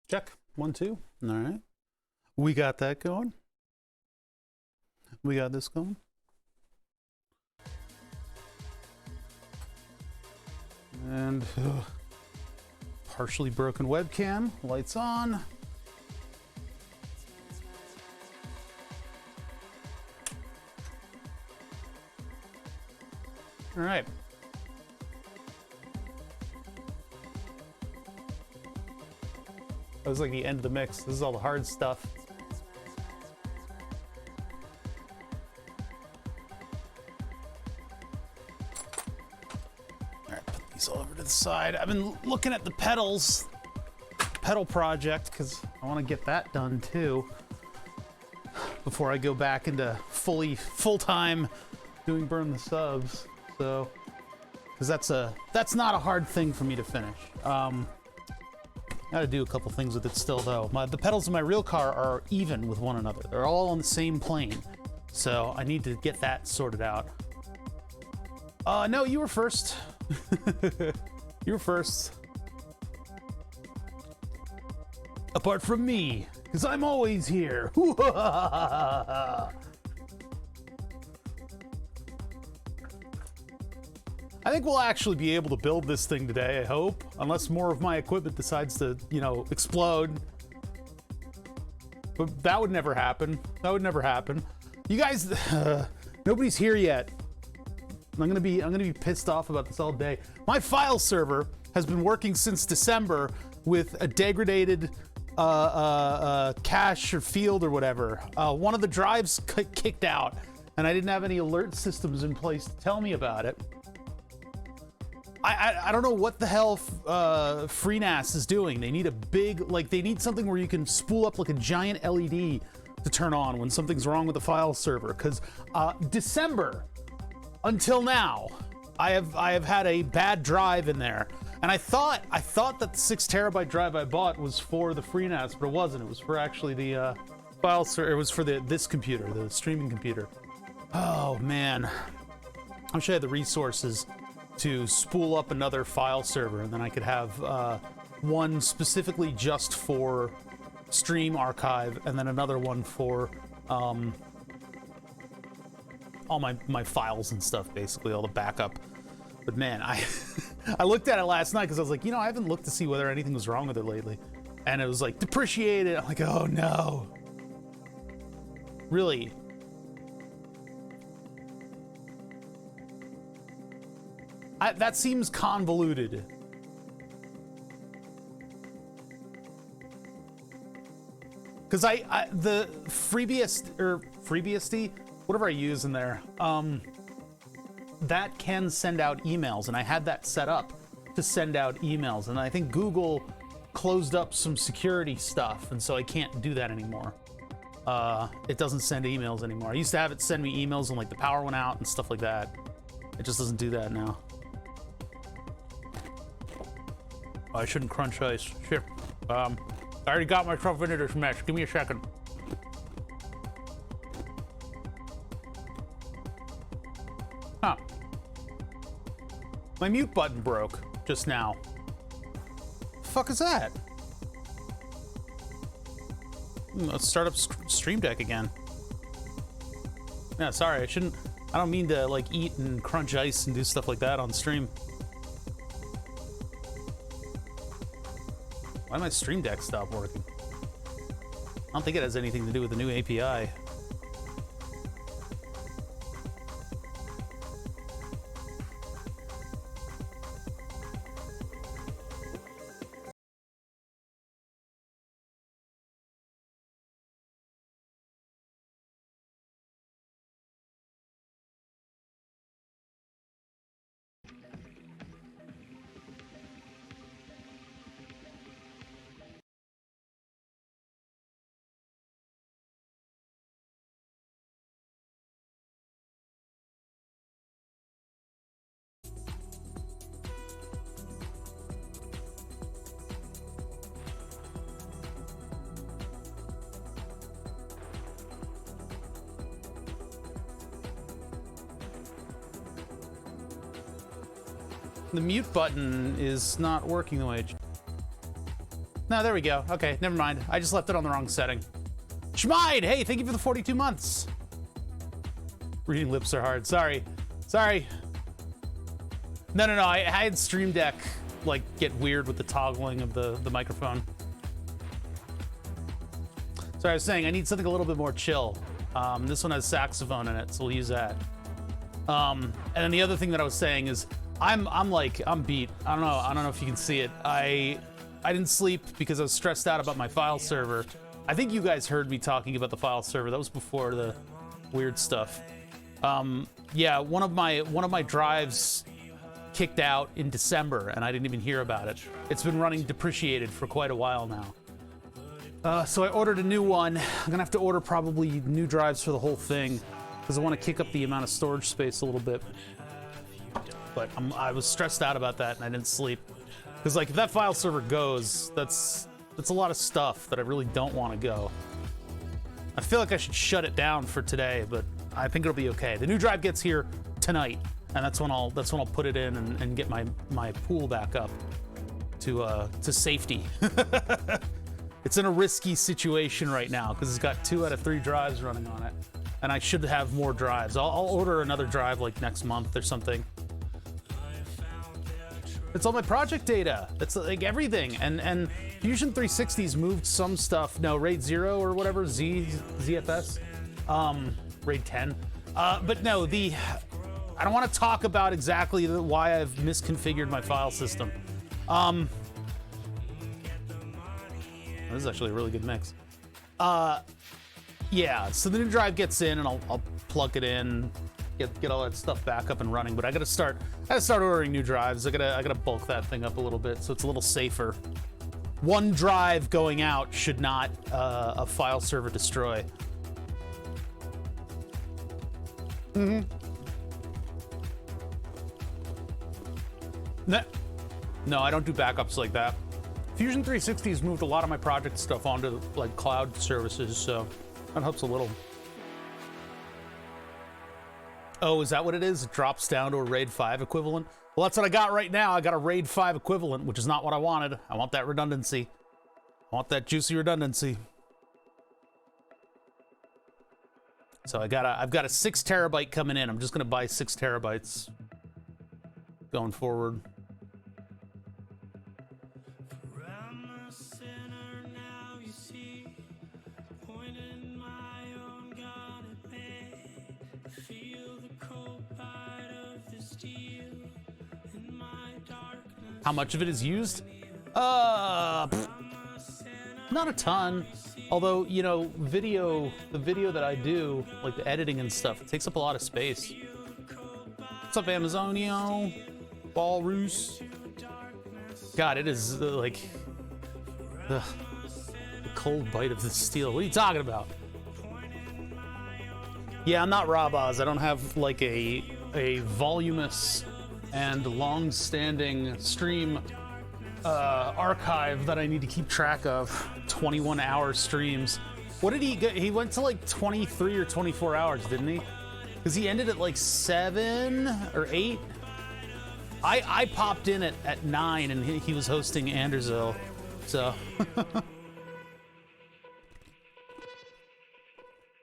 Check. 1, 2. All right. We got that going. We got this going. And partially broken webcam. Lights on. All right. That was like the end of the mix. This is all the hard stuff. All right, put these all over to the side. I've been looking at the pedals, pedal project, because I want to get that done too before I go back into full-time doing burn the subs. So, because that's not a hard thing for me to finish. Gotta do a couple things with it still though. The pedals in my real car are even with one another. They're all on the same plane. So I need to get that sorted out. No, you were first. You were first. Apart from me, because I'm always here. I think we'll actually be able to build this thing today, I hope. Unless more of my equipment decides to, you know, explode. But that would never happen. That would never happen. You guys, nobody's here yet. I'm gonna be pissed off about this all day. My file server has been working since December with a degraded cache or field or whatever. One of the drives kicked out, and I didn't have any alert systems in place to tell me about it. I don't know what the hell FreeNAS is doing. They need a big, like, they need something where you can spool up like a giant LED to turn on when something's wrong with the file server. Because December until now, I have had a bad drive in there, and I thought that the 6 terabyte drive I bought was for the FreeNAS, but it wasn't. It was for actually the file server. It was for this computer, the streaming computer. Oh man, I wish I had the resources to spool up another file server, and then I could have one specifically just for stream archive, and then another one for all my files and stuff, basically all the backup. But man, I looked at it last night because I was like, you know, I haven't looked to see whether anything was wrong with it lately, and it was like depreciated. I'm like, oh no, really? That seems convoluted. Because the FreeBSD, whatever I use in there, that can send out emails, and I had that set up to send out emails, and I think Google closed up some security stuff, and so I can't do that anymore. It doesn't send emails anymore. I used to have it send me emails when like the power went out and stuff like that. It just doesn't do that now. I shouldn't crunch ice. Sure. I already got my Trump vinegar smash. Give me a second. Huh. My mute button broke just now. The fuck is that? Let's start up Stream Deck again. Yeah, sorry. I don't mean to like eat and crunch ice and do stuff like that on stream. Why did my Stream Deck stop working? I don't think it has anything to do with the new API. The mute button is not working the way it No, there we go. Okay, never mind. I just left it on the wrong setting. Schmide, hey, thank you for the 42 months. Reading lips are hard. Sorry. No. I had Stream Deck like get weird with the toggling of the microphone. So I was saying I need something a little bit more chill. This one has saxophone in it, so we'll use that. And then the other thing that I was saying is I'm beat. I don't know if you can see it. I didn't sleep because I was stressed out about my file server. I think you guys heard me talking about the file server. That was before the weird stuff. Yeah, one of my drives kicked out in December, and I didn't even hear about it. It's been running depreciated for quite a while now. So I ordered a new one. I'm gonna have to order probably new drives for the whole thing because I want to kick up the amount of storage space a little bit. But I was stressed out about that, and I didn't sleep. Because like if that file server goes, that's a lot of stuff that I really don't want to go. I feel like I should shut it down for today, but I think it'll be okay. The new drive gets here tonight, and that's when I'll put it in and get my pool back up to safety. It's in a risky situation right now because it's got 2 out of 3 drives running on it, and I should have more drives. I'll order another drive like next month or something. It's all my project data. It's like everything, and Fusion 360's moved some stuff. No, RAID 0 or whatever, ZFS, RAID 10. But no, I don't want to talk about exactly why I've misconfigured my file system. This is actually a really good mix. Yeah, so the new drive gets in, and I'll plug it in, get all that stuff back up and running. But I gotta start ordering new drives. I gotta bulk that thing up a little bit so it's a little safer. One drive going out should not a file server destroy. No, I don't do backups like that. Fusion 360 has moved a lot of my project stuff onto like cloud services, so that helps a little. Oh, is that what it is? It drops down to a RAID 5 equivalent? Well, that's what I got right now. I got a RAID 5 equivalent, which is not what I wanted. I want that redundancy. I want that juicy redundancy. So I've got a 6 terabyte coming in. I'm just gonna buy 6 terabytes going forward. How much of it is used? Not a ton. Although, you know, the video that I do, like the editing and stuff, it takes up a lot of space. What's up, Amazonio? Ballroos? God, it is like the cold bite of the steel. What are you talking about? Yeah, I'm not Rob Oz. I don't have like a voluminous and long-standing stream archive that I need to keep track of. 21-hour streams. What did he get? He went to like 23 or 24 hours, didn't he? Because he ended at like 7 or 8. I popped in at 9 and he was hosting Andersville, so.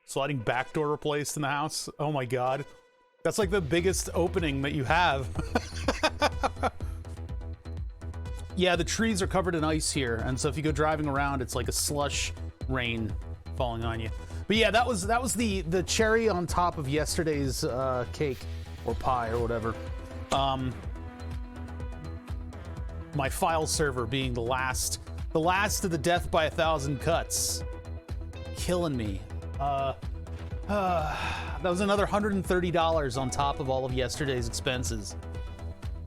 Sliding back door replaced in the house. Oh my God. That's like the biggest opening that you have. Yeah, the trees are covered in ice here, and so if you go driving around, it's like a slush rain falling on you. But yeah, that was the cherry on top of yesterday's cake or pie or whatever. My file server being the last of the death by 1,000 cuts, killing me. That was another $130 on top of all of yesterday's expenses.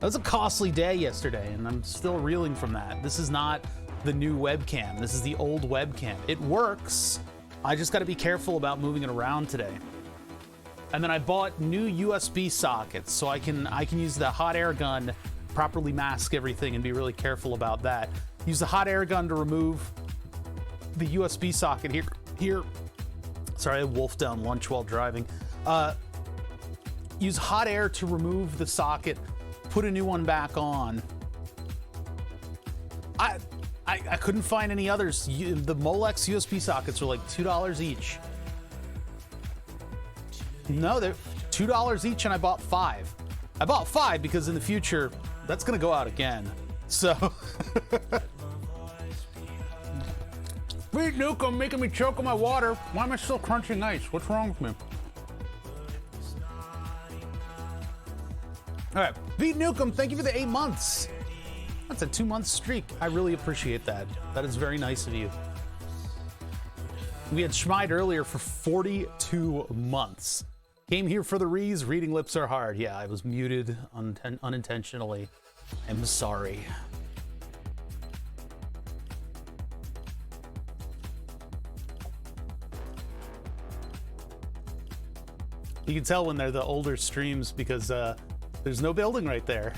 That was a costly day yesterday, and I'm still reeling from that. This is not the new webcam. This is the old webcam. It works. I just got to be careful about moving it around today. And then I bought new USB sockets, so I can use the hot air gun, properly mask everything, and be really careful about that. Use the hot air gun to remove the USB socket here. Sorry, I wolfed down lunch while driving. Use hot air to remove the socket, put a new one back on. I couldn't find any others. The Molex USB sockets are like $2 each. No, they're $2 each, and I bought 5. I bought 5 because in the future, that's gonna go out again. So, Sweet Nuke, making me choke on my water. Why am I still crunching ice? What's wrong with me? All right, Beat Nukem, thank you for the 8 months. That's a 2-month streak. I really appreciate that. That is very nice of you. We had Schmide earlier for 42 months. Came here for the rees, reading lips are hard. Yeah, I was muted unintentionally. I'm sorry. You can tell when they're the older streams because there's no building right there.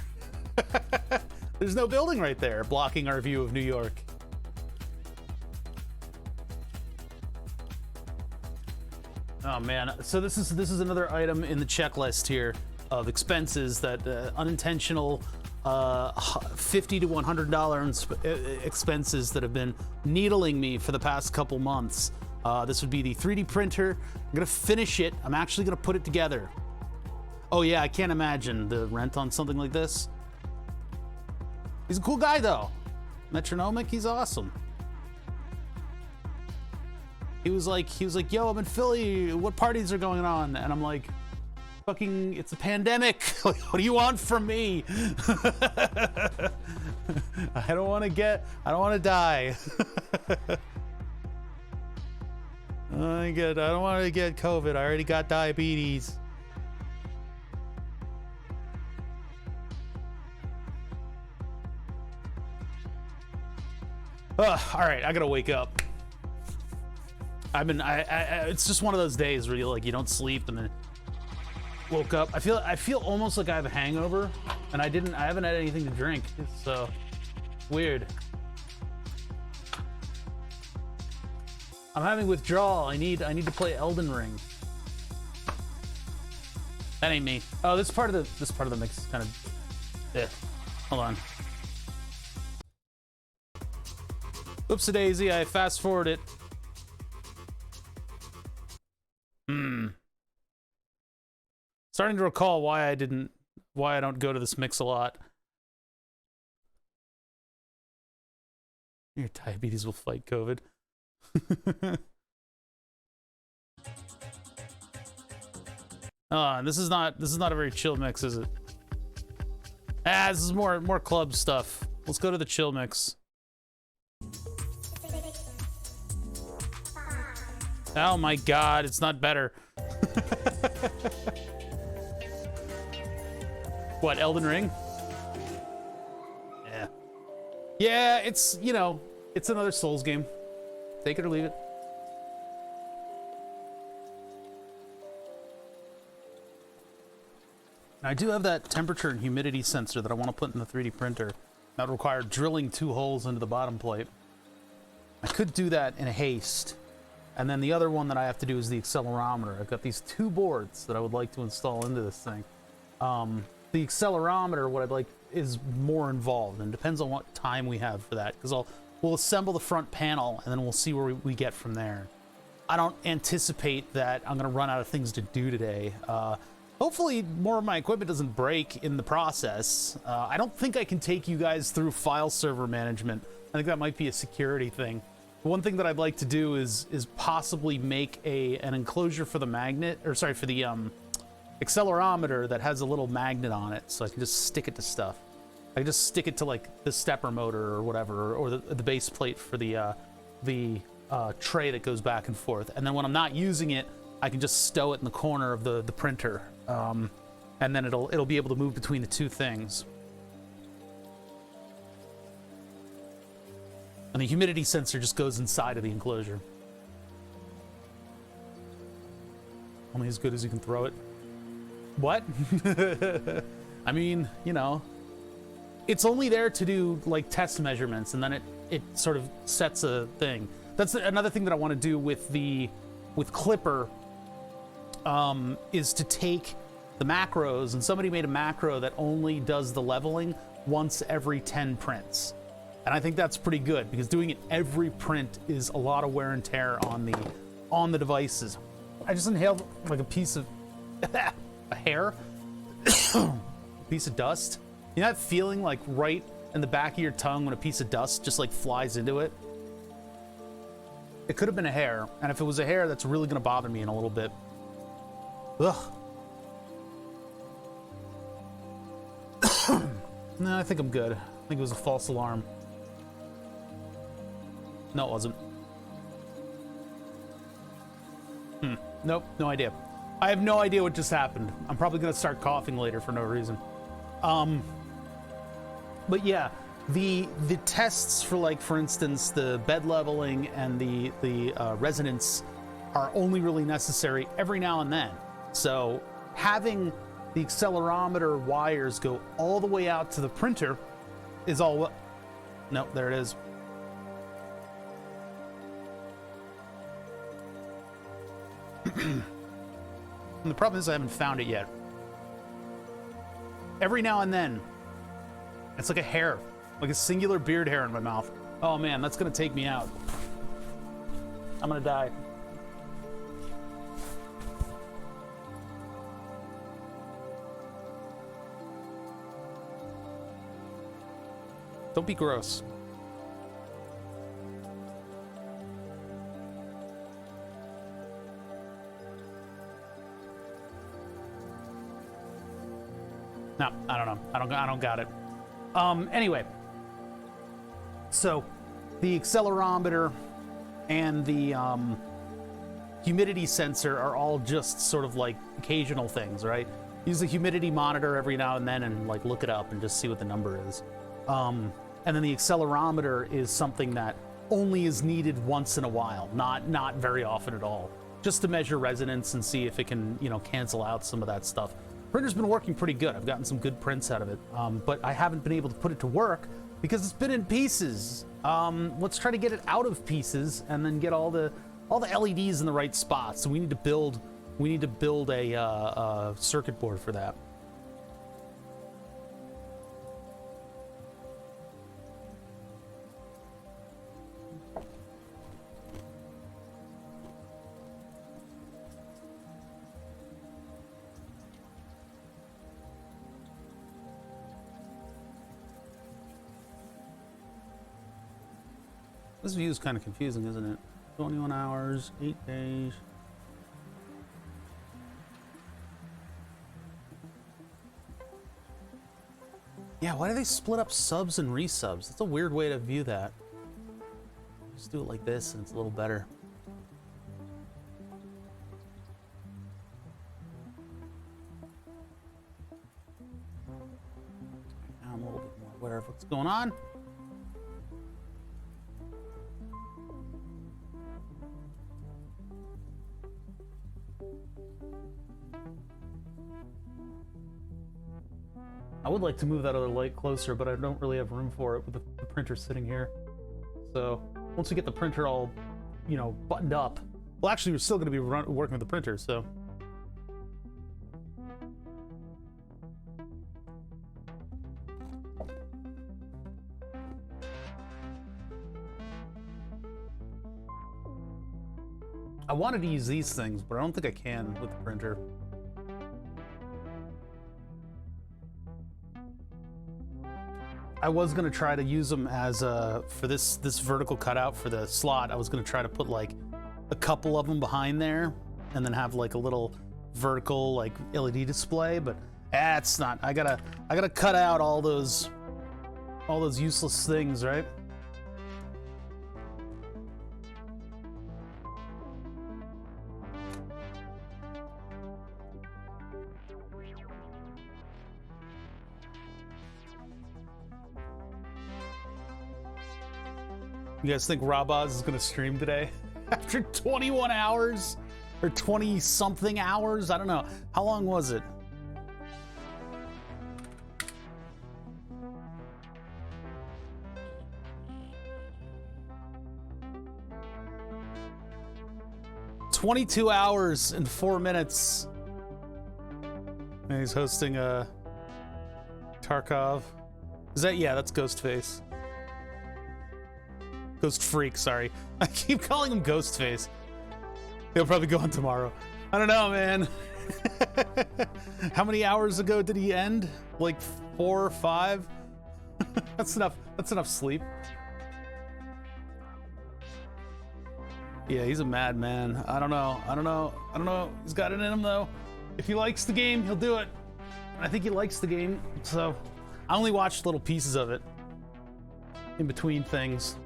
There's no building right there blocking our view of New York. Oh man, so this is another item in the checklist here of expenses that unintentional $50 to $100 expenses that have been needling me for the past couple months. This would be the 3D printer. I'm gonna finish it. I'm actually gonna put it together. Oh yeah, I can't imagine the rent on something like this. He's a cool guy though. Metronomic, he's awesome. He was like, yo, I'm in Philly. What parties are going on? And I'm like, fucking, it's a pandemic. Like, what do you want from me? I don't want to die. I don't want to get COVID. I already got diabetes. All right, I gotta wake up. It's just one of those days where you don't sleep and then woke up. I feel almost like I have a hangover, and I haven't had anything to drink, so weird. I'm having withdrawal. I need to play Elden Ring. That ain't me. Oh, this part of the mix is kind of. Hold on. Oopsie-daisy, I fast-forwarded it. Starting to recall why I don't go to this mix a lot. Your diabetes will fight COVID. This is not a very chill mix, is it? This is more club stuff. Let's go to the chill mix. Oh my god, it's not better. What, Elden Ring? Yeah. Yeah, it's another Souls game. Take it or leave it. Now, I do have that temperature and humidity sensor that I want to put in the 3D printer. That would require drilling 2 holes into the bottom plate. I could do that in haste. And then the other one that I have to do is the accelerometer. I've got these 2 boards that I would like to install into this thing. The accelerometer, what I'd like, is more involved, and depends on what time we have for that, because we'll assemble the front panel, and then we'll see where we get from there. I don't anticipate that I'm going to run out of things to do today. Hopefully, more of my equipment doesn't break in the process. I don't think I can take you guys through file server management. I think that might be a security thing. One thing that I'd like to do is possibly make an enclosure for the magnet, or sorry, for the accelerometer that has a little magnet on it, so I can just stick it to stuff. I can just stick it to like the stepper motor or whatever, or the base plate for the tray that goes back and forth. And then when I'm not using it, I can just stow it in the corner of the printer, and then it'll be able to move between the 2 things. And the humidity sensor just goes inside of the enclosure. Only as good as you can throw it. What? I mean, it's only there to do like test measurements, and then it sort of sets a thing. That's another thing that I want to do with Clipper, is to take the macros, and somebody made a macro that only does the leveling once every 10 prints. And I think that's pretty good because doing it every print is a lot of wear and tear on the devices. I just inhaled like a piece of a hair, a piece of dust. You know that feeling like right in the back of your tongue when a piece of dust just like flies into it? It could have been a hair, and if it was a hair, that's really gonna bother me in a little bit. Ugh. No, I think I'm good. I think it was a false alarm. No, it wasn't. Nope, no idea. I have no idea what just happened. I'm probably gonna start coughing later for no reason. But yeah, the tests for, like, for instance, the bed leveling and the resonance are only really necessary every now and then. So having the accelerometer wires go all the way out to the printer is all. Nope, there it is. And the problem is I haven't found it yet. Every now and then, it's like a hair, like a singular beard hair in my mouth. Oh man, that's gonna take me out. I'm gonna die. Don't be gross. No, I don't know. I don't got it. Anyway, so the accelerometer and the humidity sensor are all just sort of like occasional things, right? Use the humidity monitor every now and then and like look it up and just see what the number is. And then the accelerometer is something that only is needed once in a while, not very often at all, just to measure resonance and see if it can, you know, cancel out some of that stuff. Printer's been working pretty good. I've gotten some good prints out of it, but I haven't been able to put it to work because it's been in pieces. Let's try to get it out of pieces and then get all the LEDs in the right spots. So we need to build a circuit board for that. This view is kind of confusing, isn't it? 21 hours, 8 days. Yeah, why do they split up subs and resubs? That's a weird way to view that. Just do it like this and it's a little better. Now I'm a little bit more aware of what's going on. I would like to move that other light closer, but I don't really have room for it with the printer sitting here. So once we get the printer all, you know, buttoned up, well, actually, we're still going to be working with the printer, so. I wanted to use these things, but I don't think I can with the printer. I was gonna try to use them as for this vertical cutout for the slot. I was gonna try to put like a couple of them behind there, and then have like a little vertical like LED display. But it's not. I gotta cut out all those useless things, right? You guys think Rabaz is gonna stream today? After 21 hours? Or 20 something hours? I don't know. How long was it? "22 hours and 4 minutes. And he's hosting Tarkov. Is that, yeah, that's Ghostface. Ghost Freak, sorry. I keep calling him Ghostface. He'll probably go on tomorrow. I don't know, man. How many hours ago did he end? Like 4 or 5? That's enough. That's enough sleep. Yeah, he's a madman. I don't know. He's got it in him though. If he likes the game, he'll do it. I think he likes the game, so I only watched little pieces of it in between things.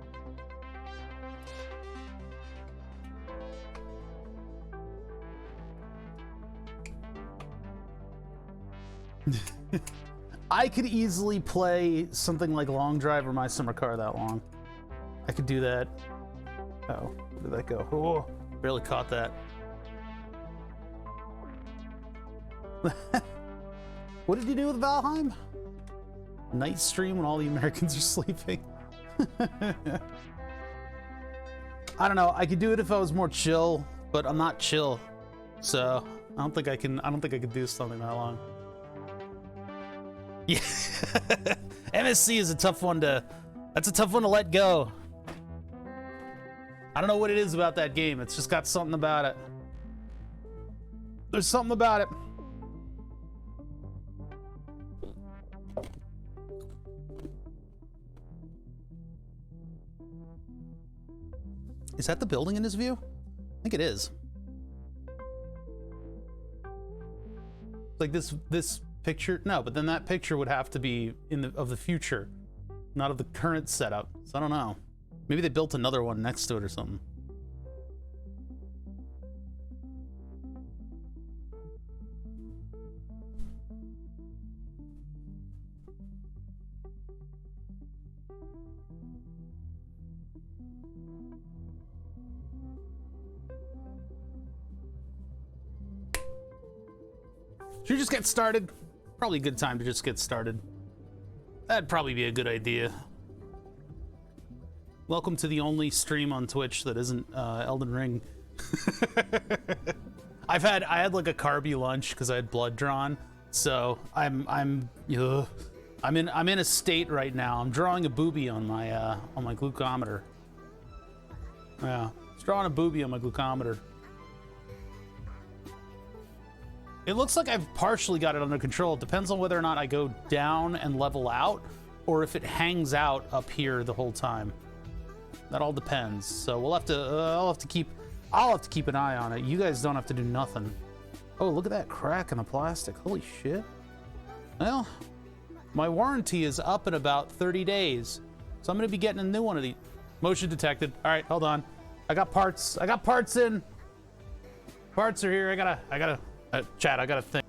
I could easily play something like Long Drive or My Summer Car that long. I could do that. Oh, where did that go? Oh, barely caught that. What did you do with Valheim? Night stream when all the Americans are sleeping. I don't know. I could do it if I was more chill, but I'm not chill, so I don't think I could do something that long. Yeah, MSC is a tough one to. That's a tough one to let go. I don't know what it is about that game. It's just got something about it. There's something about it. Is that the building in his view? I think it is. Like this picture? No, but then that picture would have to be of the future, not of the current setup. So I don't know. Maybe they built another one next to it or something. Should we just get started? Probably a good time to just get started. That'd probably be a good idea. Welcome to the only stream on Twitch that isn't Elden Ring. I had like a carby lunch because I had blood drawn, so I'm in a state right now. I'm drawing a booby on my glucometer. Yeah, just drawing a booby on my glucometer. It looks like I've partially got it under control. It depends on whether or not I go down and level out, or if it hangs out up here the whole time. That all depends. So we'll have to. I'll have to keep an eye on it. You guys don't have to do nothing. Oh, look at that crack in the plastic. Holy shit. Well, my warranty is up in about 30 days, so I'm gonna be getting a new one of these. Motion detected. All right, hold on. I got parts. I got parts in. Parts are here. I gotta. Chat, I gotta think.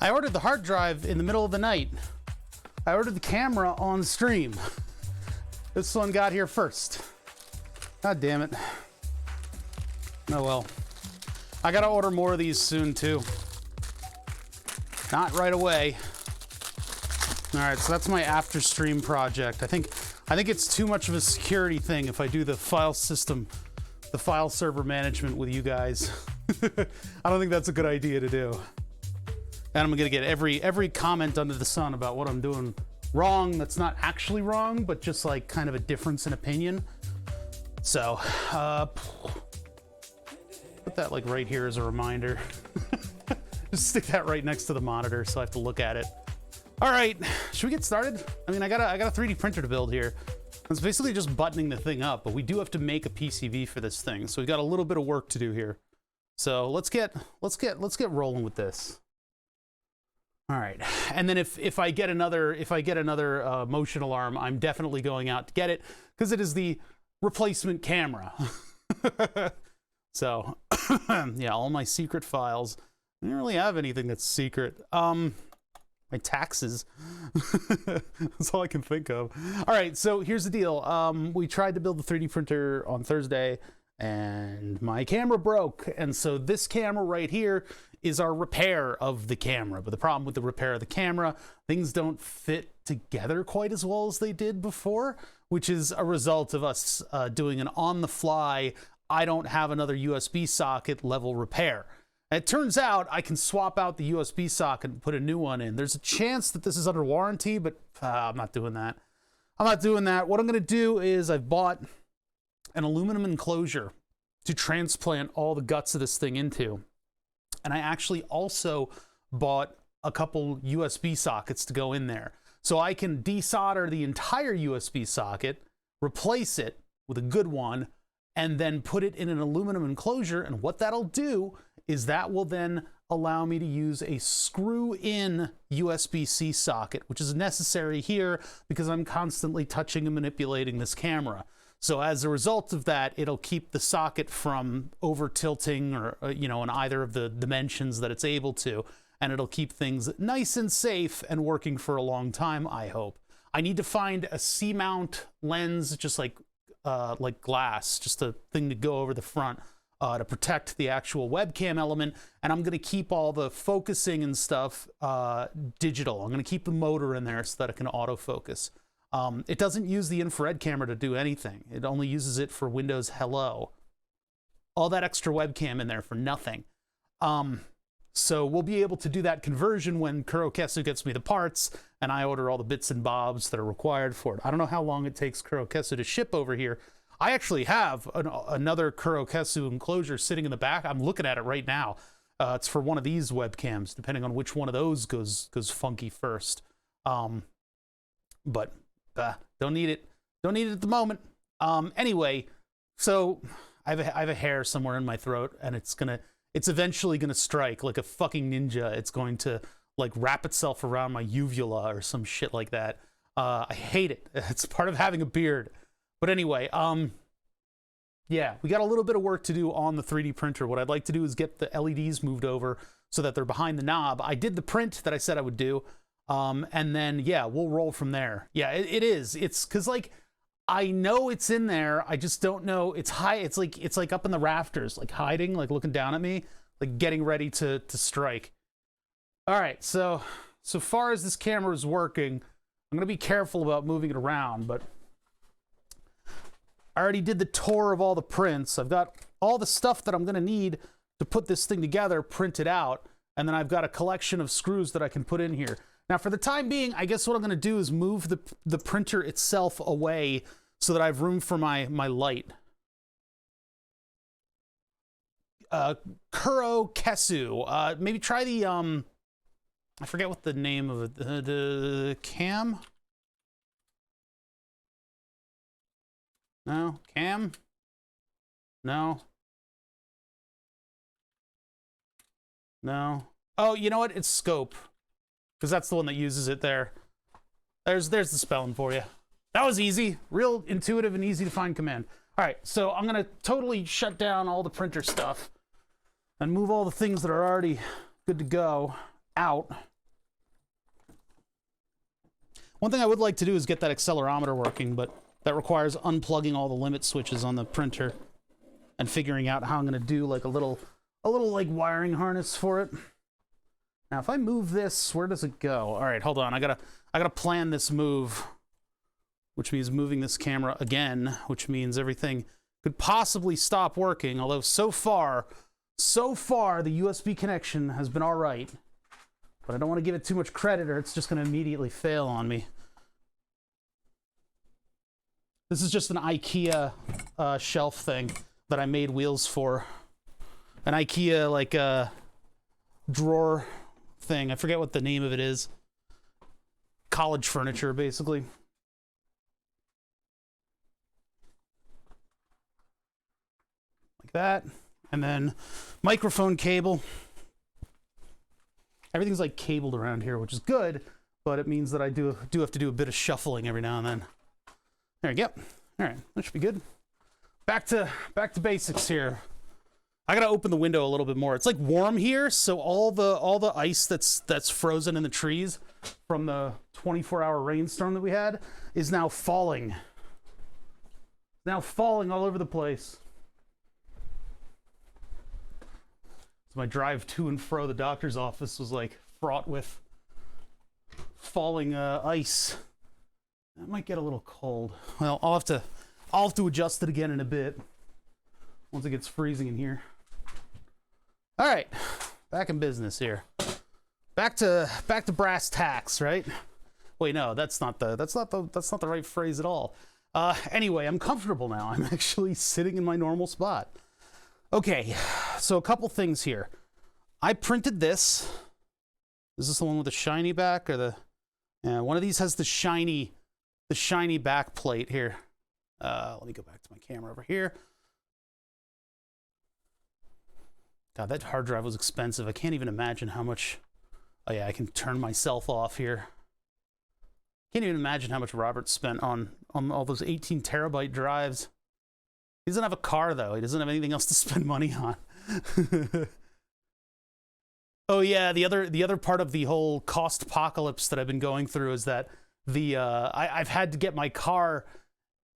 I ordered the hard drive in the middle of the night. I ordered the camera on stream. This one got here first. God damn it. Oh well. I gotta order more of these soon too. Not right away. All right, so that's my after stream project. I think I think it's too much of a security thing if I do the file system, the file server management with you guys. I don't think that's a good idea to do. And I'm gonna get every comment under the sun about what I'm doing wrong that's not actually wrong, but just like kind of a difference in opinion. So, put that like right here as a reminder. Just stick that right next to the monitor so I have to look at it. All right, should we get started? I mean, I got a 3D printer to build here. It's basically just buttoning the thing up, but we do have to make a PCB for this thing, so we've got a little bit of work to do here. So let's get rolling with this. All right, and then if I get another motion alarm, I'm definitely going out to get it because it is the replacement camera. So yeah, all my secret files. I don't really have anything that's secret. My taxes. That's all I can think of. All right, so here's the deal. We tried to build the 3D printer on Thursday and my camera broke. And so this camera right here is our repair of the camera. But the problem with the repair of the camera, things don't fit together quite as well as they did before, which is a result of us doing an on-the-fly, I don't have another USB socket level repair. It turns out I can swap out the USB socket and put a new one in. There's a chance that this is under warranty, but I'm not doing that. I'm not doing that. What I'm going to do is I've bought an aluminum enclosure to transplant all the guts of this thing into. And I actually also bought a couple USB sockets to go in there. So I can desolder the entire USB socket, replace it with a good one, and then put it in an aluminum enclosure. And what that'll do is that will then allow me to use a screw-in USB-C socket, which is necessary here because I'm constantly touching and manipulating this camera. So as a result of that, it'll keep the socket from over-tilting or, you know, in either of the dimensions that it's able to, and it'll keep things nice and safe and working for a long time, I hope. I need to find a C-mount lens, just like glass, just a thing to go over the front to protect the actual webcam element. And I'm going to keep all the focusing and stuff digital. I'm going to keep the motor in there so that it can autofocus. It doesn't use the infrared camera to do anything. It only uses it for Windows Hello. All that extra webcam in there for nothing. So we'll be able to do that conversion when Kurokesu gets me the parts and I order all the bits and bobs that are required for it. I don't know how long it takes Kurokesu to ship over here. I actually have another Kurokesu enclosure sitting in the back. I'm looking at it right now. It's for one of these webcams, depending on which one of those goes funky first. But don't need it. Don't need it at the moment. Anyway, so I have a hair somewhere in my throat, and it's eventually gonna strike like a fucking ninja. It's going to like wrap itself around my uvula or some shit like that. I hate it. It's part of having a beard. But anyway, yeah, we got a little bit of work to do on the 3D printer. What I'd like to do is get the LEDs moved over so that they're behind the knob. I did the print that I said I would do. And then, yeah, we'll roll from there. Yeah, it is. It's because, like, I know it's in there. I just don't know. It's high. It's like up in the rafters, like hiding, like looking down at me, like getting ready to strike. All right, so far as this camera is working, I'm going to be careful about moving it around, but I already did the tour of all the prints. I've got all the stuff that I'm going to need to put this thing together printed out, and then I've got a collection of screws that I can put in here. Now, for the time being, I guess what I'm going to do is move the printer itself away so that I have room for my light. Kurokesu. Maybe try the, I forget what the name of it, the cam? No? Cam? No? No? Oh, you know what? It's scope. Because that's the one that uses it there. There's the spelling for you. That was easy. Real intuitive and easy to find command. All right, so I'm going to totally shut down all the printer stuff and move all the things that are already good to go out. One thing I would like to do is get that accelerometer working, but that requires unplugging all the limit switches on the printer and figuring out how I'm going to do like a little like wiring harness for it. Now, if I move this, where does it go? All right, hold on. I gotta plan this move. which means moving this camera again, which means everything could possibly stop working, although so far, the USB connection has been all right. But I don't want to give it too much credit or it's just going to immediately fail on me. This is just an IKEA shelf thing that I made wheels for. An IKEA, like, drawer thing. I forget what the name of it is. College furniture, basically. Like that. And then microphone cable. Everything's like cabled around here, which is good, but it means that I do have to do a bit of shuffling every now and then. There we go. All right, that should be good. Back to basics here. I gotta open the window a little bit more. It's like warm here, so all the ice that's frozen in the trees from the 24-hour rainstorm that we had is now falling. Now falling all over the place. So my drive to and fro the doctor's office was like fraught with falling ice. That might get a little cold. Well, I'll have to adjust it again in a bit once it gets freezing in here. All right, back in business here. Back to brass tacks, right? Wait, no, that's not the right phrase at all. Anyway, I'm comfortable now. I'm actually sitting in my normal spot. Okay, so a couple things here. I printed this. Is this the one with the shiny back or the? Yeah, one of these has the shiny back plate here. Let me go back to my camera over here. God, that hard drive was expensive. I can't even imagine how much. Oh yeah, I can turn myself off here. Can't even imagine how much Robert spent on all those 18 terabyte drives. He doesn't have a car, though. He doesn't have anything else to spend money on. Oh, yeah, the other part of the whole cost apocalypse that I've been going through is that I've had to get my car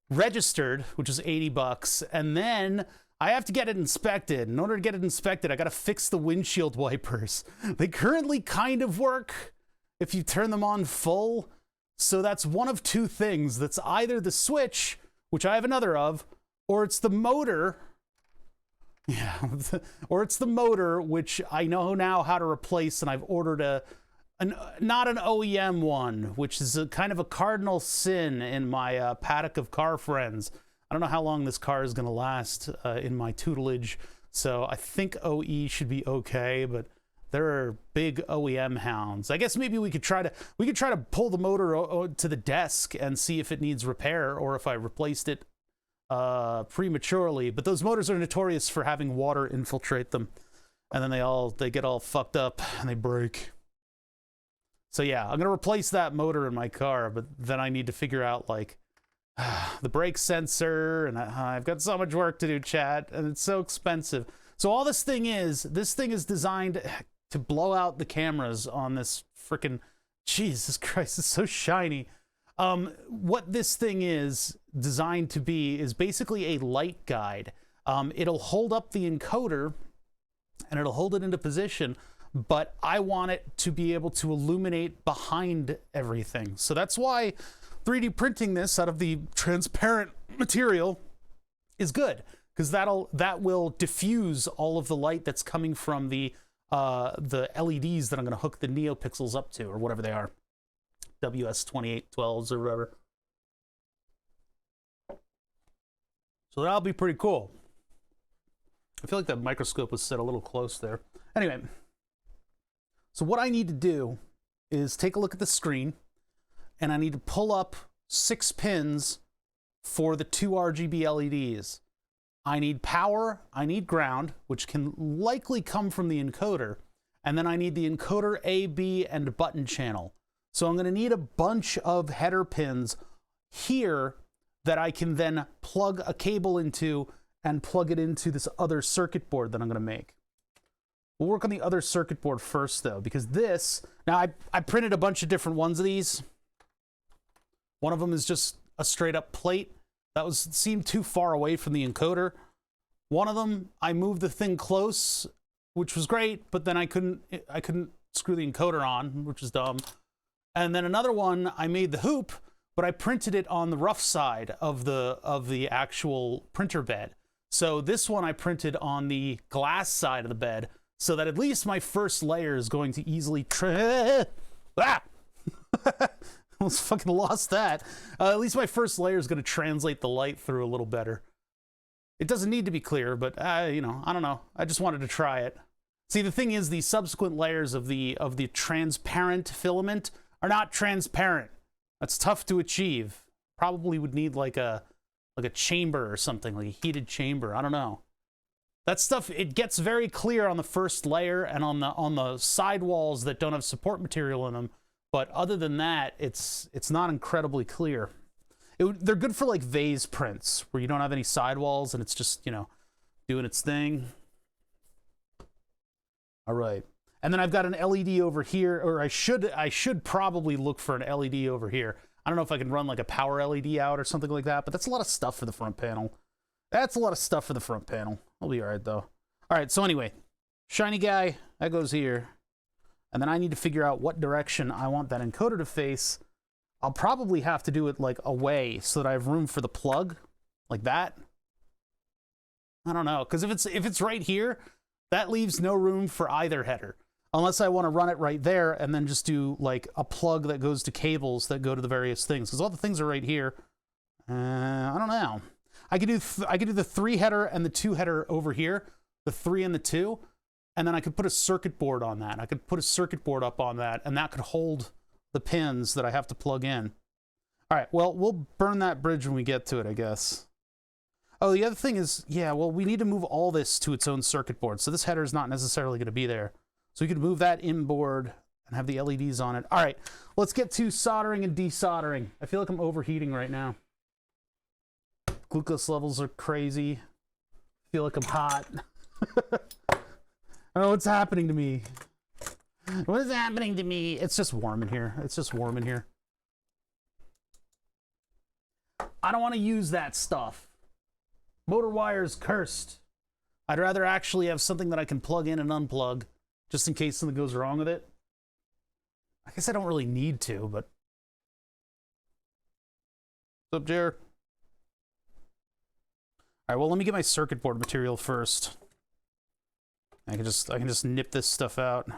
registered, which is $80, and then I have to get it inspected. In order to get it inspected, I got to fix the windshield wipers. They currently kind of work if you turn them on full. So that's one of two things. That's either the switch, which I have another of, or it's the motor. Yeah, or it's the motor, which I know now how to replace, and I've ordered not an OEM one, which is a kind of a cardinal sin in my paddock of car friends. I don't know how long this car is going to last in my tutelage, so I think OE should be okay, but there are big OEM hounds. I guess maybe we could try to pull the motor to the desk and see if it needs repair or if I replaced it prematurely. But those motors are notorious for having water infiltrate them, and then they get all fucked up and they break. So yeah, I'm gonna replace that motor in my car, but then I need to figure out like the brake sensor, and I've got so much work to do, chat, and it's so expensive. So all this thing is designed to blow out the cameras on this freaking, Jesus Christ, it's so shiny. What this thing is designed to be is basically a light guide. It'll hold up the encoder and it'll hold it into position, but I want it to be able to illuminate behind everything. So that's why 3D printing this out of the transparent material is good, because that will diffuse all of the light that's coming from the LEDs that I'm going to hook the NeoPixels up to, or whatever they are, WS2812s or whatever. So that'll be pretty cool. I feel like that microscope was set a little close there. Anyway, so what I need to do is take a look at the screen, and I need to pull up 6 pins for the 2 RGB LEDs. I need power, I need ground, which can likely come from the encoder, and then I need the encoder A, B, and button channel. So I'm going to need a bunch of header pins here that I can then plug a cable into and plug it into this other circuit board that I'm going to make. We'll work on the other circuit board first, though, because this... Now, I printed a bunch of different ones of these. One of them is just a straight-up plate. That seemed too far away from the encoder. One of them, I moved the thing close, which was great, but then I couldn't screw the encoder on, which was dumb. And then another one, I made the hoop, but I printed it on the rough side of the actual printer bed. So this one I printed on the glass side of the bed, so that at least my first layer is going to easily almost fucking lost that. At least my first layer is going to translate the light through a little better. It doesn't need to be clear, but you know, I don't know. I just wanted to try it. See, the thing is, the subsequent layers of the transparent filament are not transparent. That's tough to achieve. Probably would need like a chamber or something, like a heated chamber. I don't know. That stuff, it gets very clear on the first layer and on the side walls that don't have support material in them. But other than that, it's not incredibly clear. They're good for like vase prints where you don't have any sidewalls and it's just, you know, doing its thing. All right. And then I've got an LED over here, or I should probably look for an LED over here. I don't know if I can run like a power LED out or something like that, but that's a lot of stuff for the front panel. That's a lot of stuff for the front panel. I'll be all right though. All right, so anyway, shiny guy, that goes here. And then I need to figure out what direction I want that encoder to face. I'll probably have to do it like away so that I have room for the plug, like that. I don't know, because if it's right here, that leaves no room for either header. Unless I want to run it right there and then just do like a plug that goes to cables that go to the various things, because all the things are right here. I don't know. I could do the 3 header and the 2 header over here, the 3 and the 2, and then I could put a circuit board on that. I could put a circuit board up on that, and that could hold the pins that I have to plug in. All right, well, we'll burn that bridge when we get to it, I guess. Oh, the other thing is, yeah, well, we need to move all this to its own circuit board, so this header is not necessarily going to be there. So we could move that inboard and have the LEDs on it. All right, let's get to soldering and desoldering. I feel like I'm overheating right now. Glucose levels are crazy. I feel like I'm hot. I don't know what's happening to me. What is happening to me? It's just warm in here. It's just warm in here. I don't want to use that stuff. Motor wire's cursed. I'd rather actually have something that I can plug in and unplug, just in case something goes wrong with it. I guess I don't really need to, but... What's up, Jer? All right, well, let me get my circuit board material first. I can just nip this stuff out.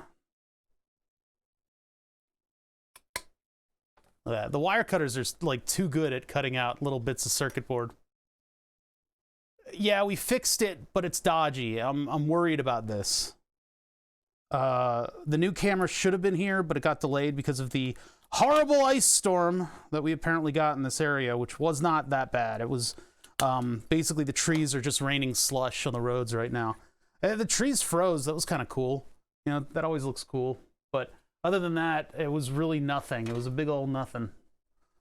Look at that. The wire cutters are like too good at cutting out little bits of circuit board. Yeah, we fixed it, but it's dodgy. I'm worried about this. The new camera should have been here, but it got delayed because of the horrible ice storm that we apparently got in this area, which was not that bad. It was basically the trees are just raining slush on the roads right now. The trees froze. That was kind of cool. You know, that always looks cool. But other than that, it was really nothing. It was a big old nothing.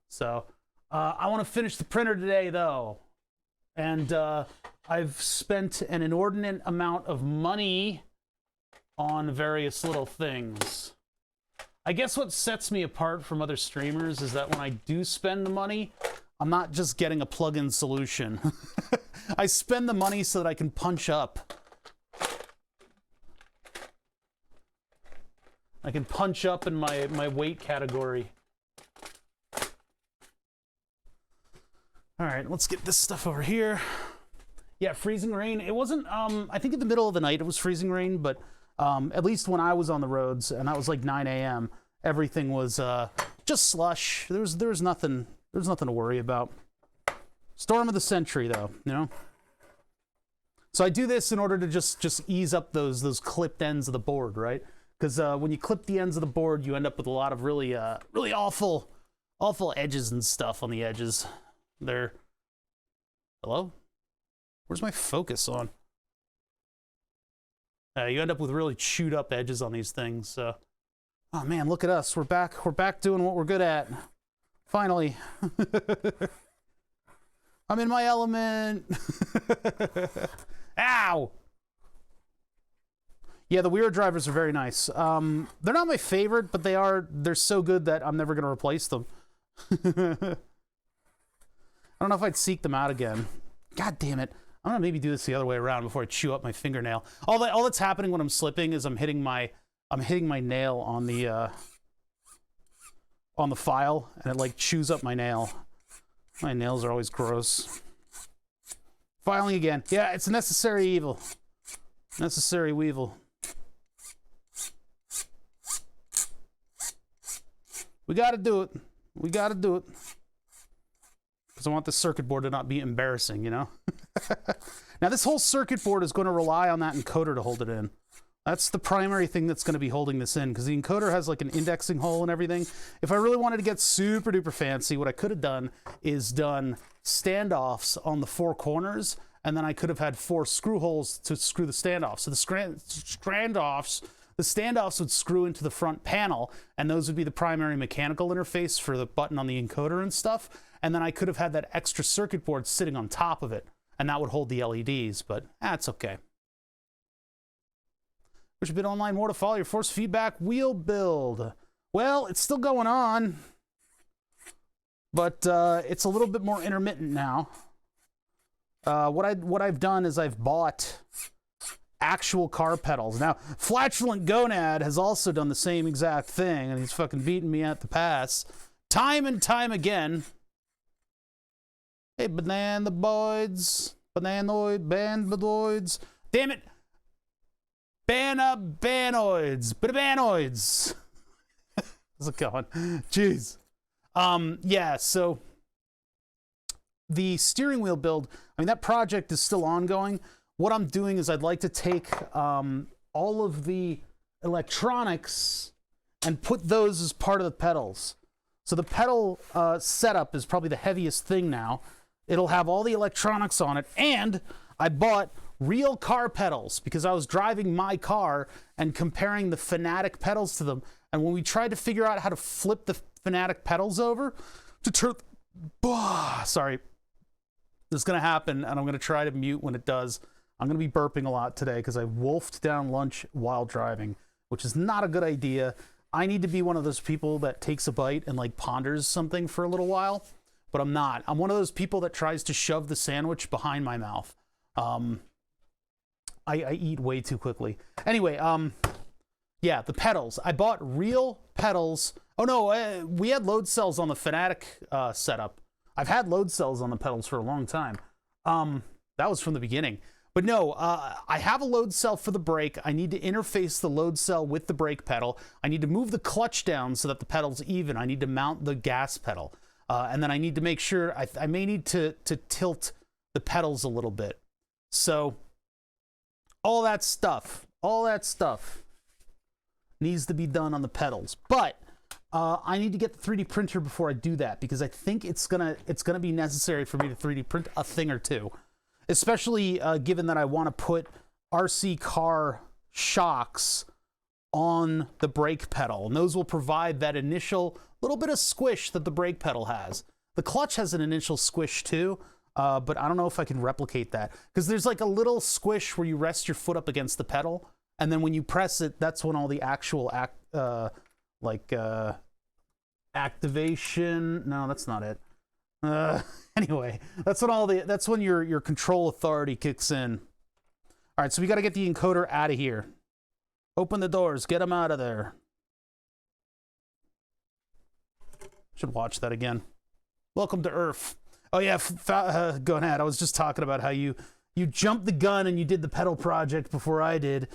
So I want to finish the printer today, though. And I've spent an inordinate amount of money on various little things. I guess what sets me apart from other streamers is that when I do spend the money, I'm not just getting a plug-in solution. I spend the money so that I can punch up. I can punch up in my weight category. All right, let's get this stuff over here. Yeah, freezing rain. It wasn't, I think in the middle of the night it was freezing rain, but at least when I was on the roads, and that was like 9 a.m., everything was just slush. There was nothing to worry about. Storm of the century, though, you know? So I do this in order to just ease up those clipped ends of the board, right? Because when you clip the ends of the board, you end up with a lot of really awful edges and stuff on the edges. They're... Hello? Where's my focus on? You end up with really chewed up edges on these things. So. Oh man, look at us. We're back doing what we're good at. Finally. I'm in my element. Ow! Yeah, the Weir drivers are very nice. They're not my favorite, but they're so good that I'm never going to replace them. I don't know if I'd seek them out again. God damn it. I'm going to maybe do this the other way around before I chew up my fingernail. All that's happening when I'm slipping is I'm hitting my nail on the on the file, and it like chews up my nail. My nails are always gross. Filing again. Yeah, it's a necessary evil. Necessary weevil. We gotta do it. We gotta do it. Because I want the circuit board to not be embarrassing, you know? Now, this whole circuit board is going to rely on that encoder to hold it in. That's the primary thing that's going to be holding this in, because the encoder has like an indexing hole and everything. If I really wanted to get super duper fancy, what I could have done is done standoffs on the 4 corners, and then I could have had 4 screw holes to screw the standoffs. So the standoffs would screw into the front panel, and those would be the primary mechanical interface for the button on the encoder and stuff. And then I could have had that extra circuit board sitting on top of it, and that would hold the LEDs, but that's okay. Wish a bit online more to follow your force feedback wheel build. Well, it's still going on, but it's a little bit more intermittent now. What I've done is I've bought actual car pedals. Now, Flatulent Gonad has also done the same exact thing, and he's fucking beating me at the pass time and time again. Hey, bananoids, bananoids. Damn it! Banoids. How's it going? Jeez. Yeah, so the steering wheel build, I mean, that project is still ongoing. What I'm doing is I'd like to take all of the electronics and put those as part of the pedals. So the pedal setup is probably the heaviest thing now. It'll have all the electronics on it, and I bought real car pedals because I was driving my car and comparing the Fanatic pedals to them. And when we tried to figure out how to flip the Fanatic pedals over to turn, sorry, this is going to happen, and I'm going to try to mute when it does. I'm going to be burping a lot today because I wolfed down lunch while driving, which is not a good idea. I need to be one of those people that takes a bite and like ponders something for a little while, but I'm not. I'm one of those people that tries to shove the sandwich behind my mouth. I eat way too quickly. Anyway, yeah, the pedals. I bought real pedals. Oh no, we had load cells on the Fanatic setup. I've had load cells on the pedals for a long time. That was from the beginning. But no, I have a load cell for the brake. I need to interface the load cell with the brake pedal. I need to move the clutch down so that the pedal's even. I need to mount the gas pedal. And then I need to make sure, I may need to tilt the pedals a little bit. So all that stuff needs to be done on the pedals. But I need to get the 3D printer before I do that, because I think it's gonna be necessary for me to 3D print a thing or two, especially given that I want to put RC car shocks on the brake pedal, and those will provide that initial little bit of squish that the brake pedal has. The clutch has an initial squish too, but I don't know if I can replicate that, because there's like a little squish where you rest your foot up against the pedal, and then when you press it, that's when all the actual activation. No, that's not it. Anyway, that's when your control authority kicks in. All right, so we got to get the encoder out of here. Open the doors, get them out of there. Should watch that again. Welcome to Earth. Oh yeah, Gonad, I was just talking about how you jumped the gun and you did the pedal project before I did.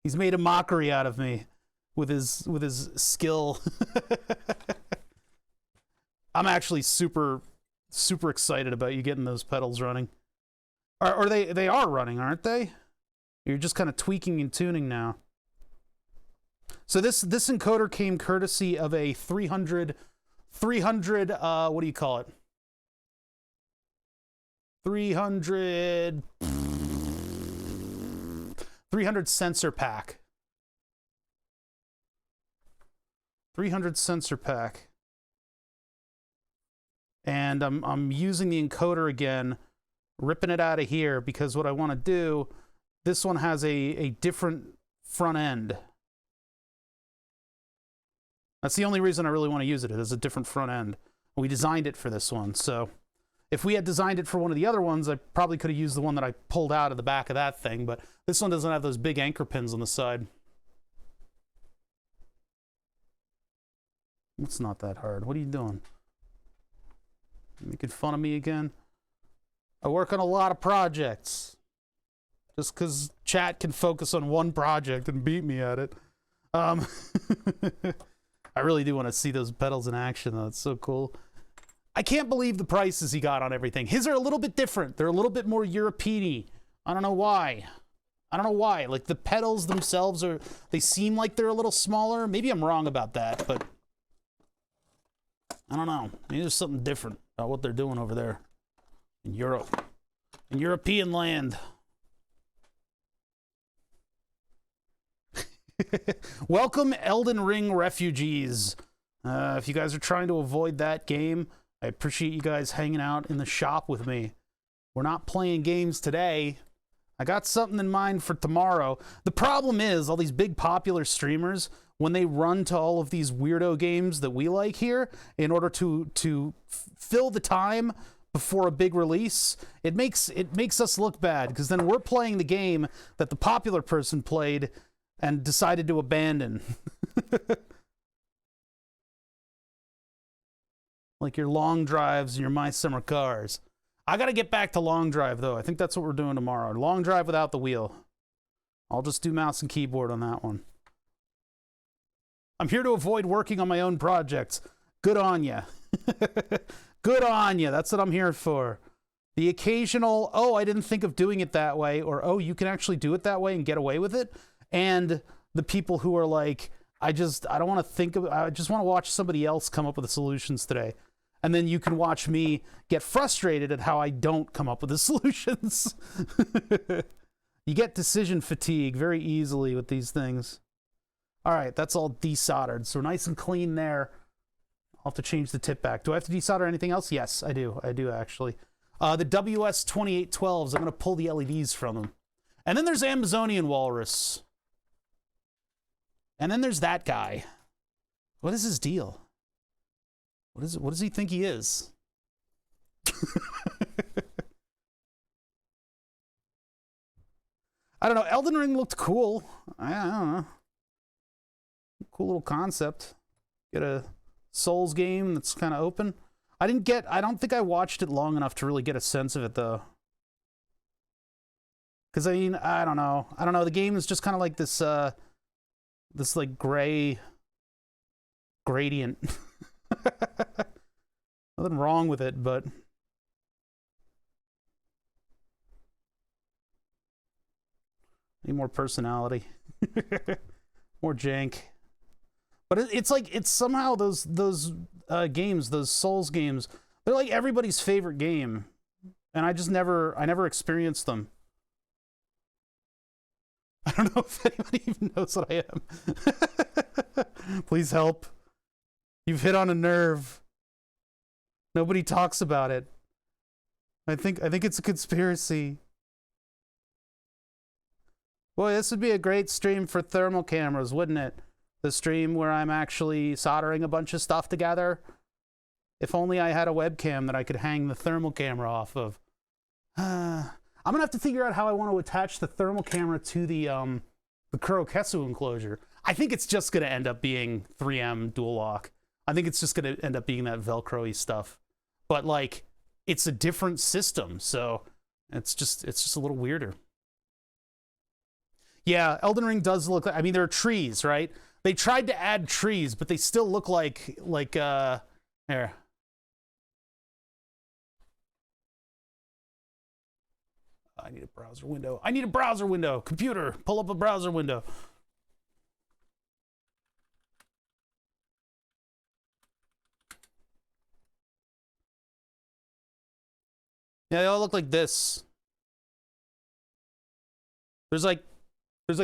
He's made a mockery out of me with his skill. I'm actually super excited about you getting those pedals running. Or they are running, aren't they? You're just kind of tweaking and tuning now. So this encoder came courtesy of a 300 what do you call it? 300 sensor pack. 300 sensor pack. And I'm using the encoder again, ripping it out of here, because what I want to do, this one has a different front end. That's the only reason I really want to use it. It has a different front end. We designed it for this one, so if we had designed it for one of the other ones, I probably could have used the one that I pulled out of the back of that thing, but this one doesn't have those big anchor pins on the side. It's not that hard. What are you doing? Making fun of me again? I work on a lot of projects. Just because chat can focus on one project and beat me at it. I really do want to see those pedals in action, though. It's so cool. I can't believe the prices he got on everything. His are a little bit different. They're a little bit more European-y. I don't know why. I don't know why. Like, the pedals themselves are... They seem like they're a little smaller. Maybe I'm wrong about that, but... I don't know. Maybe there's something different about what they're doing over there. In Europe. In European land. Welcome, Elden Ring refugees. If you guys are trying to avoid that game, I appreciate you guys hanging out in the shop with me. We're not playing games today. I got something in mind for tomorrow. The problem is, all these big popular streamers, when they run to all of these weirdo games that we like here, in order to fill the time before a big release, it makes us look bad, because then we're playing the game that the popular person played and decided to abandon. Like your long drives and your My Summer Cars. I gotta get back to long drive, though. I think that's what we're doing tomorrow. Long drive without the wheel. I'll just do mouse and keyboard on that one. I'm here to avoid working on my own projects. Good on ya. Good on ya. That's what I'm here for. The occasional, oh, I didn't think of doing it that way, or oh, you can actually do it that way and get away with it. And the people who are like, I don't want to think of, I just want to watch somebody else come up with the solutions today. And then you can watch me get frustrated at how I don't come up with the solutions. You get decision fatigue very easily with these things. All right, that's all desoldered. So nice and clean there. I'll have to change the tip back. Do I have to desolder anything else? Yes, I do. I do, actually. The WS2812s, I'm going to pull the LEDs from them. And then there's Amazonian Walrus. And then there's that guy. What is his deal? What does he think he is? I don't know. Elden Ring looked cool. I don't know. Cool little concept. Get a Souls game that's kind of open. I don't think I watched it long enough to really get a sense of it, though. Because, I mean, I don't know. The game is just kind of like this, this, like, gray gradient. Nothing wrong with it, but... Need more personality. More jank. But it's like, it's somehow those games, those Souls games, they're like everybody's favorite game. And I never experienced them. I don't know if anybody even knows what I am. Please help. You've hit on a nerve. Nobody talks about it. I think it's a conspiracy. Boy, this would be a great stream for thermal cameras, wouldn't it? The stream where I'm actually soldering a bunch of stuff together. If only I had a webcam that I could hang the thermal camera off of. I'm gonna have to figure out how I want to attach the thermal camera to the Kurokesu enclosure. I think it's just gonna end up being 3M dual lock. I think it's just gonna end up being that Velcro-y stuff. But like, it's a different system, so it's just a little weirder. Yeah, Elden Ring does look like, I mean, there are trees, right? They tried to add trees, but they still look like here. I need a browser window. I need a browser window. Computer, pull up a browser window. Yeah, they all look like this. There's like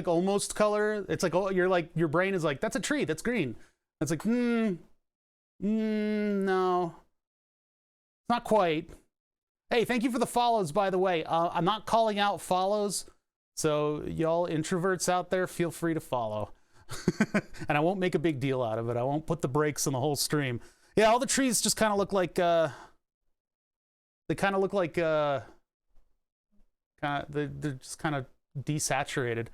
almost color. It's like, oh, your brain is like, that's a tree, that's green. It's like, no. Not quite. Hey, thank you for the follows, by the way. I'm not calling out follows, so y'all introverts out there, feel free to follow. And I won't make a big deal out of it. I won't put the brakes on the whole stream. Yeah, all the trees just kind of look like, they're just kind of desaturated.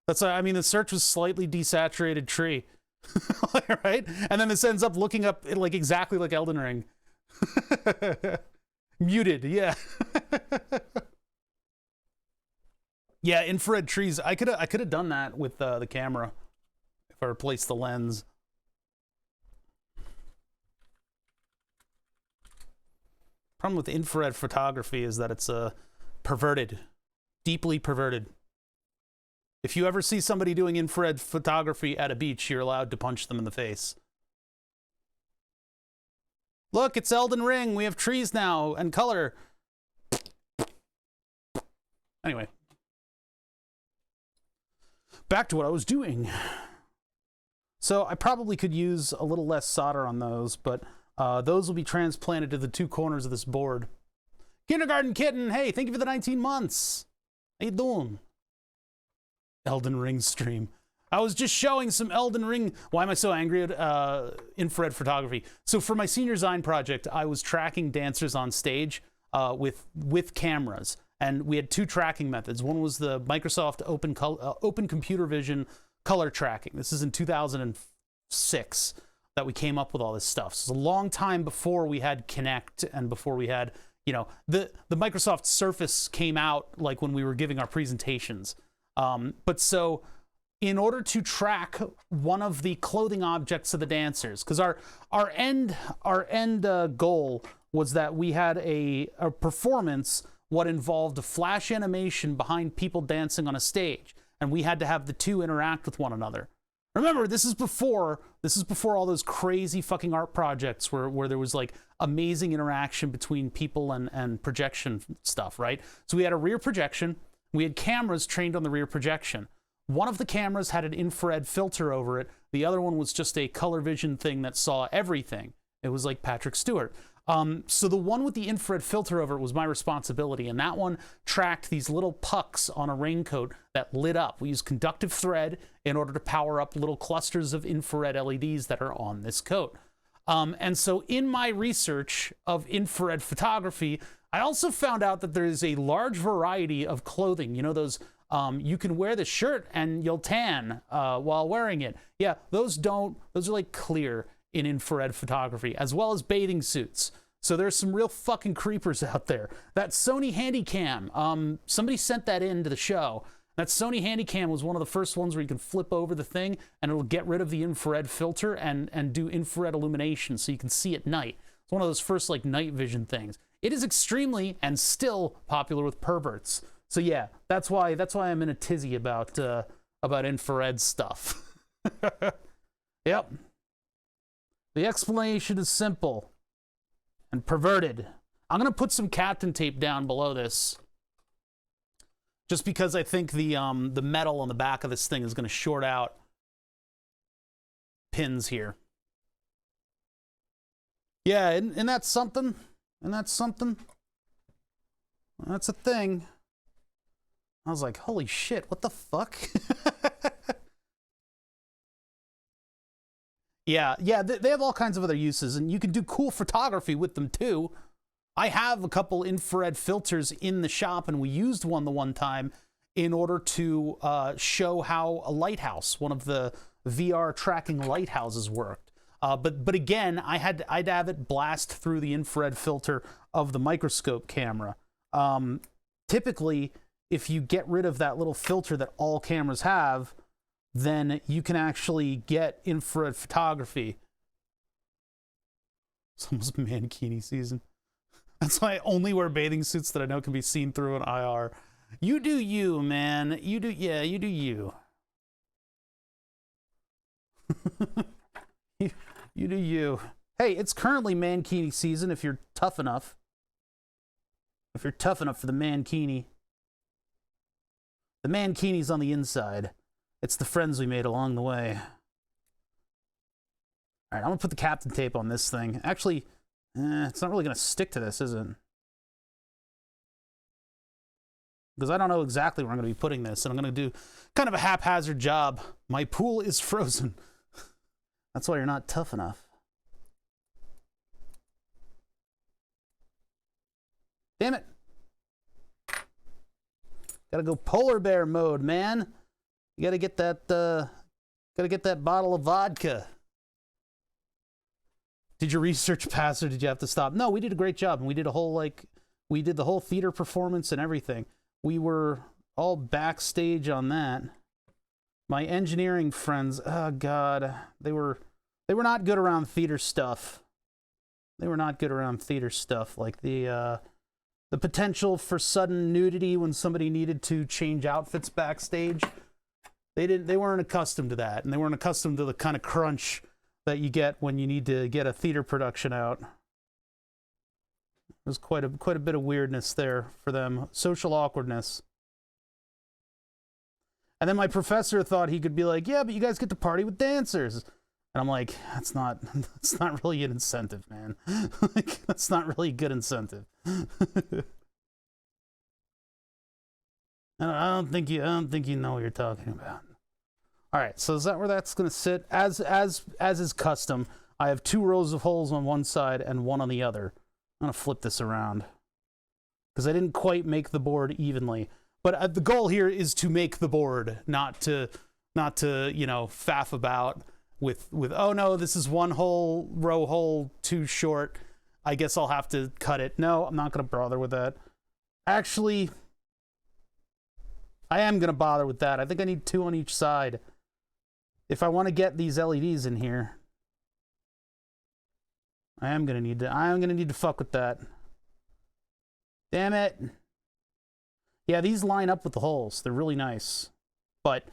That's, I mean, the search was slightly desaturated tree. Right? And then this ends up looking up like exactly like Elden Ring. Muted, yeah. Yeah, infrared trees. I could have done that with the camera if I replaced the lens. Problem with infrared photography is that it's perverted, deeply perverted. If you ever see somebody doing infrared photography at a beach, you're allowed to punch them in the face. Look, it's Elden Ring. We have trees now and color. Anyway. Back to what I was doing. So I probably could use a little less solder on those, but those will be transplanted to the two corners of this board. Kindergarten Kitten, hey, thank you for the 19 months. How you doing? Elden Ring stream. I was just showing some Elden Ring. Why am I so angry at infrared photography? So for my senior design project, I was tracking dancers on stage with cameras. And we had two tracking methods. One was the Microsoft Open Computer Vision color tracking. This is in 2006 that we came up with all this stuff. So it's a long time before we had Kinect and before we had, you know, the Microsoft Surface came out like when we were giving our presentations. But so in order to track one of the clothing objects of the dancers, because our end goal was that we had a performance what involved a flash animation behind people dancing on a stage, and we had to have the two interact with one another. Remember, this is before all those crazy fucking art projects where there was like amazing interaction between people and projection stuff, right? So we had a rear projection, we had cameras trained on the rear projection. One of the cameras had an infrared filter over it, the other one was just a color vision thing that saw everything. It was like Patrick Stewart. So the one with the infrared filter over it was my responsibility, and that one tracked these little pucks on a raincoat that lit up. We used conductive thread in order to power up little clusters of infrared LEDs that are on this coat. And so in my research of infrared photography, I also found out that there is a large variety of clothing. You know, those, you can wear the shirt and you'll tan while wearing it. Yeah, those are like clear in infrared photography, as well as bathing suits. So there's some real fucking creepers out there. That Sony Handycam, somebody sent that into the show. That Sony Handycam was one of the first ones where you can flip over the thing and it'll get rid of the infrared filter and do infrared illumination so you can see at night. It's one of those first like night vision things. It is extremely and still popular with perverts. So yeah, that's why I'm in a tizzy about infrared stuff. Yep. The explanation is simple and perverted. I'm going to put some Captain tape down below this just because I think the metal on the back of this thing is going to short out pins here. Yeah, and that's something. And that's something. That's a thing. I was like, holy shit, what the fuck? Yeah, they have all kinds of other uses, and you can do cool photography with them too. I have a couple infrared filters in the shop, and we used one the one time in order to show how a lighthouse, one of the VR tracking lighthouses, worked. But again, I'd have it blast through the infrared filter of the microscope camera. Typically, if you get rid of that little filter that all cameras have, then you can actually get infrared photography. It's almost mankini season. That's why I only wear bathing suits that I know can be seen through an IR. You do you, man. You do you. You do you. Hey, it's currently mankini season if you're tough enough. If you're tough enough for the mankini. The mankini's on the inside. It's the friends we made along the way. All right, I'm going to put the Captain tape on this thing. Actually, it's not really going to stick to this, is it? Because I don't know exactly where I'm going to be putting this, and I'm going to do kind of a haphazard job. My pool is frozen. That's why you're not tough enough. Damn it. Gotta go polar bear mode, man. You gotta get that Gotta get that bottle of vodka. Did your research pass or did you have to stop? No, we did a great job. And we did a whole, like, we did the whole theater performance and everything. We were all backstage on that. My engineering friends, oh God, they were not good around theater stuff. They were not good around theater stuff, like the potential for sudden nudity when somebody needed to change outfits backstage. They weren't accustomed to that, and they weren't accustomed to the kind of crunch that you get when you need to get a theater production out. There's quite a bit of weirdness there for them, social awkwardness. And then my professor thought he could be like, yeah, but you guys get to party with dancers. And I'm like, that's not really an incentive, man. Like, that's not really a good incentive. I don't think you know what you're talking about. All right, so is that where that's going to sit? As is custom, I have 2 rows of holes on one side and 1 on the other. I'm going to flip this around because I didn't quite make the board evenly. But the goal here is to make the board, not to you know, faff about with oh no, this is 1 whole row hole too short. I guess I'll have to cut it. No, I'm not going to bother with that. Actually, I am going to bother with that. I think I need 2 on each side if I want to get these LEDs in here. I'm going to need to fuck with that. Damn it. Yeah, these line up with the holes. They're really nice. But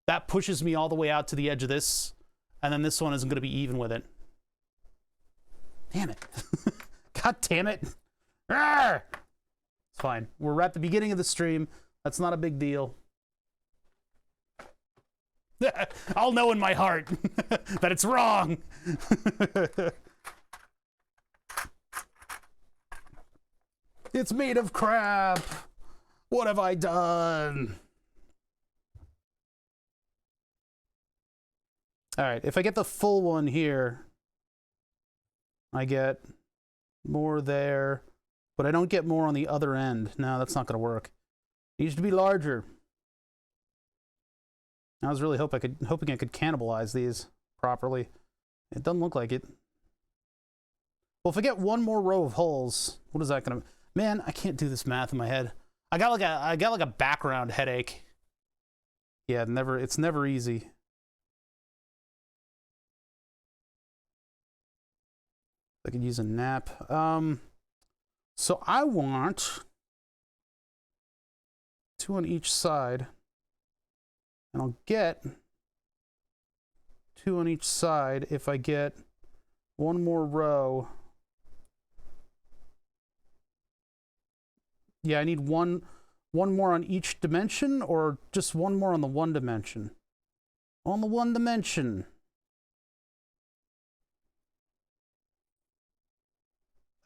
that pushes me all the way out to the edge of this, and then this one isn't going to be even with it. Damn it. God damn it. Arrgh! It's fine. We're at the beginning of the stream. That's not a big deal. I'll know in my heart that it's wrong. It's made of crap. What have I done? All right, if I get the full one here, I get more there, but I don't get more on the other end. No, that's not going to work. It needs to be larger. I was really hoping I could cannibalize these properly. It doesn't look like it. Well, if I get 1 more row of holes, what is that going to... Man, I can't do this math in my head. I got like a background headache. Yeah, it's never easy. I could use a nap. So I want 2 on each side, and I'll get 2 on each side if I get 1 more row. Yeah, I need one more on each dimension, or just 1 more on the 1 dimension? On the 1 dimension.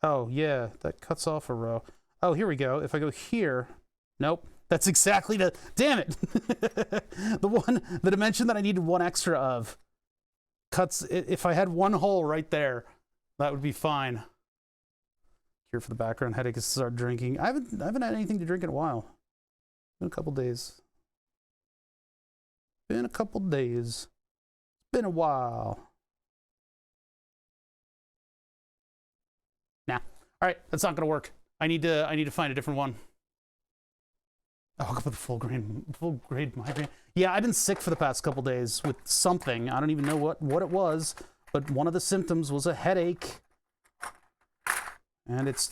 Oh, yeah, that cuts off a row. Oh, here we go. If I go here, nope. That's exactly the... Damn it! The dimension that I needed 1 extra of cuts... If I had 1 hole right there, that would be fine. Here for the background headache is to start drinking. I haven't had anything to drink in a while. Been a couple days. Been a couple days. Been a while. Nah. All right, that's not gonna work. I need to find a different one. Oh, I'll go for the full grade migraine. Yeah, I've been sick for the past couple days with something. I don't even know what it was, but one of the symptoms was a headache. And it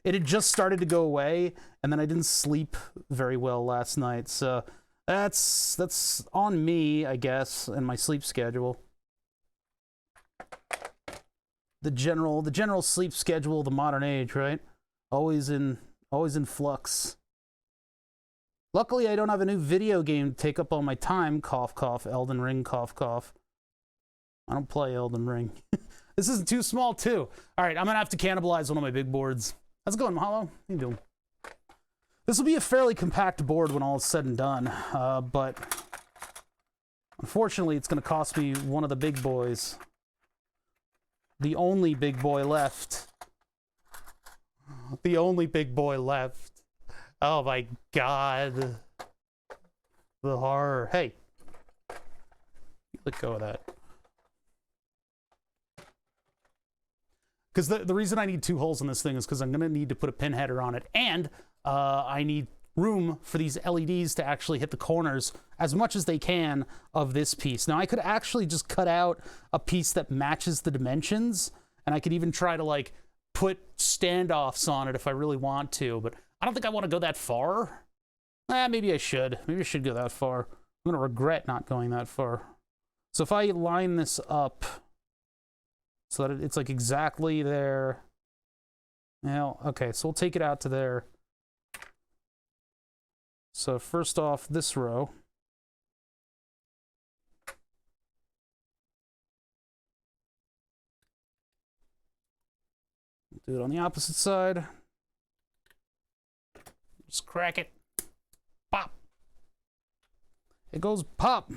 had just started to go away, and then I didn't sleep very well last night. So that's on me, I guess, and my sleep schedule. The general sleep schedule of the modern age, right? Always in flux. Luckily, I don't have a new video game to take up all my time. Cough, cough. Elden Ring, cough, cough. I don't play Elden Ring. This isn't too small, too. All right, I'm going to have to cannibalize one of my big boards. How's it going, Mahalo? How you doing? This will be a fairly compact board when all is said and done, but unfortunately, it's going to cost me one of the big boys. The only big boy left. The only big boy left. Oh, my God. The horror. Hey. let go of that. Because the reason I need 2 holes in this thing is because I'm going to need to put a pin header on it, and I need room for these LEDs to actually hit the corners as much as they can of this piece. Now, I could actually just cut out a piece that matches the dimensions, and I could even try to, like, put standoffs on it if I really want to, but I don't think I want to go that far. Maybe I should. Maybe I should go that far. I'm going to regret not going that far. So if I line this up so that it's like exactly there. Now, okay, so we'll take it out to there. So first off, this row. Do it on the opposite side. Just crack it. Pop. It goes pop.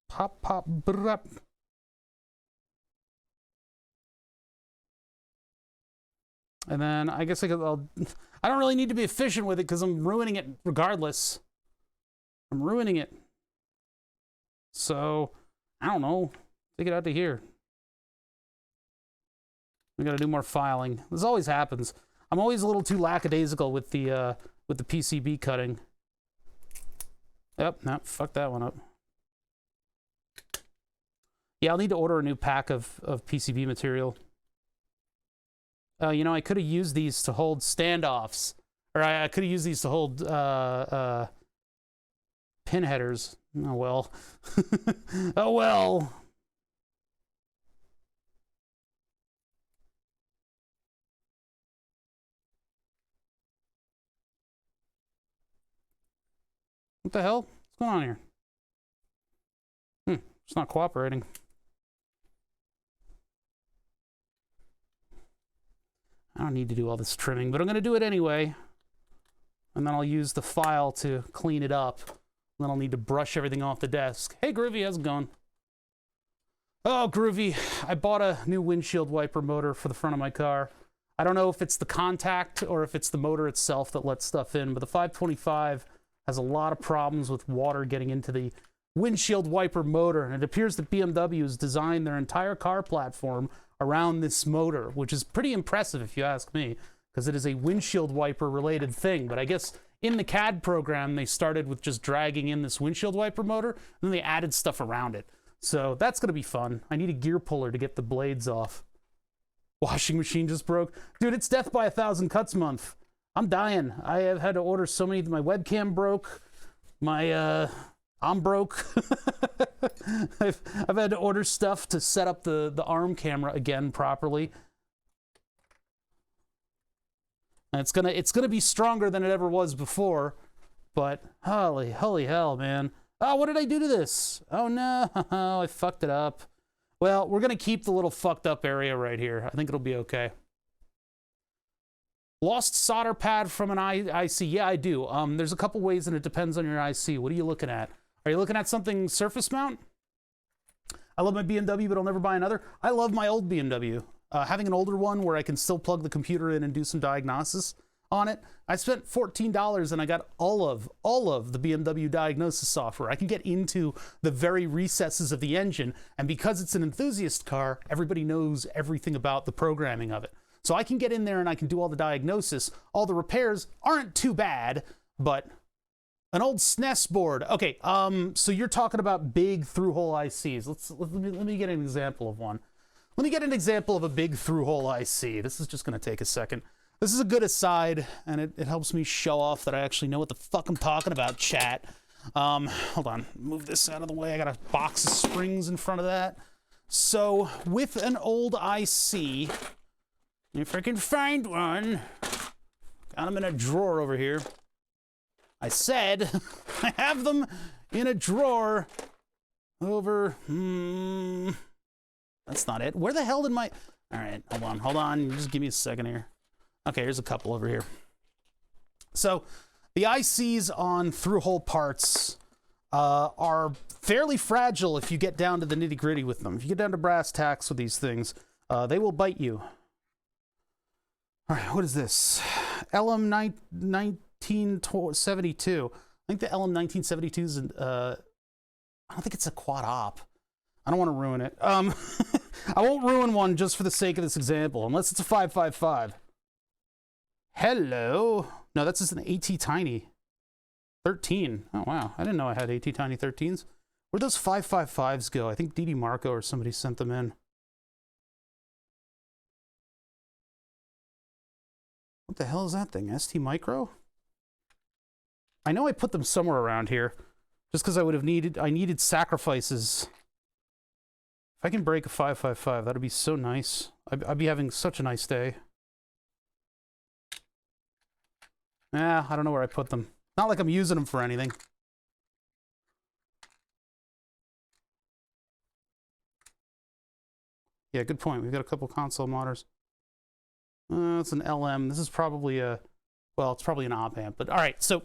Pop, pop, brap. And then I guess I don't really need to be efficient with it because I'm ruining it regardless. I'm ruining it. So, I don't know. Take it out to here. We gotta do more filing. This always happens. I'm always a little too lackadaisical with the PCB cutting. Yep, no, fuck that one up. Yeah, I'll need to order a new pack of PCB material. You know, I could have used these to hold standoffs. Or I could have used these to hold pin headers. Oh, well. Oh, well. What the hell? What's going on here? It's not cooperating. I don't need to do all this trimming, but I'm going to do it anyway. And then I'll use the file to clean it up. And then I'll need to brush everything off the desk. Hey, Groovy, how's it going? Oh, Groovy, I bought a new windshield wiper motor for the front of my car. I don't know if it's the contact or if it's the motor itself that lets stuff in, but the 525 has a lot of problems with water getting into the windshield wiper motor, and it appears that BMW has designed their entire car platform around this motor, which is pretty impressive if you ask me, because it is a windshield wiper related thing. But I guess in the CAD program, they started with just dragging in this windshield wiper motor, and then they added stuff around it. So that's going to be fun. I need a gear puller to get the blades off. Washing machine just broke. Dude, it's death by 1,000 cuts month. I'm dying. I have had to order so many. My webcam broke. I'm broke. I've had to order stuff to set up the arm camera again properly. And it's gonna be stronger than it ever was before, but holy hell, man. Oh, what did I do to this? Oh no, I fucked it up. Well, we're gonna keep the little fucked up area right here. I think it'll be okay. Lost solder pad from an IC. Yeah, I do. There's a couple ways, and it depends on your IC. What are you looking at? Are you looking at something surface mount? I love my BMW, but I'll never buy another. I love my old BMW. Having an older one where I can still plug the computer in and do some diagnosis on it. I spent $14 and I got all of the BMW diagnosis software. I can get into the very recesses of the engine, and because it's an enthusiast car, everybody knows everything about the programming of it. So I can get in there and I can do all the diagnosis. All the repairs aren't too bad, but an old SNES board. Okay, so you're talking about big through-hole ICs. Let me get an example of one. Let me get an example of a big through-hole IC. This is just going to take a second. This is a good aside, and it helps me show off that I actually know what the fuck I'm talking about, chat. Hold on. Move this out of the way. I got a box of springs in front of that. So, with an old IC, if I can find one, got them in a drawer over here. I said I have them in a drawer over... That's not it. Where the hell did my... All right, hold on. Just give me a second here. Okay, here's a couple over here. So the ICs on through-hole parts are fairly fragile if you get down to the nitty-gritty with them. If you get down to brass tacks with these things, they will bite you. All right, what is this? LM1972. I think the LM1972 is I don't think it's a quad op. I don't want to ruin it. I won't ruin one just for the sake of this example, unless it's a 555. Hello. No, that's just an AT Tiny 13. Oh, wow. I didn't know I had AT Tiny 13s. Where'd those 555s go? I think DD Marco or somebody sent them in. What the hell is that thing? ST Micro? I know I put them somewhere around here just because I needed sacrifices. If I can break a 555, that'd be so nice. I'd be having such a nice day. I don't know where I put them. Not like I'm using them for anything. Yeah, good point. We've got a couple console modders. It's an LM. This is probably a, well, it's probably an op amp. But all right, so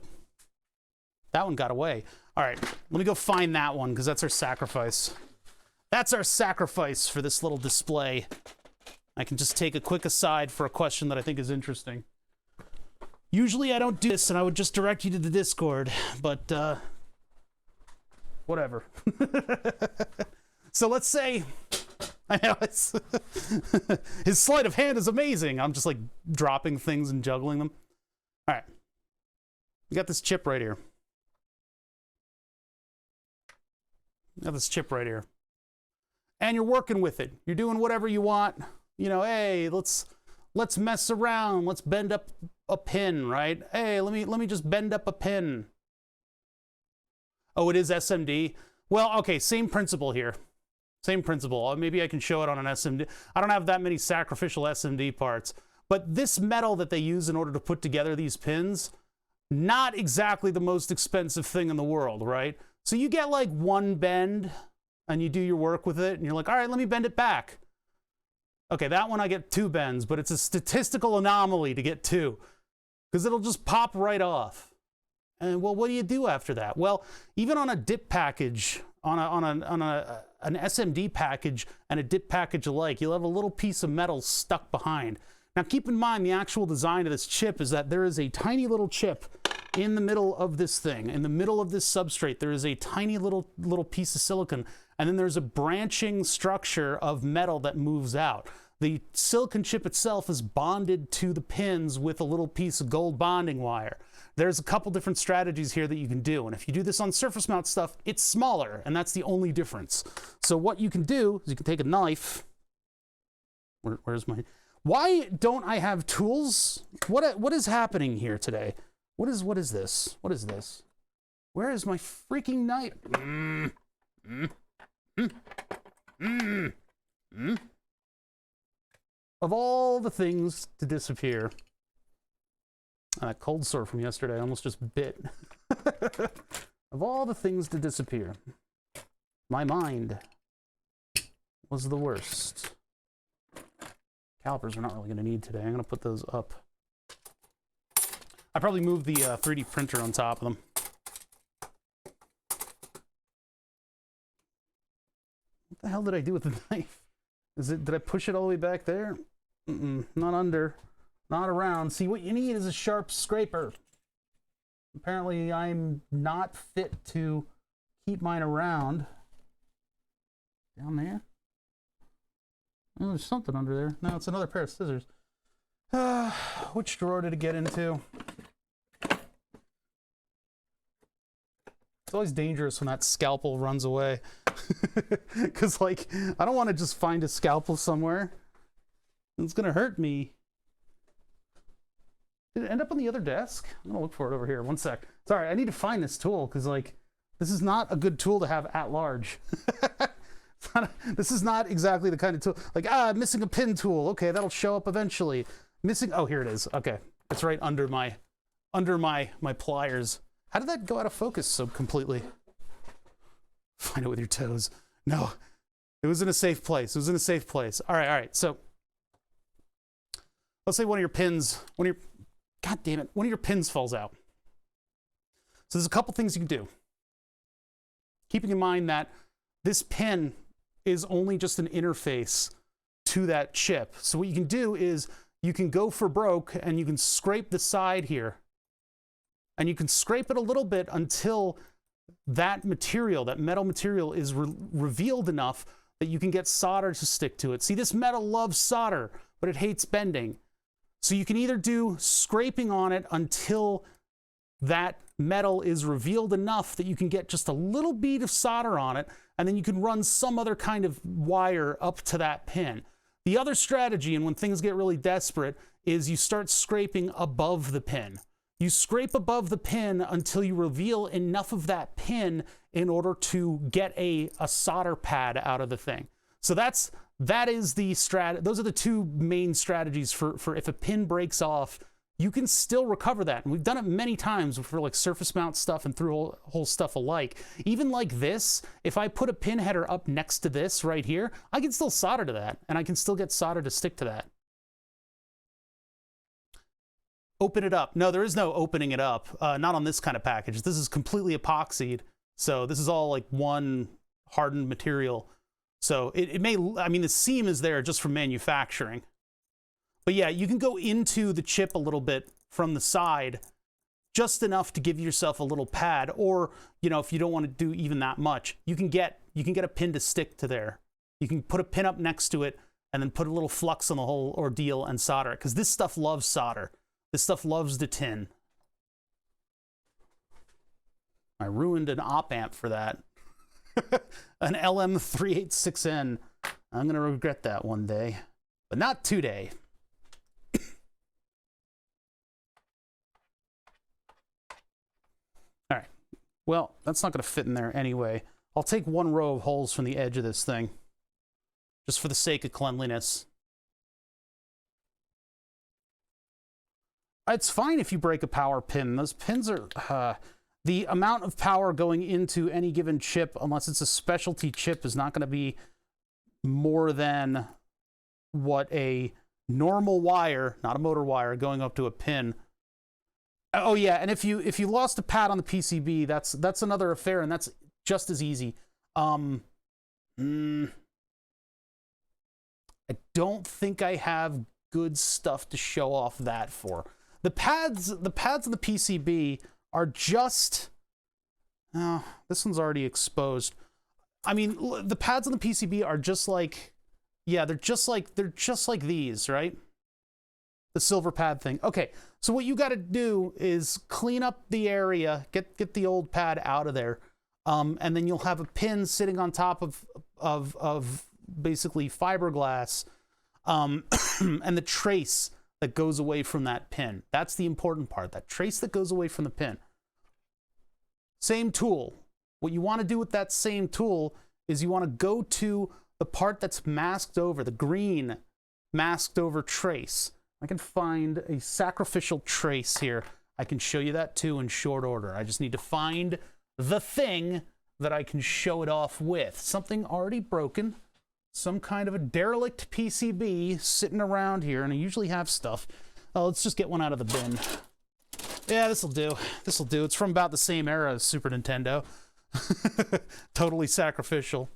that one got away. All right, let me go find that one because that's our sacrifice. That's our sacrifice for this little display. I can just take a quick aside for a question that I think is interesting. Usually I don't do this, and I would just direct you to the Discord, but whatever. So let's say, I know it's his sleight of hand is amazing. I'm just like dropping things and juggling them. All right, we got this chip right here. Got this chip right here, and you're working with it. You're doing whatever you want. You know, hey, let's mess around. Let's bend up a pin, right? Hey, let me just bend up a pin. Oh, it is SMD. Well, okay, same principle here. Same principle. Maybe I can show it on an SMD. I don't have that many sacrificial SMD parts, but this metal that they use in order to put together these pins, not exactly the most expensive thing in the world, right? So you get like one bend and you do your work with it and you're like, all right, let me bend it back. Okay, that one I get 2 bends, but it's a statistical anomaly to get 2 because it'll just pop right off. And well, what do you do after that? Well, even on a dip package, on an SMD package and a dip package alike, you'll have a little piece of metal stuck behind. Now, keep in mind the actual design of this chip is that there is a tiny little chip in the middle of this thing, in the middle of this substrate. There is a tiny little piece of silicon, and then there's a branching structure of metal that moves out. The silicon chip itself is bonded to the pins with a little piece of gold bonding wire. There's a couple different strategies here that you can do, and if you do this on surface mount stuff, it's smaller, and that's the only difference. So what you can do is you can take a knife. Where's my... Why don't I have tools? What is happening here today? What is this? What is this? Where is my freaking knife? Of all the things to disappear, that cold sore from yesterday almost just bit. Of all the things to disappear, my mind was the worst. Calipers we're not really going to need today. I'm going to put those up. I probably moved the 3D printer on top of them. What the hell did I do with the knife? Did I push it all the way back there? Not under, not around. See, what you need is a sharp scraper. Apparently, I'm not fit to keep mine around. Down there? Oh, there's something under there. No, it's another pair of scissors. Which drawer did it get into? It's always dangerous when that scalpel runs away. Because, like, I don't want to just find a scalpel somewhere. It's going to hurt me. Did it end up on the other desk? I'm going to look for it over here. One sec. Sorry, I need to find this tool because, like, this is not a good tool to have at large. This is not exactly the kind of tool. Like, missing a pin tool. Okay, that'll show up eventually. Missing, oh, here it is. Okay, it's right under my pliers. How did that go out of focus so completely? Find it with your toes. No, it was in a safe place. It was in a safe place. All right. So let's say one of your pins, God damn it, one of your pins falls out. So there's a couple things you can do. Keeping in mind that this pin is only just an interface to that chip. So what you can do is you can go for broke and you can scrape the side here. And you can scrape it a little bit until that material, that metal material, is revealed enough that you can get solder to stick to it. See, this metal loves solder, but it hates bending. So you can either do scraping on it until that metal is revealed enough that you can get just a little bead of solder on it, and then you can run some other kind of wire up to that pin. The other strategy, and when things get really desperate, is you start scraping above the pin. You scrape above the pin until you reveal enough of that pin in order to get a solder pad out of the thing. So that is the those are the two main strategies for if a pin breaks off, you can still recover that. And we've done it many times for like surface mount stuff and through whole stuff alike. Even like this, if I put a pin header up next to this right here, I can still solder to that, and I can still get solder to stick to that. Open it up. No, there is no opening it up. Not on this kind of package. This is completely epoxied. So this is all like one hardened material. So it may, I mean, the seam is there just from manufacturing. But yeah, you can go into the chip a little bit from the side, just enough to give yourself a little pad. Or, you know, if you don't want to do even that much, you can get a pin to stick to there. You can put a pin up next to it and then put a little flux on the whole ordeal and solder it, because this stuff loves solder. This stuff loves the tin. I ruined an op amp for that. An LM386N. I'm going to regret that one day, but not today. All right. Well, that's not going to fit in there anyway. I'll take one row of holes from the edge of this thing, just for the sake of cleanliness. It's fine if you break a power pin. Those pins are... the amount of power going into any given chip, unless it's a specialty chip, is not going to be more than what a normal wire, not a motor wire, going up to a pin. Oh yeah, and if you lost a pad on the PCB, that's another affair, and that's just as easy. I don't think I have good stuff to show off that for. The pads on the PCB are just, oh, this one's already exposed. I mean, the pads on the PCB are just like, yeah, they're just like these, right? The silver pad thing. Okay, so what you got to do is clean up the area, get the old pad out of there, and then you'll have a pin sitting on top of basically fiberglass, and the trace that goes away from that pin. That's the important part, that trace that goes away from the pin. Same tool. What you want to do with that same tool is you want to go to the part that's masked over, the green masked over trace. I can find a sacrificial trace here. I can show you that too in short order. I just need to find the thing that I can show it off with. Something already broken. Some kind of a derelict PCB sitting around here, and I usually have stuff. Let's just get one out of the bin. Yeah, this'll do. This'll do. It's from about the same era as Super Nintendo. Totally sacrificial.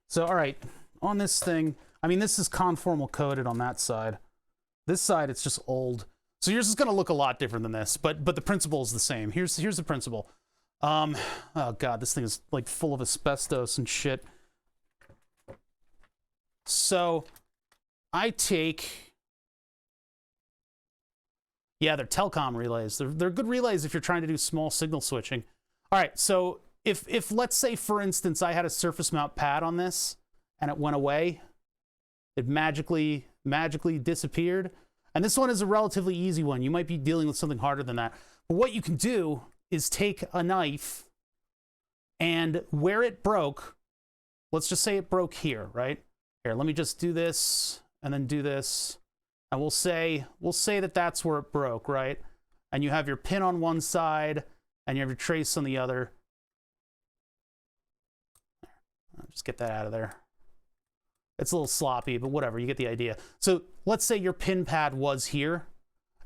So, all right, on this thing, I mean, this is conformal coated on that side. This side, it's just old. So yours is going to look a lot different than this, but the principle is the same. Here's the principle. Oh god, this thing is like full of asbestos and shit. So I take, yeah, they're telecom relays. They're good relays if you're trying to do small signal switching. All right, so if let's say, for instance, I had a surface mount pad on this and it went away, it magically disappeared. And this one is a relatively easy one. You might be dealing with something harder than that. But what you can do is take a knife, and where it broke, let's just say it broke here, right? Here, let me just do this and then do this, and we'll say that that's where it broke, right? And you have your pin on one side and you have your trace on the other. I'll just get that out of there. It's a little sloppy, but whatever, you get the idea. So let's say your pin pad was here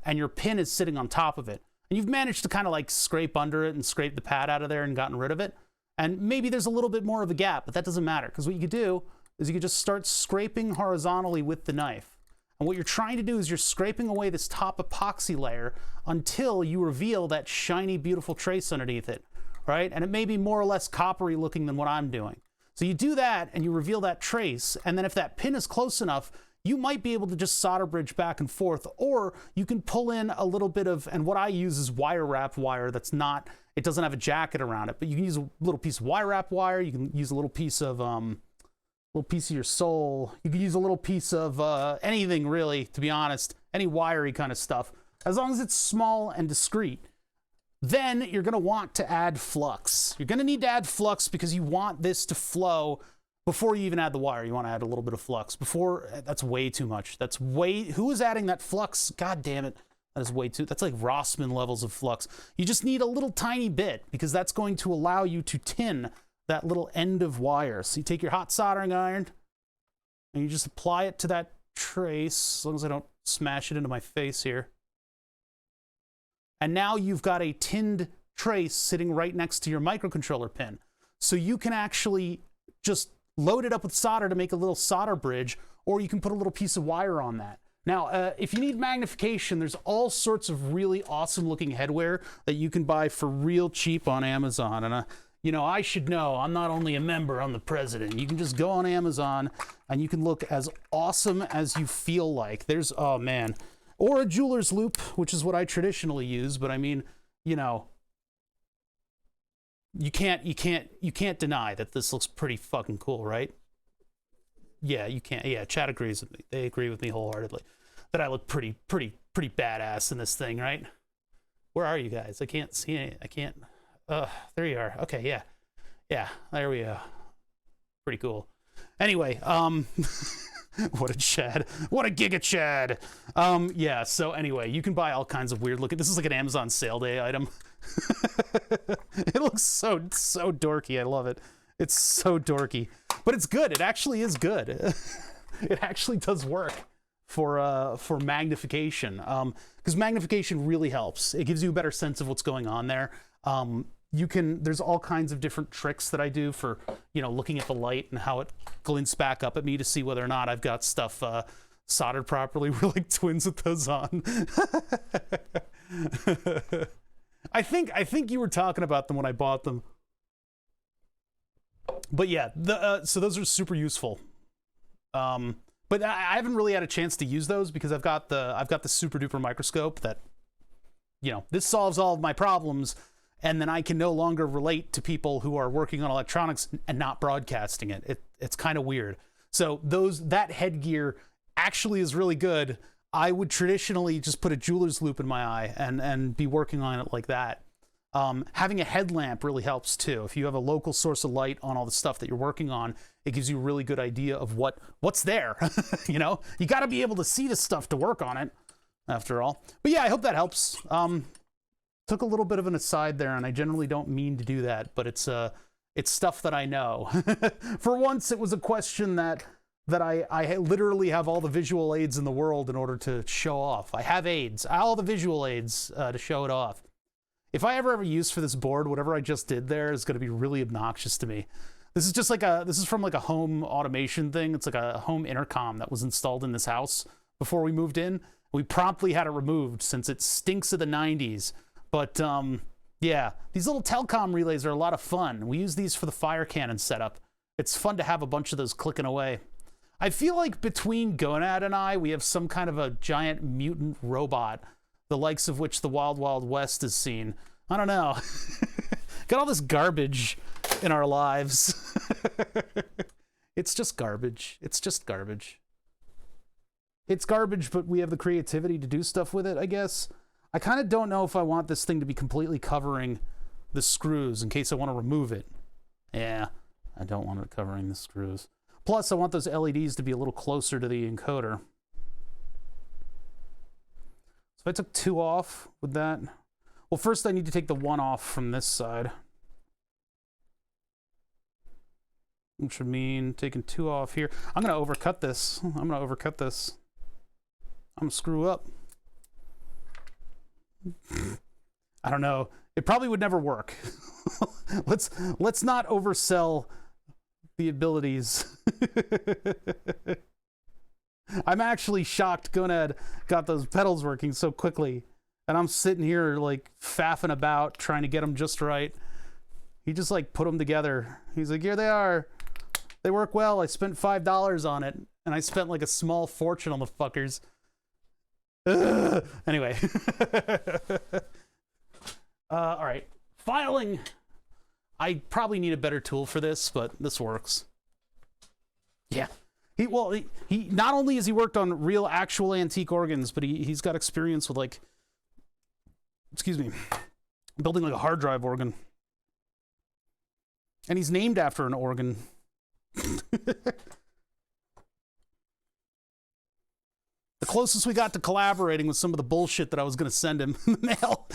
and your pin is sitting on top of it. And you've managed to kind of like scrape under it and scrape the pad out of there and gotten rid of it. And maybe there's a little bit more of a gap, but that doesn't matter, because what you could do is you could just start scraping horizontally with the knife. And what you're trying to do is you're scraping away this top epoxy layer until you reveal that shiny, beautiful trace underneath it, right? And it may be more or less coppery looking than what I'm doing. So you do that and you reveal that trace, and then if that pin is close enough, you might be able to just solder bridge back and forth, or you can pull in a little bit of, and what I use is wire wrap wire that's not, it doesn't have a jacket around it, but you can use a little piece of wire wrap wire, you can use a little piece of your sole, you can use a little piece of anything really, to be honest, any wiry kind of stuff, as long as it's small and discreet. Then you're going to want to add flux. You're going to need to add flux because you want this to flow before you even add the wire. You want to add a little bit of flux before. That's way too much. That's way, who is adding that flux? God damn it. That is way too, that's like Rossmann levels of flux. You just need a little tiny bit because that's going to allow you to tin that little end of wire. So you take your hot soldering iron and you just apply it to that trace, as long as I don't smash it into my face here. And now you've got a tinned trace sitting right next to your microcontroller pin. So you can actually just load it up with solder to make a little solder bridge, or you can put a little piece of wire on that. Now, if you need magnification, there's all sorts of really awesome looking headwear that you can buy for real cheap on Amazon. And you know, I should know, I'm not only a member, I'm the president. You can just go on Amazon and you can look as awesome as you feel like. There's, oh man, or a jeweler's loop, which is what I traditionally use. But I mean, you know, you can't deny that this looks pretty fucking cool, right? Yeah, you can't. Yeah, chat agrees with me. They agree with me wholeheartedly that I look pretty badass in this thing, right? Where are you guys? I can't see any. I can't. There you are. Okay, yeah, there we go. Pretty cool. Anyway, what a Chad. What a giga Chad. Yeah, so anyway, you can buy all kinds of weird looking. This is like an Amazon sale day item. It looks so dorky. I love it. It's so dorky, but it's good. It actually is good. It actually does work for magnification, because magnification really helps. It gives you a better sense of what's going on there. There's all kinds of different tricks that I do for, you know, looking at the light and how it glints back up at me to see whether or not I've got stuff soldered properly. We're like twins with those on. I think you were talking about them when I bought them. But yeah, so those are super useful. But I haven't really had a chance to use those because I've got the super duper microscope that, you know, this solves all of my problems, and then I can no longer relate to people who are working on electronics and not broadcasting it. It's kind of weird. So that headgear actually is really good. I would traditionally just put a jeweler's loop in my eye and be working on it like that. Having a headlamp really helps too. If you have a local source of light on all the stuff that you're working on, it gives you a really good idea of what's there. You know, you got to be able to see the stuff to work on it, after all. But yeah, I hope that helps. Took a little bit of an aside there, and I generally don't mean to do that, but it's stuff that I know. For once, it was a question that I literally have all the visual aids in the world in order to show off. I have aids, all the visual aids to show it off. If I ever have a use for this board, whatever I just did there is going to be really obnoxious to me. This is just like this is from like a home automation thing. It's like a home intercom that was installed in this house before we moved in. We promptly had it removed since it stinks of the 90s. But yeah, these little telecom relays are a lot of fun. We use these for the fire cannon setup. It's fun to have a bunch of those clicking away. I feel like between Gonad and I, we have some kind of a giant mutant robot, the likes of which the Wild Wild West has seen. I don't know. Got all this garbage in our lives. It's just garbage. It's just garbage. It's garbage, but we have the creativity to do stuff with it, I guess. I kind of don't know if I want this thing to be completely covering the screws in case I want to remove it. Yeah, I don't want it covering the screws. Plus, I want those LEDs to be a little closer to the encoder. So if I took 2 off with that, well, first I need to take the 1 off from this side, which would mean taking 2 off here. I'm going to overcut this. I'm going to screw up. I don't know. It probably would never work. Let's not oversell the abilities. I'm actually shocked Gonad got those pedals working so quickly. And I'm sitting here like faffing about trying to get them just right. He just like put them together. He's like, here they are. They work well. I spent $5 on it. And I spent like a small fortune on the fuckers. Ugh. Anyway. All right. Filing. I probably need a better tool for this, but this works. Yeah. He not only has he worked on real actual antique organs, but he's got experience with like, excuse me, building like a hard drive organ. And he's named after an organ. The closest we got to collaborating with some of the bullshit that I was going to send him in the mail.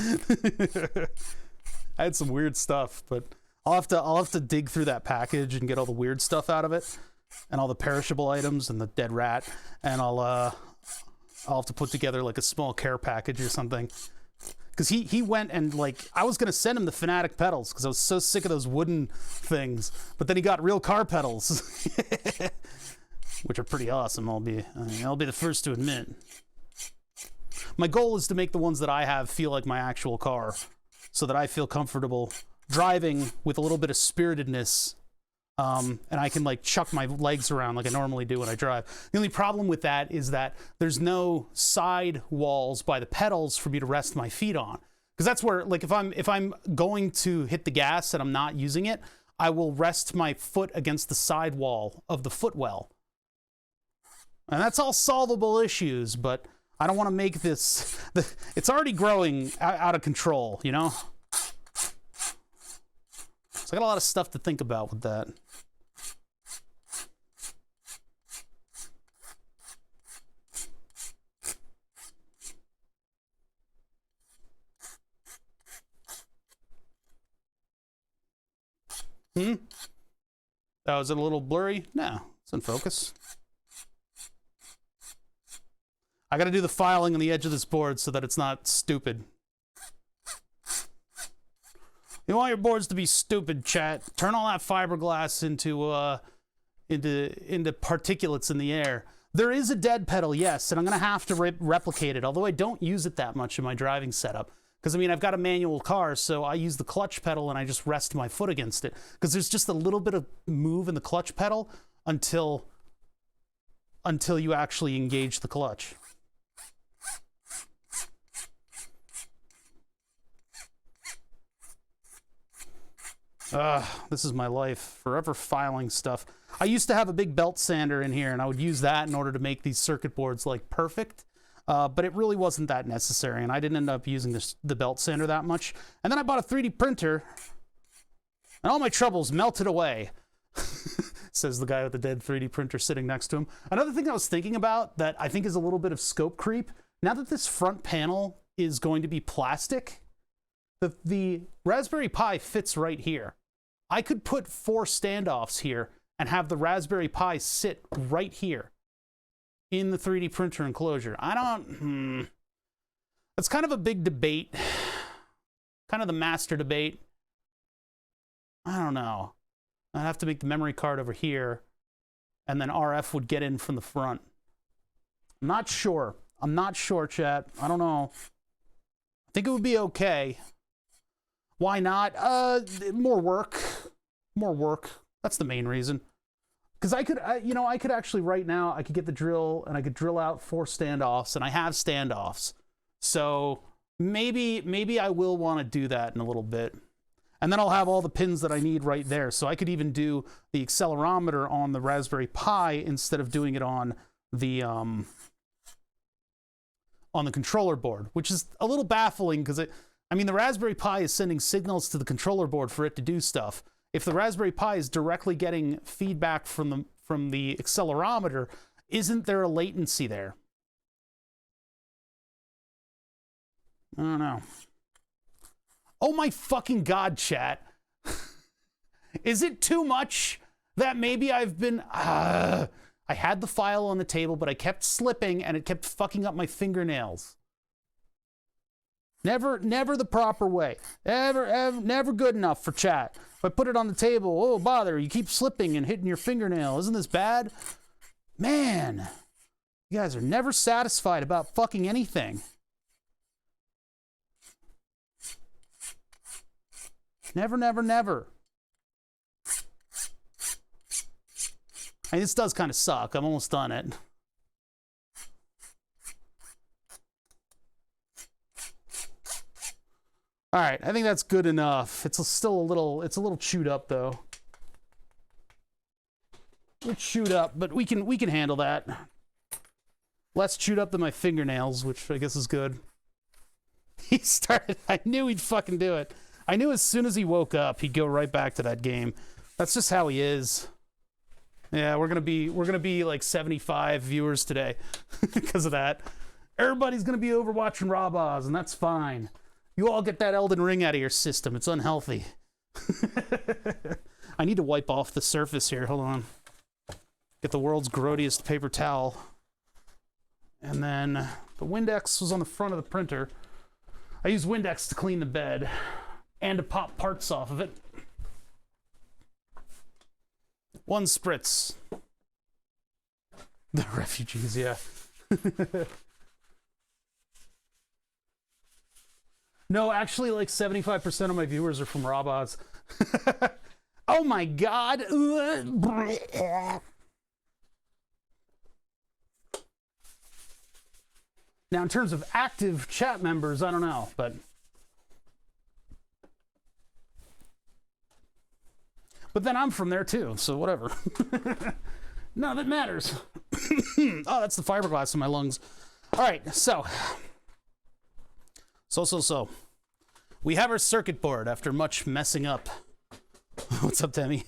I had some weird stuff, but I'll have to dig through that package and get all the weird stuff out of it, and all the perishable items and the dead rat, and I'll have to put together like a small care package or something. Because he went and like, I was going to send him the Fanatic pedals because I was so sick of those wooden things, but then he got real car pedals, which are pretty awesome. I'll be the first to admit. My goal is to make the ones that I have feel like my actual car, so that I feel comfortable driving with a little bit of spiritedness, and I can like chuck my legs around like I normally do when I drive. The only problem with that is that there's no side walls by the pedals for me to rest my feet on, because that's where, like, if I'm going to hit the gas and I'm not using it, I will rest my foot against the side wall of the footwell. And that's all solvable issues, but I don't want to make this... It's already growing out of control, you know? So I got a lot of stuff to think about with that. Oh, is it a little blurry? No, it's in focus. I got to do the filing on the edge of this board so that it's not stupid. You want your boards to be stupid, chat. Turn all that fiberglass into particulates in the air. There is a dead pedal, yes, and I'm going to have to replicate it, although I don't use it that much in my driving setup. Because, I mean, I've got a manual car, so I use the clutch pedal and I just rest my foot against it. Because there's just a little bit of move in the clutch pedal until you actually engage the clutch. This is my life. Forever filing stuff. I used to have a big belt sander in here, and I would use that in order to make these circuit boards, like, perfect. But it really wasn't that necessary, and I didn't end up using the belt sander that much. And then I bought a 3D printer, and all my troubles melted away, says the guy with the dead 3D printer sitting next to him. Another thing I was thinking about that I think is a little bit of scope creep, now that this front panel is going to be plastic, the Raspberry Pi fits right here. I could put 4 standoffs here and have the Raspberry Pi sit right here in the 3D printer enclosure. That's kind of a big debate. Kind of the master debate. I don't know. I'd have to make the memory card over here, and then RF would get in from the front. I'm not sure. I'm not sure, chat. I don't know. I think it would be okay. Why not? More work. More work. That's the main reason. Because I could actually right now, I could get the drill and I could drill out 4 standoffs, and I have standoffs. So maybe I will want to do that in a little bit. And then I'll have all the pins that I need right there. So I could even do the accelerometer on the Raspberry Pi instead of doing it on the controller board, which is a little baffling because the Raspberry Pi is sending signals to the controller board for it to do stuff. If the Raspberry Pi is directly getting feedback from the accelerometer, isn't there a latency there? I don't know. Oh my fucking God, chat. Is it too much that maybe I've been... I had the file on the table, but I kept slipping and it kept fucking up my fingernails. Never the proper way. Never good enough for chat. If I put it on the table, oh, bother, you keep slipping and hitting your fingernail. Isn't this bad? Man, You guys are never satisfied about fucking anything. Never, never, never. I mean, this does kind of suck. I'm almost done it. All right, I think that's good enough. It's still a little chewed up though. It's chewed up, but we can handle that. Less chewed up than my fingernails, which I guess is good. He started. I knew he'd fucking do it. I knew as soon as he woke up, he'd go right back to that game. That's just how he is. Yeah, we're gonna be like 75 viewers today because of that. Everybody's gonna be over watching Rabaz, and that's fine. You all get that Elden Ring out of your system. It's unhealthy. I need to wipe off the surface here. Hold on. Get the world's grodiest paper towel. And then the Windex was on the front of the printer. I use Windex to clean the bed and to pop parts off of it. One spritz. The refugees, yeah. No, actually, like 75% of my viewers are from Rabaz. Oh my god! Now, in terms of active chat members, I don't know, but then I'm from there too, so whatever. None of it matters. Oh, that's the fiberglass in my lungs. All right, so. We have our circuit board after much messing up. What's up, Demi?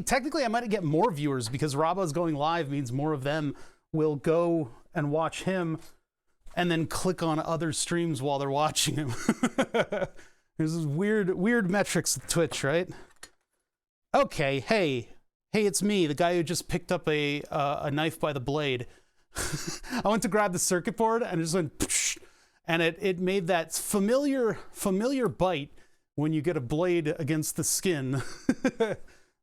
Technically, I might get more viewers because Raba's going live means more of them will go and watch him and then click on other streams while they're watching him. There's this weird metrics with Twitch, right? Okay, hey, it's me, the guy who just picked up a knife by the blade. I went to grab the circuit board and it just went psh, and it made that familiar bite when you get a blade against the skin.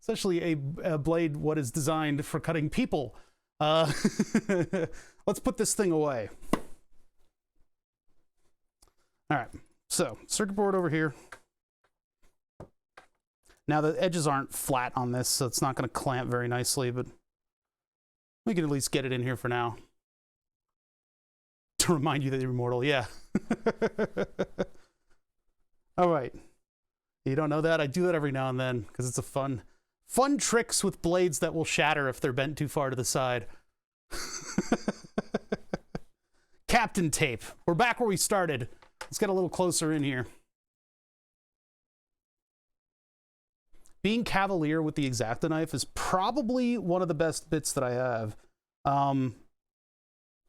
Especially a blade what is designed for cutting people. Let's put this thing away. All right, so circuit board over here. Now the edges aren't flat on this, so it's not going to clamp very nicely, but we can at least get it in here for now. To remind you that you're immortal, yeah. All right. You don't know that? I do that every now and then because it's a fun tricks with blades that will shatter if they're bent too far to the side. Captain tape. We're back where we started. Let's get a little closer in here. Being cavalier with the X-Acto knife is probably one of the best bits that I have.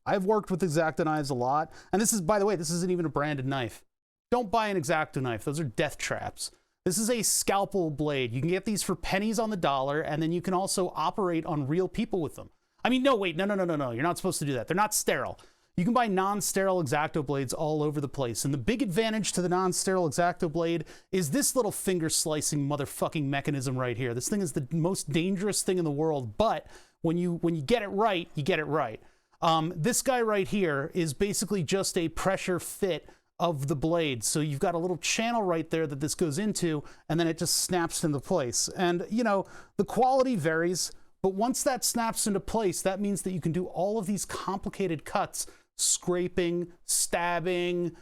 I've worked with X-Acto knives a lot. And this is, by the way, this isn't even a branded knife. Don't buy an X-Acto knife. Those are death traps. This is a scalpel blade. You can get these for pennies on the dollar, and then you can also operate on real people with them. I mean, no, wait, no. You're not supposed to do that. They're not sterile. You can buy non-sterile X-Acto blades all over the place. And the big advantage to the non-sterile X-Acto blade is this little finger slicing motherfucking mechanism right here. This thing is the most dangerous thing in the world, but when you get it right, you get it right. This guy right here is basically just a pressure fit of the blade. So you've got a little channel right there that this goes into, and then it just snaps into place. And, you know, the quality varies, but once that snaps into place, that means that you can do all of these complicated cuts, scraping, stabbing,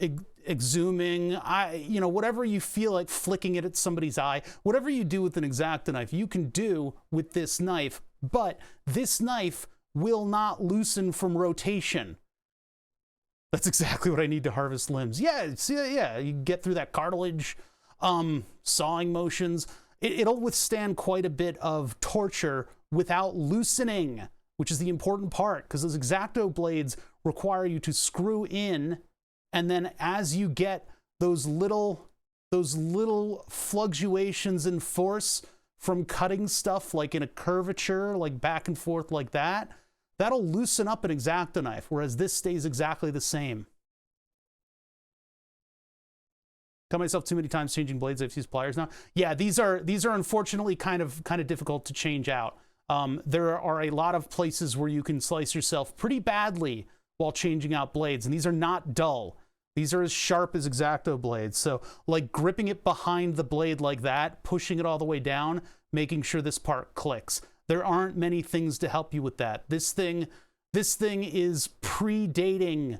exhuming, you know, whatever you feel like flicking it at somebody's eye, whatever you do with an X-Acto knife, you can do with this knife, but this knife will not loosen from rotation. That's exactly what I need to harvest limbs. Yeah, see, yeah, you get through that cartilage, sawing motions. It'll withstand quite a bit of torture without loosening, which is the important part, because those X-Acto blades require you to screw in, and then as you get those little fluctuations in force from cutting stuff like in a curvature, like back and forth like that, that'll loosen up an X-Acto knife, whereas this stays exactly the same. Cut myself too many times changing blades. I've used pliers now. Yeah, these are unfortunately kind of difficult to change out. There are a lot of places where you can slice yourself pretty badly while changing out blades, and these are not dull. These are as sharp as X-Acto blades. So like gripping it behind the blade like that, pushing it all the way down, making sure this part clicks. There aren't many things to help you with that. This thing is predating,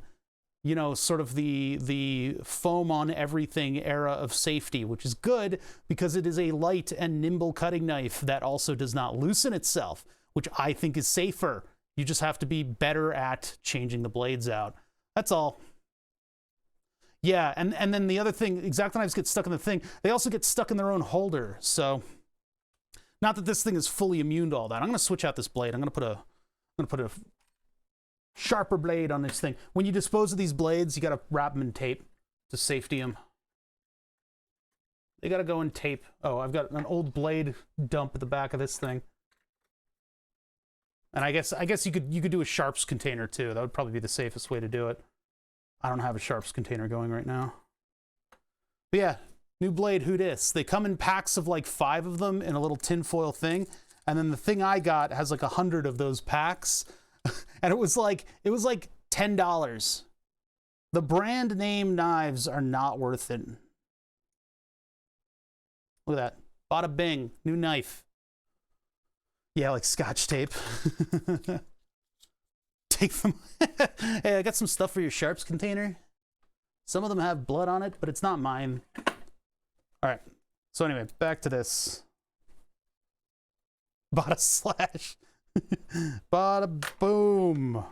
you know, sort of the foam on everything era of safety, which is good because it is a light and nimble cutting knife that also does not loosen itself, which I think is safer. You just have to be better at changing the blades out. That's all. Yeah, and then the other thing, X-Acto knives get stuck in the thing. They also get stuck in their own holder. So, not that this thing is fully immune to all that. I'm gonna switch out this blade. I'm gonna put a sharper blade on this thing. When you dispose of these blades, you gotta wrap them in tape to safety them. They gotta go in tape. Oh, I've got an old blade dump at the back of this thing. And I guess you could do a sharps container too. That would probably be the safest way to do it. I don't have a sharps container going right now. But yeah, new blade, who dis? They come in packs of like 5 of them in a little tinfoil thing. And then the thing I got has like 100 of those packs. And it was like $10. The brand name knives are not worth it. Look at that. Bada bing, new knife. Yeah, like Scotch tape. Take them. Hey, I got some stuff for your sharps container. Some of them have blood on it, but it's not mine. All right. So anyway, back to this. Bada slash. Bada boom.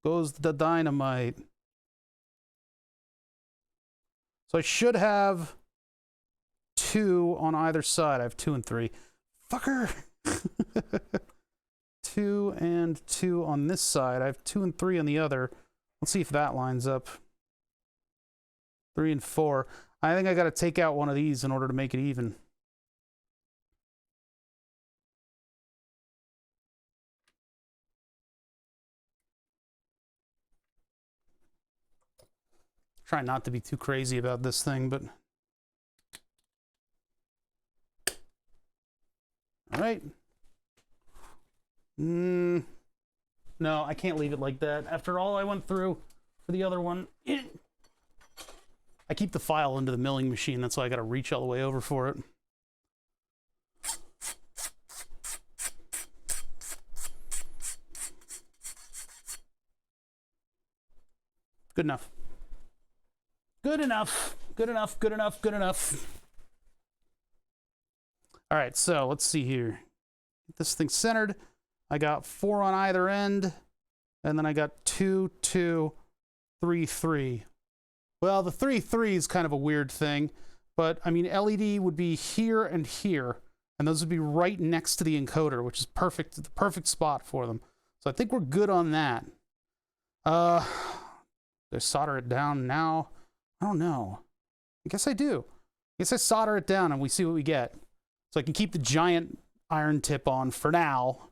Goes the dynamite. So I should have 2 on either side. I have 2 and 3. Fucker. 2 and 2 on this side. I have 2 and 3 on the other. Let's see if that lines up. 3 and 4. I think I got to take out one of these in order to make it even. Try not to be too crazy about this thing, but... All right. No, I can't leave it like that. After all I went through for the other one. I keep the file into the milling machine. That's why I got to reach all the way over for it. Good enough. Good enough. Good enough. Good enough. Good enough. All right, so let's see here. Get this thing centered. I got 4 on either end, and then I got 2, 2, 3, 3. Well, the 3, 3 is kind of a weird thing, but I mean, LED would be here and here, and those would be right next to the encoder, which is perfect, the perfect spot for them. So I think we're good on that. Do I solder it down now? I don't know. I guess I do. I guess I solder it down and we see what we get. So I can keep the giant iron tip on for now,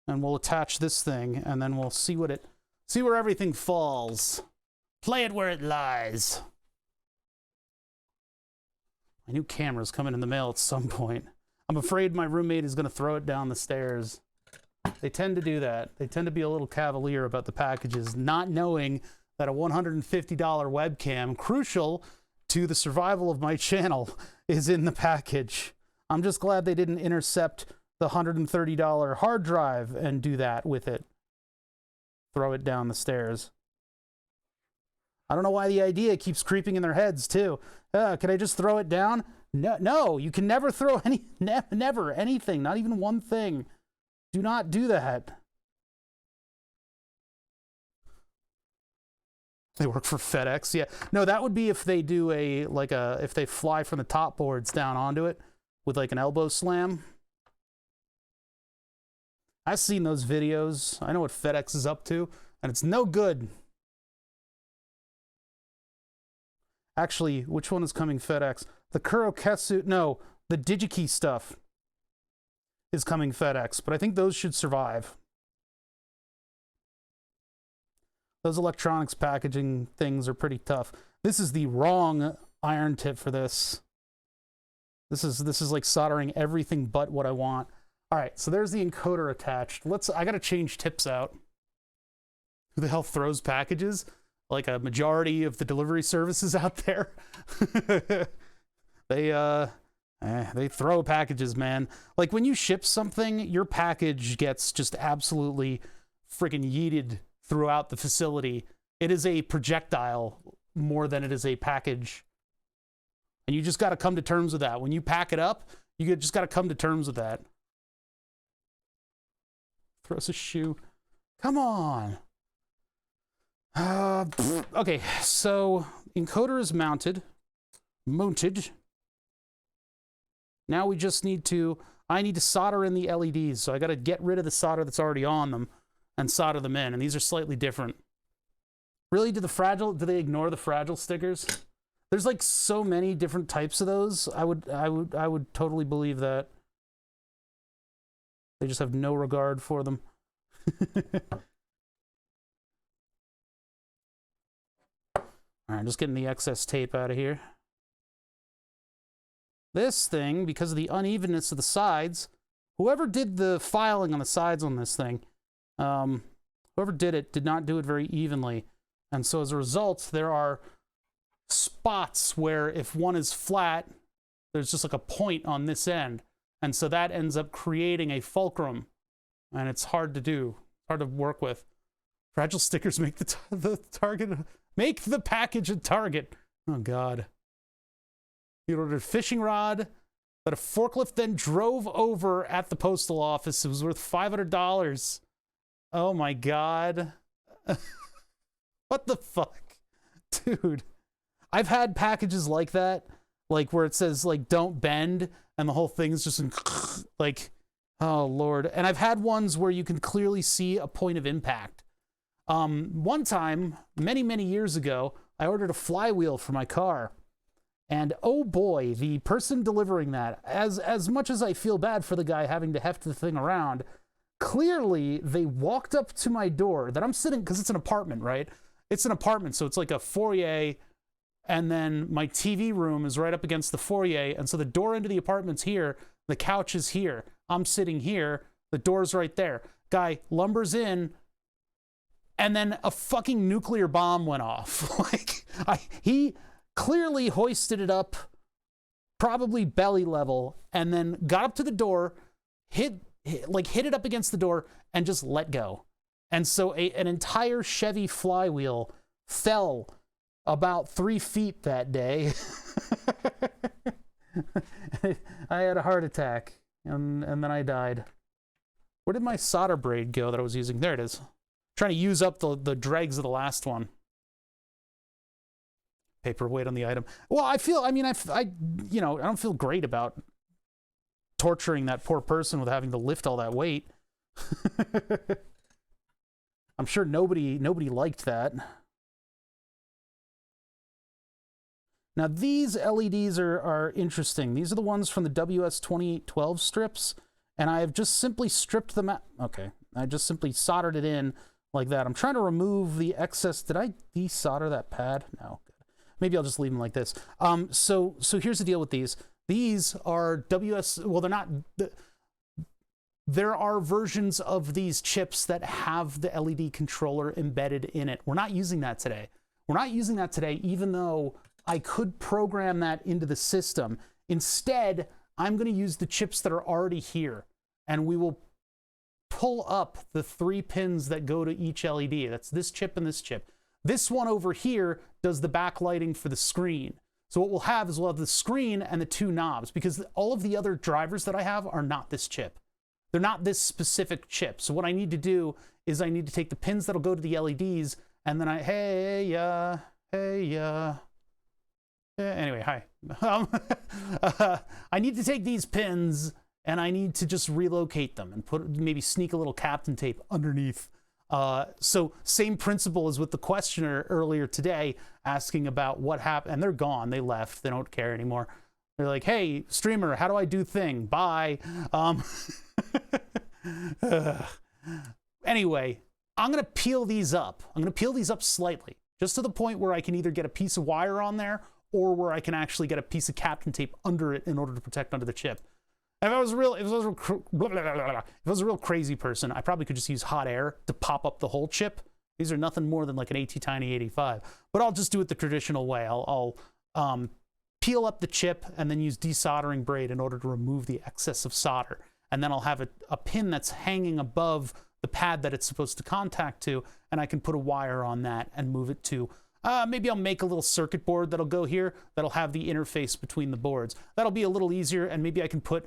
and we'll attach this thing, and then we'll see where everything falls. Play it where it lies. My new camera's coming in the mail at some point. I'm afraid my roommate is going to throw it down the stairs. They tend to do that. They tend to be a little cavalier about the packages, not knowing that a $150 webcam, crucial to the survival of my channel, is in the package. I'm just glad they didn't intercept the $130 hard drive and do that with it. Throw it down the stairs. I don't know why the idea keeps creeping in their heads, too. Can I just throw it down? No, you can never throw never anything, not even one thing. Do not do that. They work for FedEx, yeah. No, that would be if they do if they fly from the top boards down onto it with like an elbow slam. I've seen those videos. I know what FedEx is up to, and it's no good. Actually, which one is coming FedEx? The Kuroketsu, no, the DigiKey stuff is coming FedEx, but I think those should survive. Those electronics packaging things are pretty tough. This is the wrong iron tip for this. This is like soldering everything but what I want. All right, so there's the encoder attached. I gotta change tips out. Who the hell throws packages? Like a majority of the delivery services out there. They throw packages, man. Like when you ship something, your package gets just absolutely freaking yeeted throughout the facility. It is a projectile more than it is a package. And you just got to come to terms with that. When you pack it up, you just got to come to terms with that. Throws a shoe. Come on. Okay, so encoder is mounted. Now we just I need to solder in the LEDs. So I got to get rid of the solder that's already on them and solder them in. And these are slightly different. Really, do they ignore the fragile stickers? There's like so many different types of those. I would totally believe that. They just have no regard for them. All right, just getting the excess tape out of here. This thing, because of the unevenness of the sides, whoever did the filing on the sides on this thing, whoever did it did not do it very evenly. And so as a result, there are spots where if one is flat, there's just like a point on this end. And so that ends up creating a fulcrum. And it's hard to do, hard to work with. Fragile stickers make the target, make the package a target. Oh, God. He ordered a fishing rod that a forklift then drove over at the postal office. It was worth $500. Oh, my God. What the fuck? Dude. I've had packages like that, like where it says, like, don't bend, and the whole thing is just like, oh, Lord. And I've had ones where you can clearly see a point of impact. One time, many, many years ago, I ordered a flywheel for my car. And oh boy, the person delivering that, as much as I feel bad for the guy having to heft the thing around, clearly they walked up to my door that I'm sitting, because it's an apartment, right? It's an apartment, so it's like a foyer, and then my TV room is right up against the foyer, and so the door into the apartment's here, the couch is here, I'm sitting here, the door's right there. Guy lumbers in, and then a fucking nuclear bomb went off. Like, he clearly hoisted it up, probably belly level, and then got up to the door, hit it up against the door, and just let go. And so an entire Chevy flywheel fell about 3 feet that day. I had a heart attack, and then I died. Where did my solder braid go that I was using? There it is. Trying to use up the dregs of the last one. Paperweight on the item. Well, I don't feel great about torturing that poor person with having to lift all that weight. I'm sure nobody liked that. Now these LEDs are interesting. These are the ones from the WS2812 strips, and I have just simply stripped them out. Okay, I just simply soldered it in like that. I'm trying to remove the excess. Did I desolder that pad? No. Maybe I'll just leave them like this. So here's the deal with these. These are well, they're not. There are versions of these chips that have the LED controller embedded in it. We're not using that today. We're not using that today, even though I could program that into the system. Instead, I'm going to use the chips that are already here, and we will pull up the 3 pins that go to each LED. That's this chip and this chip. This one over here does the backlighting for the screen. So what we'll have is we'll have the screen and the 2 knobs, because all of the other drivers that I have are not this chip. They're not this specific chip. So what I need to do is I need to take the pins that'll go to the LEDs, and then anyway, hi. I need to take these pins and I need to just relocate them and maybe sneak a little Captain tape underneath. So same principle as with the questioner earlier today, asking about what happened, and they're gone. They left. They don't care anymore. They're like, hey, streamer, how do I do thing? Bye. Anyway, I'm going to peel these up. I'm going to peel these up slightly, just to the point where I can either get a piece of wire on there or where I can actually get a piece of Captain tape under it in order to protect under the chip. If I was a real crazy person, I probably could just use hot air to pop up the whole chip. These are nothing more than like an AT-Tiny 85, but I'll just do it the traditional way. I'll peel up the chip and then use desoldering braid in order to remove the excess of solder. And then I'll have a pin that's hanging above the pad that it's supposed to contact to, and I can put a wire on that and move it to, maybe I'll make a little circuit board that'll go here, that'll have the interface between the boards. That'll be a little easier, and maybe I can put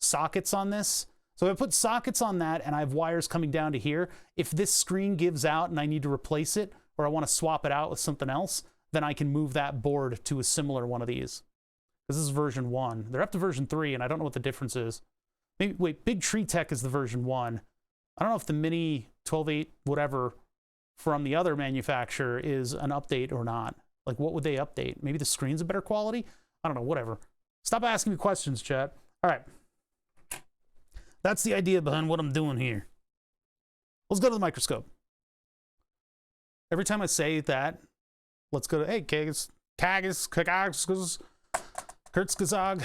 sockets on this. So if I put sockets on that and I have wires coming down to here, if this screen gives out and I need to replace it, or I want to swap it out with something else, then I can move that board to a similar one of these. This is version 1. They're up to version 3, and I don't know what the difference is. Maybe, wait, Big Tree Tech is the version 1. I don't know if the Mini 12.8 whatever from the other manufacturer is an update or not. Like, what would they update? Maybe the screen's a better quality? I don't know, whatever. Stop asking me questions, chat. All right. That's the idea behind what I'm doing here. Let's go to the microscope. Every time I say that, let's go to, hey, Kurtzgezog.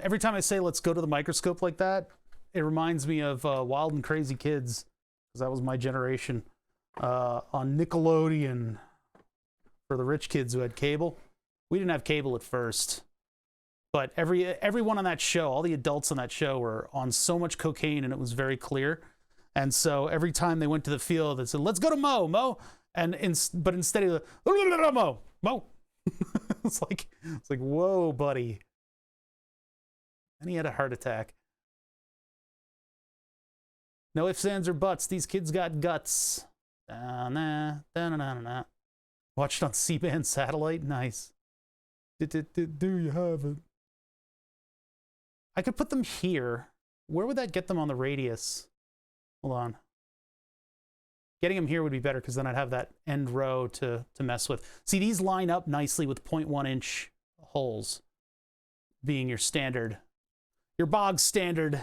Every time I say let's go to the microscope like that, it reminds me of Wild and Crazy Kids, because that was my generation, on Nickelodeon, for the rich kids who had cable. We didn't have cable at first, but everyone on that show, all the adults on that show were on so much cocaine, and it was very clear. And so every time they went to the field, they said, let's go to Mo, but instead of Mo. it's like, whoa, buddy. And he had a heart attack. No ifs, ands, or buts. These kids got guts. Watched on C-band satellite. Nice. Do you have it? I could put them here. Where would that get them on the radius? Hold on. Getting them here would be better, because then I'd have that end row to mess with. See, these line up nicely with 0.1 inch holes being your standard, your bog standard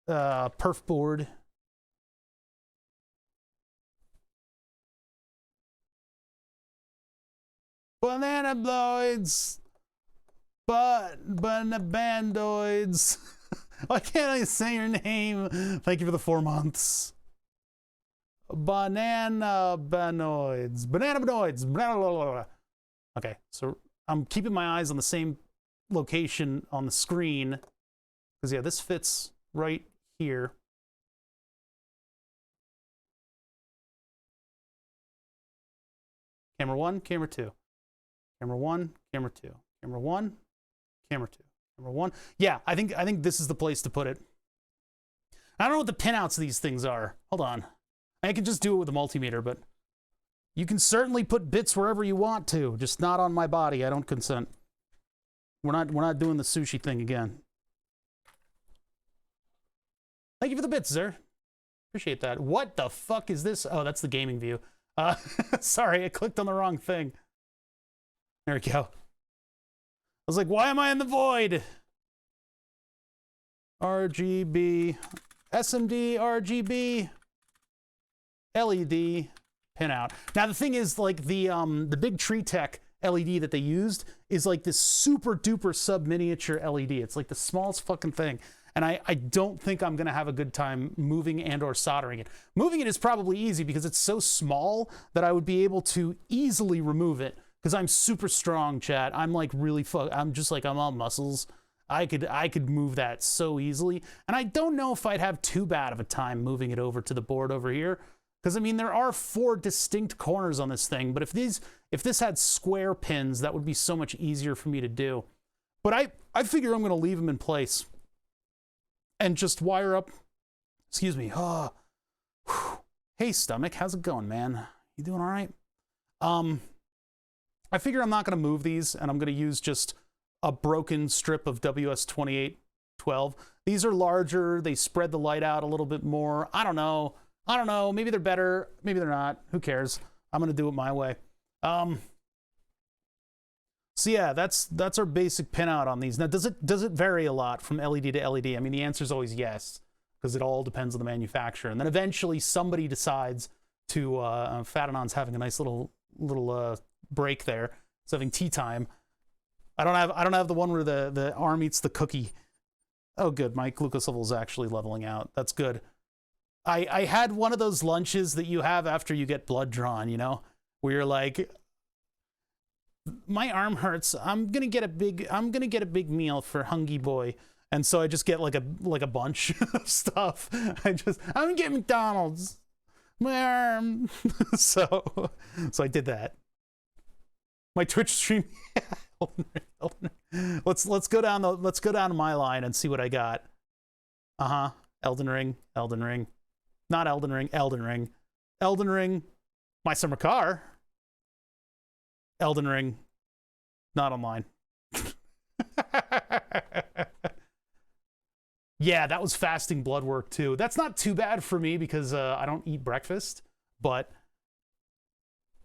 perf board. Banana bloids, bandoids. Why can't I say your name? Thank you for the 4 months. Banana banoids. Blah, blah, blah. Okay, so I'm keeping my eyes on the same location on the screen, because yeah, this fits right here. Camera 1, camera 2. Camera 1, camera 2. Camera 1, camera 2. Camera 1. Yeah, I think this is the place to put it. I don't know what the pinouts of these things are. Hold on. I can just do it with a multimeter, but you can certainly put bits wherever you want to, just not on my body. I don't consent. We're not doing the sushi thing again. Thank you for the bits, sir. Appreciate that. What the fuck is this? Oh, that's the gaming view. Sorry, I clicked on the wrong thing. There we go. I was like, why am I in the void? RGB, SMD, RGB, LED, pinout. Now the thing is, like, the Big Tree Tech LED that they used is like this super duper sub miniature LED. It's like the smallest fucking thing. And I don't think I'm gonna have a good time moving and or soldering it. Moving it is probably easy because it's so small that I would be able to easily remove it, because I'm super strong, chat. I'm like really I'm all muscles. I could move that so easily. And I don't know if I'd have too bad of a time moving it over to the board over here. Because I mean, there are 4 distinct corners on this thing, but if this had square pins, that would be so much easier for me to do. But I figure I'm gonna leave them in place and just wire up. Excuse me. Oh, hey stomach, how's it going, man? You doing all right? I figure I'm not gonna move these, and I'm gonna use just a broken strip of WS2812. These are larger. They spread the light out a little bit more. I don't know. Maybe they're better. Maybe they're not. Who cares? I'm gonna do it my way. So yeah, that's our basic pinout on these. Now, does it vary a lot from LED to LED? I mean, the answer is always yes, because it all depends on the manufacturer. And then eventually somebody decides to, Fatanon's having a nice little break there. It's having tea time. I don't have the one where the arm eats the cookie. Oh, good. My glucose level is actually leveling out. That's good. I had one of those lunches that you have after you get blood drawn, you know, where you're like, my arm hurts. I'm gonna get a big meal for Hungry Boy. And so I just get like a bunch of stuff. I'm gonna get McDonald's. My arm. so I did that. My Twitch stream. Let's go down to my line and see what I got. Elden Ring. Not Elden Ring. Elden Ring. My summer car. Elden Ring. Not online. Yeah, that was fasting blood work too. That's not too bad for me because I don't eat breakfast,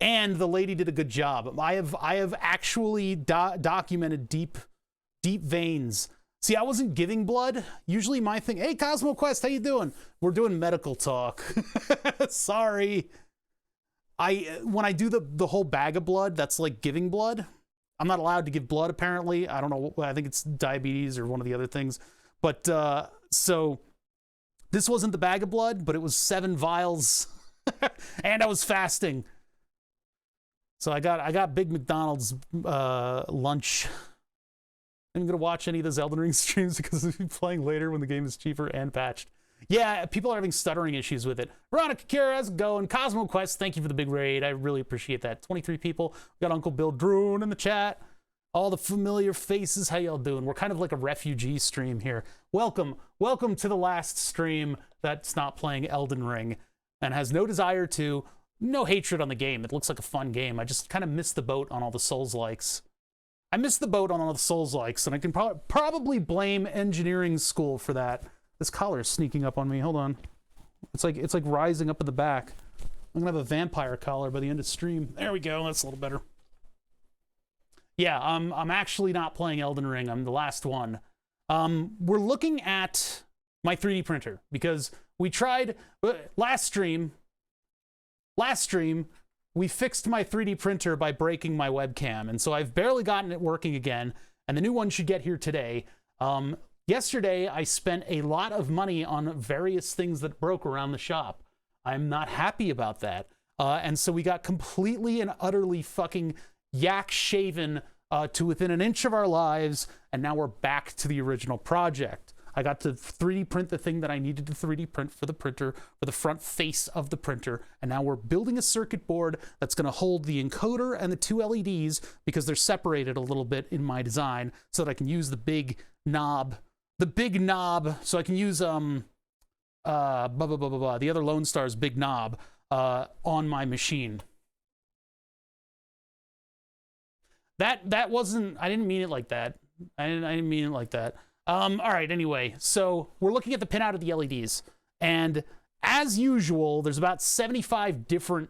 and the lady did a good job. I have actually documented deep veins. See, I wasn't giving blood. Usually my thing, hey, CosmoQuest, how you doing? We're doing medical talk. Sorry. When I do the whole bag of blood, that's like giving blood. I'm not allowed to give blood, apparently. I don't know. I think it's diabetes or one of the other things. But so this wasn't the bag of blood, but it was 7 vials. And I was fasting. So I got big McDonald's lunch. I'm gonna watch any of those Elden Ring streams because I'll be playing later when the game is cheaper and patched. Yeah, people are having stuttering issues with it. Veronica Kira, how's it going? CosmoQuest, thank you for the big raid. I really appreciate that. 23 people. We got Uncle Bill Droon in the chat. All the familiar faces. How y'all doing? We're kind of like a refugee stream here. Welcome to the last stream that's not playing Elden Ring and has no desire to, no hatred on the game. It looks like a fun game. I just kind of missed the boat on all the Souls-likes. I missed the boat on all the Souls-likes, and I can probably blame engineering school for that. This collar is sneaking up on me. Hold on. It's like rising up at the back. I'm gonna have a vampire collar by the end of stream. There we go. That's a little better. Yeah, I'm actually not playing Elden Ring. I'm the last one. We're looking at my 3D printer because we tried last stream. We fixed my 3D printer by breaking my webcam, and so I've barely gotten it working again, and the new one should get here today. Yesterday, I spent a lot of money on various things that broke around the shop. I'm not happy about that. And so we got completely and utterly fucking yak-shaven to within an inch of our lives, and now we're back to the original project. I got to 3D print the thing that I needed to 3D print for the printer, for the front face of the printer, and now we're building a circuit board that's going to hold the encoder and the 2 LEDs because they're separated a little bit in my design so that I can use the big knob, so I can use the other Lone Star's big knob on my machine. That wasn't, I didn't mean it like that. I didn't mean it like that. All right, anyway, so we're looking at the pinout of the LEDs, and as usual, there's about 75 different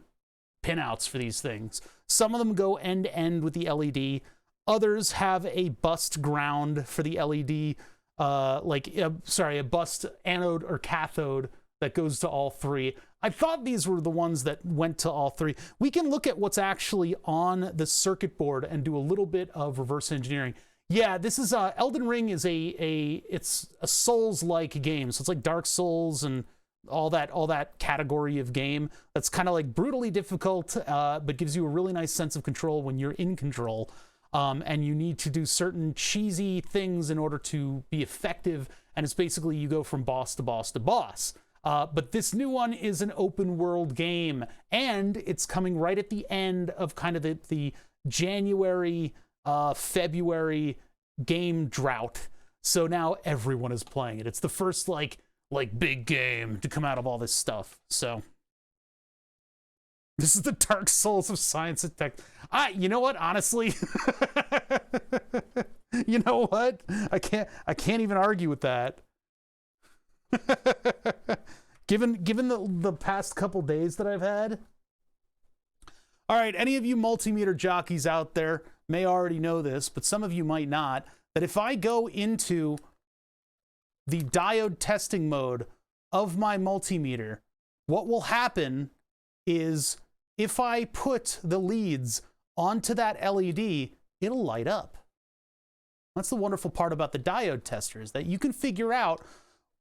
pinouts for these things. Some of them go end to end with the LED. Others have a bust ground for the LED, a bust anode or cathode that goes to all 3. I thought these were the ones that went to all 3. We can look at what's actually on the circuit board and do a little bit of reverse engineering. Yeah, this is Elden Ring is it's a Souls-like game, so it's like Dark Souls and all that category of game that's kind of like brutally difficult, but gives you a really nice sense of control when you're in control. And you need to do certain cheesy things in order to be effective, and it's basically you go from boss to boss to boss. But this new one is an open world game, and it's coming right at the end of kind of the January, February game drought. So now everyone is playing it. It's the first like big game to come out of all this stuff. So this is the Dark Souls of science and tech. You know what? Honestly, you know what? I can't even argue with that. given the past couple days that I've had. All right, any of you multimeter jockeys out there may already know this, but some of you might not, that if I go into the diode testing mode of my multimeter, what will happen is if I put the leads onto that LED, it'll light up. That's the wonderful part about the diode tester, is that you can figure out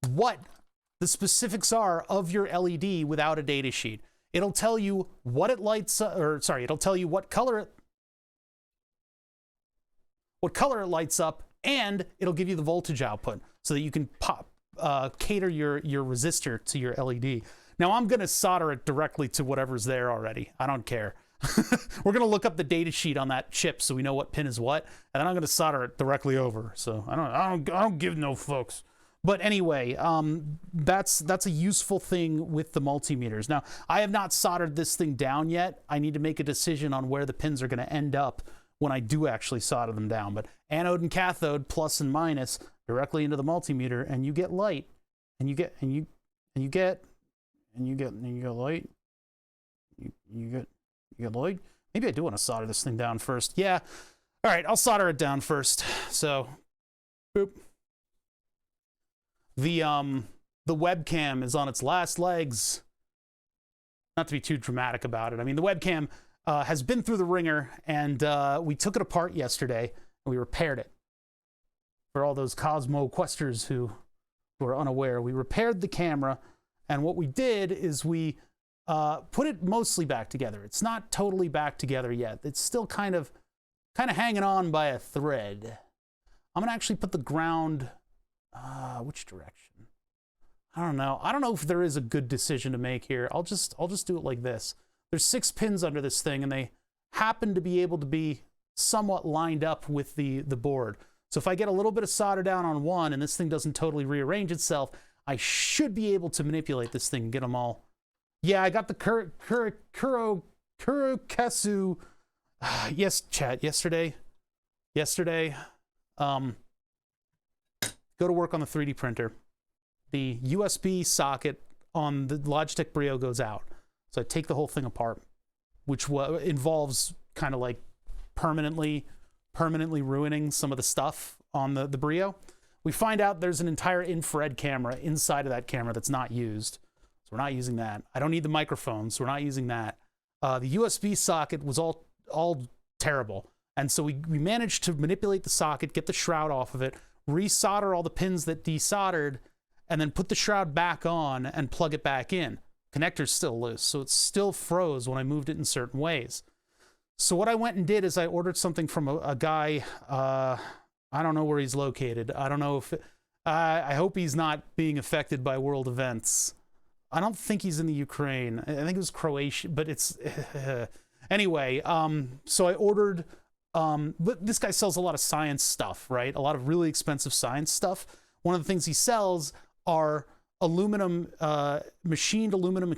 what the specifics are of your LED without a data sheet. It'll tell you what it lights up, or sorry, it'll tell you what color it lights up, and it'll give you the voltage output so that you can cater your resistor to your LED. Now I'm gonna solder it directly to whatever's there already. I don't care. We're gonna look up the data sheet on that chip so we know what pin is what, and then I'm gonna solder it directly over. So I don't give no fucks. But anyway, that's a useful thing with the multimeters. Now, I have not soldered this thing down yet. I need to make a decision on where the pins are going to end up when I do actually solder them down. But anode and cathode, plus and minus, directly into the multimeter, and you get light, and you get light, you get light. Maybe I do want to solder this thing down first. Yeah. All right, I'll solder it down first. So, boop. The webcam is on its last legs. Not to be too dramatic about it. I mean, the webcam has been through the ringer, and we took it apart yesterday, and we repaired it. For all those CosmoQuesters who are unaware, we repaired the camera, and what we did is we put it mostly back together. It's not totally back together yet. It's still kind of hanging on by a thread. I'm gonna actually put the ground. Which direction? I don't know. I don't know if there is a good decision to make here. I'll just do it like this. There's 6 pins under this thing, and they happen to be able to be somewhat lined up with the board. So if I get a little bit of solder down on one and this thing doesn't totally rearrange itself, I should be able to manipulate this thing and get them all. Yeah, I got the Kurokesu. Yes, chat. Yesterday. Go to work on the 3D printer. The USB socket on the Logitech Brio goes out. So I take the whole thing apart, which involves kind of like permanently ruining some of the stuff on the Brio. We find out there's an entire infrared camera inside of that camera that's not used. So we're not using that. I don't need the microphone, so we're not using that. The USB socket was all terrible. And so we managed to manipulate the socket, get the shroud off of it, resolder all the pins that desoldered, and then put the shroud back on and plug it back in. Connector's still loose, so it still froze when I moved it in certain ways. So what I went and did is I ordered something from a guy, I don't know where he's located. I don't know if, I hope he's not being affected by world events. I don't think he's in the Ukraine. I think it was Croatia, but it's, anyway, so I ordered, but this guy sells a lot of science stuff, right? A lot of really expensive science stuff. One of the things he sells are aluminum, machined aluminum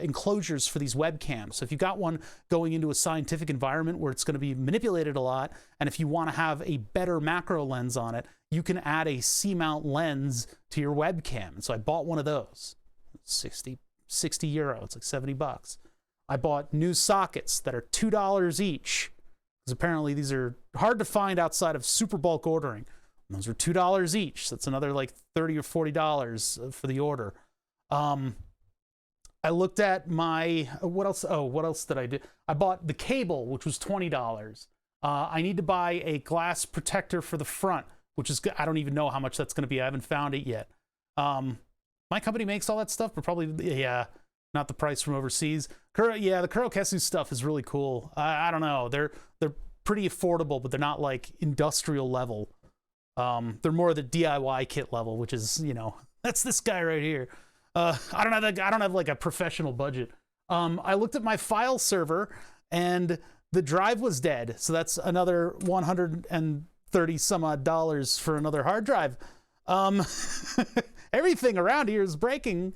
enclosures for these webcams. So if you've got one going into a scientific environment where it's going to be manipulated a lot, and if you want to have a better macro lens on it, you can add a C-mount lens to your webcam. And so I bought one of those. 60 euro. It's like 70 bucks. I bought new sockets that are $2 each, because apparently these are hard to find outside of super bulk ordering. And those are $2 each. So that's another like $30 or $40 for the order. I looked at my, what else? Oh, what else did I do? I bought the cable, which was $20. I need to buy a glass protector for the front, which is, I don't even know how much that's going to be. I haven't found it yet. My company makes all that stuff, but probably, yeah, not the price from overseas. Yeah, the Kurokesu stuff is really cool. I don't know. They're pretty affordable, but they're not like industrial level. They're more the DIY kit level, which is, you know, that's this guy right here. I don't have like a professional budget. I looked at my file server and the drive was dead. So that's another $130 some odd for another hard drive. Everything around here is breaking.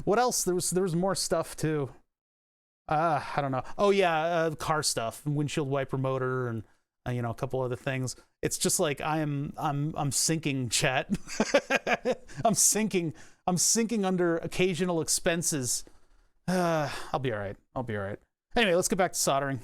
What else? There was more stuff too. I don't know. Oh yeah, car stuff, windshield wiper motor, and you know, a couple other things. It's just like I'm sinking, chat. I'm sinking under occasional expenses. I'll be all right. Anyway, let's get back to soldering.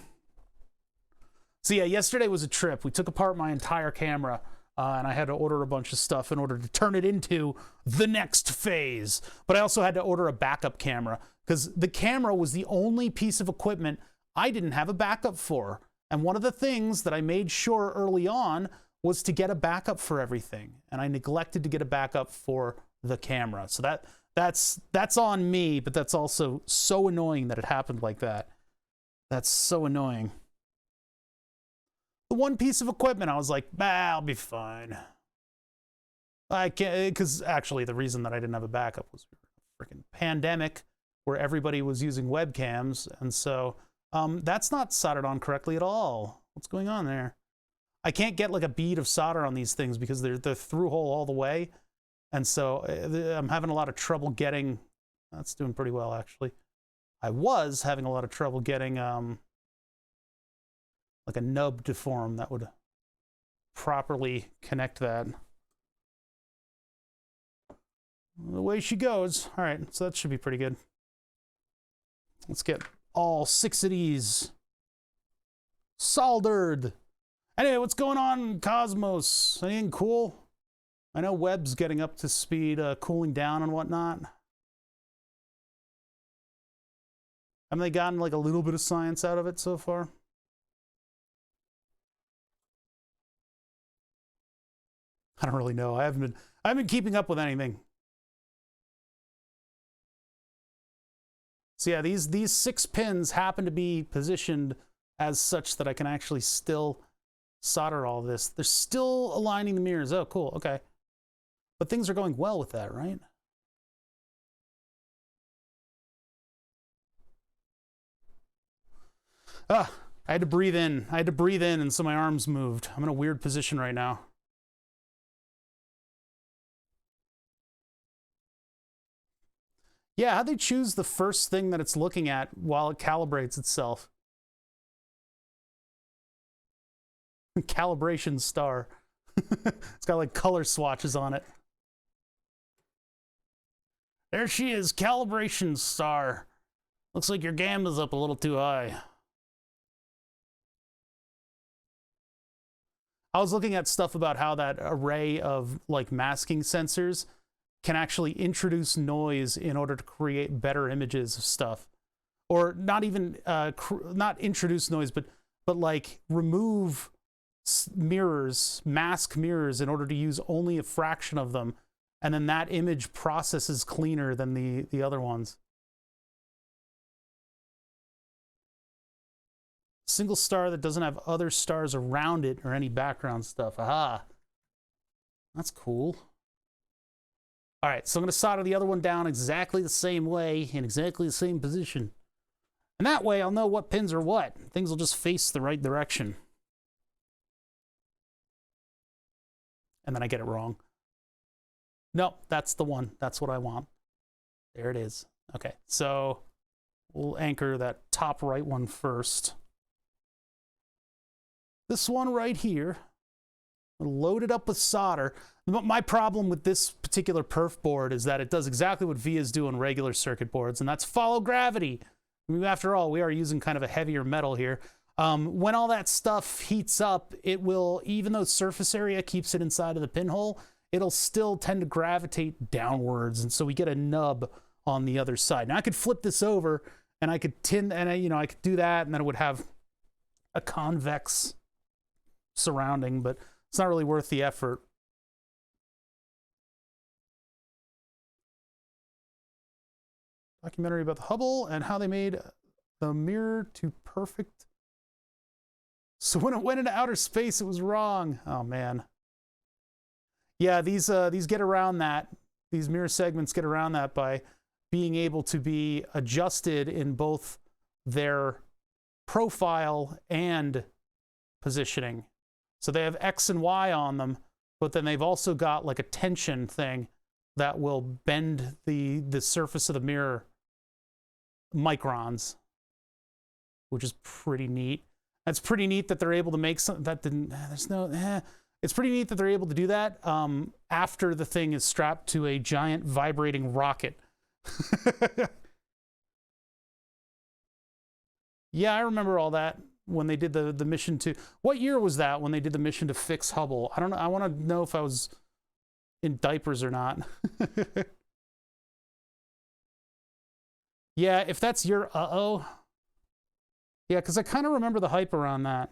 So yeah, yesterday was a trip. We took apart my entire camera. And I had to order a bunch of stuff in order to turn it into the next phase. But I also had to order a backup camera because the camera was the only piece of equipment I didn't have a backup for. And one of the things that I made sure early on was to get a backup for everything, and I neglected to get a backup for the camera. So that's on me, but that's also so annoying that it happened like that. That's so annoying. The one piece of equipment, I was like, I'll be fine. I can't, because actually the reason that I didn't have a backup was freaking pandemic, where everybody was using webcams, and so that's not soldered on correctly at all. What's going on there? I can't get like a bead of solder on these things because they're through hole all the way, and so I'm having a lot of trouble getting. That's doing pretty well, actually. I was having a lot of trouble getting like a nub to form that would properly connect that. The way she goes. All right, so that should be pretty good. Let's get all 6 of these soldered. Anyway, what's going on, Cosmos? Anything cool? I know Web's getting up to speed, cooling down and whatnot. Haven't they gotten like a little bit of science out of it so far? I don't really know. I haven't been keeping up with anything. So yeah, these 6 pins happen to be positioned as such that I can actually still solder all this. They're still aligning the mirrors. Oh, cool. Okay. But things are going well with that, right? I had to breathe in. I had to breathe in, and so my arms moved. I'm in a weird position right now. Yeah, how'd they choose the first thing that it's looking at while it calibrates itself? Calibration star. It's got like color swatches on it. There she is, calibration star. Looks like your gamma's up a little too high. I was looking at stuff about how that array of like masking sensors can actually introduce noise in order to create better images of stuff. Or not even, not introduce noise, but like remove mirrors, mask mirrors in order to use only a fraction of them. And then that image processes cleaner than the other ones. Single star that doesn't have other stars around it or any background stuff. Aha. That's cool. All right, so I'm going to solder the other one down exactly the same way in exactly the same position. And that way I'll know what pins are what. Things will just face the right direction. And then I get it wrong. No, that's the one. That's what I want. There it is. Okay, so we'll anchor that top right one first. This one right here, load it up with solder. My problem with this particular perf board is that it does exactly what VIAs do on regular circuit boards, and that's follow gravity. I mean, after all, we are using kind of a heavier metal here. When all that stuff heats up, it will, even though surface area keeps it inside of the pinhole, it'll still tend to gravitate downwards, and so we get a nub on the other side. Now I could flip this over, and I could I could do that, and then it would have a convex surrounding, but it's not really worth the effort. Documentary about the Hubble and how they made the mirror to perfect. So when it went into outer space, it was wrong. Oh man. Yeah, these get around that. These mirror segments get around that by being able to be adjusted in both their profile and positioning. So they have X and Y on them, but then they've also got like a tension thing that will bend the surface of the mirror microns, which is pretty neat. It's pretty neat that they're able to make something that didn't, there's no, it's pretty neat that they're able to do that after the thing is strapped to a giant vibrating rocket. Yeah, I remember all that when they did the mission to, what year was that when they did the mission to fix Hubble? I don't know. I want to know if I was in diapers or not. Yeah, if that's your uh-oh. Yeah, because I kind of remember the hype around that.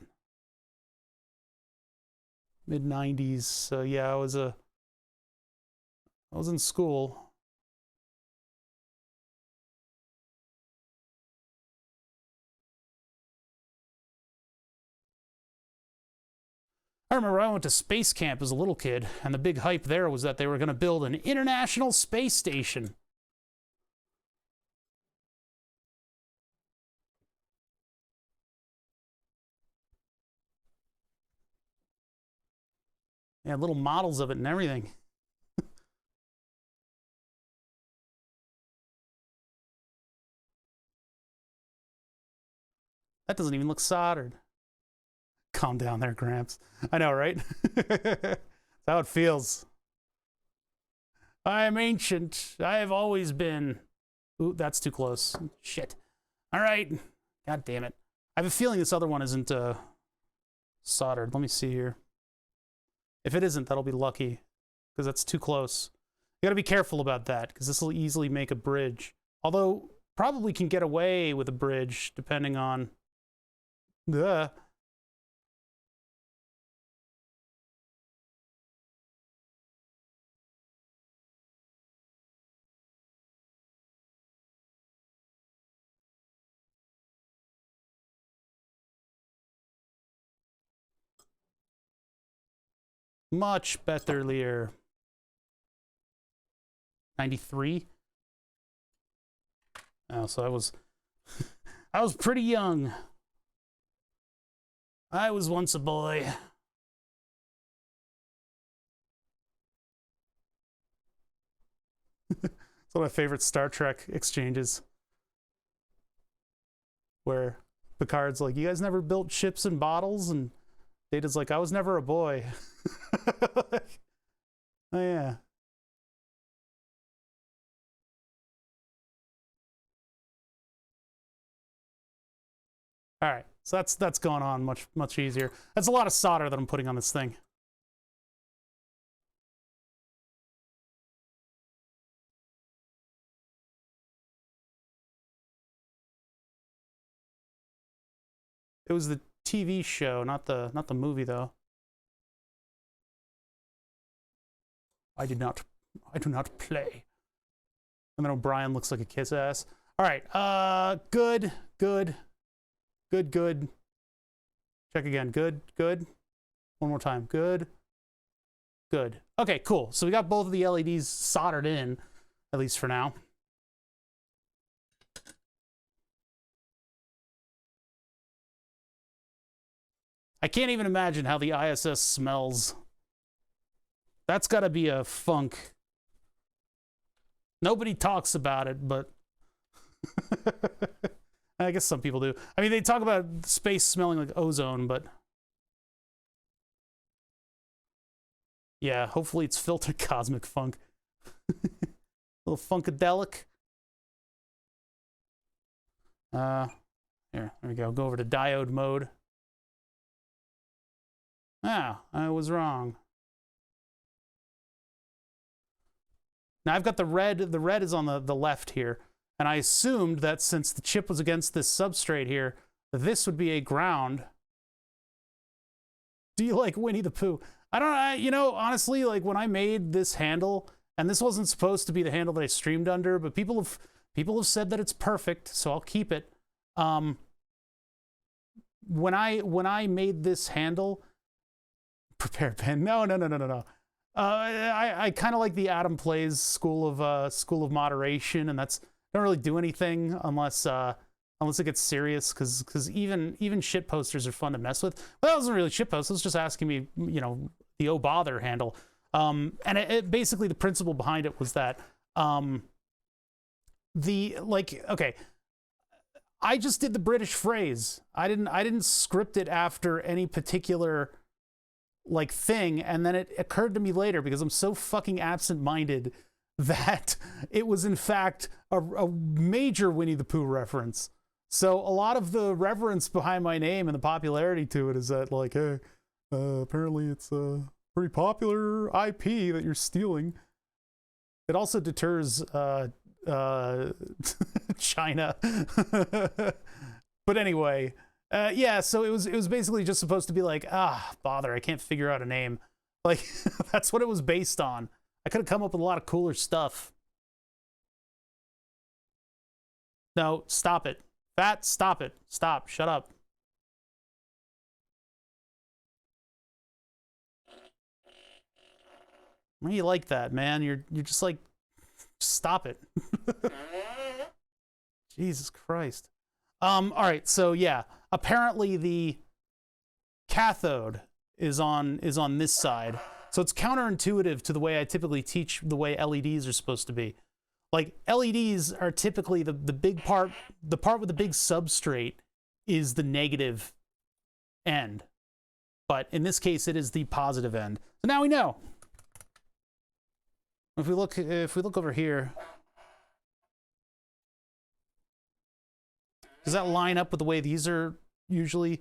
mid-90s. So yeah, I was in school. I remember I went to space camp as a little kid, and the big hype there was that they were going to build an international space station. Yeah, little models of it and everything. That doesn't even look soldered. Calm down there, Gramps. I know, right? That's how it feels. I am ancient. I have always been. Ooh, that's too close. Shit. All right. God damn it. I have a feeling this other one isn't soldered. Let me see here. If it isn't, that'll be lucky, because that's too close. You gotta be careful about that, because this will easily make a bridge. Although, probably can get away with a bridge, depending on... Ugh. Much better, Lear. 93? Oh, so I was... I was pretty young. I was once a boy. It's one of my favorite Star Trek exchanges. Where Picard's like, you guys never built ships in bottles? And Data's like, I was never a boy. Oh, yeah. All right, so that's going on much easier. That's a lot of solder that I'm putting on this thing. It was the TV show, not the movie though. I do not play. And then O'Brien looks like a kiss ass. All right, good. Check again, good. One more time, good. Okay, cool. So we got both of the LEDs soldered in, at least for now. I can't even imagine how the ISS smells. That's gotta be a funk. Nobody talks about it, but I guess some people do. I mean, they talk about space smelling like ozone, but yeah, hopefully it's filtered cosmic funk. A little funkadelic. Here, there we go. Go over to diode mode. Ah, I was wrong. Now I've got the red is on the left here, and I assumed that since the chip was against this substrate here, this would be a ground. Do you like Winnie the Pooh? I don't know, you know, honestly, like when I made this handle, and this wasn't supposed to be the handle that I streamed under, but people have said that it's perfect, so I'll keep it. When I made this handle, prepare pen. No. I kind of like the Adam Plays school of moderation, and that's don't really do anything unless it gets serious, because even shit posters are fun to mess with. But that wasn't really shit post. It was just asking me, you know, the oh bother handle. And it basically the principle behind it was that okay, I just did the British phrase. I didn't script it after any particular like thing, and then it occurred to me later, because I'm so fucking absent-minded, that it was in fact a major Winnie the Pooh reference. So a lot of the reverence behind my name and the popularity to it is that, like, hey, apparently it's a pretty popular IP that you're stealing. It also deters China. But anyway, Yeah, so it was basically just supposed to be like, bother, I can't figure out a name. Like, that's what it was based on. I could have come up with a lot of cooler stuff. No, stop it. Fat, stop it. Stop, shut up. Why do you like that, man? You're just like, stop it. Jesus Christ. All right, so yeah, apparently the cathode is on this side. So it's counterintuitive to the way I typically teach the way LEDs are supposed to be. Like, LEDs are typically the big part, the part with the big substrate is the negative end. But in this case, it is the positive end. So now we know. If we look over here, does that line up with the way these are usually?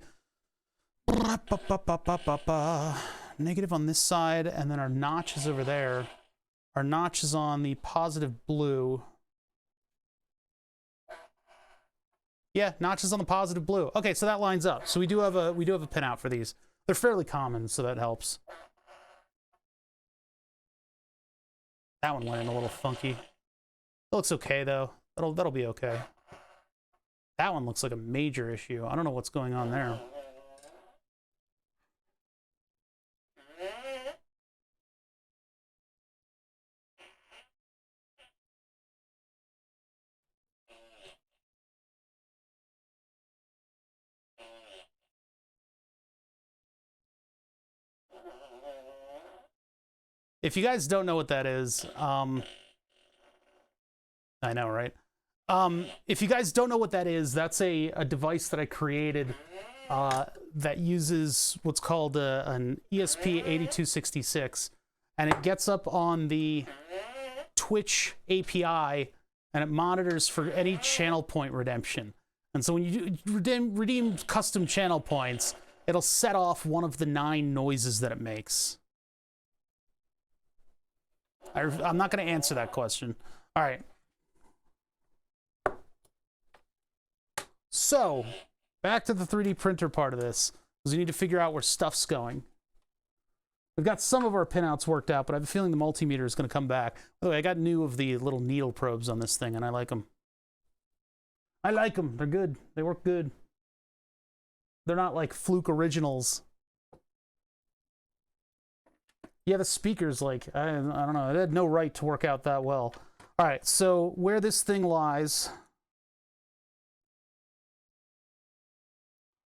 Negative on this side, and then our notch is over there. Our notch is on the positive blue. Yeah, notch is on the positive blue. Okay, so that lines up. So we do have a pinout for these. They're fairly common, so that helps. That one went in a little funky. It looks okay though. That'll be okay. That one looks like a major issue. I don't know what's going on there. If you guys don't know what that is, I know, right? If you guys don't know what that is, that's a device that I created that uses what's called an ESP8266, and it gets up on the Twitch API, and it monitors for any channel point redemption. And so when you redeem custom channel points, it'll set off one of the 9 noises that it makes. I'm not going to answer that question. All right. So, back to the 3D printer part of this, because we need to figure out where stuff's going. We've got some of our pinouts worked out, but I have a feeling the multimeter is going to come back. By the way, I got new of the little needle probes on this thing, and I like them. I like them. They're good. They work good. They're not like Fluke Originals. Yeah, the speaker's like, I don't know, it had no right to work out that well. All right, so where this thing lies,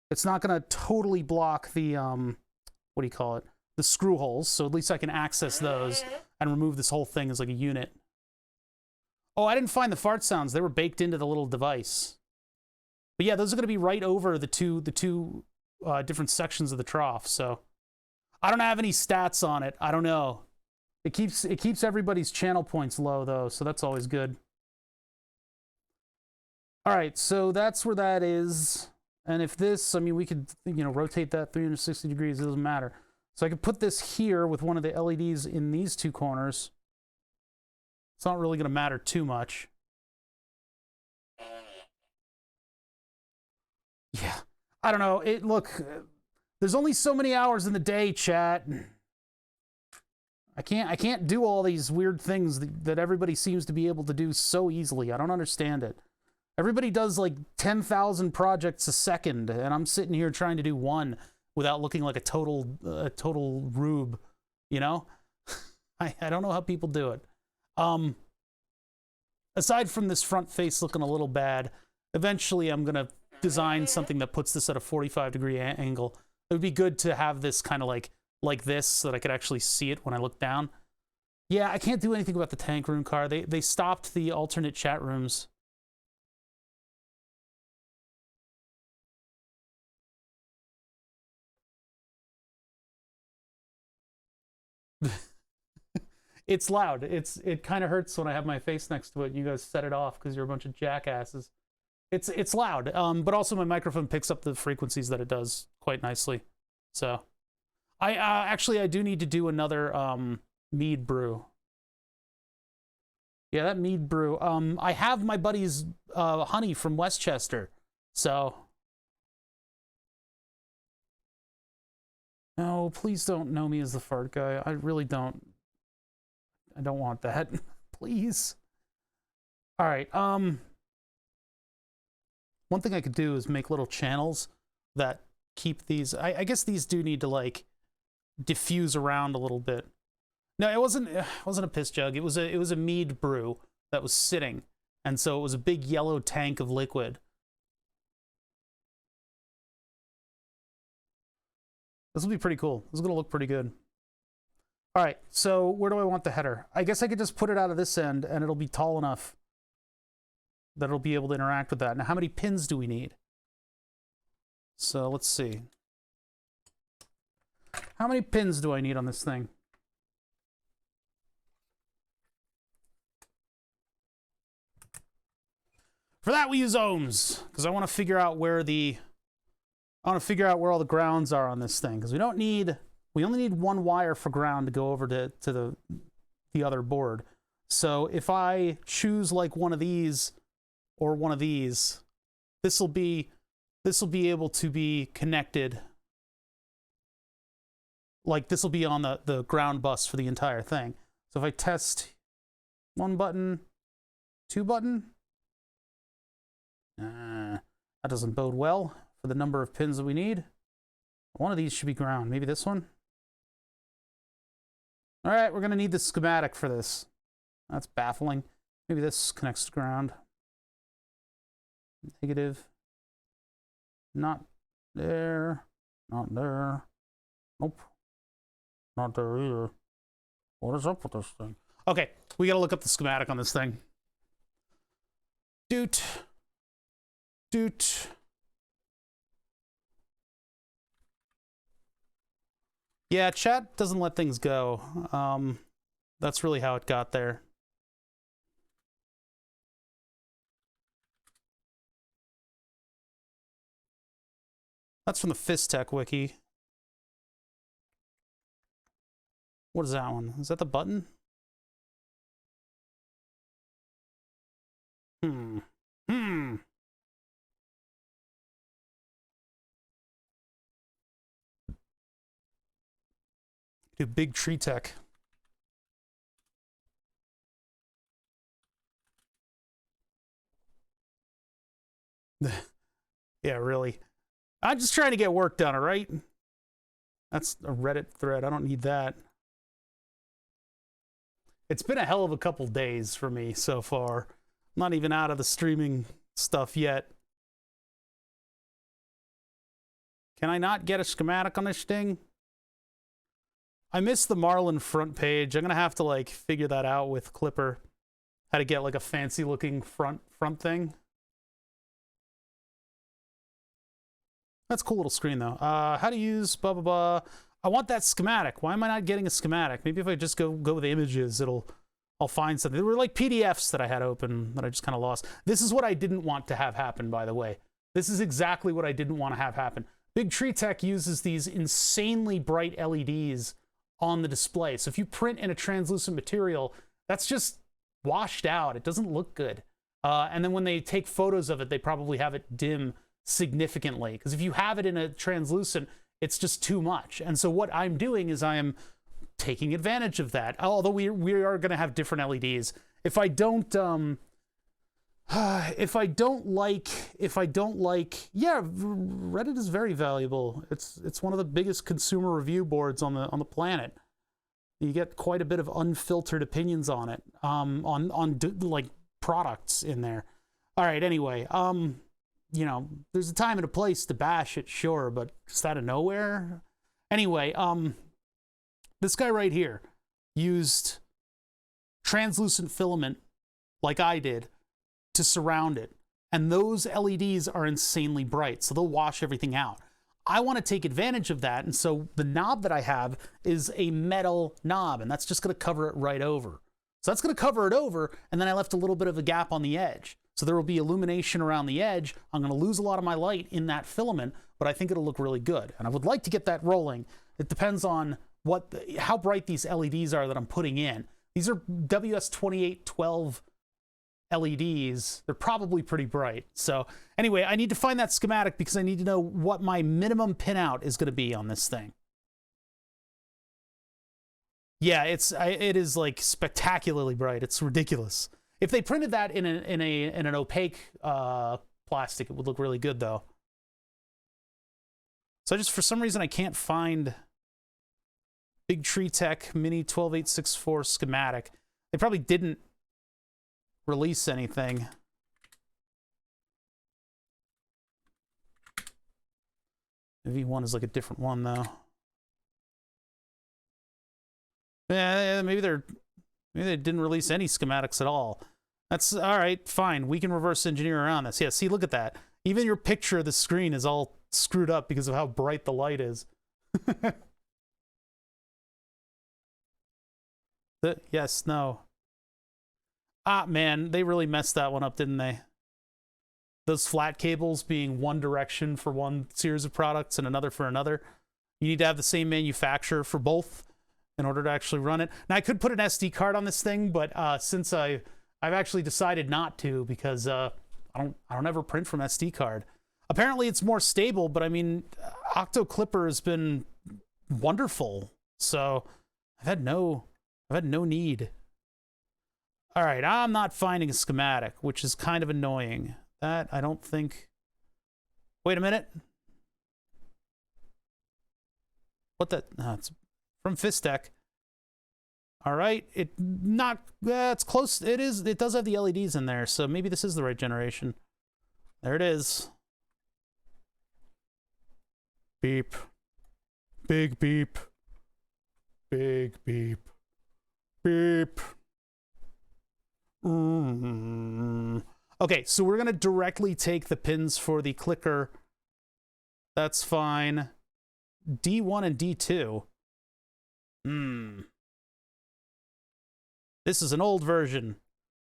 it's not going to totally block the, what do you call it? The screw holes, so at least I can access those and remove this whole thing as like a unit. Oh, I didn't find the fart sounds. They were baked into the little device. But yeah, those are going to be right over the two different sections of the trough, so I don't have any stats on it. I don't know. It keeps everybody's channel points low though, so that's always good. All right, so that's where that is. And if this, I mean, we could, you know, rotate that 360 degrees, it doesn't matter. So I could put this here with one of the LEDs in these 2 corners. It's not really going to matter too much. Yeah, I don't know. Look, there's only so many hours in the day, chat. I can't do all these weird things that everybody seems to be able to do so easily. I don't understand it. Everybody does like 10,000 projects a second, and I'm sitting here trying to do one without looking like a total rube, you know? I don't know how people do it. Aside from this front face looking a little bad, eventually I'm gonna design something that puts this at a 45-degree angle. It would be good to have this kind of like this so that I could actually see it when I look down. Yeah, I can't do anything about the tank room car. They stopped the alternate chat rooms. It's loud. It kind of hurts when I have my face next to it and you guys set it off because you're a bunch of jackasses. It's loud, but also my microphone picks up the frequencies that it does quite nicely. So, I do need to do another mead brew. Yeah, that mead brew. I have my buddy's honey from Westchester, so No, please don't know me as the fart guy. I really don't. I don't want that. Please. All right. One thing I could do is make little channels that keep these. I guess these do need to like diffuse around a little bit. No, it wasn't a piss jug. It was a mead brew that was sitting, and so it was a big yellow tank of liquid. This will be pretty cool. This is gonna look pretty good. All right, so where do I want the header? I guess I could just put it out of this end, and it'll be tall enough that it'll be able to interact with that. Now, how many pins do we need? So let's see. How many pins do I need on this thing? For that, we use ohms, because I want to figure out where all the grounds are on this thing, because we only need one wire for ground to go over to the other board. So if I choose like one of these or one of these, this will be able to be connected. Like this will be on the ground bus for the entire thing. So if I test one button, two button, that doesn't bode well for the number of pins that we need. One of these should be ground. Maybe this one? All right, we're going to need the schematic for this. That's baffling. Maybe this connects to ground. Negative. Not there. Not there. Nope. Not there either. What is up with this thing? Okay, we got to look up the schematic on this thing. Doot. Doot. Yeah, chat doesn't let things go. That's really how it got there. That's from the FistTech wiki. What is that one? Is that the button? Do big tree tech. Yeah, really. I'm just trying to get work done, all right? That's a Reddit thread. I don't need that. It's been a hell of a couple days for me so far. I'm not even out of the streaming stuff yet. Can I not get a schematic on this thing? I missed the Marlin front page. I'm gonna have to like figure that out with Clipper. How to get like a fancy looking front thing. That's a cool little screen though. How to use blah blah blah. I want that schematic. Why am I not getting a schematic? Maybe if I just go with images, I'll find something. There were like PDFs that I had open that I just kind of lost. This is what I didn't want to have happen, by the way. This is exactly what I didn't want to have happen. Big Tree Tech uses these insanely bright LEDs on the display. So if you print in a translucent material, that's just washed out. It doesn't look good. And then when they take photos of it, they probably have it dim significantly. Because if you have it in a translucent, it's just too much. And so what I'm doing is I am taking advantage of that. Although we are going to have different LEDs. If I don't like, yeah, Reddit is very valuable. It's one of the biggest consumer review boards on the planet. You get quite a bit of unfiltered opinions on it, on like products in there. All right, anyway, you know, there's a time and a place to bash it, sure, but just out of nowhere. Anyway, this guy right here used translucent filament like I did to surround it. And those LEDs are insanely bright, so they'll wash everything out. I want to take advantage of that, and so the knob that I have is a metal knob, and that's just going to cover it right over. So that's going to cover it over, and then I left a little bit of a gap on the edge. So there will be illumination around the edge. I'm going to lose a lot of my light in that filament, but I think it'll look really good. And I would like to get that rolling. It depends on how bright these LEDs are that I'm putting in. These are WS2812 LEDs. They're probably pretty bright. So anyway, I need to find that schematic because I need to know what my minimum pinout is going to be on this thing. Yeah, it is like spectacularly bright. It's ridiculous. If they printed that in an opaque plastic, it would look really good though. So for some reason I can't find Big Tree Tech Mini 12864 schematic. They probably didn't release anything. The V1 is like a different one though. Yeah, maybe they didn't release any schematics at all. That's all right, fine. We can reverse engineer around this. Yeah, see, look at that. Even your picture of the screen is all screwed up because of how bright the light is. Yes, no. Ah, man, they really messed that one up, didn't they? Those flat cables being one direction for one series of products and another for another. You need to have the same manufacturer for both in order to actually run it. Now, I could put an SD card on this thing, but since I've actually decided not to because I don't ever print from SD card. Apparently, it's more stable, but I mean, Octo Clipper has been wonderful, so I've had no need. All right, I'm not finding a schematic, which is kind of annoying. That I don't think. Wait a minute. What the? No, it's from Fistech. All right, it's close. It is. It does have the LEDs in there, so maybe this is the right generation. There it is. Beep. Big beep. Big beep. Beep. Okay, so we're gonna directly take the pins for the clicker. That's fine. D1 and D2. This is an old version.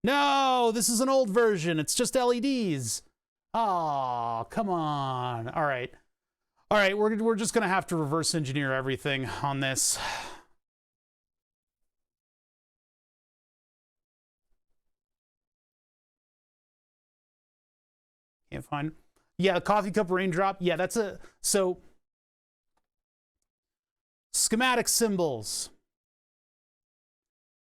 No, this is an old version. It's just LEDs. Oh, come on. All right. All right, we're just going to have to reverse engineer everything on this. Can't find. Yeah, the coffee cup raindrop. Yeah, that's a... So, schematic symbols.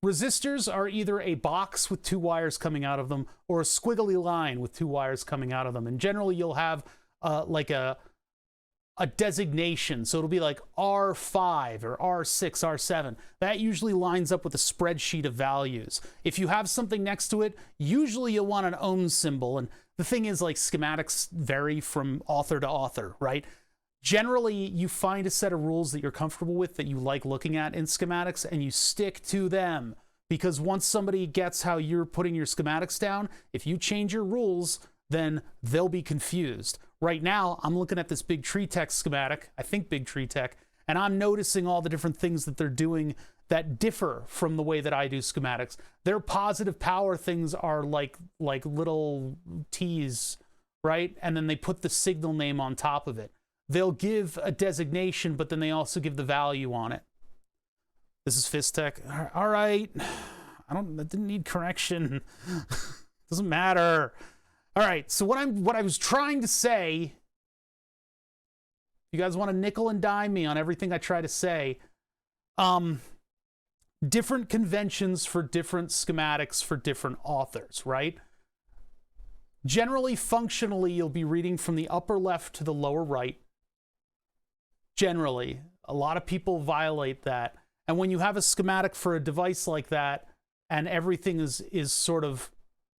Resistors are either a box with two wires coming out of them or a squiggly line with two wires coming out of them. And generally, you'll have like a designation. So it'll be like R5 or R6, R7. That usually lines up with a spreadsheet of values. If you have something next to it, usually you'll want an ohm symbol. And the thing is, like, schematics vary from author to author, right? Generally, you find a set of rules that you're comfortable with, that you like looking at in schematics, and you stick to them. Because once somebody gets how you're putting your schematics down, if you change your rules, then they'll be confused. Right now, I'm looking at this Big Tree Tech schematic, I think Big Tree Tech, and I'm noticing all the different things that they're doing that differ from the way that I do schematics. Their positive power things are like little T's, right? And then they put the signal name on top of it. They'll give a designation, but then they also give the value on it. This is Fistech. All right. I didn't need correction. Doesn't matter. All right. So what I was trying to say, you guys want to nickel and dime me on everything I try to say. Different conventions for different schematics for different authors, right? Generally, functionally, you'll be reading from the upper left to the lower right. Generally, a lot of people violate that. And when you have a schematic for a device like that, and everything is sort of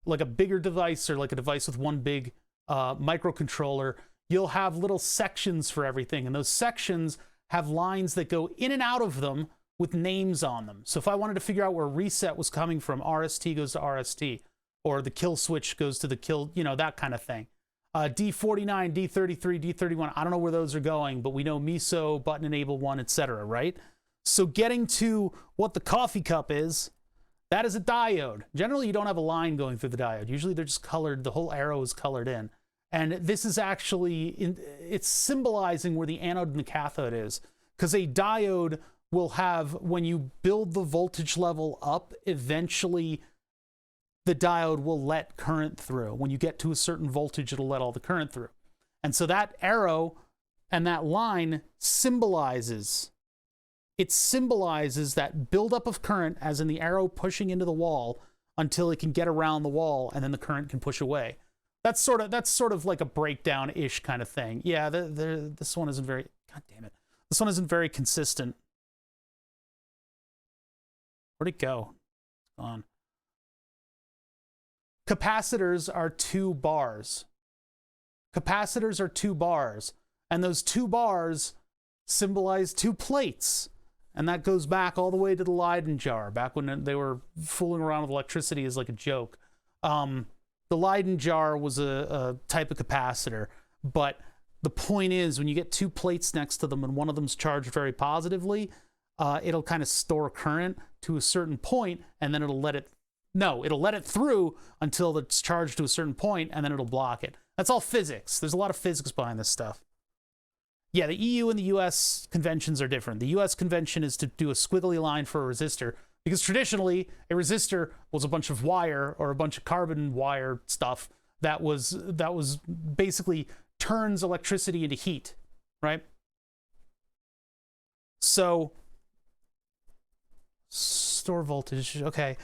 like a bigger device or like a device with one big microcontroller, you'll have little sections for everything. And those sections have lines that go in and out of them with names on them. So if I wanted to figure out where reset was coming from, RST goes to RST, or the kill switch goes to the kill, you know, that kind of thing. D49, D33, D31, I don't know where those are going, but we know MISO, button enable 1, etc., right? So getting to what the coffee cup is, that is a diode. Generally, you don't have a line going through the diode. Usually they're just colored, the whole arrow is colored in. And this is actually, it's symbolizing where the anode and the cathode is. Because a diode will have, when you build the voltage level up, eventually the diode will let current through. When you get to a certain voltage, it'll let all the current through. And so that arrow and that line symbolizes it symbolizes that buildup of current, as in the arrow pushing into the wall, until it can get around the wall, and then the current can push away. That's sort of like a breakdown-ish kind of thing. Yeah, this one isn't very... God damn it. This one isn't very consistent. Where'd it go? It's gone. Capacitors are 2 bars. Capacitors are 2 bars. And those 2 bars symbolize 2 plates. And that goes back all the way to the Leyden jar, back when they were fooling around with electricity as like a joke. The Leyden jar was a type of capacitor, but the point is, when you get 2 plates next to them and one of them's charged very positively, it'll kind of store current to a certain point, and then it'll let it through until it's charged to a certain point, and then it'll block it. That's all physics. There's a lot of physics behind this stuff. Yeah, the EU and the US conventions are different. The US convention is to do a squiggly line for a resistor, because traditionally a resistor was a bunch of wire or a bunch of carbon wire stuff that was basically turns electricity into heat, right? So store voltage, okay.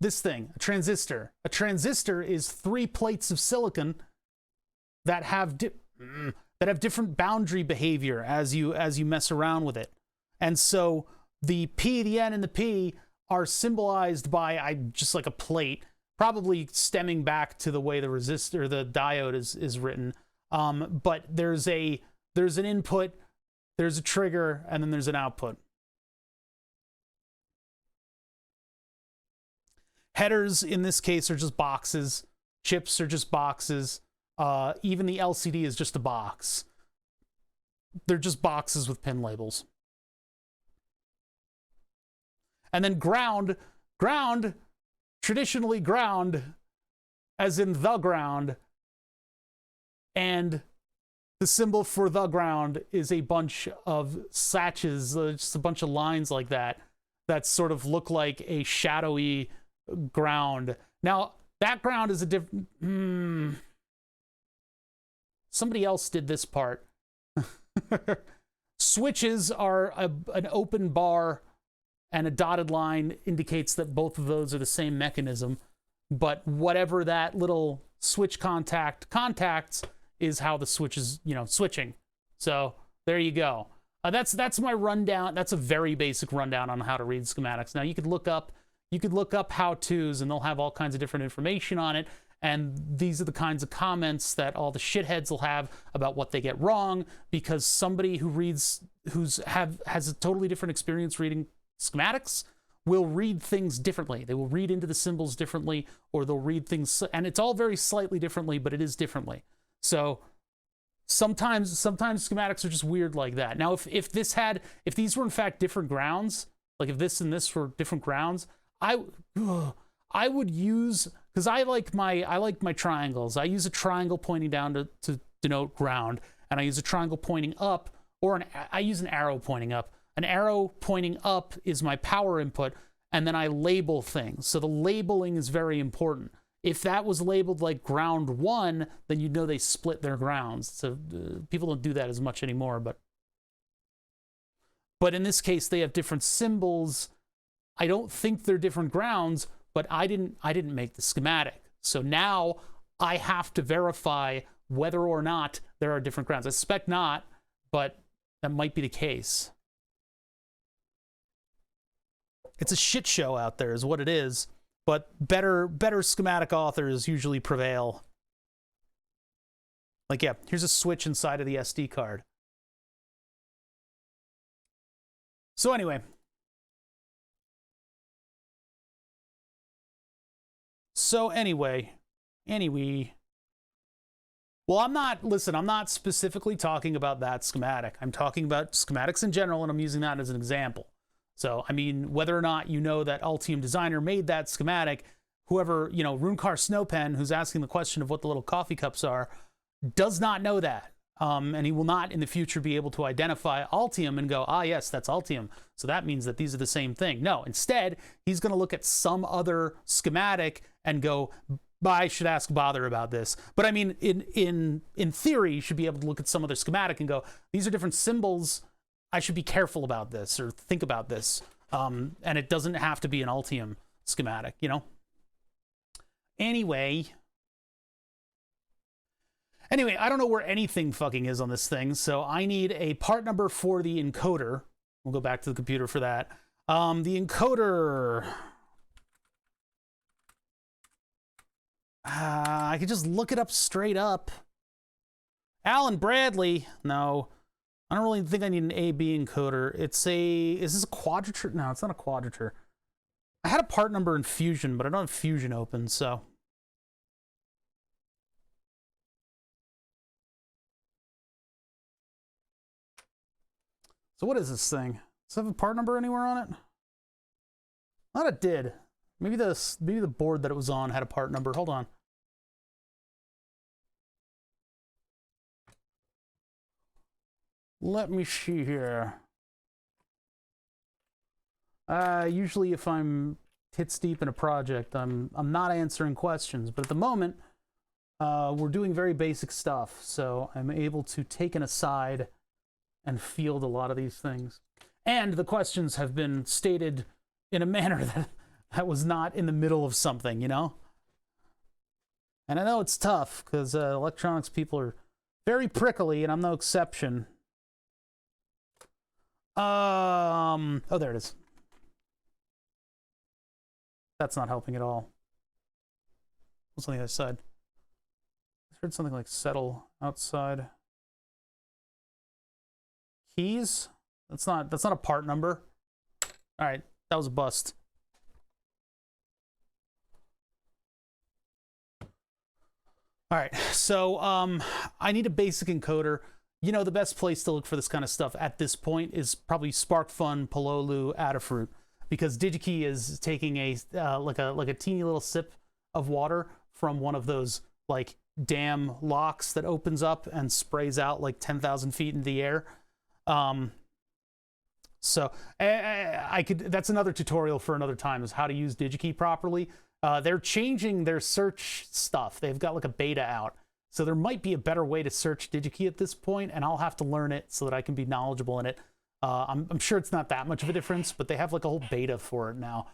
This thing, a transistor. A transistor is 3 plates of silicon that have different boundary behavior as you mess around with it. And so the P, the N, and the P are symbolized by just like a plate, probably stemming back to the way the resistor, the diode is written. But there's an input, there's a trigger, and then there's an output. Headers in this case are just boxes. Chips are just boxes. Even the LCD is just a box. They're just boxes with pin labels. And then ground, traditionally ground, as in the ground, and the symbol for the ground is a bunch of satches, just a bunch of lines like that sort of look like a shadowy ground. Now, that ground is a different... Somebody else did this part. Switches are an open bar, and a dotted line indicates that both of those are the same mechanism. But whatever that little switch contacts is how the switch is, switching. So there you go. That's my rundown. That's a very basic rundown on how to read schematics. Now you could look up how-tos, and they'll have all kinds of different information on it. And these are the kinds of comments that all the shitheads will have about what they get wrong, because somebody who has a totally different experience reading schematics will read things differently. They will read into the symbols differently, or they'll read things, and it's all very slightly differently, but it is differently. So sometimes schematics are just weird like that. Now, if these were in fact different grounds, like if this and this were different grounds, I would use, because I like my triangles. I use a triangle pointing down to denote ground, and I use a triangle pointing up, or I use an arrow pointing up. An arrow pointing up is my power input, and then I label things. So the labeling is very important. If that was labeled like ground 1, then you'd know they split their grounds. So people don't do that as much anymore, but in this case they have different symbols. I don't think they're different grounds, but I didn't make the schematic. So now I have to verify whether or not there are different grounds. I suspect not, but that might be the case. It's a shit show out there is what it is, but better schematic authors usually prevail. Like, yeah, here's a switch inside of the SD card. So anyway. Well, I'm not specifically talking about that schematic. I'm talking about schematics in general, and I'm using that as an example. So, I mean, whether or not you know that Altium Designer made that schematic, whoever, Runekar Snowpen, who's asking the question of what the little coffee cups are, does not know that. And he will not in the future be able to identify Altium and go, ah, yes, that's Altium. So that means that these are the same thing. No, instead, he's going to look at some other schematic and go, I should ask Bother about this. But I mean, in theory, you should be able to look at some other schematic and go, these are different symbols. I should be careful about this or think about this. And it doesn't have to be an Altium schematic, you know? Anyway, I don't know where anything fucking is on this thing, so I need a part number for the encoder. We'll go back to the computer for that. The encoder... I could just look it up straight up. Alan Bradley. No, I don't really think I need an AB encoder. It's a... Is this a quadrature? No, it's not a quadrature. I had a part number in Fusion, but I don't have Fusion open, so... So what is this thing? Does it have a part number anywhere on it? I thought it did. Maybe the board that it was on had a part number. Hold on. Let me see here. Usually if I'm tits deep in a project, I'm not answering questions, but at the moment, we're doing very basic stuff, so I'm able to take an aside and field a lot of these things. And the questions have been stated in a manner that was not in the middle of something, you know? And I know it's tough, because electronics people are very prickly, and I'm no exception. Oh, there it is. That's not helping at all. What's on the other side? I heard something like settle outside. Keys? That's not a part number. All right, that was a bust. All right, so I need a basic encoder. You know, the best place to look for this kind of stuff at this point is probably SparkFun, Pololu, Adafruit, because DigiKey is taking a like a teeny little sip of water from one of those like dam locks that opens up and sprays out like 10,000 feet in the air. So I could. That's another tutorial for another time, is how to use DigiKey properly. They're changing their search stuff. They've got like a beta out. So there might be a better way to search DigiKey at this point, and I'll have to learn it so that I can be knowledgeable in it. I'm sure it's not that much of a difference, but they have like a whole beta for it now.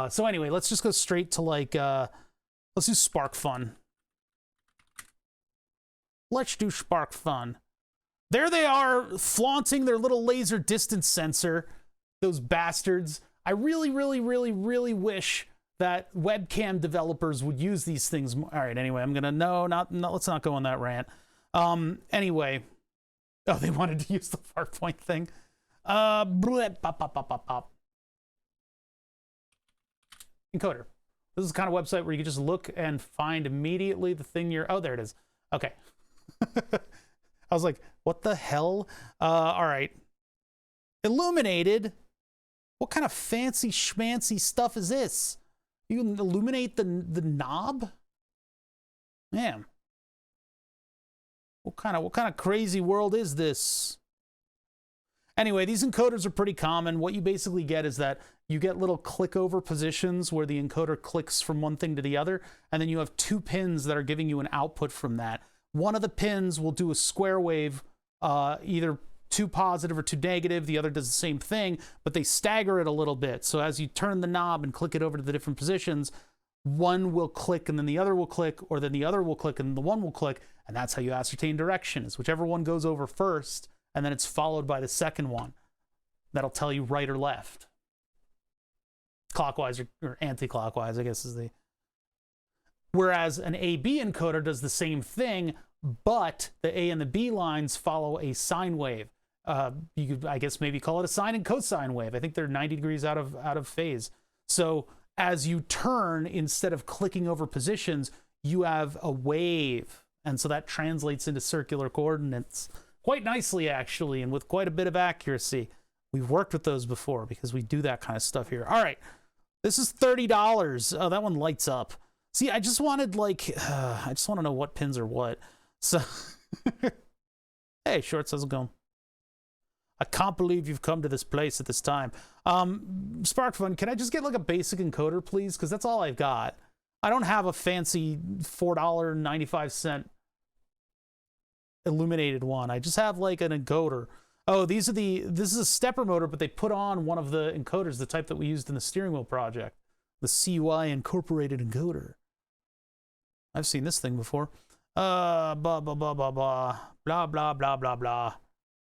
So anyway, let's just go straight to like, let's do SparkFun. Let's do SparkFun. There they are, flaunting their little laser distance sensor, those bastards. I really, really, really, really wish that webcam developers would use these things more. All right, anyway, I'm gonna, no, let's not go on that rant. Anyway, oh, they wanted to use the Farpoint thing. Encoder. This is the kind of website where you can just look and find immediately the thing you're, oh, there it is. Okay. I was like, what the hell? All right. Illuminated? What kind of fancy schmancy stuff is this? You can illuminate the knob? Man. What kind of crazy world is this? Anyway, these encoders are pretty common. What you basically get is that you get little click over positions where the encoder clicks from one thing to the other, and then you have two pins that are giving you an output from that. One of the pins will do a square wave, either too positive or too negative. The other does the same thing, but they stagger it a little bit. So as you turn the knob and click it over to the different positions, one will click and then the other will click, or then the other will click and the one will click. And that's how you ascertain direction, is whichever one goes over first, and then it's followed by the second one. That'll tell you right or left. Clockwise or anti-clockwise, I guess is the... Whereas an AB encoder does the same thing, but the A and the B lines follow a sine wave. You could, I guess, maybe call it a sine and cosine wave. I think they're 90 degrees out of phase. So as you turn, instead of clicking over positions, you have a wave. And so that translates into circular coordinates quite nicely, actually, and with quite a bit of accuracy. We've worked with those before because we do that kind of stuff here. All right, this is $30. Oh, that one lights up. See, I just wanted, like, I just want to know what pins are what. So, hey, Shorts, how's it going? I can't believe you've come to this place at this time. SparkFun, can I just get, like, a basic encoder, please? Because that's all I've got. I don't have a fancy $4.95 illuminated one. I just have like an encoder. Oh, this is a stepper motor, but they put on one of the encoders, the type that we used in the steering wheel project, the CY incorporated encoder. I've seen this thing before. Blah, blah, blah, blah, blah, blah, blah, blah, blah, blah, blah.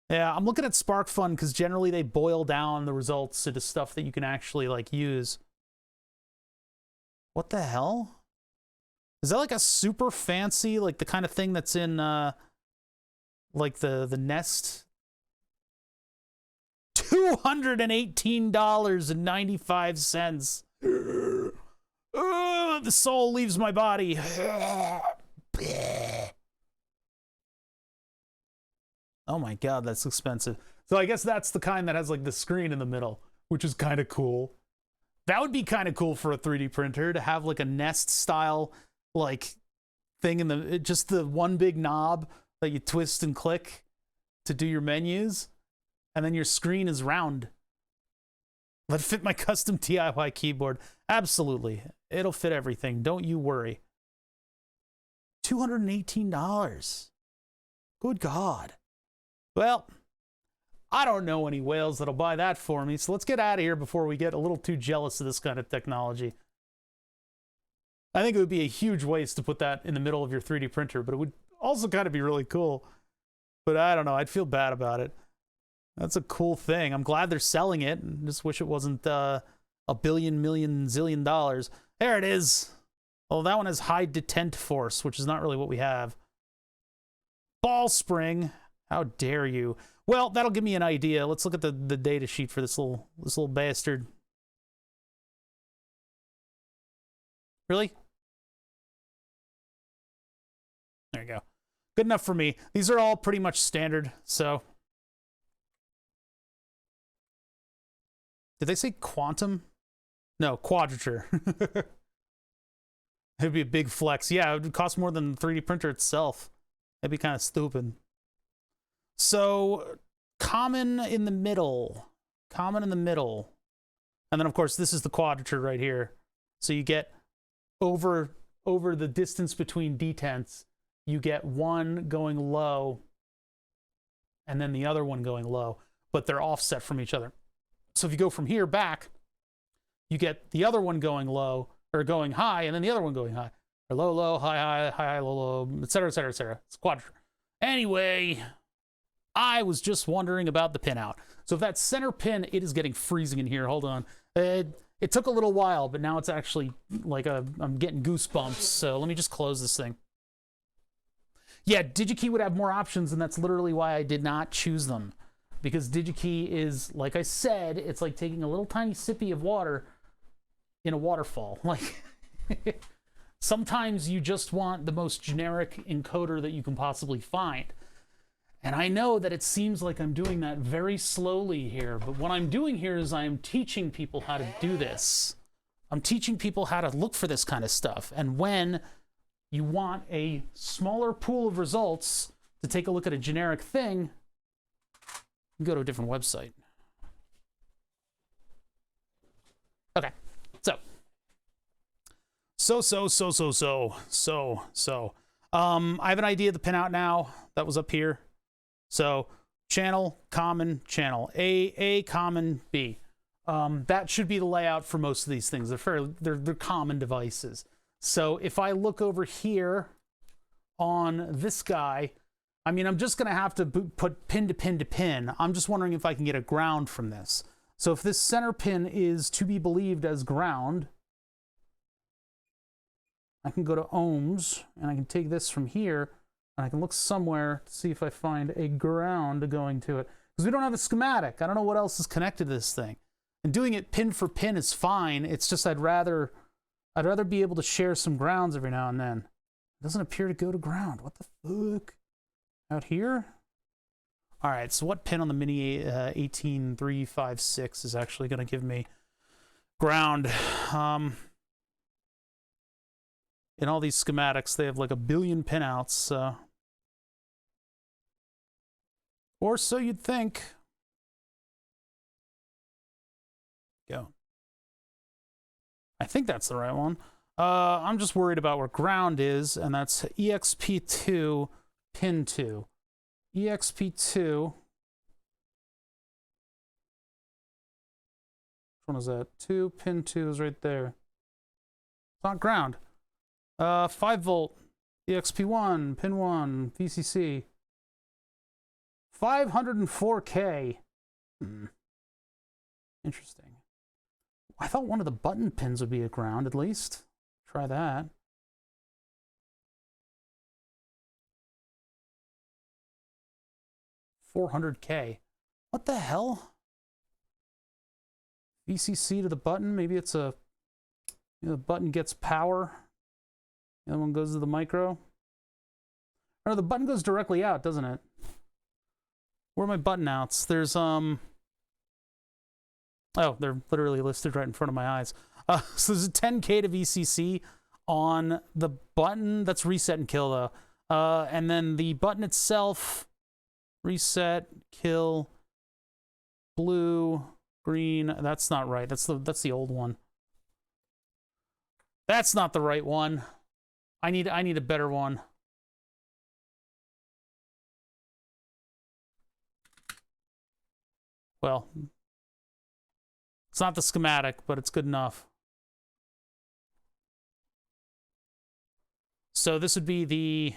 Yeah, I'm looking at SparkFun because generally they boil down the results into stuff that you can actually like use. What the hell? Is that like a super fancy, like the kind of thing that's in like the Nest? $218.95. The soul leaves my body. Oh my god, that's expensive. So I guess that's the kind that has like the screen in the middle, which is kind of cool. That would be kind of cool for a 3D printer to have like a Nest style like thing in the just the one big knob that you twist and click to do your menus, and then your screen is round. Let it fit my custom DIY keyboard. Absolutely. It'll fit everything. Don't you worry. $218. Good God. Well, I don't know any whales that'll buy that for me, so let's get out of here before we get a little too jealous of this kind of technology. I think it would be a huge waste to put that in the middle of your 3D printer, but it would also kind of be really cool. But I don't know, I'd feel bad about it. That's a cool thing. I'm glad they're selling it. I just wish it wasn't a billion, million, zillion dollars. There it is. Oh, that one has high detent force, which is not really what we have. Ball spring. How dare you? Well, that'll give me an idea. Let's look at the data sheet for this little bastard. Really? There you go. Good enough for me. These are all pretty much standard, so. Did they say quantum? No, quadrature. It'd be a big flex. Yeah, it would cost more than the 3D printer itself. That'd be kind of stupid. So, common in the middle. Common in the middle. And then, of course, this is the quadrature right here. So you get over the distance between detents, you get one going low and then the other one going low, but they're offset from each other. So if you go from here back, you get the other one going low, or going high, and then the other one going high. Or low, low, high, high, high, low, low, etc., etc., etc. It's quadrature. Anyway, I was just wondering about the pinout. So if that center pin, it is getting freezing in here. Hold on. It took a little while, but now it's actually like I'm getting goosebumps. So let me just close this thing. Yeah, DigiKey would have more options, and that's literally why I did not choose them. Because DigiKey is, like I said, it's like taking a little tiny sippy of water in a waterfall. Like, sometimes you just want the most generic encoder that you can possibly find. And I know that it seems like I'm doing that very slowly here, but what I'm doing here is I am teaching people how to do this. I'm teaching people how to look for this kind of stuff. And when you want a smaller pool of results to take a look at a generic thing, you go to a different website. Okay, so. I have an idea of the pinout now. That was up here. So channel, common, channel. A, common, B. That should be the layout for most of these things. They're common devices. So if I look over here on this guy, I mean, I'm just going to have to put pin to pin to pin. I'm just wondering if I can get a ground from this. So if this center pin is to be believed as ground, I can go to ohms, and I can take this from here, and I can look somewhere to see if I find a ground going to it. Because we don't have a schematic. I don't know what else is connected to this thing. And doing it pin for pin is fine. It's just I'd rather be able to share some grounds every now and then. It doesn't appear to go to ground. What the fuck? Out here? All right, so what pin on the Mini 18356 is actually going to give me ground? In all these schematics, they have like a billion pinouts, or so you'd think. Go. I think that's the right one. I'm just worried about where ground is, and that's exp2 pin 2. exp2. Which one is that? 2 pin 2 is right there. It's not ground. 5 volt exp1 pin 1 VCC. 504K. Interesting. I thought one of the button pins would be at ground, at least. Try that. $400K. What the hell? VCC to the button. Maybe it's a... You know, the button gets power. The other one goes to the micro. No, the button goes directly out, doesn't it? Where are my button outs? There's, Oh, they're literally listed right in front of my eyes. So there's a 10K to VCC on the button. That's reset and kill, though. And then the button itself, reset, kill, blue, green. That's not right. That's the old one. That's not the right one. I need a better one. Well, it's not the schematic, but it's good enough. So this would be the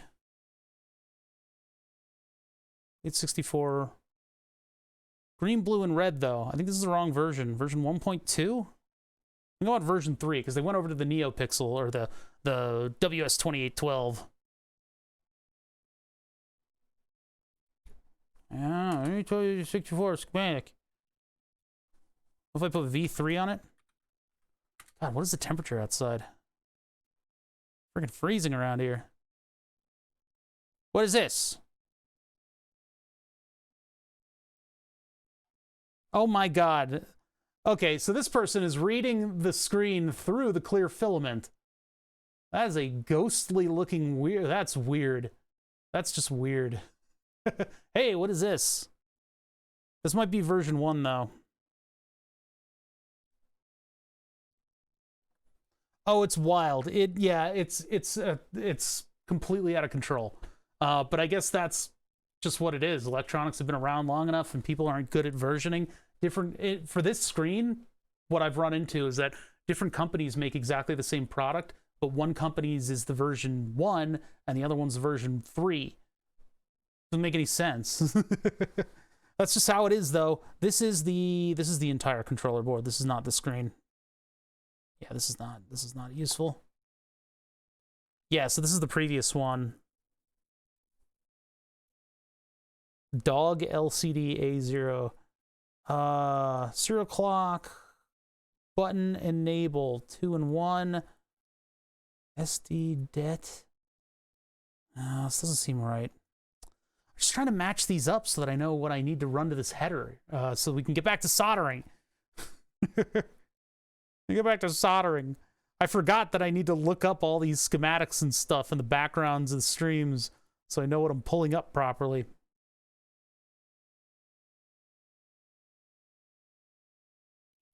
864 green, blue, and red, though. I think this is the wrong version. Version 1.2? I go on version 3, because they went over to the NeoPixel, or the WS2812. Yeah, let me tell you 64 schematic. What if I put V3 on it? God, what is the temperature outside? Freaking freezing around here. What is this? Oh my God. Okay, so this person is reading the screen through the clear filament. That is a ghostly looking weird. That's weird. That's just weird. Hey, what is this? This might be version 1, though. Oh, it's wild. Yeah, it's completely out of control. But I guess that's just what it is. Electronics have been around long enough, and people aren't good at versioning. For this screen, what I've run into is that different companies make exactly the same product, but one company's is the version 1, and the other one's version 3. Doesn't make any sense. That's just how it is, though. This is the entire controller board. This is not the screen. Yeah, this is not useful. Yeah, so this is the previous one. Dog LCD A0. Serial clock. Button enable 2-in-1. SD det. This doesn't seem right. I'm just trying to match these up so that I know what I need to run to this header, so we can get back to soldering. Get back to soldering. I forgot that I need to look up all these schematics and stuff in the backgrounds of the streams so I know what I'm pulling up properly.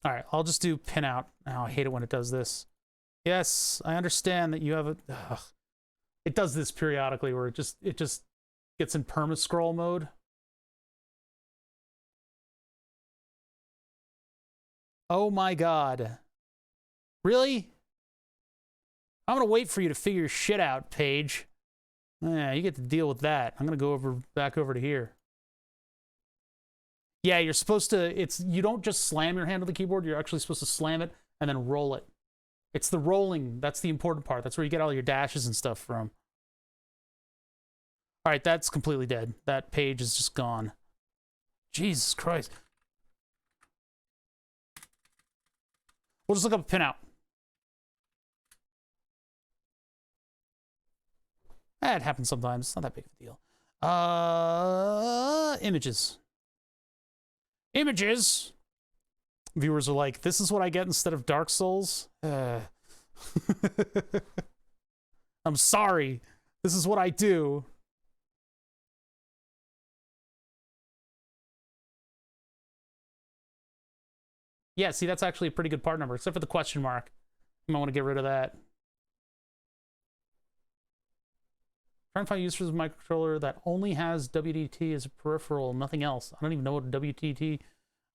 All right, I'll just do pinout. Oh, I hate it when it does this. Yes, I understand that you have a... Ugh. It does this periodically where it just gets in perma-scroll mode. Oh my God. Really? I'm gonna wait for you to figure your shit out, Paige. Yeah, you get to deal with that. I'm gonna go back over to here. Yeah, you're supposed to, you don't just slam your hand on the keyboard, you're actually supposed to slam it and then roll it. It's the rolling, that's the important part. That's where you get all your dashes and stuff from. All right, that's completely dead. That page is just gone. Jesus Christ. We'll just look up a pinout. It happens sometimes. It's not that big of a deal. Images. Images. Viewers are like, this is what I get instead of Dark Souls. I'm sorry. This is what I do. Yeah, see, that's actually a pretty good part number, except for the question mark. You might want to get rid of that. Trying to find use for this microcontroller that only has WDT as a peripheral, nothing else. I don't even know what WDT.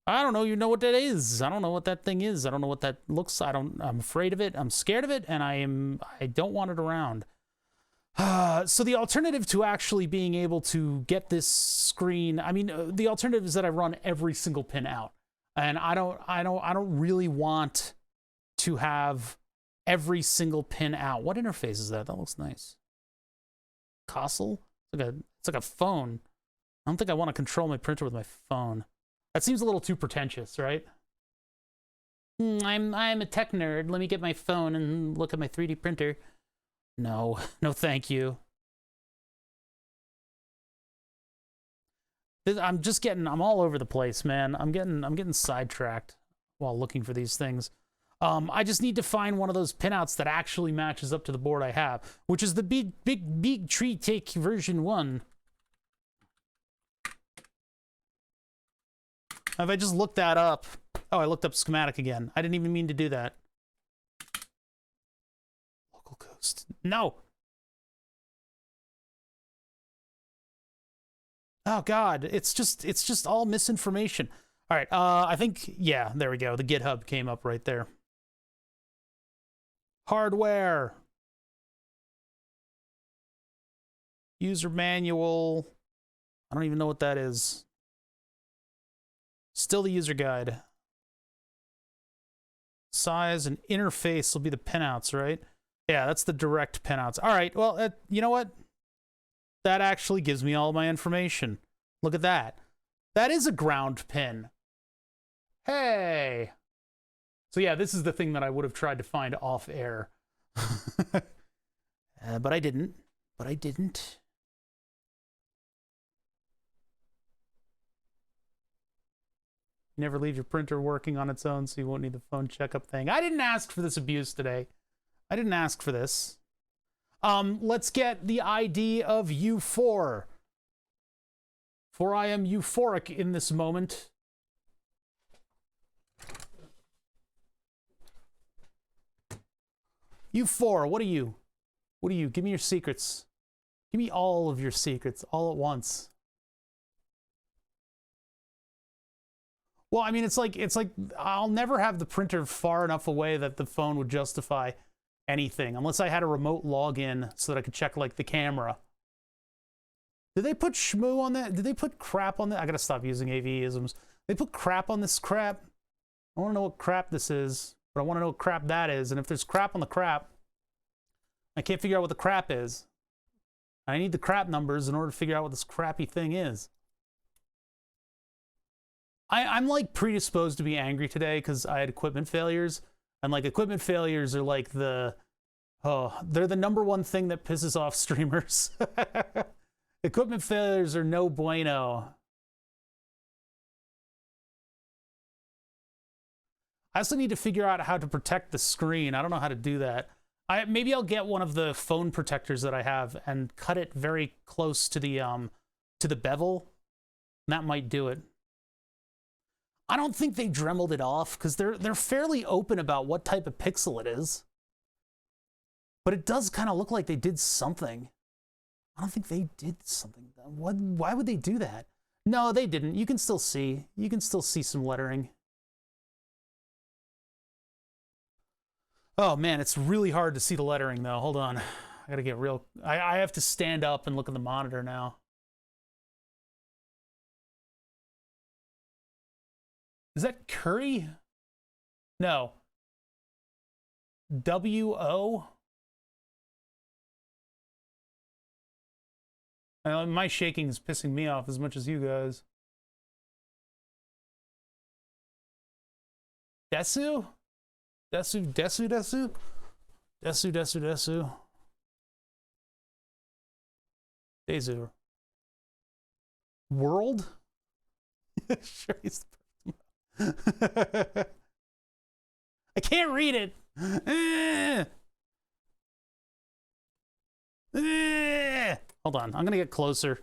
I don't know. You know what that is? I don't know what that thing is. I don't know what that looks. I'm afraid of it. I'm scared of it, and I don't want it around. So the alternative to actually being able to get this screen, I mean, the alternative is that I run every single pin out, and I don't really want to have every single pin out. What interface is that? That looks nice. Console? It's like a phone. I don't think I want to control my printer with my phone. That seems a little too pretentious, right? I'm a tech nerd. Let me get my phone and look at my 3D printer. No, no, thank you. I'm all over the place, man. I'm getting sidetracked while looking for these things. I just need to find one of those pinouts that actually matches up to the board I have, which is the big tree take version 1. If I just looked that up, oh, I looked up schematic again. I didn't even mean to do that. Local ghost. No. Oh God, it's just all misinformation. All right, I think, yeah, there we go. The GitHub came up right there. Hardware. User manual. I don't even know what that is. Still the user guide. Size and interface will be the pinouts, right? Yeah, that's the direct pinouts. All right, well, you know what? That actually gives me all my information. Look at that. That is a ground pin. Hey. So yeah, this is the thing that I would have tried to find off air. But I didn't. But I didn't. Never leave your printer working on its own so you won't need the phone checkup thing. I didn't ask for this abuse today. I didn't ask for this. Let's get the ID of U4. For I am euphoric in this moment. U4, what are you? What are you? Give me your secrets. Give me all of your secrets all at once. Well, I mean, it's like I'll never have the printer far enough away that the phone would justify anything, unless I had a remote login so that I could check, like, the camera. Did they put shmoo on that? Did they put crap on that? I gotta stop using AV-isms. They put crap on this crap? I want to know what crap this is, but I want to know what crap that is, and if there's crap on the crap, I can't figure out what the crap is. I need the crap numbers in order to figure out what this crappy thing is. I'm like predisposed to be angry today because I had equipment failures, and like equipment failures are like they're the #1 thing that pisses off streamers. Equipment failures are no bueno. I also need to figure out how to protect the screen. I don't know how to do that. Maybe I'll get one of the phone protectors that I have and cut it very close to the bevel. That might do it. I don't think they dremeled it off because they're fairly open about what type of pixel it is. But it does kind of look like they did something. I don't think they did something. Why would they do that? No, they didn't. You can still see. You can still see some lettering. Oh man, it's really hard to see the lettering though. Hold on. I gotta get real. I have to stand up and look at the monitor now. Is that Curry? No. W-O? My shaking is pissing me off as much as you guys. Desu? Desu? Desu? Desu. World? Sure, he's I can't read it. Hold on, I'm gonna get closer.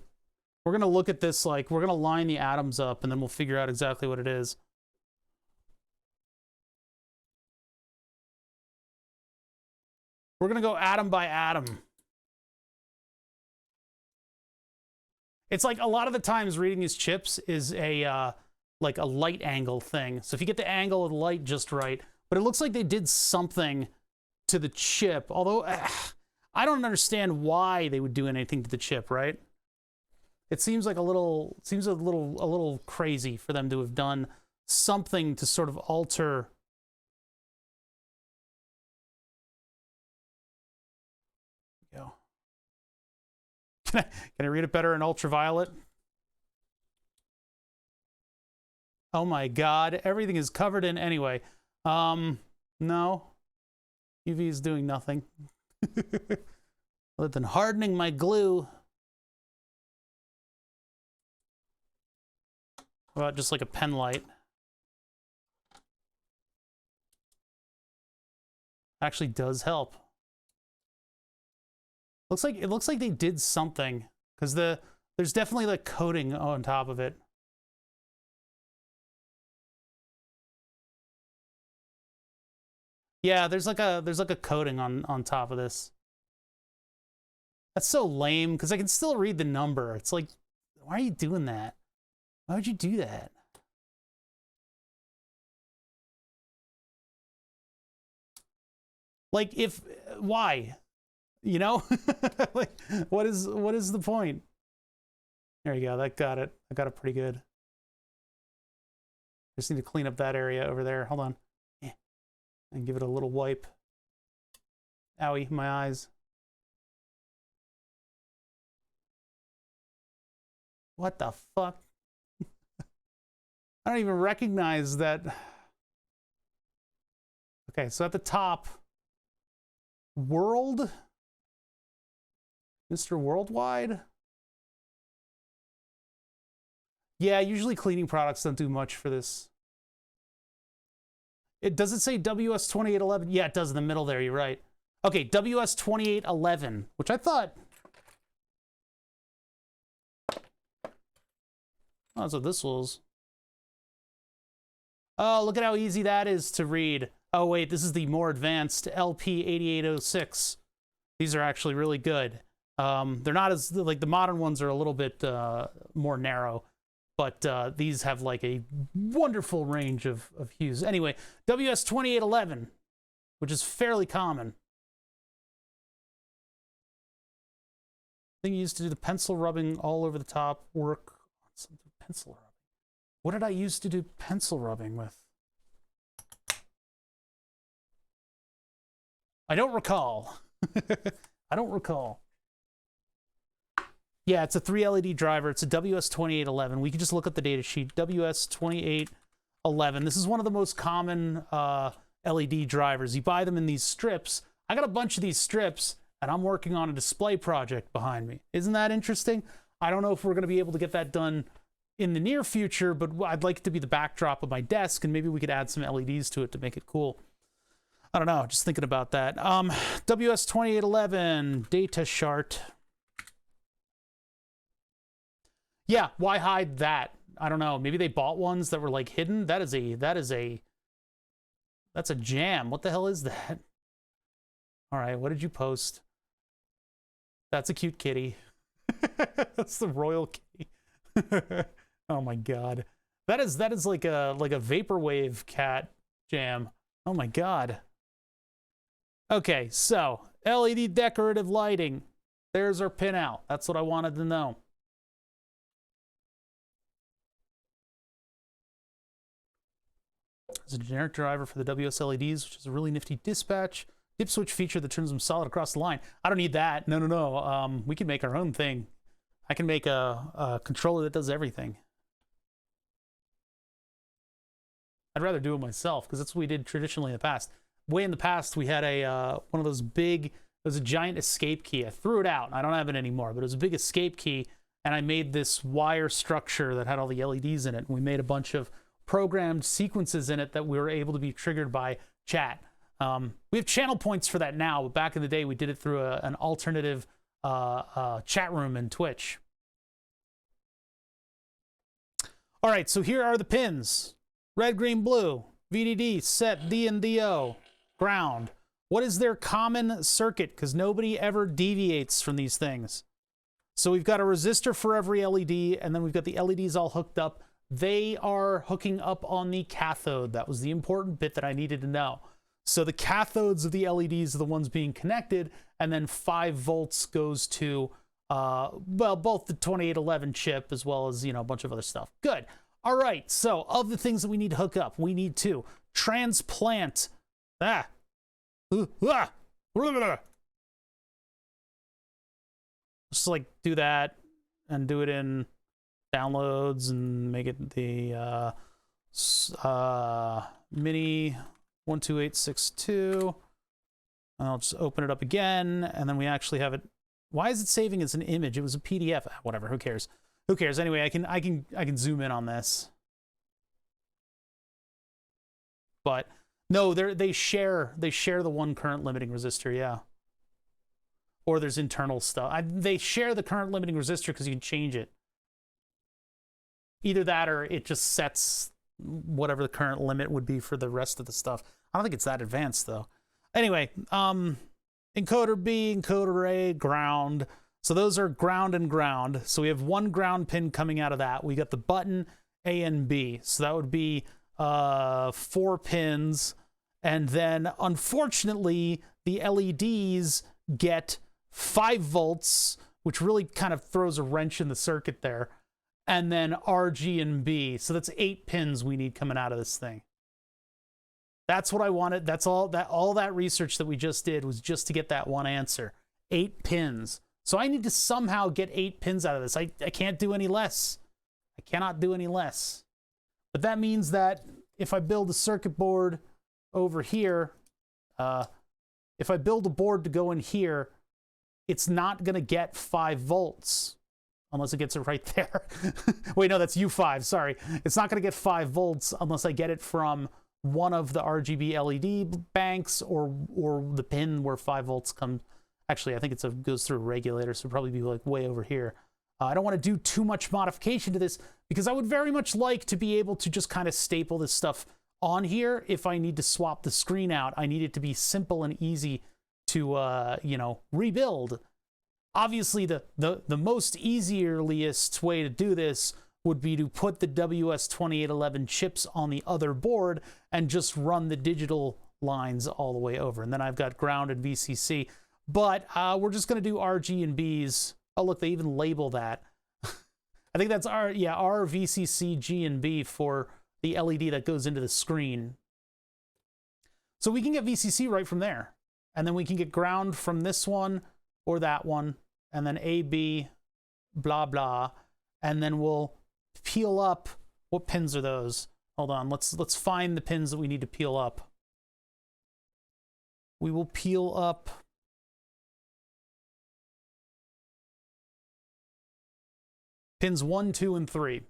We're gonna look at this, like, we're gonna line the atoms up and then we'll figure out exactly what it is. We're gonna go atom by atom. It's like a lot of the times reading these chips is a like a light angle thing. So if you get the angle of the light just right, but it looks like they did something to the chip, although I don't understand why they would do anything to the chip, right? It seems like a little crazy for them to have done something to sort of alter. Go. Can I read it better in ultraviolet? Oh my God, everything is covered in anyway. No. UV is doing nothing. Other than hardening my glue. How about just like a pen light? Actually does help. It looks like they did something, because there's definitely like coating on top of it. Yeah, there's like a coating on top of this. That's so lame, because I can still read the number. It's like, why are you doing that? Why would you do that? Like, why? You know? Like, what is the point? There you go, that got it. I got it pretty good. Just need to clean up that area over there. Hold on. And give it a little wipe. Owie, my eyes. What the fuck? I don't even recognize that. Okay, so at the top, World, Mr. Worldwide. Yeah, usually cleaning products don't do much for this. Does it say WS2811? Yeah, it does in the middle there, you're right. Okay, WS2811, which I thought... Oh, that's what this was. Oh, look at how easy that is to read. Oh, wait, this is the more advanced LP8806. These are actually really good. They're not as... Like, the modern ones are a little bit more narrow. But these have like a wonderful range of hues. Anyway, WS2811, which is fairly common. I think you used to do the pencil rubbing all over the top, work on some pencil rubbing. What did I used to do pencil rubbing with? I don't recall. I don't recall. Yeah, it's a 3 LED driver. It's a WS2811. We can just look at the data sheet. WS2811. This is one of the most common LED drivers. You buy them in these strips. I got a bunch of these strips, and I'm working on a display project behind me. Isn't that interesting? I don't know if we're going to be able to get that done in the near future, but I'd like it to be the backdrop of my desk, and maybe we could add some LEDs to it to make it cool. I don't know, just thinking about that. WS2811, data chart. Yeah, why hide that? I don't know. Maybe they bought ones that were like hidden. That's a jam. What the hell is that? All right, what did you post? That's a cute kitty. That's the royal kitty. Oh my God. That is like a vaporwave cat jam. Oh my God. Okay, so LED decorative lighting. There's our pinout. That's what I wanted to know. It's a generic driver for the WS LEDs, which is a really nifty dispatch. Dip switch feature that turns them solid across the line. I don't need that. No. We can make our own thing. I can make a controller that does everything. I'd rather do it myself, because that's what we did traditionally in the past. Way in the past, we had a one of those big, it was a giant escape key. I threw it out. I don't have it anymore, but it was a big escape key, and I made this wire structure that had all the LEDs in it, and we made a bunch of programmed sequences in it that we were able to be triggered by chat. We have channel points for that now, but back in the day, we did it through an alternative chat room in Twitch. All right, so here are the pins. Red, green, blue, VDD, set, D and DO, ground. What is their common circuit? Because nobody ever deviates from these things. So we've got a resistor for every LED, and then we've got the LEDs all hooked up. They are hooking up on the cathode. That was the important bit that I needed to know. So the cathodes of the LEDs are the ones being connected, and then 5 volts goes to, well, both the 2811 chip as well as, a bunch of other stuff. Good. All right, so of the things that we need to hook up, we need to transplant, just like do that and do it in downloads and make it the mini 12862. And I'll just open it up again, and then we actually have it. Why is it saving as an image? It was a PDF. Whatever, who cares? Who cares? Anyway, I can zoom in on this. But no, they share the one current limiting resistor, yeah. Or there's internal stuff. They share the current limiting resistor because you can change it. Either that or it just sets whatever the current limit would be for the rest of the stuff. I don't think it's that advanced though. Anyway, encoder B, encoder A, ground. So those are ground and ground. So we have one ground pin coming out of that. We got the button A and B. So that would be 4 pins. And then unfortunately, the LEDs get 5 volts, which really kind of throws a wrench in the circuit there. And then RG and B. So that's 8 pins we need coming out of this thing. That's what I wanted. That's all that research that we just did was just to get that one answer. 8 pins. So I need to somehow get 8 pins out of this. I can't do any less. I cannot do any less. But that means that if I build a circuit board over here, if I build a board to go in here, it's not going to get 5 volts. Unless it gets it right there. Wait, no, that's U5, sorry. It's not going to get 5 volts unless I get it from one of the RGB LED banks or the pin where 5 volts comes. Actually, I think it goes through a regulator, so it'll probably be like way over here. I don't want to do too much modification to this because I would very much like to be able to just kind of staple this stuff on here. If I need to swap the screen out, I need it to be simple and easy to, rebuild. Obviously, the most easiest way to do this would be to put the WS2811 chips on the other board and just run the digital lines all the way over. And then I've got ground and VCC. But we're just going to do RG and Bs. Oh, look, they even label that. I think that's R, VCC, G, and B for the LED that goes into the screen. So we can get VCC right from there. And then we can get ground from this one or that one. And then A, B, blah, blah. And then we'll peel up. What pins are those? Hold on. Let's find the pins that we need to peel up. We will peel up pins 1, 2, and 3.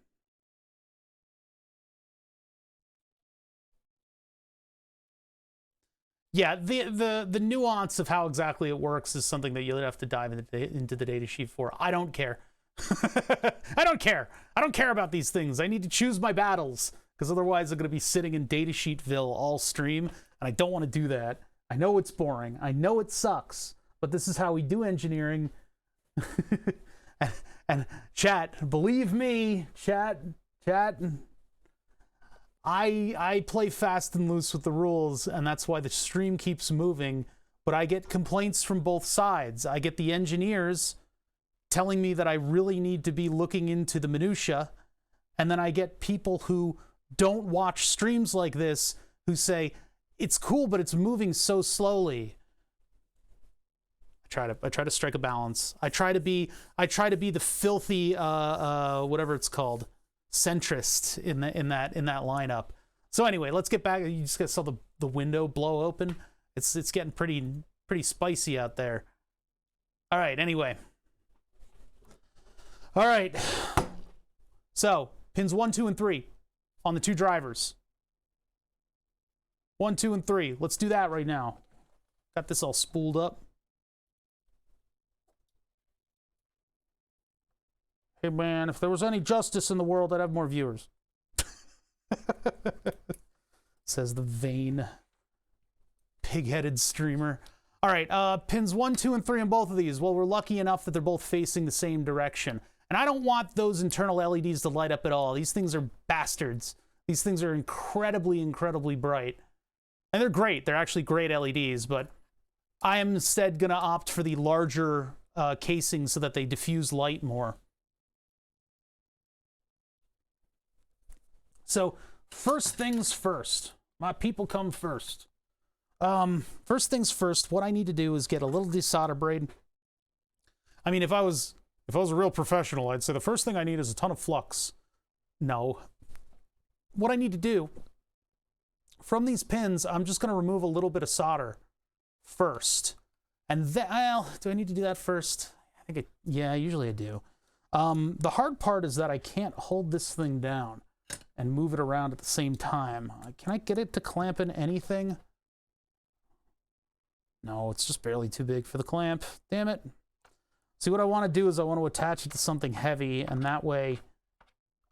Yeah, the nuance of how exactly it works is something that you'll have to dive into the datasheet for. I don't care. I don't care. I don't care about these things. I need to choose my battles, because otherwise I'm going to be sitting in datasheetville all stream, and I don't want to do that. I know it's boring. I know it sucks, but this is how we do engineering. And chat, believe me, chat, I play fast and loose with the rules, and that's why the stream keeps moving, but I get complaints from both sides. I get the engineers telling me that I really need to be looking into the minutia, and then I get people who don't watch streams like this who say, it's cool, but it's moving so slowly. I try to strike a balance. I try to be the filthy whatever it's called, centrist in that lineup. So anyway, let's get back. You just saw the window blow open. It's getting pretty spicy out there. All right. Anyway. All right. So pins 1, 2, and 3 on the 2 drivers. 1, 2, and 3. Let's do that right now. Got this all spooled up. Hey man, if there was any justice in the world, I'd have more viewers. Says the vain, pig-headed streamer. All right, pins 1, 2, and 3 on both of these. Well, we're lucky enough that they're both facing the same direction. And I don't want those internal LEDs to light up at all. These things are bastards. These things are incredibly, incredibly bright. And they're great. They're actually great LEDs, but I am instead going to opt for the larger casing so that they diffuse light more. So, first things first. My people come first. First things first, what I need to do is get a little desolder braid. I mean, if I was a real professional, I'd say the first thing I need is a ton of flux. No. What I need to do, from these pins, I'm just going to remove a little bit of solder first. And then, well, do I need to do that first? I think yeah, usually I do. The hard part is that I can't hold this thing down and move it around at the same time. Can I get it to clamp in anything? No, it's just barely too big for the clamp. Damn it. See, what I want to do is I want to attach it to something heavy, and that way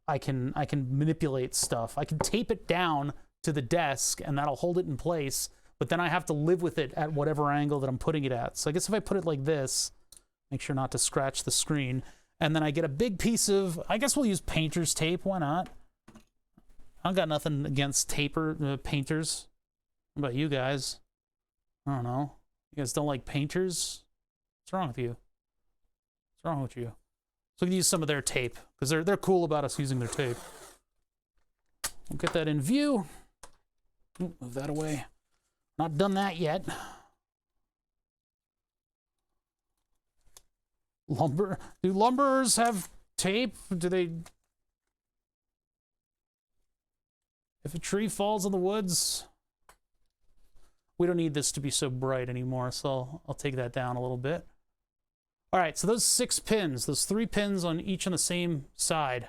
I can manipulate stuff. I can tape it down to the desk, and that'll hold it in place, but then I have to live with it at whatever angle that I'm putting it at. So I guess if I put it like this, make sure not to scratch the screen, and then I get a big piece of, I guess we'll use painter's tape. Why not? I've got nothing against painters. What about you guys? I don't know. You guys don't like painters? What's wrong with you? What's wrong with you? So we can use some of their tape, because they're cool about us using their tape. We'll get that in view. Ooh, move that away. Not done that yet. Do lumberers have tape? Do they... If a tree falls in the woods... We don't need this to be so bright anymore, so I'll take that down a little bit. All right, so those 6 pins, those 3 pins on each on the same side.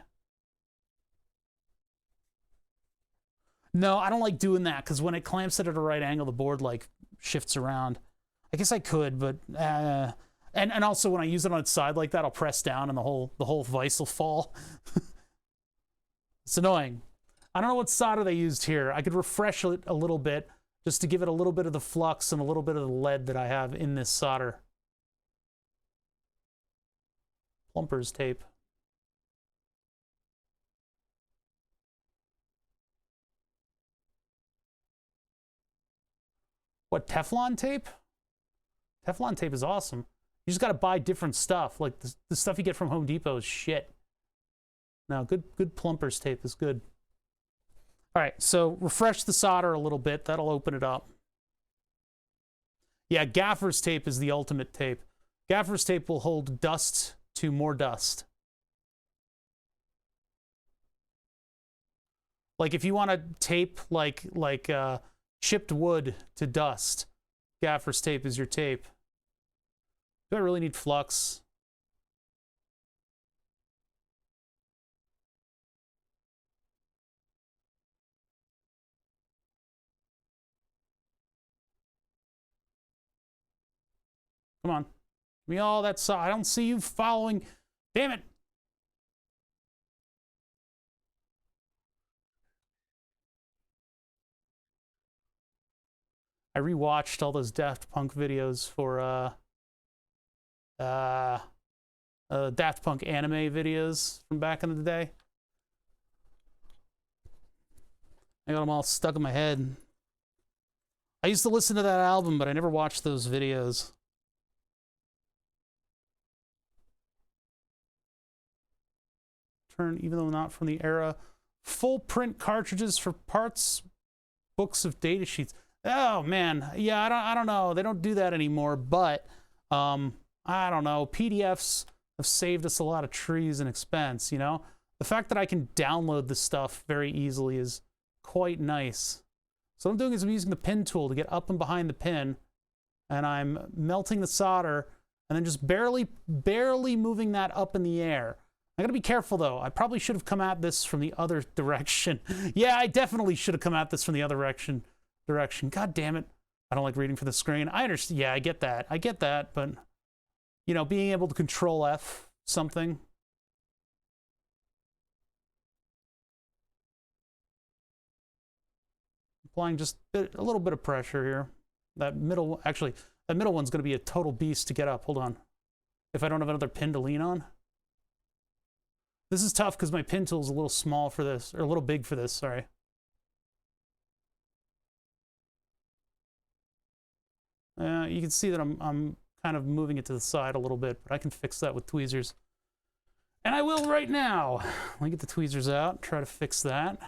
No, I don't like doing that, because when it clamps it at a right angle, the board, like, shifts around. I guess I could, but... And also, when I use it on its side like that, I'll press down and the whole vise will fall. It's annoying. I don't know what solder they used here. I could refresh it a little bit, just to give it a little bit of the flux and a little bit of the lead that I have in this solder. Plumper's tape. What, Teflon tape? Teflon tape is awesome. You just gotta buy different stuff. Like, the stuff you get from Home Depot is shit. No, good Plumper's tape is good. All right, so refresh the solder a little bit. That'll open it up. Yeah, gaffer's tape is the ultimate tape. Gaffer's tape will hold dust to more dust. Like if you want to tape like chipped wood to dust, gaffer's tape is your tape. Do I really need flux? Come on. Give me all that saw. I don't see you following. Damn it. I rewatched all those Daft Punk videos for Daft Punk anime videos from back in the day. I got them all stuck in my head. I used to listen to that album, but I never watched those videos. Even though not from the era. Full print cartridges for parts, books of data sheets. Oh man, yeah, I don't know. They don't do that anymore, but I don't know. PDFs have saved us a lot of trees and expense, you know? The fact that I can download this stuff very easily is quite nice. So what I'm doing is I'm using the pin tool to get up and behind the pin, and I'm melting the solder and then just barely moving that up in the air. I gotta be careful though. I probably should have come at this from the other direction. Yeah, I definitely should have come at this from the other direction. God damn it. I don't like reading for the screen. I understand. Yeah, I get that. But, you know, being able to control F something. Applying just a little bit of pressure here. That middle, actually, That middle one's going to be a total beast to get up. Hold on. If I don't have another pin to lean on. This is tough because my pin tool is a little small for this, or a little big for this, sorry. You can see that I'm kind of moving it to the side a little bit, but I can fix that with tweezers. And I will right now. Let me get the tweezers out, try to fix that.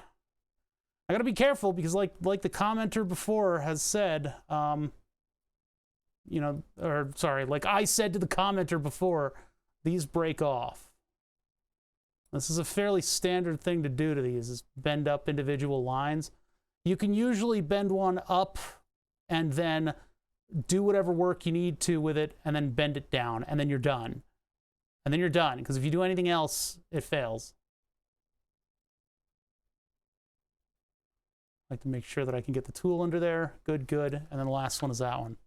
I gotta be careful because like the commenter before has said, you know, or sorry, like I said to the commenter before, these break off. This is a fairly standard thing to do to these, is bend up individual lines. You can usually bend one up and then do whatever work you need to with it and then bend it down and then you're done. And then you're done, because if you do anything else, it fails. I like to make sure that I can get the tool under there. Good, good. And then the last one is that one.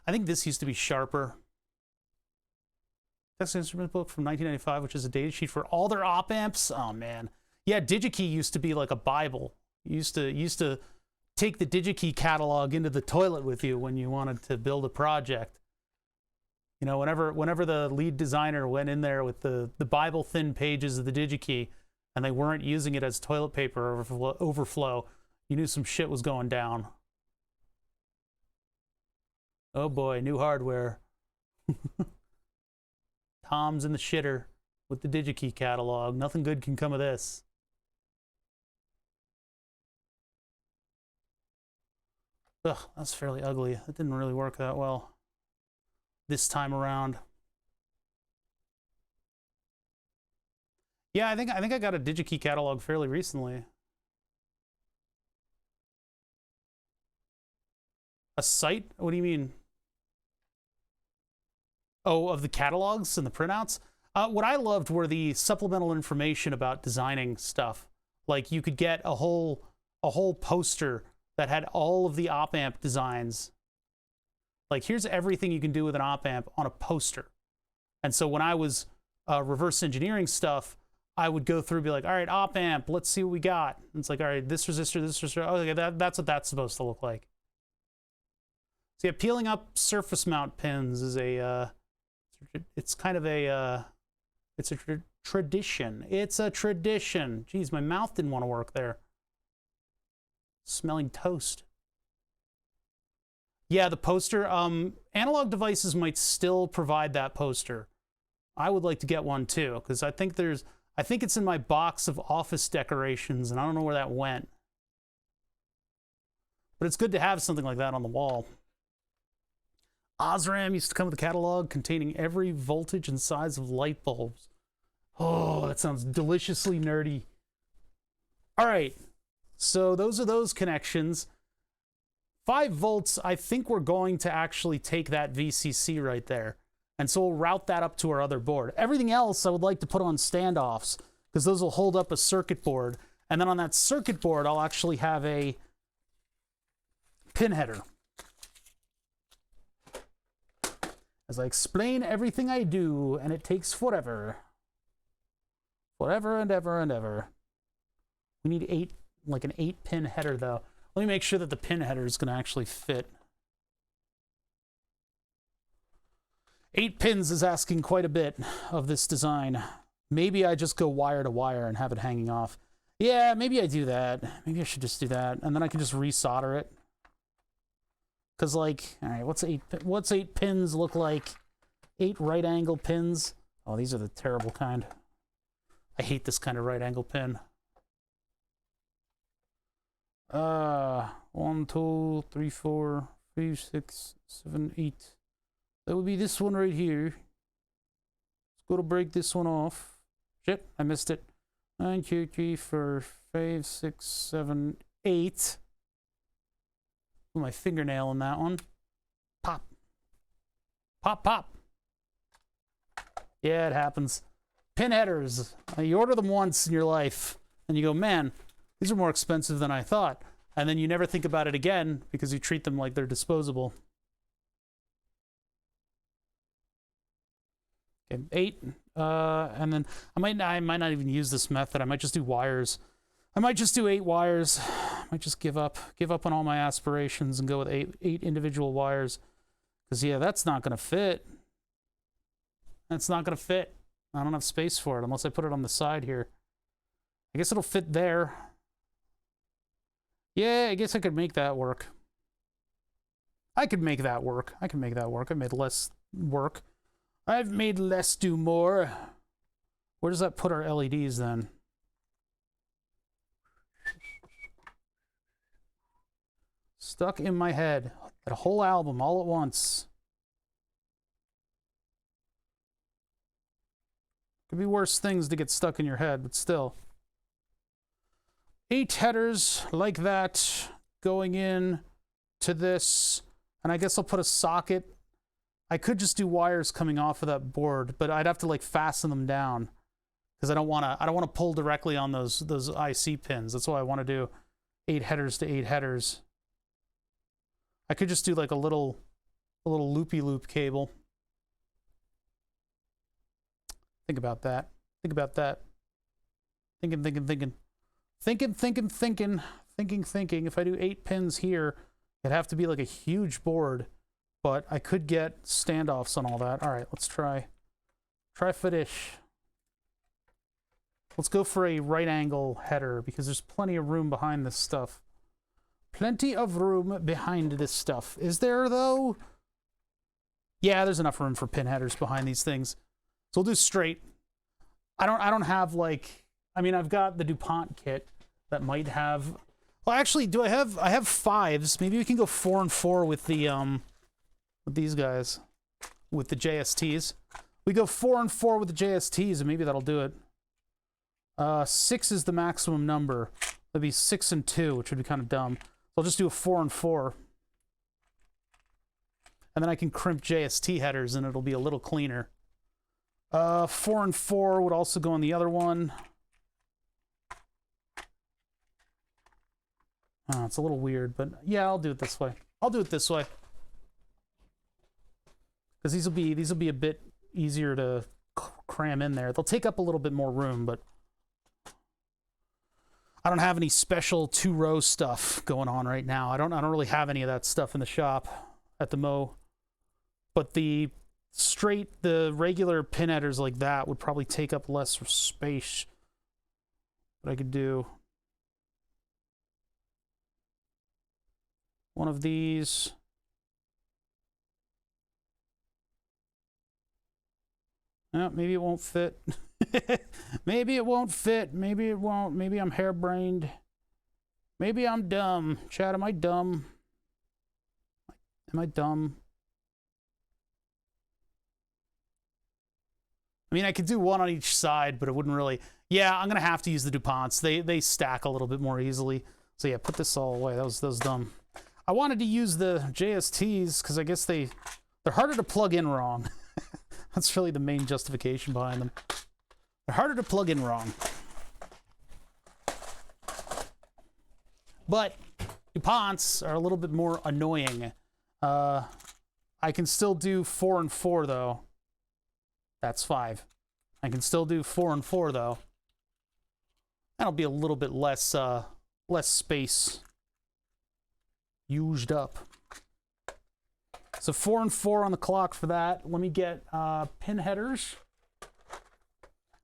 I think this used to be sharper. Texas Instrument book from 1995, which is a data sheet for all their op amps. Oh man, yeah. DigiKey used to be like a Bible. You used to take the DigiKey catalog into the toilet with you when you wanted to build a project. You know, whenever the lead designer went in there with the Bible thin pages of the DigiKey, and they weren't using it as toilet paper overflow, you knew some shit was going down. Oh boy, new hardware. Tom's in the shitter with the DigiKey catalog. Nothing good can come of this. Ugh, that's fairly ugly. That didn't really work that well this time around. Yeah, I think I got a DigiKey catalog fairly recently. A site? What do you mean? Oh, of the catalogs and the printouts? What I loved were the supplemental information about designing stuff. Like you could get a whole poster that had all of the op amp designs. Like here's everything you can do with an op amp on a poster. And so when I was reverse engineering stuff, I would go through and be like, all right, op amp, let's see what we got. And it's like, all right, this resistor, oh, okay, that's what that's supposed to look like. So yeah, peeling up surface mount pins is it's kind of a, it's a tradition. It's a tradition. Geez, my mouth didn't want to work there. Smelling toast. Yeah, the poster, Analog Devices might still provide that poster. I would like to get one too, because I think it's in my box of office decorations, and I don't know where that went. But it's good to have something like that on the wall. Osram used to come with a catalog containing every voltage and size of light bulbs. Oh, that sounds deliciously nerdy. All right, so those are those connections. 5 volts, I think we're going to actually take that VCC right there. And so we'll route that up to our other board. Everything else I would like to put on standoffs, because those will hold up a circuit board. And then on that circuit board, I'll actually have a pin header. As I explain everything I do, and it takes forever. Forever and ever and ever. We need an 8-pin header though. Let me make sure that the pin header is going to actually fit. 8 pins is asking quite a bit of this design. Maybe I just go wire to wire and have it hanging off. Yeah, maybe I do that. Maybe I should just do that. And then I can just resolder it. Because, like, all right, what's 8 pins look like? 8 right angle pins. Oh, these are the terrible kind. I hate this kind of right angle pin. 1, 2, 3, 4, 5, 6, 7, 8. That would be this one right here. Let's go to break this one off. Shit, I missed it. 9, 2, 3, 4, 5, 6, 7, 8. Put my fingernail in that one. Pop. Pop, pop. Yeah, it happens. Pin headers. You order them once in your life, and you go, man, these are more expensive than I thought. And then you never think about it again because you treat them like they're disposable. Okay, 8. And then I might not even use this method. I might just do wires. I might just do 8 wires. might just give up on all my aspirations and go with eight individual wires. Because, yeah, that's not going to fit. That's not going to fit. I don't have space for it unless I put it on the side here. I guess it'll fit there. Yeah, I guess I could make that work. I could make that work. I can make that work. I made less work. I've made less do more. Where does that put our LEDs then? Stuck in my head. That whole album all at once. Could be worse things to get stuck in your head, but still. 8 headers like that going in to this. And I guess I'll put a socket. I could just do wires coming off of that board, but I'd have to like fasten them down because I don't want to pull directly on those IC pins. That's why I want to do 8 headers to 8 headers. I could just do like a little loopy-loop cable. Think about that. Think about that. Thinking. If I do 8 pins here, it'd have to be like a huge board, but I could get standoffs on all that. All right, let's try for this. Let's go for a right angle header because there's plenty of room behind this stuff. Plenty of room behind this stuff. Is there, though? Yeah, there's enough room for pin headers behind these things. So we'll do straight. I don't have, like... I mean, I've got the DuPont kit that might have... Well, actually, I have 5s. Maybe we can go 4 and 4 with the, with these guys. With the JSTs. We go 4 and 4 with the JSTs, and maybe that'll do it. 6 is the maximum number. That'd be 6 and 2, which would be kind of dumb. I'll just do a 4 and 4. And then I can crimp JST headers and it'll be a little cleaner. 4 and 4 would also go on the other one. Oh, it's a little weird, but yeah, I'll do it this way. I'll do it this way. Because these will be a bit easier to cram in there. They'll take up a little bit more room, but I don't have any special 2-row stuff going on right now. I don't really have any of that stuff in the shop at the Mo. But the regular pin headers like that would probably take up less space. But I could do one of these. Oh, maybe it won't fit. Maybe it won't fit. Maybe it won't. Maybe I'm harebrained. Maybe I'm dumb. Chad, am I dumb? Am I dumb? I mean, I could do one on each side, but it wouldn't really... Yeah, I'm going to have to use the DuPonts. They stack a little bit more easily. So yeah, put this all away. That was dumb. I wanted to use the JSTs because I guess they're harder to plug in wrong. That's really the main justification behind them. They're harder to plug in wrong. But DuPonts are a little bit more annoying. I can still do 4 and 4, though. That's 5. I can still do 4 and 4, though. That'll be a little bit less space used up. So 4 and 4 on the clock for that. Let me get pin headers.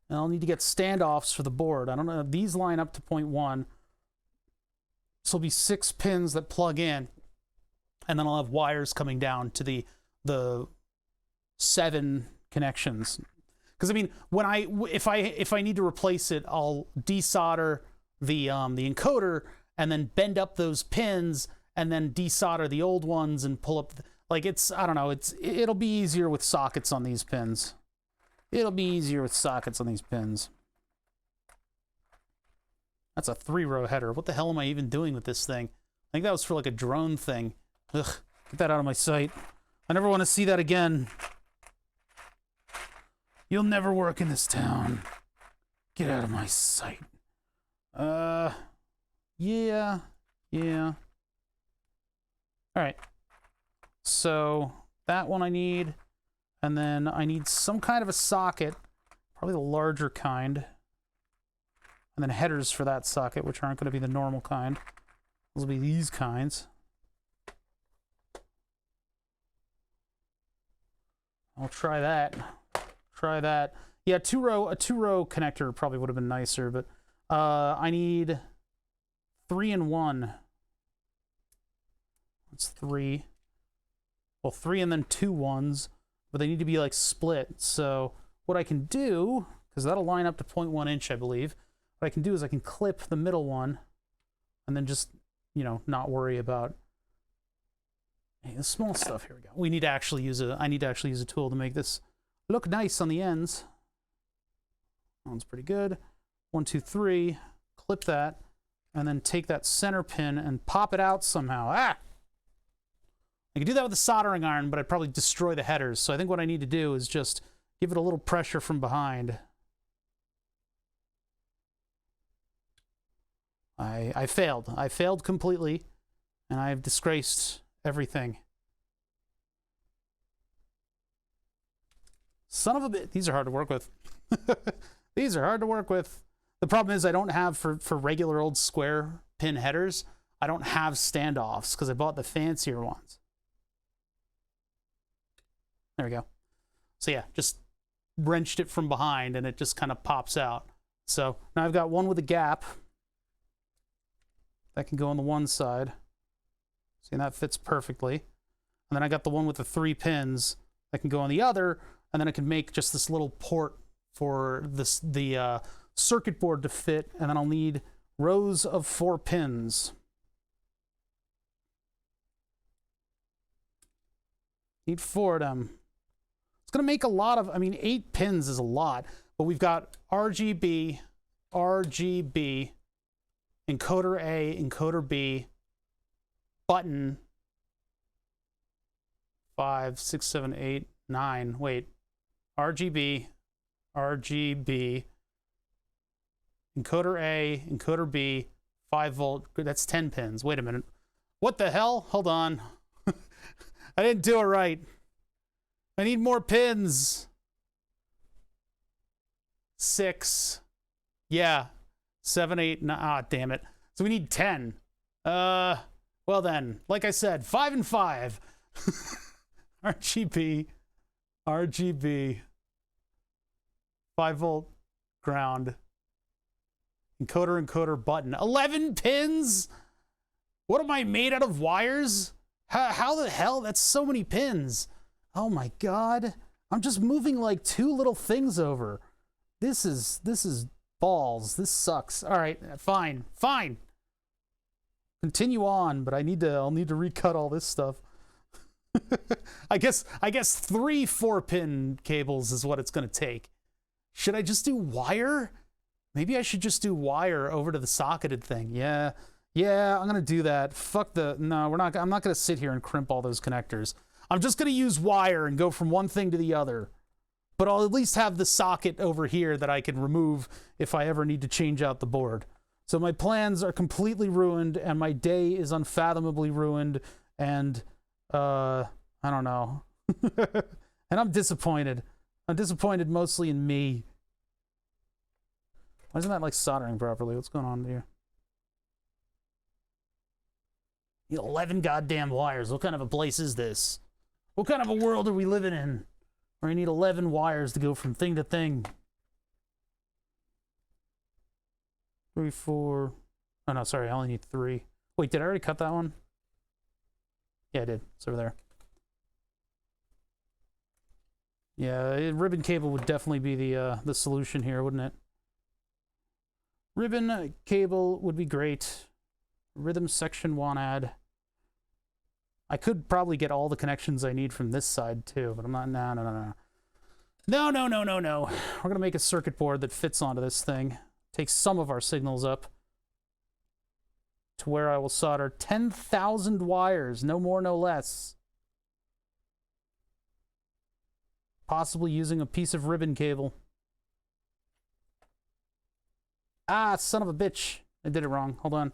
And I'll need to get standoffs for the board. I don't know. These line up to 0.1. So it'll be 6 pins that plug in. And then I'll have wires coming down to the 7 connections. Because I mean, if I need to replace it, I'll desolder the encoder and then bend up those pins and then desolder the old ones and pull up. Like I don't know. It'll be easier with sockets on these pins. It'll be easier with sockets on these pins. That's a 3-row header. What the hell am I even doing with this thing? I think that was for like a drone thing. Ugh, get that out of my sight. I never want to see that again. You'll never work in this town. Get out of my sight. Yeah. All right. So that one I need. And then I need some kind of a socket, probably the larger kind. And then headers for that socket, which aren't going to be the normal kind. Those will be these kinds. I'll try that. Try that. Yeah, a two-row connector probably would have been nicer, but I need 3 and 1. That's 3. Well, 3 and then 2 ones, but they need to be like split. So what I can do, because that'll line up to 0.1 inch, I believe. What I can do is I can clip the middle one, and then just, you know, not worry about the small stuff. Here we go. We need to actually use I need to actually use a tool to make this look nice on the ends. That one's pretty good. 1, 2, 3. Clip that, and then take that center pin and pop it out somehow. Ah! I could do that with a soldering iron, but I'd probably destroy the headers. So I think what I need to do is just give it a little pressure from behind. I failed. I failed completely, and I have disgraced everything. Son of a bit. These are hard to work with. These are hard to work with. The problem is I don't have, for regular old square pin headers, I don't have standoffs because I bought the fancier ones. There we go. So yeah, just wrenched it from behind and it just kind of pops out. So now I've got one with a gap. That can go on the one side. See, and that fits perfectly. And then I got the one with the 3 pins that can go on the other, and then I can make just this little port for the circuit board to fit, and then I'll need rows of 4 pins. Need 4 of them. It's going to make a lot of, I mean, 8 pins is a lot, but we've got RGB, RGB, encoder A, encoder B, button 5, 6, 7, 8, 9. Wait, RGB, RGB, encoder A, encoder B, 5 volt. That's 10 pins. Wait a minute. What the hell? Hold on. I didn't do it right. I need more pins. 6. Yeah. 7, 8, 9. Ah, damn it. So we need 10. Well then, like I said, 5 and 5. RGB, RGB, 5 volt, ground, encoder, encoder, button. 11 pins? What am I, made out of wires? How the hell? That's so many pins. Oh my god. I'm just moving like 2 little things over. This is balls. This sucks. All right, fine. Fine. Continue on, but I'll need to recut all this stuff. I guess 3 4-pin cables is what it's going to take. Should I just do wire? Maybe I should just do wire over to the socketed thing. Yeah, I'm going to do that. Fuck the... No, I'm not going to sit here and crimp all those connectors. I'm just going to use wire and go from one thing to the other. But I'll at least have the socket over here that I can remove if I ever need to change out the board. So my plans are completely ruined, and my day is unfathomably ruined, and... I don't know. And I'm disappointed. I'm disappointed mostly in me. Why isn't that like soldering properly? What's going on here? 11 goddamn wires. What kind of a place is this? What kind of a world are we living in? Where I need 11 wires to go from thing to thing. 3, 4. Oh no, sorry, I only need 3. Wait, did I already cut that one? Yeah, I did. It's over there. Yeah, ribbon cable would definitely be the solution here, wouldn't it? Ribbon cable would be great. Rhythm section wanad. I could probably get all the connections I need from this side too, but I'm not. No. We're gonna make a circuit board that fits onto this thing. Take some of our signals up to where I will solder 10,000 wires, no more, no less. Possibly using a piece of ribbon cable. Ah, son of a bitch. I did it wrong. Hold on.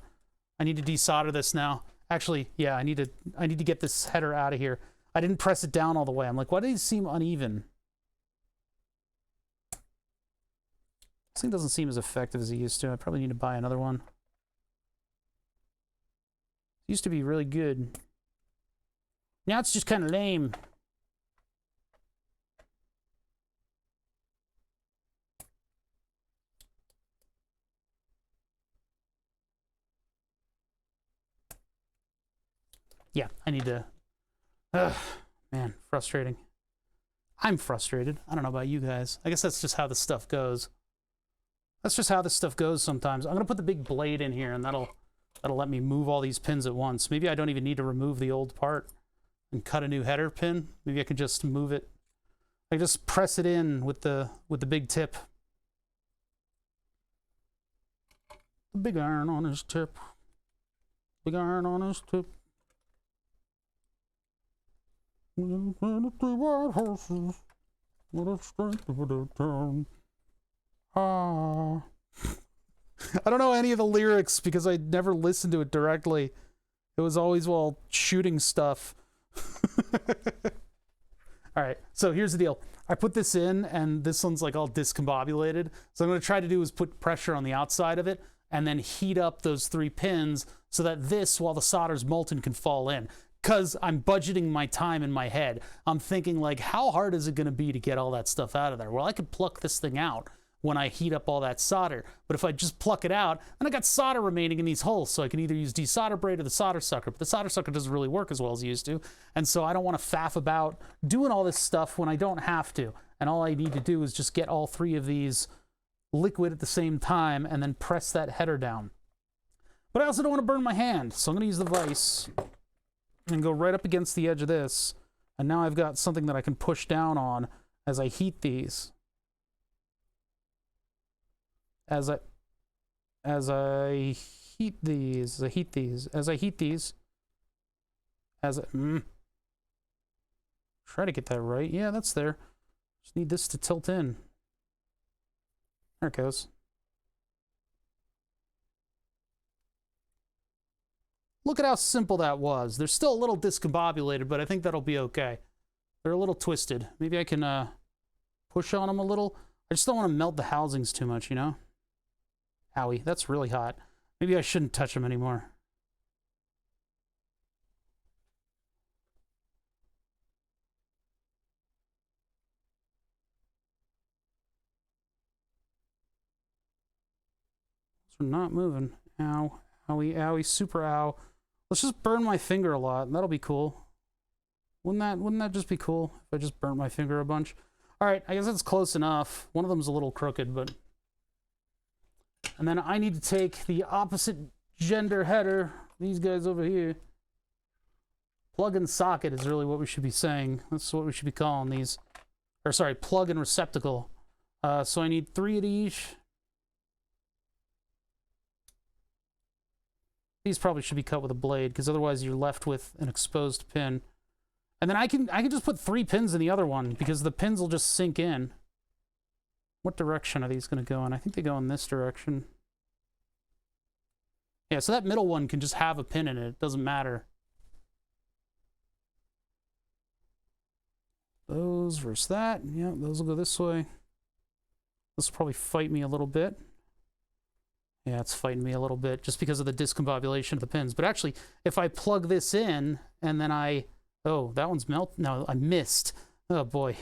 I need to desolder this now. Actually, yeah, I need to get this header out of here. I didn't press it down all the way. I'm like, why do these seem uneven? This thing doesn't seem as effective as it used to. I probably need to buy another one. Used to be really good. Now it's just kind of lame. Yeah, I need to... Ugh, man, frustrating. I'm frustrated. I don't know about you guys. I guess that's just how this stuff goes. That's just how this stuff goes sometimes. I'm going to put the big blade in here, and that'll let me move all these pins at once. Maybe I don't even need to remove the old part and cut a new header pin. Maybe I could just move it. I just press it in with the big tip. The big iron on his tip. Big iron on his tip. White horses, what a strength of a town. Ah. I don't know any of the lyrics because I never listened to it directly. It was always while shooting stuff. All right, so here's the deal. I put this in, and this one's like all discombobulated. So I'm going to try to do is put pressure on the outside of it and then heat up those 3 pins so that this, while the solder's molten, can fall in. Because I'm budgeting my time in my head. I'm thinking, like, how hard is it going to be to get all that stuff out of there? Well, I could pluck this thing out when I heat up all that solder. But if I just pluck it out, then I got solder remaining in these holes. So I can either use desolder braid or the solder sucker. But the solder sucker doesn't really work as well as it used to. And so I don't want to faff about doing all this stuff when I don't have to. And all I need to do is just get all 3 of these liquid at the same time and then press that header down. But I also don't want to burn my hand. So I'm going to use the vise and go right up against the edge of this. And now I've got something that I can push down on as I heat these. As I heat these, try to get that right. Yeah, that's there. Just need this to tilt in. There it goes. Look at how simple that was. They're still a little discombobulated, but I think that'll be okay. They're a little twisted. Maybe I can push on them a little. I just don't want to melt the housings too much, you know? Owie, that's really hot. Maybe I shouldn't touch them anymore. They're not moving. Ow. Owie, owie, super ow. Let's just burn my finger a lot. That'll be cool. Wouldn't that just be cool if I just burnt my finger a bunch? All right, I guess that's close enough. One of them's a little crooked, but... And then I need to take the opposite gender header, these guys over here. Plug and socket is really what we should be saying. That's what we should be calling these. Or sorry, plug and receptacle. So I need 3 of these. These probably should be cut with a blade, because otherwise you're left with an exposed pin. And then I can just put 3 pins in the other one, because the pins will just sink in. What direction are these going to go in? I think they go in this direction. Yeah, so that middle one can just have a pin in it. It doesn't matter. Those versus that. Yeah, those will go this way. This will probably fight me a little bit. Yeah, it's fighting me a little bit just because of the discombobulation of the pins. But actually, if I plug this in and then oh, that one's no, I missed. Oh boy.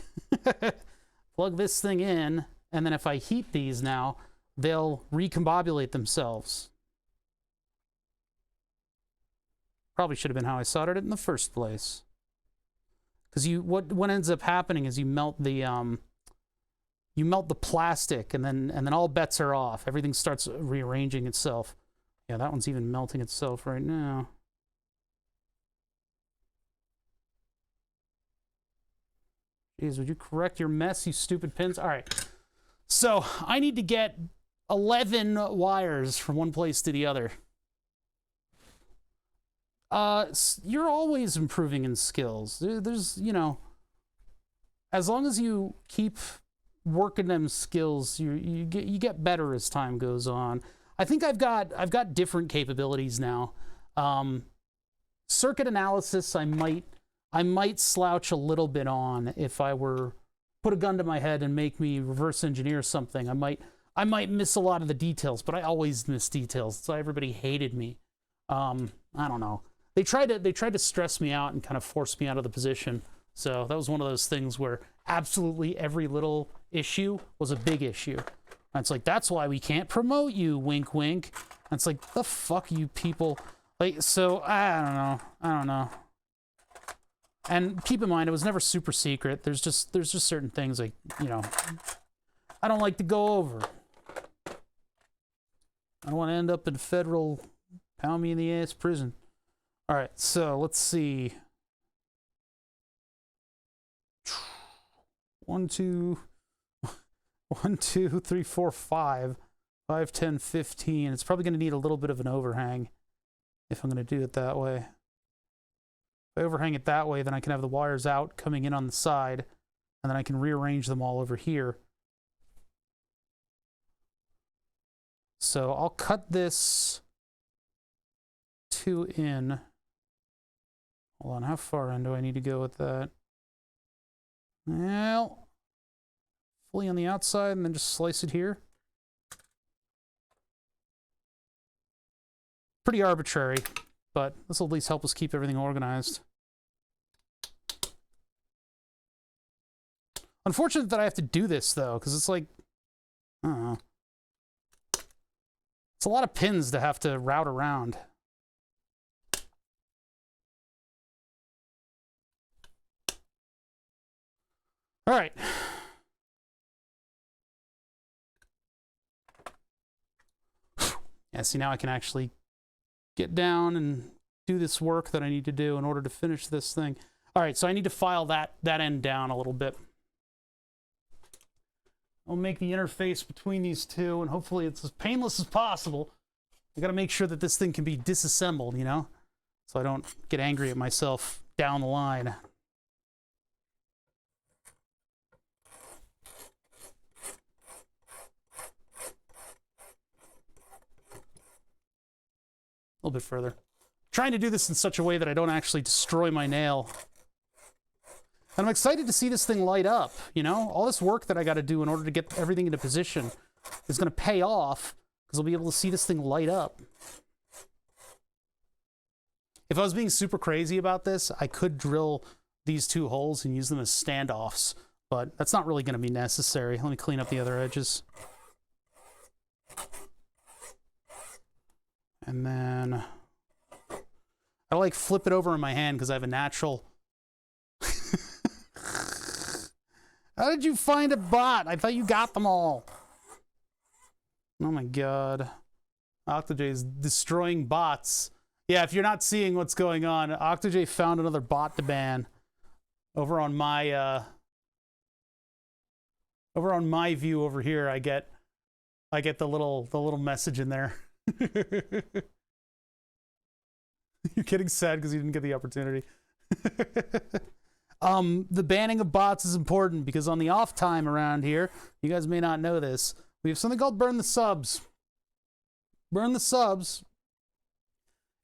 Plug this thing in, and then if I heat these now, they'll recombobulate themselves. Probably should have been how I soldered it in the first place. Because what ends up happening is you melt the plastic, and then all bets are off. Everything starts rearranging itself. Yeah, that one's even melting itself right now. Jeez, would you correct your mess, you stupid pins? All right. So I need to get 11 wires from one place to the other. You're always improving in skills. There's, you know, as long as you keep working them skills, you get better as time goes on. I think I've got different capabilities now. Circuit analysis, I might slouch a little bit on if I were put a gun to my head and make me reverse engineer something. I might miss a lot of the details, but I always miss details. That's why everybody hated me. I don't know. they tried to stress me out and kind of force me out of the position. So that was one of those things where absolutely every little issue was a big issue. And it's like, that's why we can't promote you, wink, wink. And it's like, the fuck you people. Like, so, I don't know. And keep in mind, it was never super secret. There's just certain things like, you know, I don't like to go over. I don't want to end up in federal pound me in the ass prison. All right, so let's see. 1, 2, 3, 4, 5, 5, 10, 15. It's probably going to need a little bit of an overhang if I'm going to do it that way. If I overhang it that way, then I can have the wires out coming in on the side, and then I can rearrange them all over here. So I'll cut this 2 in. Hold on, how far in do I need to go with that? Well, fully on the outside, and then just slice it here. Pretty arbitrary, but this will at least help us keep everything organized. Unfortunate that I have to do this, though, because it's like, I don't know. It's a lot of pins to have to route around. All right. Yeah, see, now I can actually get down and do this work that I need to do in order to finish this thing. All right, so I need to file that end down a little bit. I'll make the interface between these two, and hopefully it's as painless as possible. I gotta make sure that this thing can be disassembled, you know? So I don't get angry at myself down the line. A little bit further. Trying to do this in such a way that I don't actually destroy my nail. And I'm excited to see this thing light up, you know? All this work that I got to do in order to get everything into position is going to pay off, because I'll be able to see this thing light up. If I was being super crazy about this, I could drill these 2 holes and use them as standoffs, but that's not really going to be necessary. Let me clean up the other edges. And then I like flip it over in my hand because I have a natural. How did you find a bot? I thought you got them all. Oh my god. Octoj is destroying bots. Yeah, if you're not seeing what's going on, Octoj found another bot to ban over on my view over here. I get the little message in there. You're getting sad because you didn't get the opportunity. The banning of bots is important because on the off time around here, you guys may not know this, we have something called Burn the Subs. Burn the Subs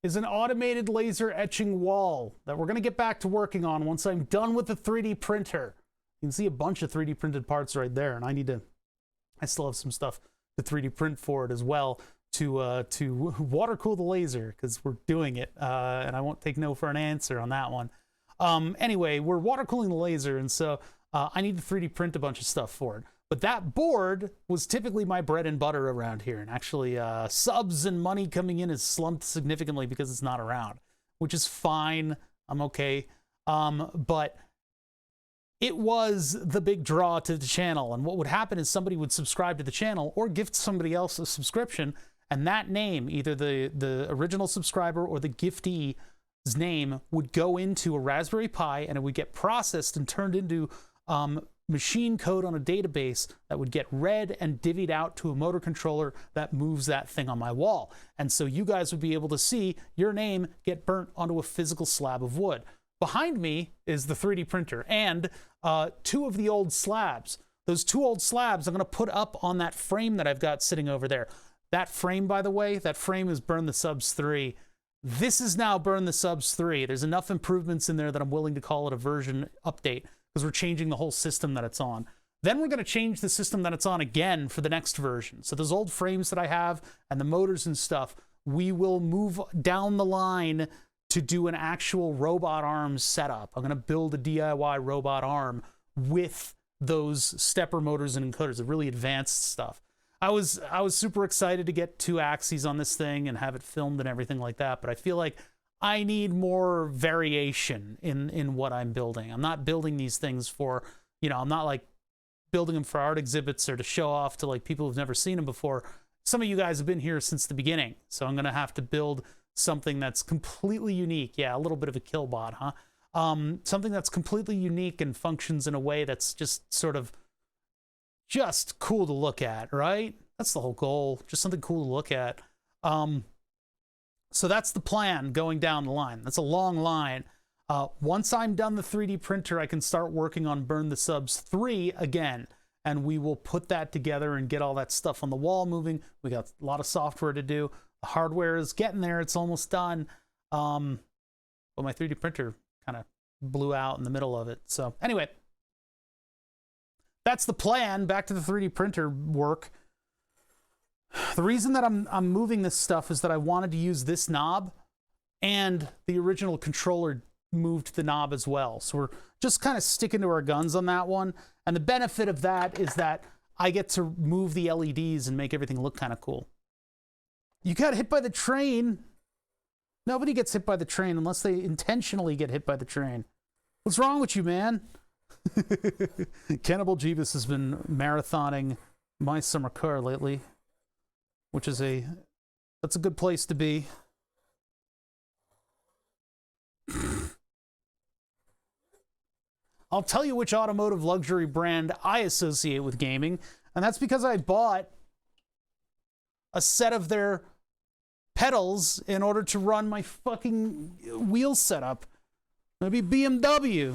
is an automated laser etching wall that we're going to get back to working on once I'm done with the 3D printer. You can see a bunch of 3D printed parts right there, and I still have some stuff to 3D print for it as well to water cool the laser, because we're doing it, and I won't take no for an answer on that one. Anyway, we're water cooling the laser, and so I need to 3D print a bunch of stuff for it. But that board was typically my bread and butter around here, and actually subs and money coming in has slumped significantly because it's not around, which is fine. I'm okay. But it was the big draw to the channel, and what would happen is somebody would subscribe to the channel or gift somebody else a subscription, and that name, either the original subscriber or the giftee's name, would go into a Raspberry Pi, and it would get processed and turned into machine code on a database that would get read and divvied out to a motor controller that moves that thing on my wall. And so you guys would be able to see your name get burnt onto a physical slab of wood. Behind me is the 3D printer and 2 of the old slabs. Those 2 old slabs I'm going to put up on that frame that I've got sitting over there. That frame, by the way, that frame is Burn the Subs 3. This is now Burn the Subs 3. There's enough improvements in there that I'm willing to call it a version update, because we're changing the whole system that it's on. Then we're going to change the system that it's on again for the next version. So those old frames that I have and the motors and stuff, we will move down the line to do an actual robot arm setup. I'm going to build a DIY robot arm with those stepper motors and encoders, the really advanced stuff. I was super excited to get 2 axes on this thing and have it filmed and everything like that, but I feel like I need more variation in what I'm building. I'm not building these things for, you know, I'm not like building them for art exhibits or to show off to like people who've never seen them before. Some of you guys have been here since the beginning, so I'm gonna have to build something that's completely unique. Yeah, a little bit of a killbot, huh? Something that's completely unique and functions in a way that's just sort of just cool to look at, right? That's the whole goal, just something cool to look at. So that's the plan going down the line. That's a long line. Once I'm done the 3D printer, I can start working on Burn the Subs 3 again, and we will put that together and get all that stuff on the wall moving. We got a lot of software to do. The hardware is getting there. It's almost done. But my 3D printer kind of blew out in the middle of it. So anyway, that's the plan. Back to the 3D printer work. The reason that I'm moving this stuff is that I wanted to use this knob, and the original controller moved the knob as well. So we're just kind of sticking to our guns on that one. And the benefit of that is that I get to move the LEDs and make everything look kind of cool. You got hit by the train. Nobody gets hit by the train unless they intentionally get hit by the train. What's wrong with you, man? Cannibal Jeebus has been marathoning My Summer Car lately, which is that's a good place to be. I'll tell you which automotive luxury brand I associate with gaming, and that's because I bought a set of their pedals in order to run my fucking wheel setup. It'd be BMW.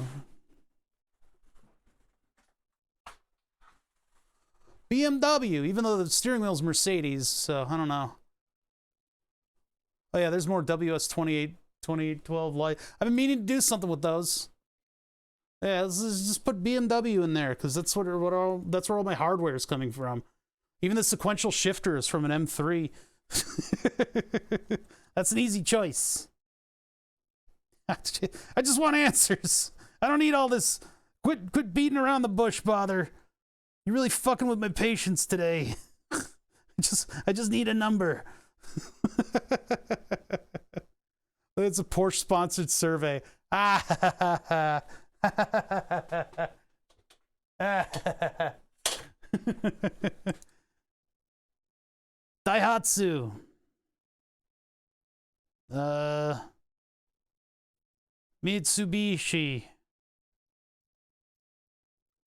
BMW, even though the steering wheel's Mercedes, so I don't know. Oh yeah, there's more WS2812 light. I've been meaning to do something with those. Yeah, let's just put BMW in there, because that's where all my hardware is coming from. Even the sequential shifter is from an M3. That's an easy choice. I just want answers. I don't need all this. Quit beating around the bush, bother. You're really fucking with my patience today. I just need a number. It's a Porsche sponsored survey. Daihatsu. Mitsubishi.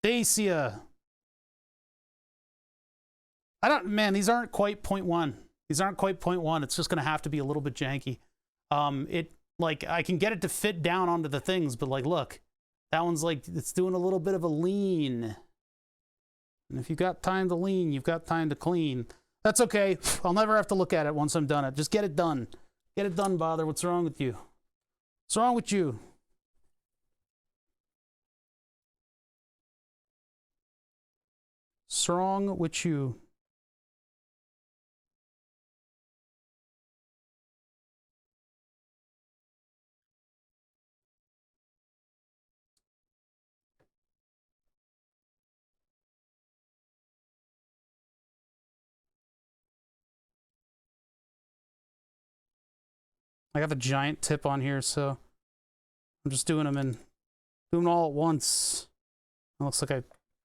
Dacia. Man, these aren't quite 0.1. These aren't quite 0.1. It's just going to have to be a little bit janky. Like, I can get it to fit down onto the things, but like, look, that one's like, it's doing a little bit of a lean. And if you've got time to lean, you've got time to clean. That's okay. I'll never have to look at it once I'm done it. Just get it done. Get it done, bother. What's wrong with you? What's wrong with you? What's wrong with you? I got the giant tip on here, so I'm just doing them all at once. It looks like I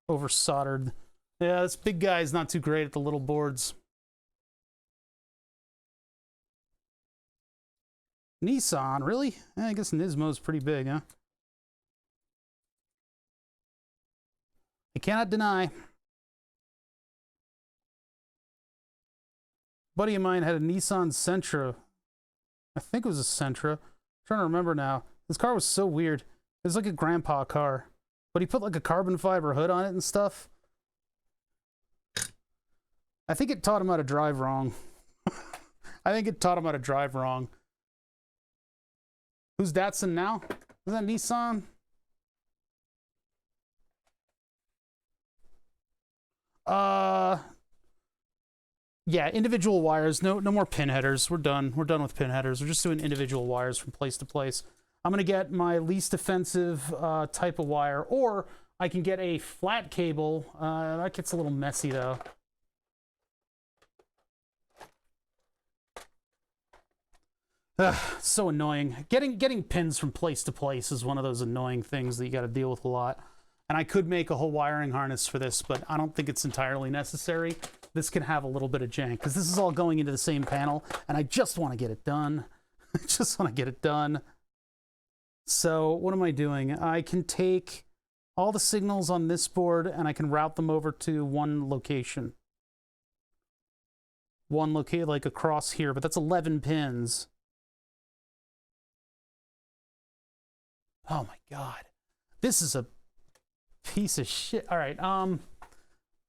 over soldered. Yeah, this big guy is not too great at the little boards. Nissan, really? I guess Nismo's pretty big, huh? I cannot deny. A buddy of mine had a Nissan Sentra. I think it was a Sentra. I'm trying to remember now. This car was so weird. It was like a grandpa car, but he put like a carbon fiber hood on it and stuff. I think it taught him how to drive wrong. I think it taught him how to drive wrong. Who's Datsun now? Is that Nissan? Yeah, individual wires. No more pin headers. We're done. We're done with pin headers. We're just doing individual wires from place to place. I'm going to get my least offensive type of wire, or I can get a flat cable. That gets a little messy, though. So annoying. Getting pins from place to place is one of those annoying things that you got to deal with a lot. And I could make a whole wiring harness for this, but I don't think it's entirely necessary. This can have a little bit of jank, because this is all going into the same panel, and I just want to get it done. I just want to get it done. So what am I doing? I can take all the signals on this board, and I can route them over to one location. One location, like across here, but that's 11 pins. Oh my God. This is a piece of shit. All right,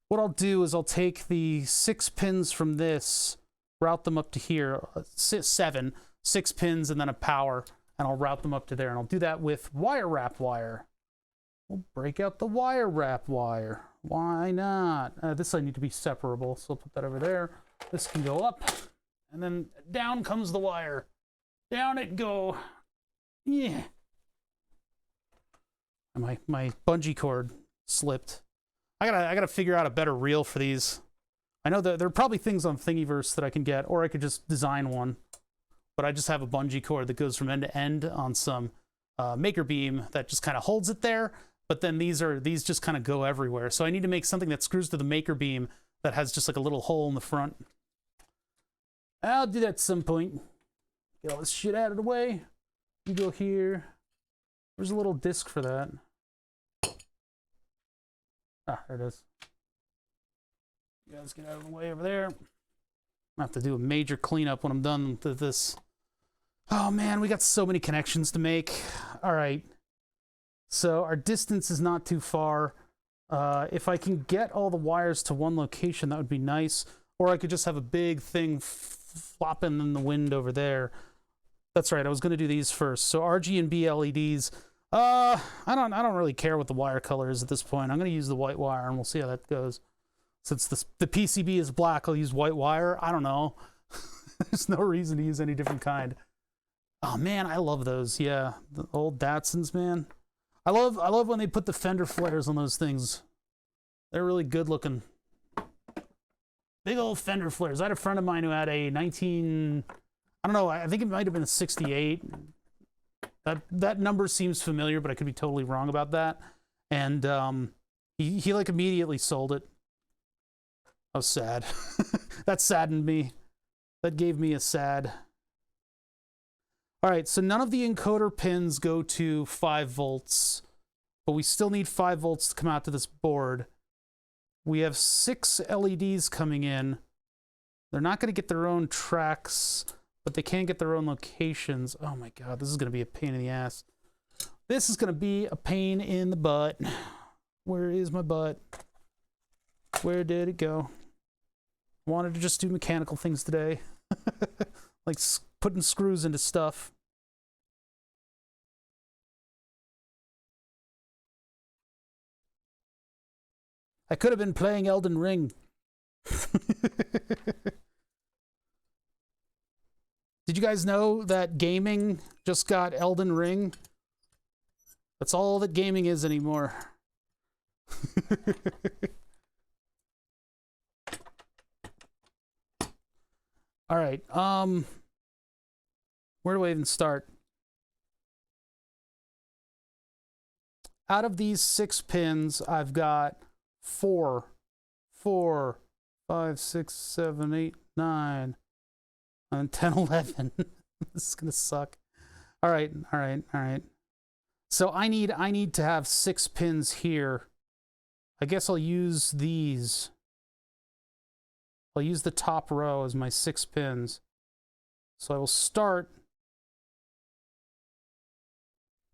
what I'll do is I'll take the 6 pins from this, route them up to here, 6 pins, and then a power, and I'll route them up to there, and I'll do that with wire wrap wire. We'll break out the wire wrap wire. Why not? This I need to be separable, so I'll put that over there. This can go up, and then down comes the wire. Down it go. Yeah. And my bungee cord slipped. I gotta figure out a better reel for these. I know that there are probably things on Thingiverse that I can get, or I could just design one. But I just have a bungee cord that goes from end to end on some maker beam that just kind of holds it there. But then these just kind of go everywhere. So I need to make something that screws to the maker beam that has just like a little hole in the front. I'll do that at some point. Get all this shit out of the way. You go here. There's a little disc for that. Ah, there it is. You guys get out of the way over there. I have to do a major cleanup when I'm done with this. Oh man, we got so many connections to make. All right. So our distance is not too far. If I can get all the wires to one location, that would be nice. Or I could just have a big thing flopping in the wind over there. That's right, I was going to do these first. So RGB LEDs. I don't really care what the wire color is at this point. I'm going to use the white wire, and we'll see how that goes. Since the PCB is black, I'll use white wire. I don't know. There's no reason to use any different kind. Oh man, I love those. Yeah, the old Datsuns, man. I love when they put the fender flares on those things. They're really good looking. Big old fender flares. I had a friend of mine who had a 19... I don't know, I think it might have been a 68. That number seems familiar, but I could be totally wrong about that. And he like immediately sold it. I was sad. That saddened me. That gave me a sad. All right, so none of the encoder pins go to 5 volts, but we still need 5 volts to come out to this board. We have 6 LEDs coming in. They're not going to get their own tracks, but they can get their own locations. Oh my God, this is going to be a pain in the ass. This is going to be a pain in the butt. Where is my butt? Where did it go? Wanted to just do mechanical things today. Like putting screws into stuff. I could have been playing Elden Ring. Did you guys know that gaming just got Elden Ring? That's all that gaming is anymore. All right, where do I even start? Out of these 6 pins, I've got 4, 5, 6, 7, 8, 9, and 10, 11. This is gonna suck. All right. So I need to have 6 pins here. I guess I'll use these. I'll use the top row as my 6 pins. So I will start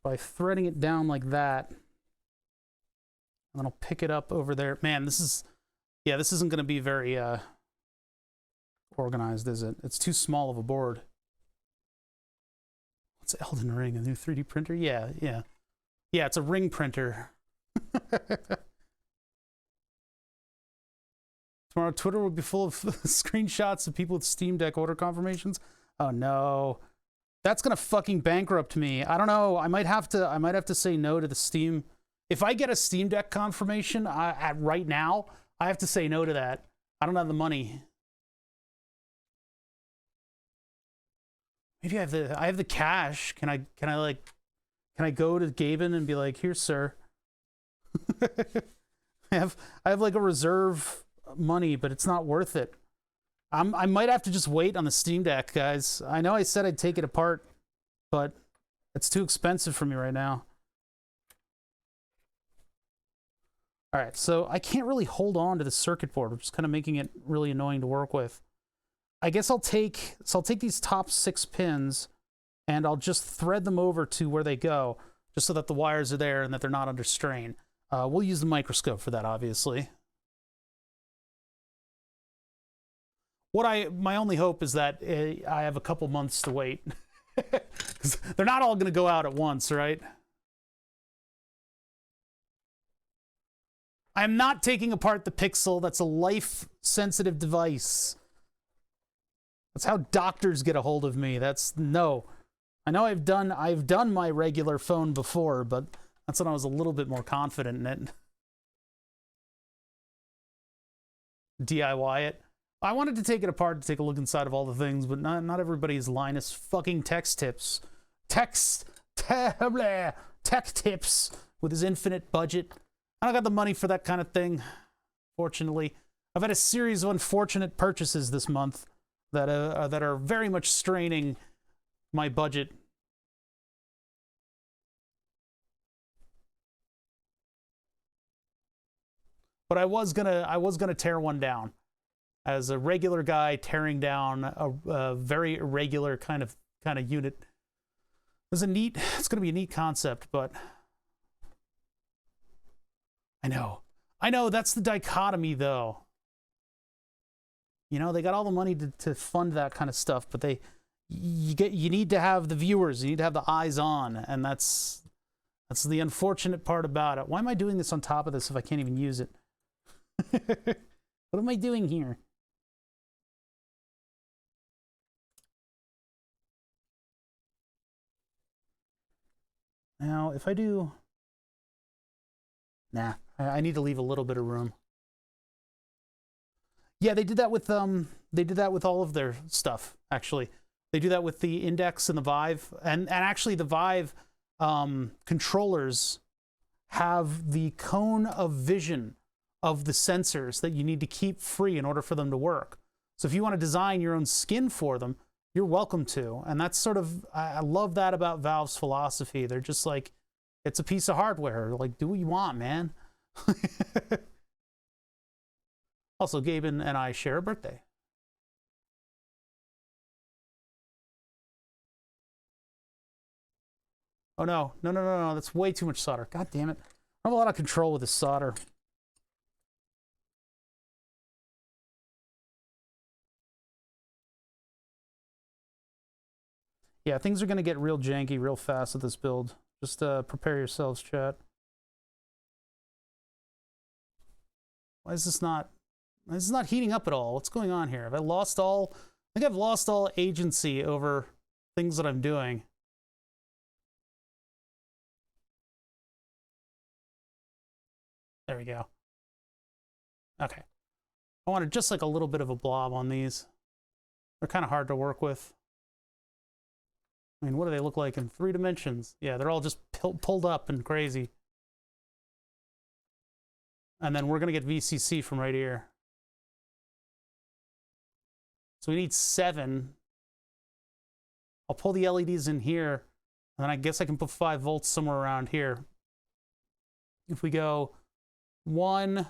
by threading it down like that. And then I'll pick it up over there. Man, this isn't going to be very organized, is it? It's too small of a board. What's Elden Ring? A new 3D printer? Yeah, it's a ring printer. Tomorrow, Twitter will be full of screenshots of people with Steam Deck order confirmations. Oh no, that's gonna fucking bankrupt me. I don't know. I might have to say no to the Steam. If I get a Steam Deck confirmation right now, I have to say no to that. I don't have the money. Maybe I have the cash. Can I go to Gaben and be like, here, sir. I have like a reserve money, but it's not worth it. I might have to just wait on the Steam Deck, guys. I know I said I'd take it apart, but it's too expensive for me right now. All right, so I can't really hold on to the circuit board, which is kind of making it really annoying to work with. I guess I'll take these top 6 pins and I'll just thread them over to where they go, just so that the wires are there and that they're not under strain. We'll use the microscope for that, obviously. My only hope is that I have a couple months to wait. Because they're not all going to go out at once, right? I'm not taking apart the Pixel. That's a life-sensitive device. That's how doctors get a hold of me. No. I know I've done my regular phone before, but that's when I was a little bit more confident in it. DIY it. I wanted to take it apart to take a look inside of all the things, but not everybody's Linus fucking tech tips with his infinite budget. I don't got the money for that kind of thing, fortunately. I've had a series of unfortunate purchases this month that are very much straining my budget. But I was gonna tear one down. As a regular guy tearing down a very irregular kind of unit. It's going to be a neat concept, but I know that's the dichotomy though. You know, they got all the money to fund that kind of stuff, but you need to have the viewers, you need to have the eyes on, and that's the unfortunate part about it. Why am I doing this on top of this if I can't even use it? What am I doing here? Now, if I do... Nah, I need to leave a little bit of room. Yeah, they did that with all of their stuff, actually. They do that with the Index and the Vive. And actually, the Vive controllers have the cone of vision of the sensors that you need to keep free in order for them to work. So if you want to design your own skin for them, you're welcome to. And that's sort of, I love that about Valve's philosophy. They're just like, it's a piece of hardware. Like, do what you want, man. Also, Gaben and I share a birthday. Oh no, no, that's way too much solder. God damn it. I have a lot of control with this solder. Yeah, things are going to get real janky real fast with this build. Just prepare yourselves, chat. Why is this not heating up at all? What's going on here? Have I lost all... I think I've lost all agency over things that I'm doing. There we go. Okay. I wanted just like a little bit of a blob on these. They're kind of hard to work with. I mean, what do they look like in 3 dimensions? Yeah, they're all just pulled up and crazy. And then we're going to get VCC from right here. So we need 7. I'll pull the LEDs in here, and then I guess I can put 5 volts somewhere around here. If we go 1,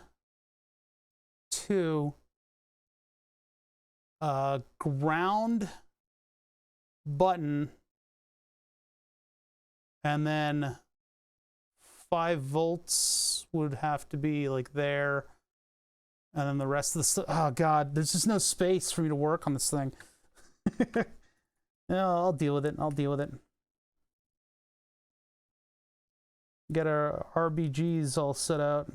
2, ground, button, and then 5 volts would have to be like there. And then the rest of the stuff, oh God, there's just no space for me to work on this thing. No, I'll deal with it, Get our RBGs all set out.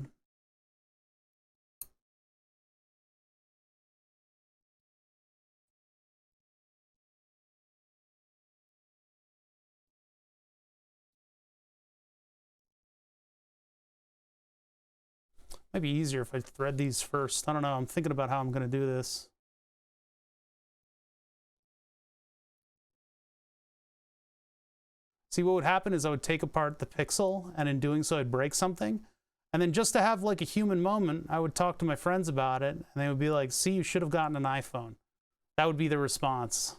Might be easier if I thread these first. I don't know. I'm thinking about how I'm going to do this. See, what would happen is I would take apart the pixel, and in doing so, I'd break something. And then just to have like a human moment, I would talk to my friends about it, and they would be like, see, you should have gotten an iPhone. That would be the response.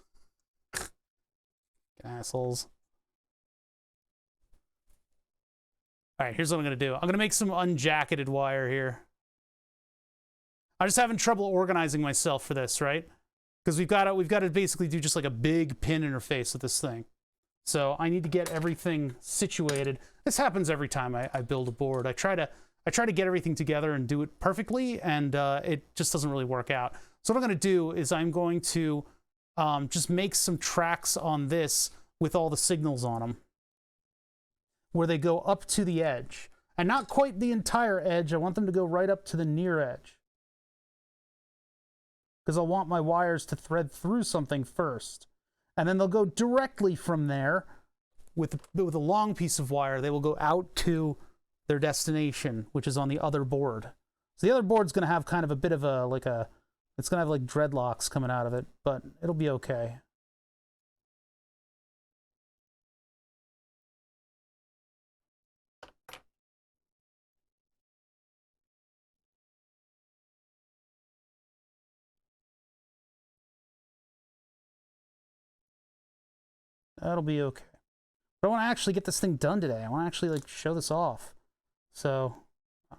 Assholes. All right, here's what I'm going to do. I'm going to make some unjacketed wire here. I'm just having trouble organizing myself for this, right? Because we've got to basically do just like a big pin interface with this thing. So I need to get everything situated. This happens every time I build a board. I try to get everything together and do it perfectly, and it just doesn't really work out. So what I'm going to do is I'm going to just make some tracks on this with all the signals on them, where they go up to the edge. And not quite the entire edge. I want them to go right up to the near edge, because I want my wires to thread through something first. And then they'll go directly from there with a long piece of wire. They will go out to their destination, which is on the other board. So the other board's going to have kind of a bit of a, it's going to have like dreadlocks coming out of it, but it'll be okay. That'll be okay. But I want to actually get this thing done today. I want to actually like show this off. So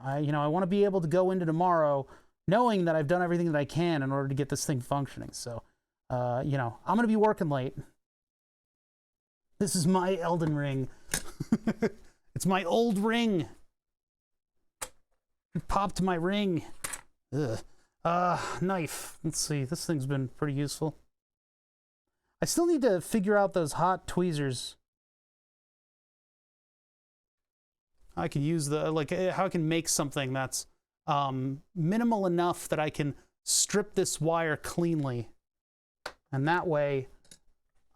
I want to be able to go into tomorrow knowing that I've done everything that I can in order to get this thing functioning. So, I'm going to be working late. This is my Elden Ring. It's my old ring. You popped my ring. Ugh. Knife. Let's see. This thing's been pretty useful. I still need to figure out those hot tweezers. I can use how I can make something that's minimal enough that I can strip this wire cleanly. And that way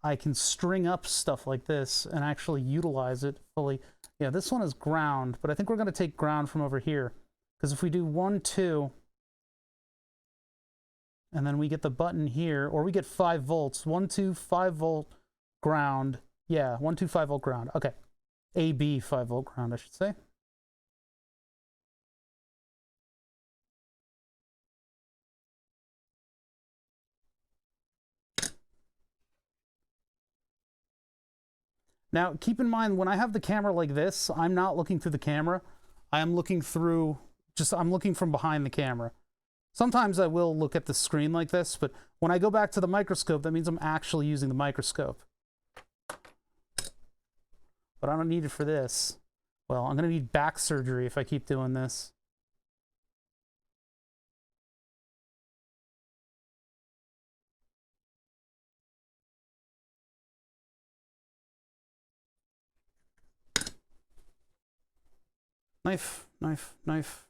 I can string up stuff like this and actually utilize it fully. Yeah, this one is ground, but I think we're going to take ground from over here. Because if we do 1, 2, and then we get the button here, or we get 5 volts. 1, 2, 5 volt ground. Yeah, 1, 2, 5 volt ground. Okay. AB 5 volt ground, I should say. Now, keep in mind, when I have the camera like this, I'm not looking through the camera. I am looking through, I'm looking from behind the camera. Sometimes I will look at the screen like this, but when I go back to the microscope, that means I'm actually using the microscope. But I don't need it for this. Well, I'm going to need back surgery if I keep doing this. Knife, knife, knife.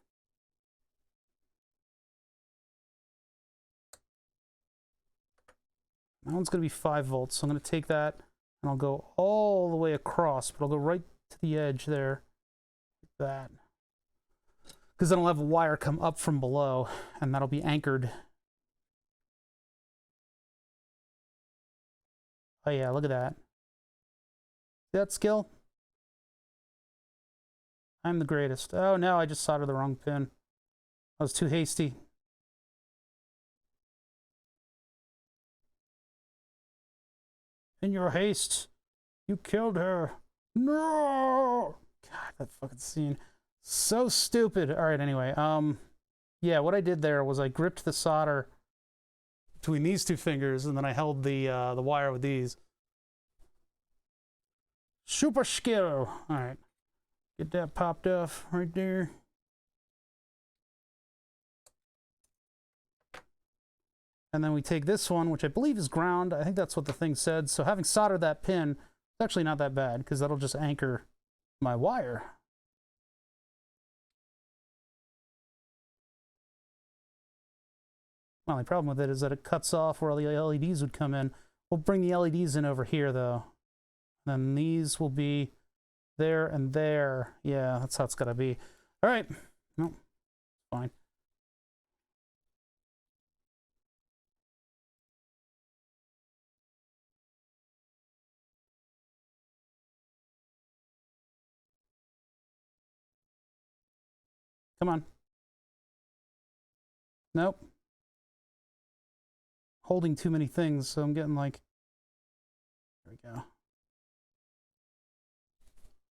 That one's going to be 5 volts, so I'm going to take that and I'll go all the way across, but I'll go right to the edge there, like that. Because then I'll have a wire come up from below, and that'll be anchored. Oh yeah, look at that. See that skill? I'm the greatest. Oh no, I just soldered the wrong pin. I was too hasty. In your haste, you killed her. No! God, that fucking scene. So stupid. All right, anyway. Yeah, what I did there was I gripped the solder between these two fingers, and then I held the wire with these. Super skill. All right. Get that popped off right there. And then we take this one, which I believe is ground. I think that's what the thing said. So having soldered that pin, it's actually not that bad, because that'll just anchor my wire. Well, the problem with it is that it cuts off where all the LEDs would come in. We'll bring the LEDs in over here, though. Then these will be there and there. Yeah, that's how it's got to be. All right. Well, fine. Come on. Nope. Holding too many things, so I'm getting like... There we go.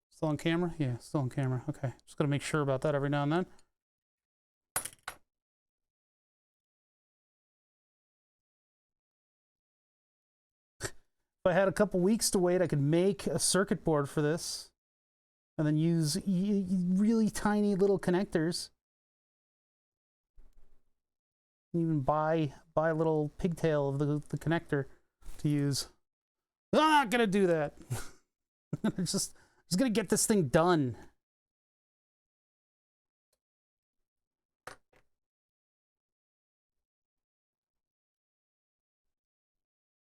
Still on camera? Yeah, still on camera. Okay. Just gotta make sure about that every now and then. If I had a couple weeks to wait, I could make a circuit board for this. And then use really tiny little connectors. Even buy a little pigtail of the connector to use. I'm not gonna do that. I'm just gonna get this thing done.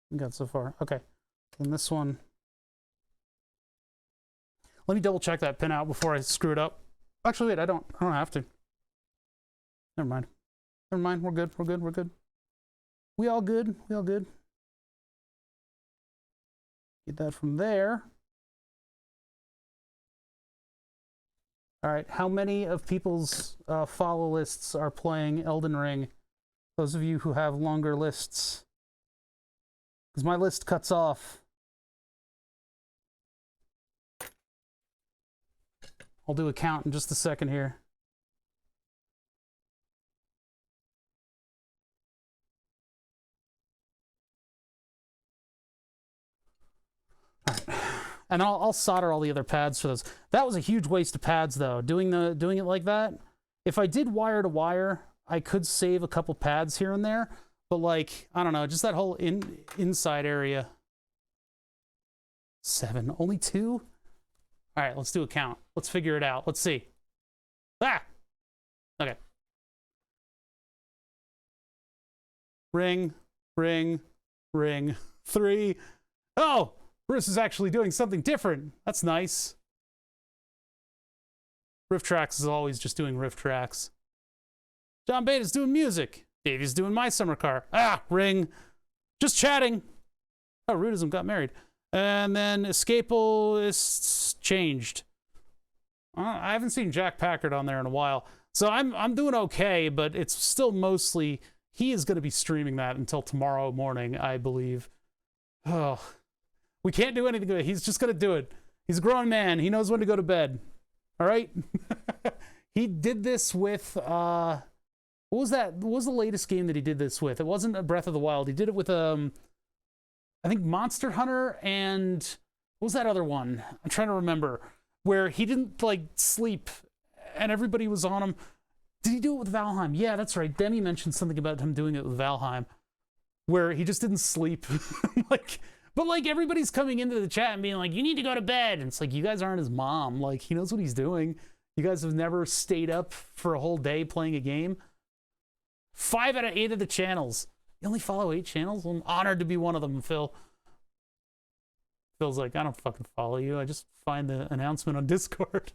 We got so far. Okay. And this one. Let me double check that pin out before I screw it up. Actually, wait, I don't have to. Never mind. Never mind. We're good. We're good. We're good. We all good. We all good. Get that from there. All right. How many of people's follow lists are playing Elden Ring? Those of you who have longer lists. Because my list cuts off. I'll do a count in just a second here. All right. And I'll solder all the other pads for those. That was a huge waste of pads, though. Doing it like that. If I did wire to wire, I could save a couple pads here and there. But like, I don't know, just that whole inside area. 7, only 2. All right, let's do a count. Let's figure it out. Let's see. Ah! Okay. Ring, ring, ring. 3. Oh! Bruce is actually doing something different. That's nice. rxtx is always just doing rxtx. John Beta's doing music. Davey's doing My Summer Car. Ah! Ring. Just chatting. Oh, Rudism got married. And then scalpel is changed. I haven't seen Jack Packard on there in a while. So I'm doing okay, but it's still mostly... He is going to be streaming that until tomorrow morning, I believe. Oh, we can't do anything good. He's just going to do it. He's a grown man. He knows when to go to bed. All right? He did this with... what was that? What was the latest game that he did this with? It wasn't a Breath of the Wild. He did it with... I think Monster Hunter and what was that other one? I'm trying to remember. Where he didn't like sleep and everybody was on him. Did he do it with Valheim? Yeah, that's right. Demi mentioned something about him doing it with Valheim. Where he just didn't sleep. But like everybody's coming into the chat and being like, you need to go to bed. And it's like, you guys aren't his mom. Like he knows what he's doing. You guys have never stayed up for a whole day playing a game. 5 out of 8 of the channels. You only follow 8 channels? Well, I'm honored to be one of them, Phil. Phil's like, I don't fucking follow you. I just find the announcement on Discord.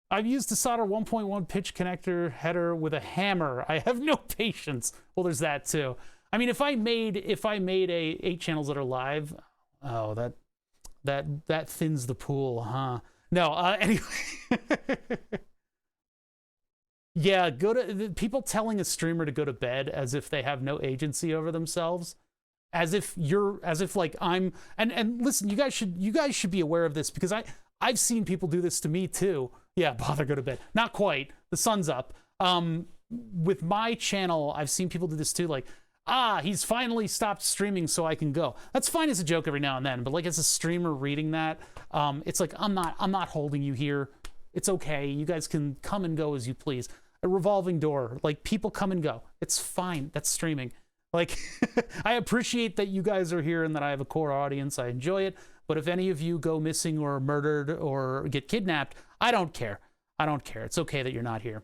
I've used to solder 1.1 pitch connector header with a hammer. I have no patience. Well, there's that too. I mean, if I made a 8 channels that are live, oh, that thins the pool, huh? No, anyway. Yeah, people telling a streamer to go to bed as if they have no agency over themselves, as if like I'm and listen, you guys should be aware of this because I've seen people do this to me too. Yeah, bother, go to bed. Not quite. The sun's up. With my channel, I've seen people do this too, like, he's finally stopped streaming so I can go. That's fine as a joke every now and then, but like as a streamer reading that, it's like I'm not holding you here. It's okay. You guys can come and go as you please. A revolving door. Like, people come and go. It's fine. That's streaming. Like, I appreciate that you guys are here and that I have a core audience. I enjoy it. But if any of you go missing or murdered or get kidnapped, I don't care. I don't care. It's okay that you're not here.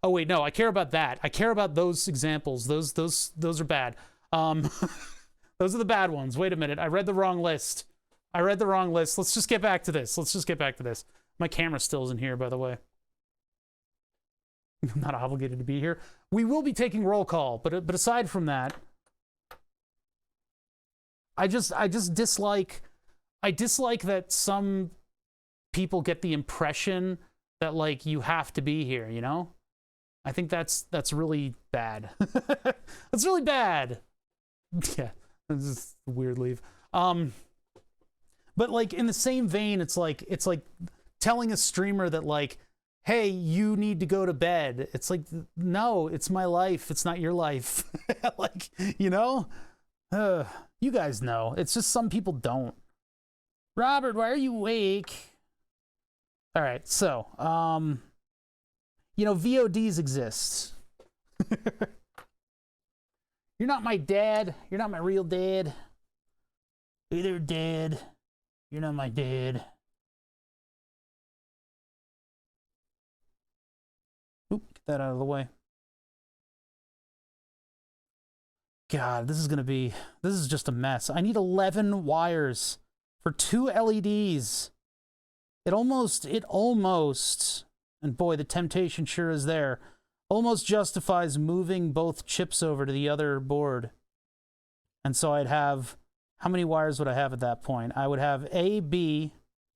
Oh, wait, no. I care about that. I care about those examples. Those are bad. Those are the bad ones. Wait a minute. I read the wrong list. Let's just get back to this. My camera still isn't here, by the way. I'm not obligated to be here. We will be taking roll call, but aside from that, I just dislike that some people get the impression that like you have to be here, you know? I think that's really bad. That's really bad. Yeah, this is a weird leave. But like in the same vein, it's like telling a streamer that like, hey, you need to go to bed. It's like, no, it's my life. It's not your life. Like, you know? You guys know. It's just some people don't. Robert, why are you awake? All right, so, you know, VODs exist. You're not my dad. You're not my real dad. Hey there, dad. You're not my dad. Oop, get that out of the way. God, this is just a mess. I need 11 wires for 2 LEDs. It almost, and boy, the temptation sure is there, almost justifies moving both chips over to the other board. And so I'd have, how many wires would I have at that point? I would have A, B,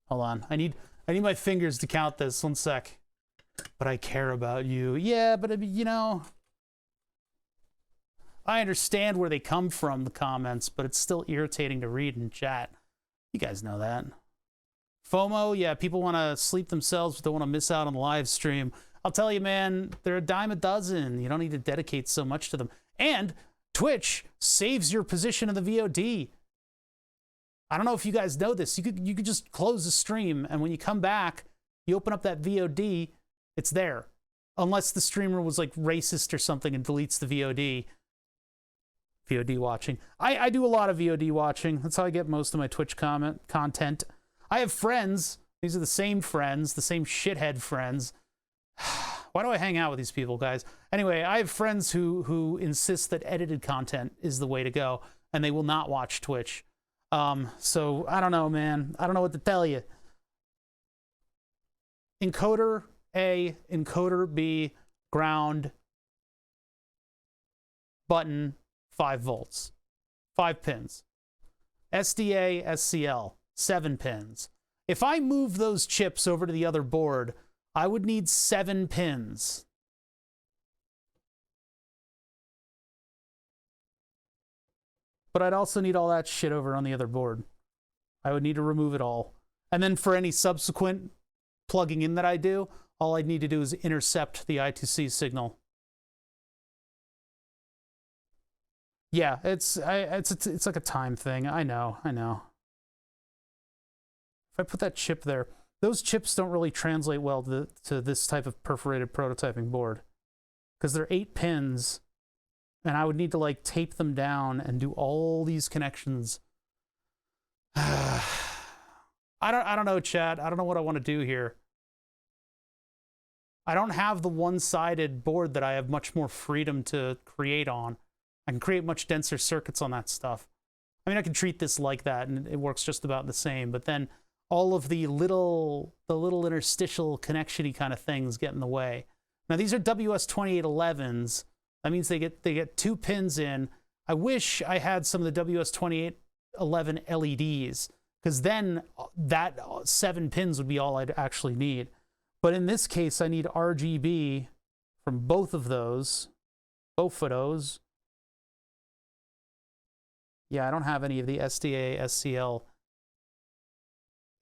hold on, I need my fingers to count this, 1 sec. But I care about you. Yeah, but you know, I understand where they come from, the comments, but it's still irritating to read in chat. You guys know that. FOMO, yeah, people want to sleep themselves, but don't want to miss out on the live stream. I'll tell you, man, they're a dime a dozen. You don't need to dedicate so much to them. And Twitch saves your position in the VOD. I don't know if you guys know this. You could just close the stream, and when you come back, you open up that VOD, it's there. Unless the streamer was like racist or something and deletes the VOD. VOD watching. I do a lot of VOD watching. That's how I get most of my Twitch content. I have friends. These are the same friends, the same shithead friends. Why do I hang out with these people, guys? Anyway, I have friends who insist that edited content is the way to go, and they will not watch Twitch. So I don't know, man. I don't know what to tell you. Encoder A, encoder B, ground, button, 5 volts, 5 pins. SDA, SCL, 7 pins. If I move those chips over to the other board, I would need 7 pins. But I'd also need all that shit over on the other board. I would need to remove it all. And then for any subsequent plugging in that I do, all I'd need to do is intercept the I2C signal. Yeah, it's like a time thing. I know. If I put that chip there, those chips don't really translate well to this type of perforated prototyping board, because they're 8 pins, and I would need to like tape them down and do all these connections. I don't know, chat. I don't know what I want to do here. I don't have the one-sided board that I have much more freedom to create on. I can create much denser circuits on that stuff. I mean, I can treat this like that, and it works just about the same, but then all of the little interstitial connection-y kind of things get in the way. Now, these are WS2811s. That means they get 2 pins in. I wish I had some of the WS2811 LEDs, because then that 7 pins would be all I'd actually need. But in this case, I need RGB from both of those. Both of those. Yeah, I don't have any of the SDA, SCL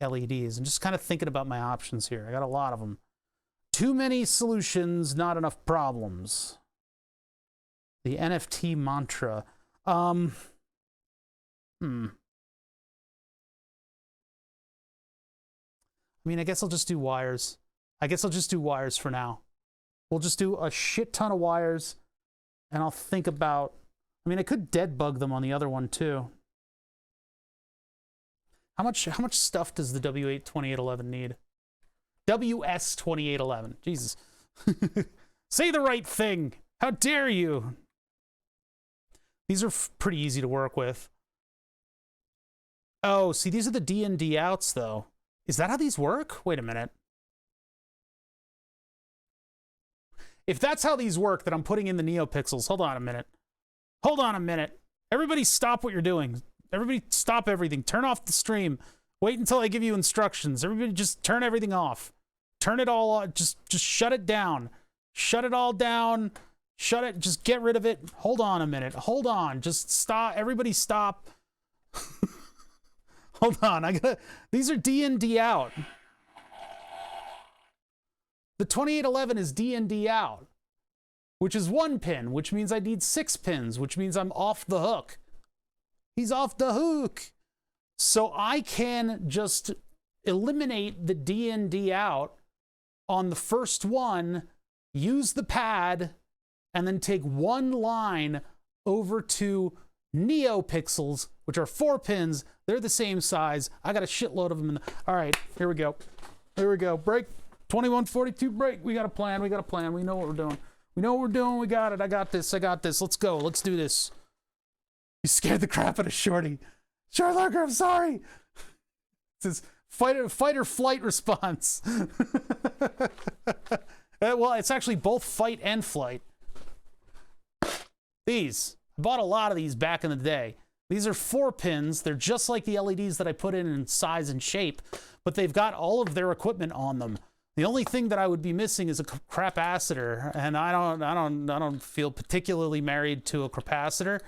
LEDs. I'm just kind of thinking about my options here. I got a lot of them. Too many solutions, not enough problems. The NFT mantra. I mean, I guess I'll just do wires. I guess I'll just do wires for now. We'll just do a shit ton of wires, and I'll think about... I mean, I could dead bug them on the other one, too. How much stuff does the W2811 need? WS2811. Jesus. Say the right thing. How dare you? These are pretty easy to work with. Oh, see, these are the D and D outs, though. Is that how these work? Wait a minute. if that's how these work, that I'm putting in the NeoPixels, hold on a minute. Hold on a minute. Everybody stop what you're doing. Everybody stop everything. Turn off the stream. Wait until I give you instructions. Everybody just turn everything off. Turn it all off. Just shut it down. Shut it all down. Shut it. Just get rid of it. Hold on a minute. Hold on. Just stop. Everybody stop. Hold on. These are D in, D out. The 2811 is D in, D out, which is 1 pin, which means I need 6 pins, which means I'm off the hook. He's off the hook. So I can just eliminate the D in, D out on the first one, use the pad, and then take one line over to NeoPixels, which are 4 pins. They're the same size. I got a shitload of them. All right, here we go. Here we go. Break. 2142 break. We got a plan. We got a plan. We know what we're doing. We know what we're doing. We got it. I got this. I got this. Let's go. Let's do this. You scared the crap out of Shorty. Short lurker, I'm sorry. This is fight or flight response. Well, it's actually both fight and flight. These. I bought a lot of these back in the day. These are 4 pins. They're just like the LEDs that I put in size and shape, but they've got all of their equipment on them. The only thing that I would be missing is a capacitor, and I don't feel particularly married to a capacitor.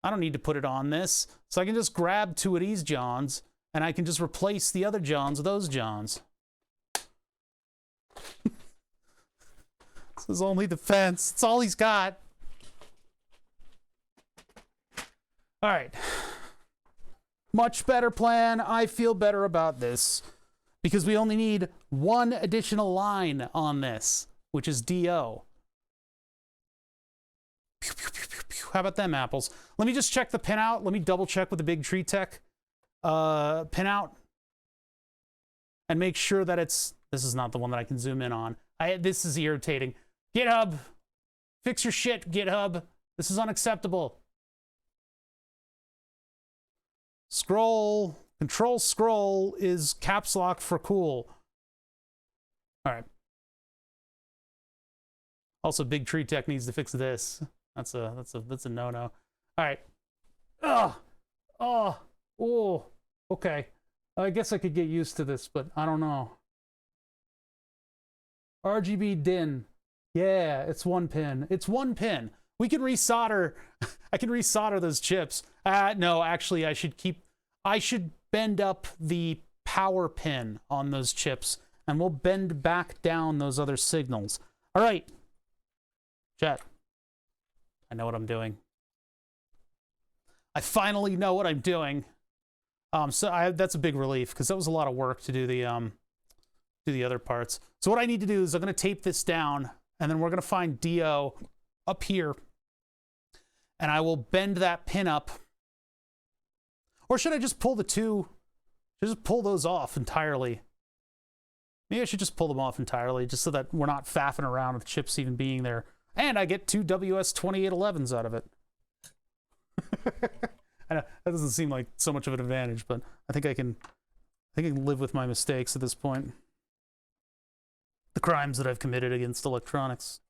I don't need to put it on this, so I can just grab 2 of these Johns, and I can just replace the other Johns with those Johns. This is only defense. It's all he's got. All right. Much better plan. I feel better about this because we only need 1 additional line on this, which is DO. Pew, pew, pew, pew, pew. How about them apples? Let me just check the pinout. Let me double check with the Big Tree Tech pinout and make sure that it's... This is not the one that I can zoom in on. This is irritating. GitHub, fix your shit, GitHub. This is unacceptable. Scroll, control scroll is caps lock for cool. All right. Also, Big Tree Tech needs to fix this. That's a no-no. All right. Oh, okay. I guess I could get used to this, but I don't know. RGB DIN. Yeah, it's 1 pin. It's 1 pin. We can resolder. I can resolder those chips. No, actually, I should bend up the power pin on those chips, and we'll bend back down those other signals. All right. Chat. I know what I'm doing. I finally know what I'm doing. That's a big relief because that was a lot of work to do the other parts. So what I need to do is I'm going to tape this down, and then we're going to find DO up here, and I will bend that pin up. Or should I just pull the 2? Should I just pull those off entirely? Maybe I should just pull them off entirely, just so that we're not faffing around with chips even being there. And I get 2 WS2811s out of it. I know that doesn't seem like so much of an advantage, but I think I can live with my mistakes at this point. The crimes that I've committed against electronics.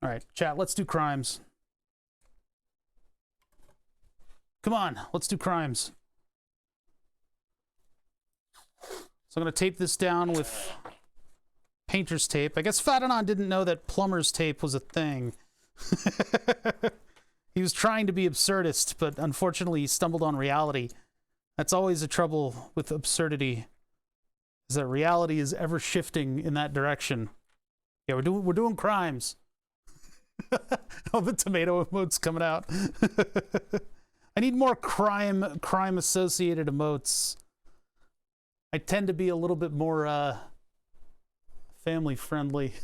All right, chat, let's do crimes. Come on, let's do crimes. So I'm going to tape this down with painter's tape. I guess Fadanon didn't know that plumber's tape was a thing. He was trying to be absurdist, but unfortunately he stumbled on reality. That's always a trouble with absurdity, is that reality is ever shifting in that direction. Yeah, we're doing crimes. All the tomato emotes coming out. I need more crime associated emotes. I tend to be a little bit more family friendly.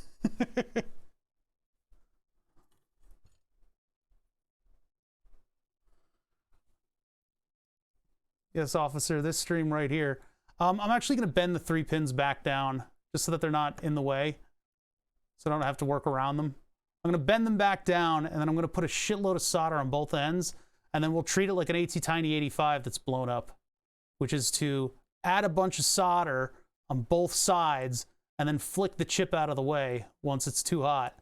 Yes, officer, this stream right here. I'm actually going to bend the 3 pins back down just so that they're not in the way, so I don't have to work around them. I'm going to bend them back down, and then I'm going to put a shitload of solder on both ends, and then we'll treat it like an AT-Tiny 85 that's blown up, which is to add a bunch of solder on both sides, and then flick the chip out of the way once it's too hot.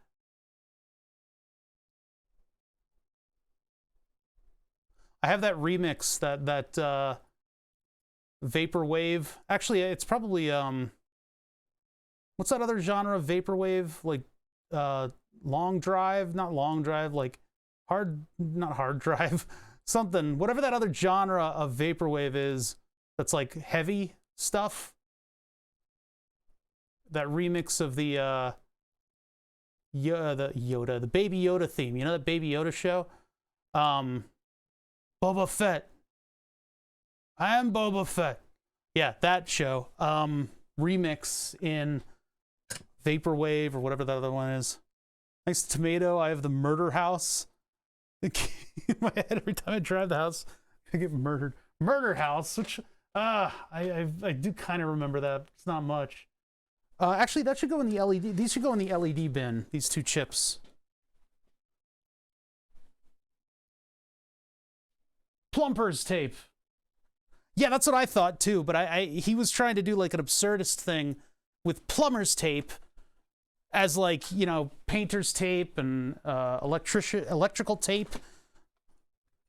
I have that remix, that vaporwave. Actually, it's probably what's that other genre of vaporwave? Like long drive, not long drive, like not hard drive, something. Whatever that other genre of vaporwave is, that's like heavy stuff. That remix of the Baby Yoda theme. You know that Baby Yoda show? Boba Fett. I am Boba Fett. Yeah, that show. Remix in Vaporwave or whatever the other one is. Nice tomato. I have the Murder House. In my head every time I drive the house, I get murdered. Murder House, which I do kind of remember that. It's not much. Actually, that should go in the LED. These should go in the LED bin. These two chips. Plumper's tape. Yeah, that's what I thought too, but he was trying to do like an absurdist thing with plumber's tape as like, you know, painter's tape and electrical tape.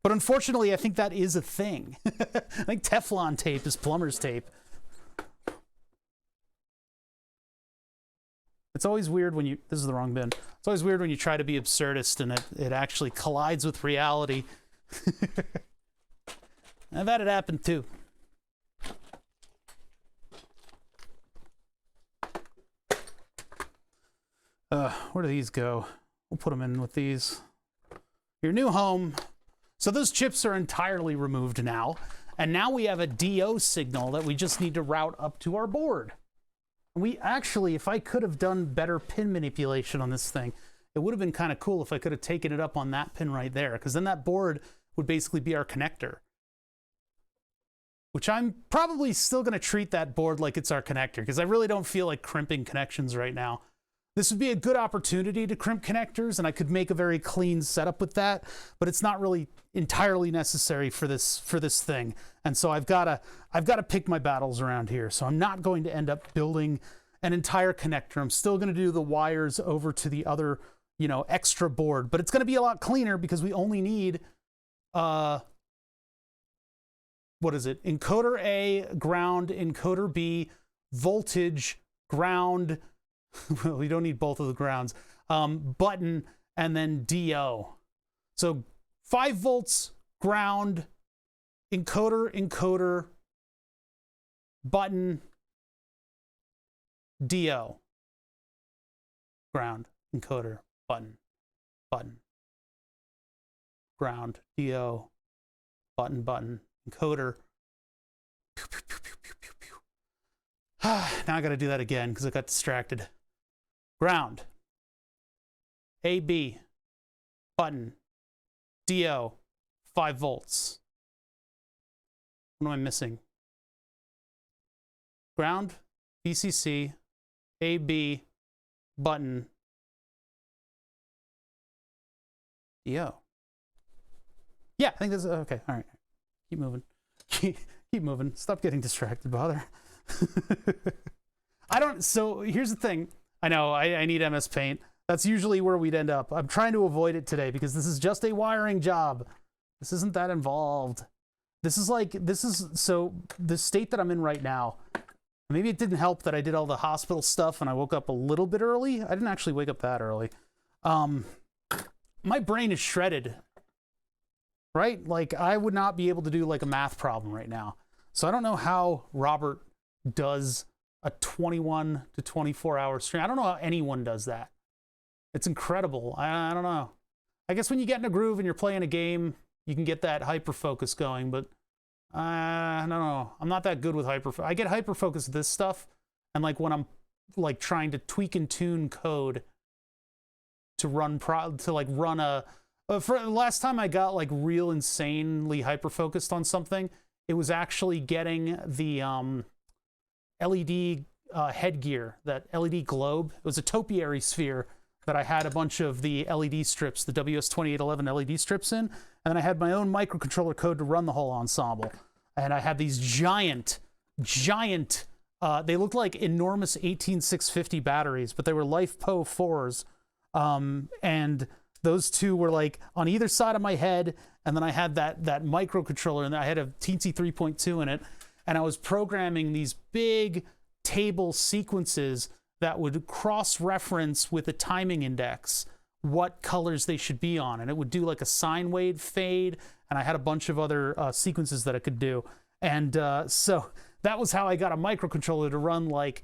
But unfortunately, I think that is a thing. I think Teflon tape is plumber's tape. It's always weird when you, this is the wrong bin. It's always weird when you try to be absurdist and it actually collides with reality. I've had it happen too. Where do these go? We'll put them in with these. Your new home. So those chips are entirely removed now. And now we have a DO signal that we just need to route up to our board. We actually, if I could have done better pin manipulation on this thing, it would have been kind of cool if I could have taken it up on that pin right there, because then that board would basically be our connector. Which I'm probably still going to treat that board like it's our connector, because I really don't feel like crimping connections right now. This would be a good opportunity to crimp connectors, and I could make a very clean setup with that, but it's not really entirely necessary for this thing. And so I've got to pick my battles around here. So I'm not going to end up building an entire connector. I'm still going to do the wires over to the other, you know, extra board, but it's going to be a lot cleaner because we only need what is it? Encoder A, ground, encoder B, voltage, ground. Well, we don't need both of the grounds. Button, and then DO. So 5 volts, ground, encoder, button, DO. Ground, encoder, button, ground, DO, button, encoder. Now I got to do that again because I got distracted. Ground. AB. Button. DO. 5 volts. What am I missing? Ground. VCC. AB. Button. DO. Yeah, I think that's okay. All right. Keep moving. Keep moving. Stop getting distracted, bother. So here's the thing. I know I need MS Paint. That's usually where we'd end up. I'm trying to avoid it today because this is just a wiring job. This isn't that involved. So the state that I'm in right now, maybe it didn't help that I did all the hospital stuff and I woke up a little bit early. I didn't actually wake up that early. My brain is shredded, right? Like I would not be able to do like a math problem right now. So I don't know how Robert does a 21 to 24 hour stream. I don't know how anyone does that. It's incredible. I don't know. I guess when you get in a groove and you're playing a game, you can get that hyper focus going, but I don't know. I'm not that good with hyper. I get hyper focus with this stuff, and like when I'm like trying to tweak and tune code to run for the last time I got like real insanely hyper focused on something, it was actually getting the LED headgear, that LED globe. It was a topiary sphere that I had a bunch of the LED strips, the WS2811 LED strips in, and then I had my own microcontroller code to run the whole ensemble. And I had these giant giant, they looked like enormous 18650 batteries, but they were LifePo 4s. And those two were like on either side of my head. And then I had that microcontroller, and I had a teensy 3.2 in it. And I was programming these big table sequences that would cross-reference with a timing index what colors they should be on. And it would do like a sine wave fade. And I had a bunch of other sequences that I could do. And so that was how I got a microcontroller to run like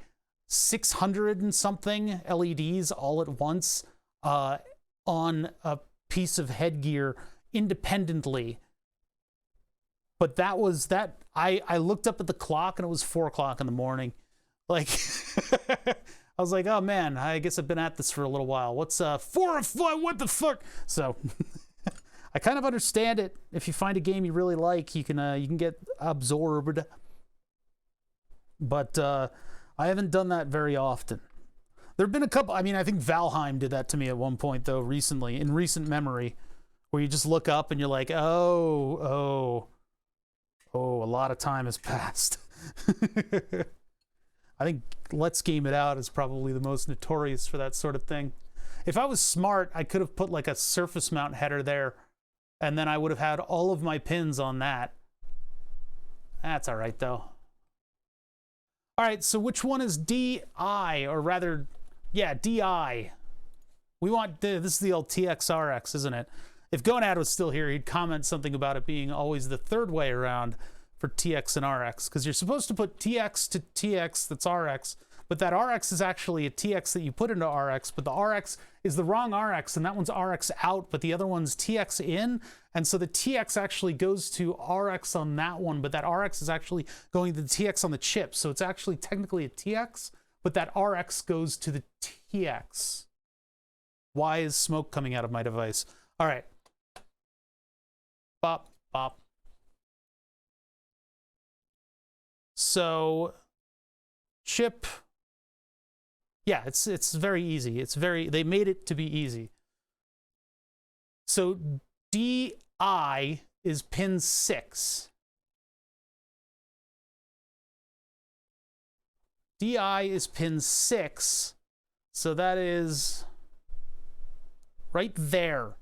600 and something LEDs all at once on a piece of headgear independently. But that was that. I looked up at the clock and it was 4 o'clock in the morning. Like, I was like, oh man, I guess I've been at this for a little while. What's 4 or 5? What the fuck? So I kind of understand it. If you find a game you really like, you can get absorbed. But I haven't done that very often. There have been a couple. I mean, I think Valheim did that to me at one point, though, recently, in recent memory, where you just look up and you're like, oh, a lot of time has passed. I think Let's Game It Out is probably the most notorious for that sort of thing. If I was smart, I could have put like a surface mount header there, and then I would have had all of my pins on that. That's all right, though. All right, so which one is DI, or rather, yeah, DI. We want, this is the old txrx, isn't it? If Gonad was still here, he'd comment something about it being always the third way around for TX and RX, because you're supposed to put TX to TX, that's RX, but that RX is actually a TX that you put into RX, but the RX is the wrong RX, and that one's RX out, but the other one's TX in, and so the TX actually goes to RX on that one, but that RX is actually going to the TX on the chip, so it's actually technically a TX, but that RX goes to the TX. Why is smoke coming out of my device? All right. Bop, bop. So, chip, yeah, it's very easy. They made it to be easy. So, DI is pin 6. DI is pin 6, so that is right there.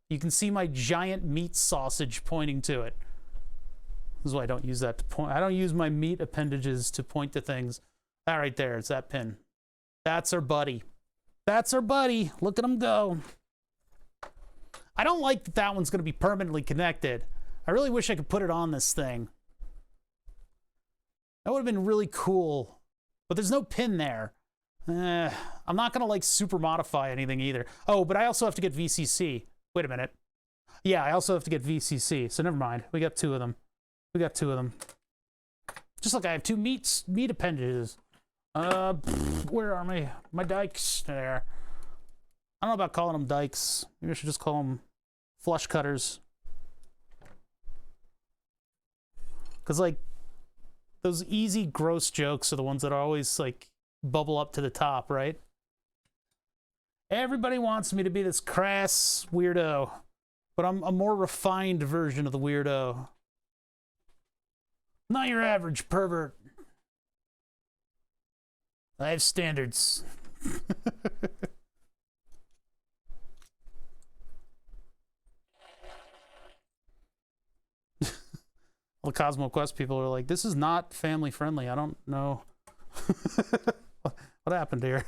You can see my giant meat sausage pointing to it. This is why I don't use that to point. I don't use my meat appendages to point to things. That right there, it's that pin. That's our buddy. That's our buddy. Look at him go. I don't like that that one's going to be permanently connected. I really wish I could put it on this thing. That would have been really cool. But there's no pin there. I'm not going to like super modify anything either. Oh, but I also have to get VCC. Wait a minute. Yeah, I also have to get VCC. So never mind. We got two of them. We got two of them. Just like I have two meat appendages. Where are my dikes? There. I don't know about calling them dikes. Maybe I should just call them flush cutters. Because, like, those easy, gross jokes are the ones that are always, like, bubble up to the top, right? Everybody wants me to be this crass weirdo, but I'm a more refined version of the weirdo. Not your average pervert. I have standards. All the CosmoQuest people are like, this is not family friendly. I don't know. What happened here?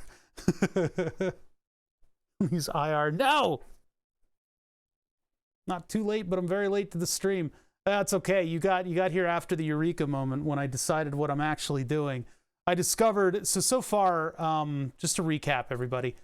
Use IR. No! Not too late, but I'm very late to the stream. That's okay. You got here after the eureka moment when I decided what I'm actually doing. I discovered, so far, just to recap, everybody,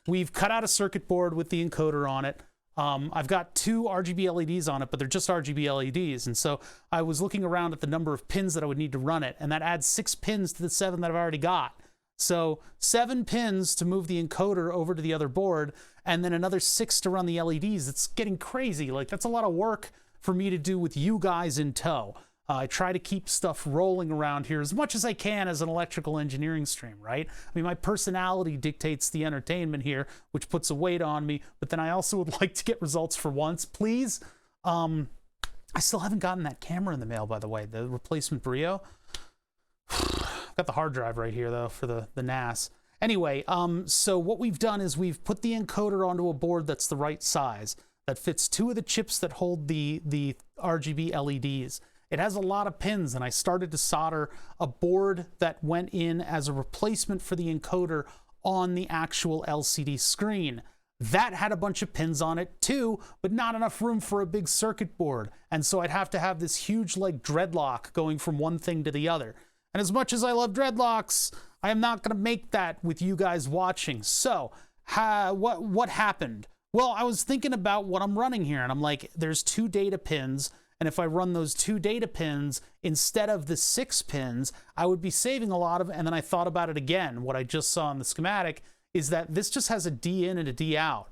we've cut out a circuit board with the encoder on it. I've got 2 RGB LEDs on it, but they're just RGB LEDs. And so I was looking around at the number of pins that I would need to run it, and that adds 6 pins to the 7 that I've already got. So 7 pins to move the encoder over to the other board, and then another 6 to run the LEDs. It's getting crazy. Like, that's a lot of work for me to do with you guys in tow. I try to keep stuff rolling around here as much as I can as an electrical engineering stream, right? I mean, my personality dictates the entertainment here, which puts a weight on me, but then I also would like to get results for once, please. I still haven't gotten that camera in the mail, by the way, the replacement Brio. got the hard drive right here though for the NAS. Anyway, so what we've done is we've put the encoder onto a board that's the right size, that fits 2 of the chips that hold the RGB LEDs. It has a lot of pins, and I started to solder a board that went in as a replacement for the encoder on the actual LCD screen. That had a bunch of pins on it too, but not enough room for a big circuit board. And so I'd have to have this huge like dreadlock going from one thing to the other. And as much as I love dreadlocks, I am not going to make that with you guys watching. So what happened? Well, I was thinking about what I'm running here, and I'm like, there's 2 data pins, and if I run those 2 data pins instead of the 6 pins, I would be saving a lot of, and then I thought about it again. What I just saw in the schematic is that this just has a D in and a D out.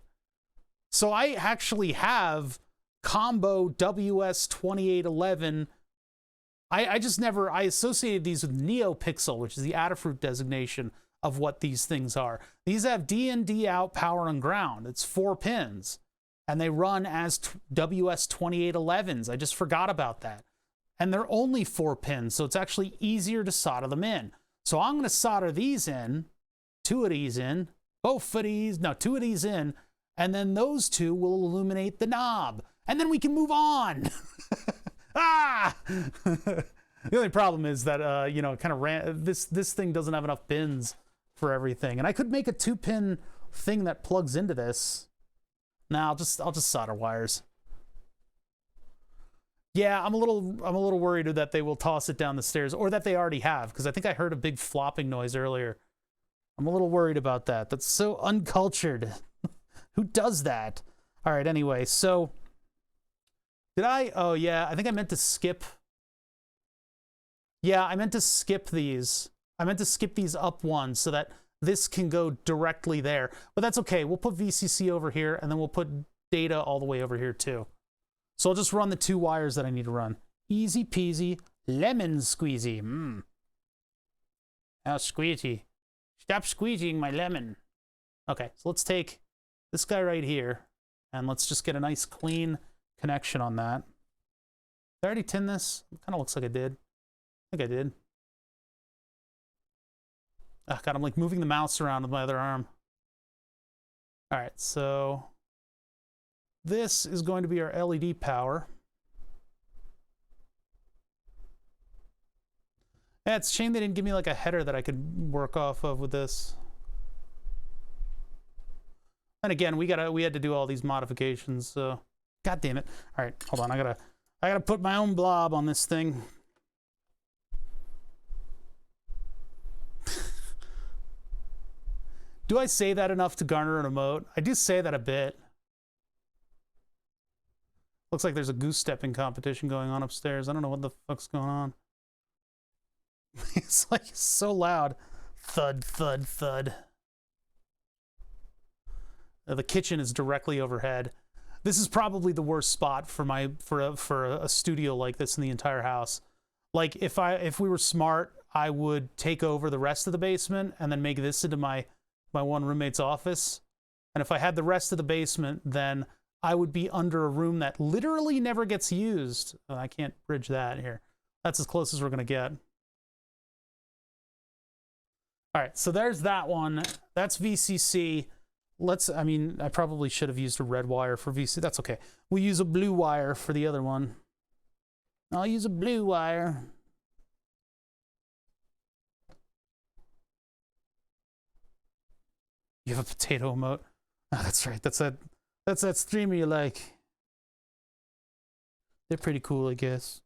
So I actually have combo WS2811. I just never, I associated these with NeoPixel, which is the Adafruit designation of what these things are. These have D in, D out, power and ground. It's 4 pins. And they run as WS2811s. I just forgot about that. And they're only 4 pins, so it's actually easier to solder them in. So I'm going to solder these in, 2 of these in, both of these, no, 2 of these in, and then those 2 will illuminate the knob. And then we can move on. Ah! The only problem is that, you know, it kind of ran, this thing doesn't have enough pins for everything. And I could make a 2-pin thing that plugs into this. Now I'll just solder wires. Yeah, I'm a little worried that they will toss it down the stairs, or that they already have, because I think I heard a big flopping noise earlier. I'm a little worried about that. That's so uncultured. Who does that? All right, anyway, so did I? Oh yeah, I think I meant to skip. Yeah, I meant to skip these. I meant to skip these up ones so that this can go directly there. But that's okay. We'll put VCC over here, and then we'll put data all the way over here too. So I'll just run the 2 wires that I need to run. Easy peasy, lemon squeezy. How squeezy. Stop squeezing my lemon. Okay, so let's take this guy right here, and let's just get a nice clean connection on that. Did I already tin this? It kind of looks like I did. I think I did. Oh, God, I'm like moving the mouse around with my other arm. All right, so this is going to be our LED power. Yeah, it's a shame they didn't give me like a header that I could work off of with this. And again, we had to do all these modifications, so God damn it. All right, hold on, I gotta put my own blob on this thing. Do I say that enough to garner an emote? I do say that a bit. Looks like there's a goose stepping competition going on upstairs. I don't know what the fuck's going on. It's like so loud. Thud, thud, thud. The kitchen is directly overhead. This is probably the worst spot for a studio like this in the entire house. Like if we were smart, I would take over the rest of the basement and then make this into my one roommate's office. And if I had the rest of the basement, then I would be under a room that literally never gets used. Oh, I can't bridge that here. That's as close as we're gonna get. All right, so there's that one. That's VCC. I mean, I probably should have used a red wire for VCC. That's okay. We'll use a blue wire for the other one. I'll use a blue wire. You have a potato emote. Oh, that's right. That's that streamer you like. They're pretty cool, I guess.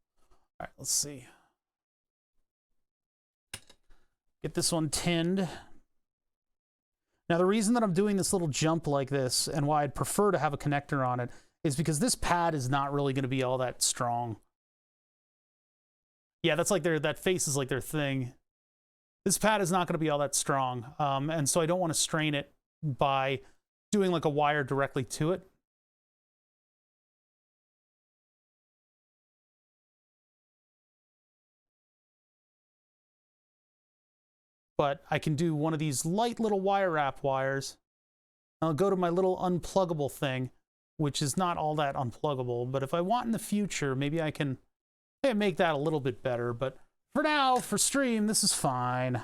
All right, let's see. Get this one tinned. Now, the reason that I'm doing this little jump like this and why I'd prefer to have a connector on it is because this pad is not really going to be all that strong. Yeah, that's like that face is like their thing. This pad is not going to be all that strong, and so I don't want to strain it by doing like a wire directly to it. But I can do one of these light little wire wrap wires. I'll go to my little unpluggable thing, which is not all that unpluggable, but if I want in the future, maybe I can make that a little bit better. But For now, for stream, this is fine.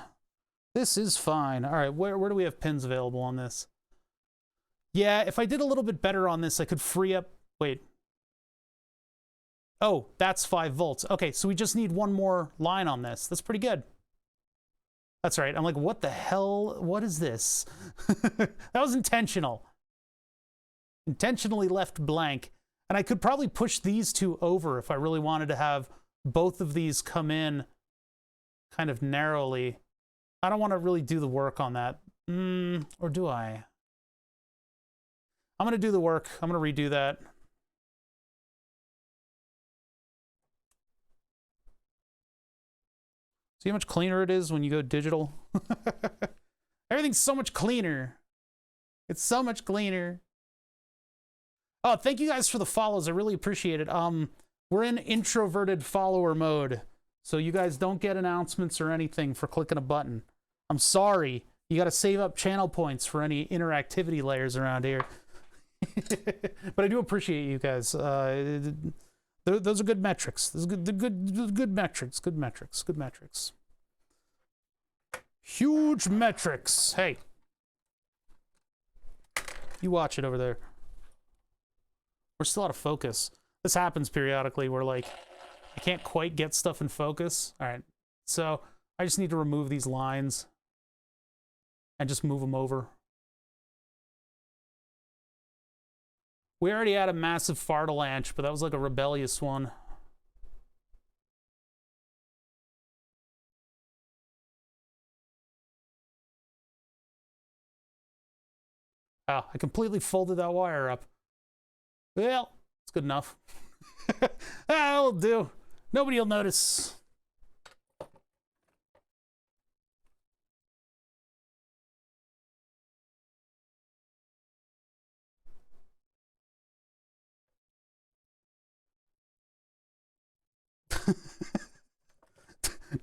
This is fine. All right, where do we have pins available on this? Yeah, if I did a little bit better on this, I could free up... Wait. Oh, that's 5 volts. Okay, so we just need one more line on this. That's pretty good. That's right. I'm like, what the hell? What is this? That was intentional. Intentionally left blank. And I could probably push these two over if I really wanted to have both of these come in kind of narrowly. I don't want to really do the work on that. Or do I? I'm going to do the work. I'm going to redo that. See how much cleaner it is when you go digital? Everything's so much cleaner. It's so much cleaner. Oh, thank you guys for the follows. I really appreciate it. We're in introverted follower mode, so you guys don't get announcements or anything for clicking a button. I'm sorry. You got to save up channel points for any interactivity layers around here. But I do appreciate you guys. Those are good metrics. Those are good metrics. Good metrics. Good metrics. Huge metrics. Hey. You watch it over there. We're still out of focus. This happens periodically where, like, I can't quite get stuff in focus. All right. So I just need to remove these lines and just move them over. We already had a massive fartalanche, but that was like a rebellious one. Oh, I completely folded that wire up. Well, it's good enough. That'll do. Nobody will notice.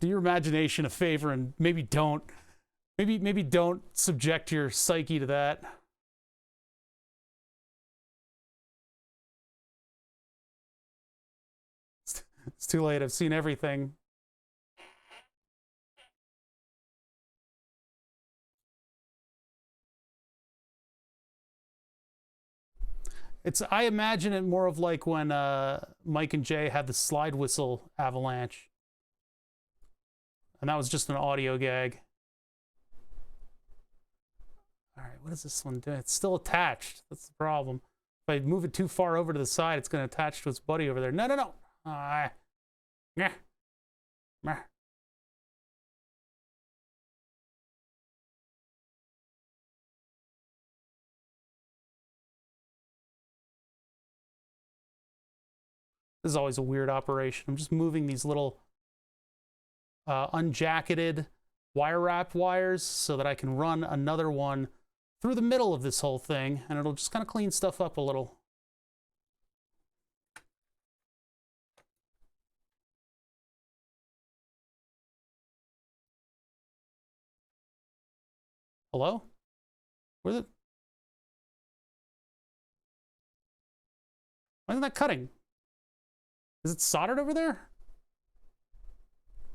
Do your imagination a favor and maybe don't. Maybe don't subject your psyche to that. It's too late. I've seen everything. I imagine it more of like when Mike and Jay had the slide whistle avalanche. And that was just an audio gag. All right, what does this one do? It's still attached. That's the problem. If I move it too far over to the side, it's going to attach to its buddy over there. No, no, no. Yeah. Meh. This is always a weird operation. I'm just moving these little unjacketed wire wrap wires so that I can run another one through the middle of this whole thing, and it'll just kind of clean stuff up a little. Hello? Where's it? Why isn't that cutting? Is it soldered over there?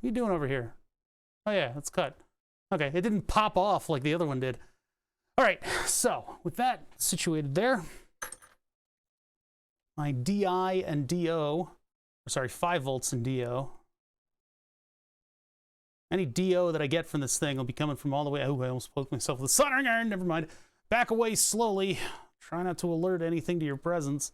What are you doing over here? Oh yeah, it's cut. Okay, it didn't pop off like the other one did. All right, so with that situated there, my DI and DO, sorry, 5 volts in DO. Any DO that I get from this thing will be coming from all the way. Oh, I almost poked myself with a soldering iron. Never mind. Back away slowly. Try not to alert anything to your presence.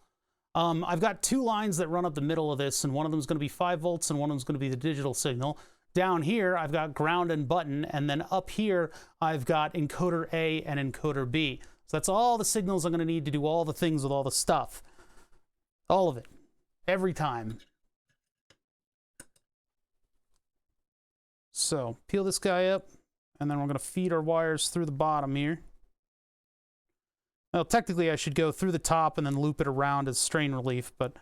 I've got 2 lines that run up the middle of this, and one of them is going to be 5 volts, and one of them is going to be the digital signal. Down here, I've got ground and button, and then up here, I've got encoder A and encoder B. So that's all the signals I'm going to need to do all the things with all the stuff. All of it. Every time. So, peel this guy up, and then we're going to feed our wires through the bottom here. Well, technically, I should go through the top and then loop it around as strain relief, but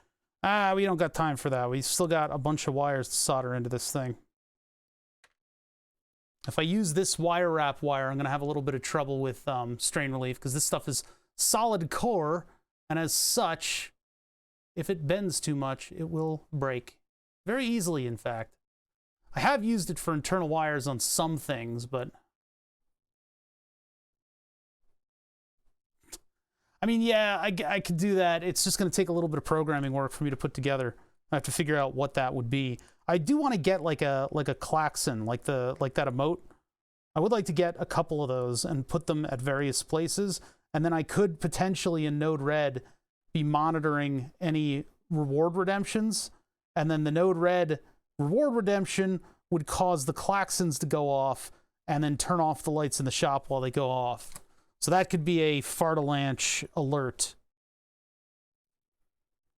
we don't got time for that. We still got a bunch of wires to solder into this thing. If I use this wire wrap wire, I'm going to have a little bit of trouble with strain relief, because this stuff is solid core, and as such, if it bends too much, it will break. Very easily, in fact. I have used it for internal wires on some things, but I mean, yeah, I could do that. It's just going to take a little bit of programming work for me to put together. I have to figure out what that would be. I do want to get like a klaxon, like that emote. I would like to get a couple of those and put them at various places, and then I could potentially in Node-RED be monitoring any reward redemptions, and then the Node-RED reward redemption would cause the klaxons to go off and then turn off the lights in the shop while they go off. So that could be a fartalanche alert.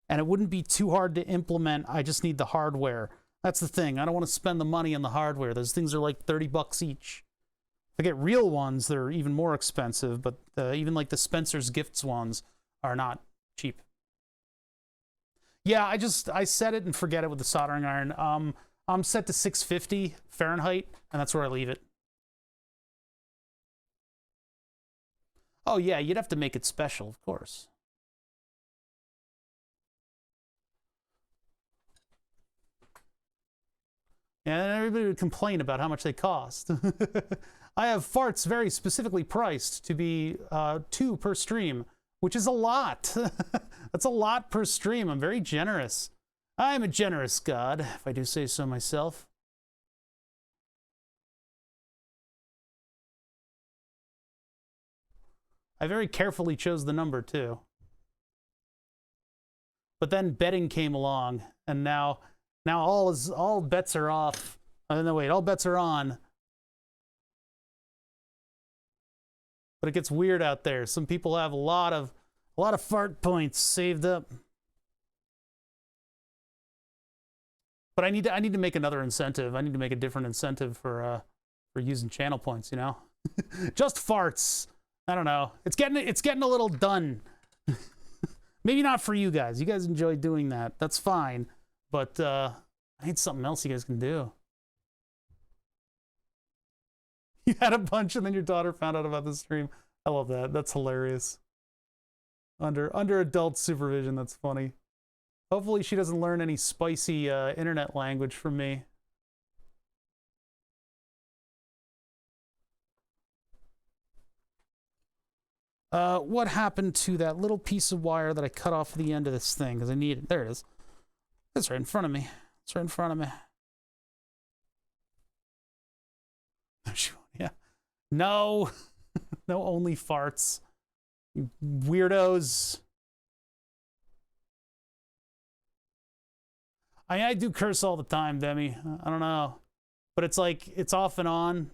And it wouldn't be too hard to implement. I just need the hardware. That's the thing. I don't want to spend the money on the hardware. Those things are like 30 bucks each. If I get real ones, they're even more expensive, but even like the Spencer's Gifts ones are not cheap. Yeah, I set it and forget it with the soldering iron. I'm set to 650 Fahrenheit, and that's where I leave it. Oh yeah, you'd have to make it special, of course. Yeah, and everybody would complain about how much they cost. I have farts very specifically priced to be 2 per stream, which is a lot. That's a lot per stream. I'm very generous. I'm a generous god, if I do say so myself. I very carefully chose the number, too. But then betting came along, and now all bets are off. Oh, no, wait, all bets are on. But it gets weird out there. Some people have a lot of fart points saved up. But I need to make another incentive. I need to make a different incentive for using channel points, you know? Just farts. I don't know. It's getting a little done. Maybe not for you guys. You guys enjoy doing that. That's fine. But I need something else you guys can do. You had a bunch and then your daughter found out about the stream. I love that. That's hilarious. Under adult supervision, that's funny. Hopefully she doesn't learn any spicy internet language from me. What happened to that little piece of wire that I cut off the end of this thing? Because I need it. There it is. It's right in front of me. It's right in front of me. Yeah. No. No only farts. You weirdos. I do curse all the time, Demi. I don't know. But it's like, it's off and on.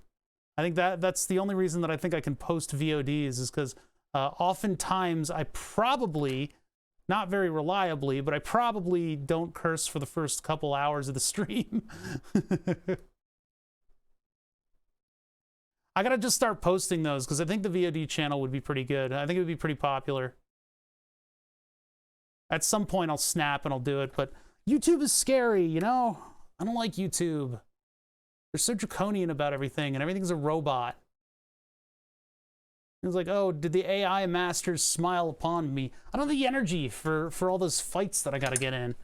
I think that's the only reason that I think I can post VODs is because oftentimes I probably, not very reliably, but I probably don't curse for the first couple hours of the stream. I gotta just start posting those because I think the VOD channel would be pretty good. I think it would be pretty popular. At some point I'll snap and I'll do it, but YouTube is scary, you know? I don't like YouTube. They're so draconian about everything and everything's a robot. It's like, oh, did the AI masters smile upon me? I don't have the energy for all those fights that I gotta get in.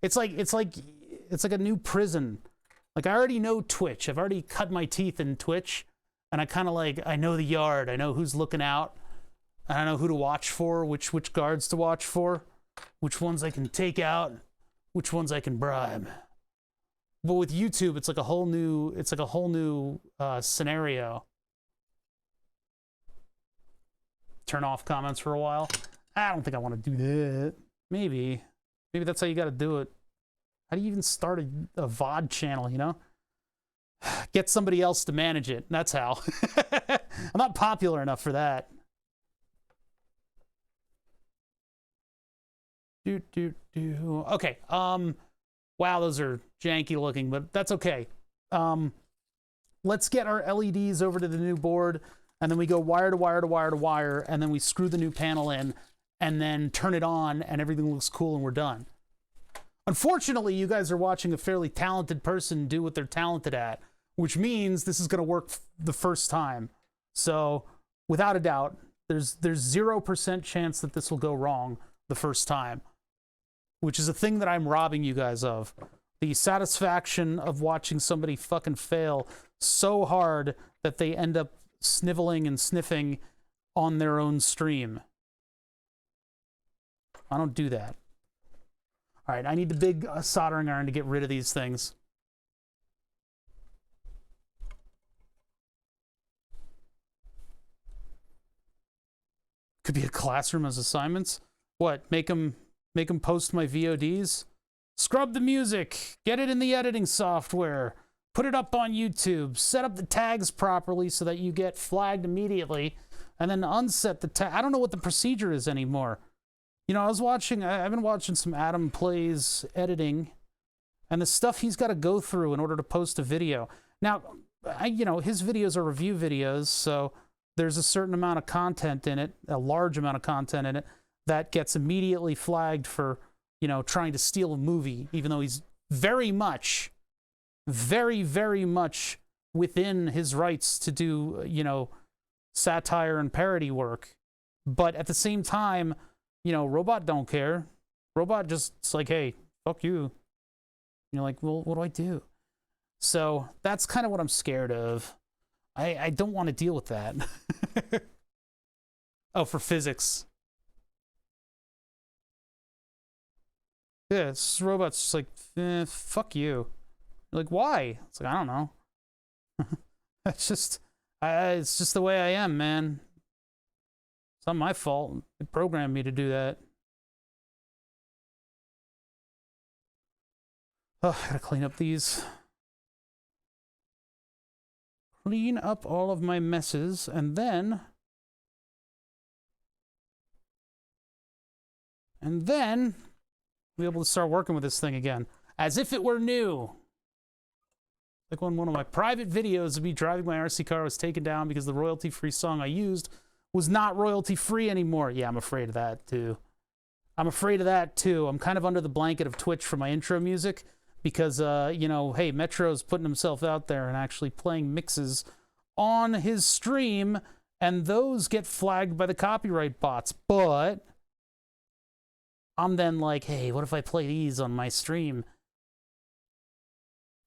It's like a new prison. Like I already know Twitch. I've already cut my teeth in Twitch. And I kind of like, I know the yard. I know who's looking out. I know who to watch for, which guards to watch for, which ones I can take out, which ones I can bribe. But with YouTube, it's like a whole new scenario. Turn off comments for a while. I don't think I want to do that. Maybe that's how you got to do it. How do you even start a VOD channel, you know? Get somebody else to manage it. That's how. I'm not popular enough for that. Okay. Wow, those are janky looking, but that's okay. Let's get our LEDs over to the new board, and then we go wire to wire to wire to wire, and then we screw the new panel in, and then turn it on, and everything looks cool, and we're done. Unfortunately, you guys are watching a fairly talented person do what they're talented at, which means this is going to work the first time. So, without a doubt, there's 0% chance that this will go wrong the first time, which is a thing that I'm robbing you guys of. The satisfaction of watching somebody fucking fail so hard that they end up sniveling and sniffing on their own stream. I don't do that. All right, I need the big soldering iron to get rid of these things. Could be a classroom as assignments. What? Make them post my VODs? Scrub the music. Get it in the editing software. Put it up on YouTube. Set up the tags properly so that you get flagged immediately. And then unset the tag. I don't know what the procedure is anymore. You know, I've been watching some Adam Plays editing, and the stuff he's got to go through in order to post a video. Now, you know, his videos are review videos, so there's a certain amount of content in it, a large amount of content in it, that gets immediately flagged for, you know, trying to steal a movie, even though he's very much within his rights to do, you know, satire and parody work. But at the same time, you know, Robot don't care. Robot just, it's like, hey, fuck you. You're like, well, what do I do? So that's kind of what I'm scared of. I don't want to deal with that. Oh, for physics. Yeah, this robot's just like, fuck you. You're like, why? It's like, I don't know. it's just the way I am, man. It's not my fault. They programmed me to do that. Oh, I gotta clean up these. Clean up all of my messes, and then be able to start working with this thing again, as if it were new. Like when one of my private videos of me driving my RC car was taken down because the royalty-free song I used was not royalty-free anymore. Yeah, I'm afraid of that too. I'm kind of under the blanket of Twitch for my intro music. Because, you know, hey, Metro's putting himself out there and actually playing mixes on his stream, and those get flagged by the copyright bots. But I'm then like, hey, what if I play these on my stream?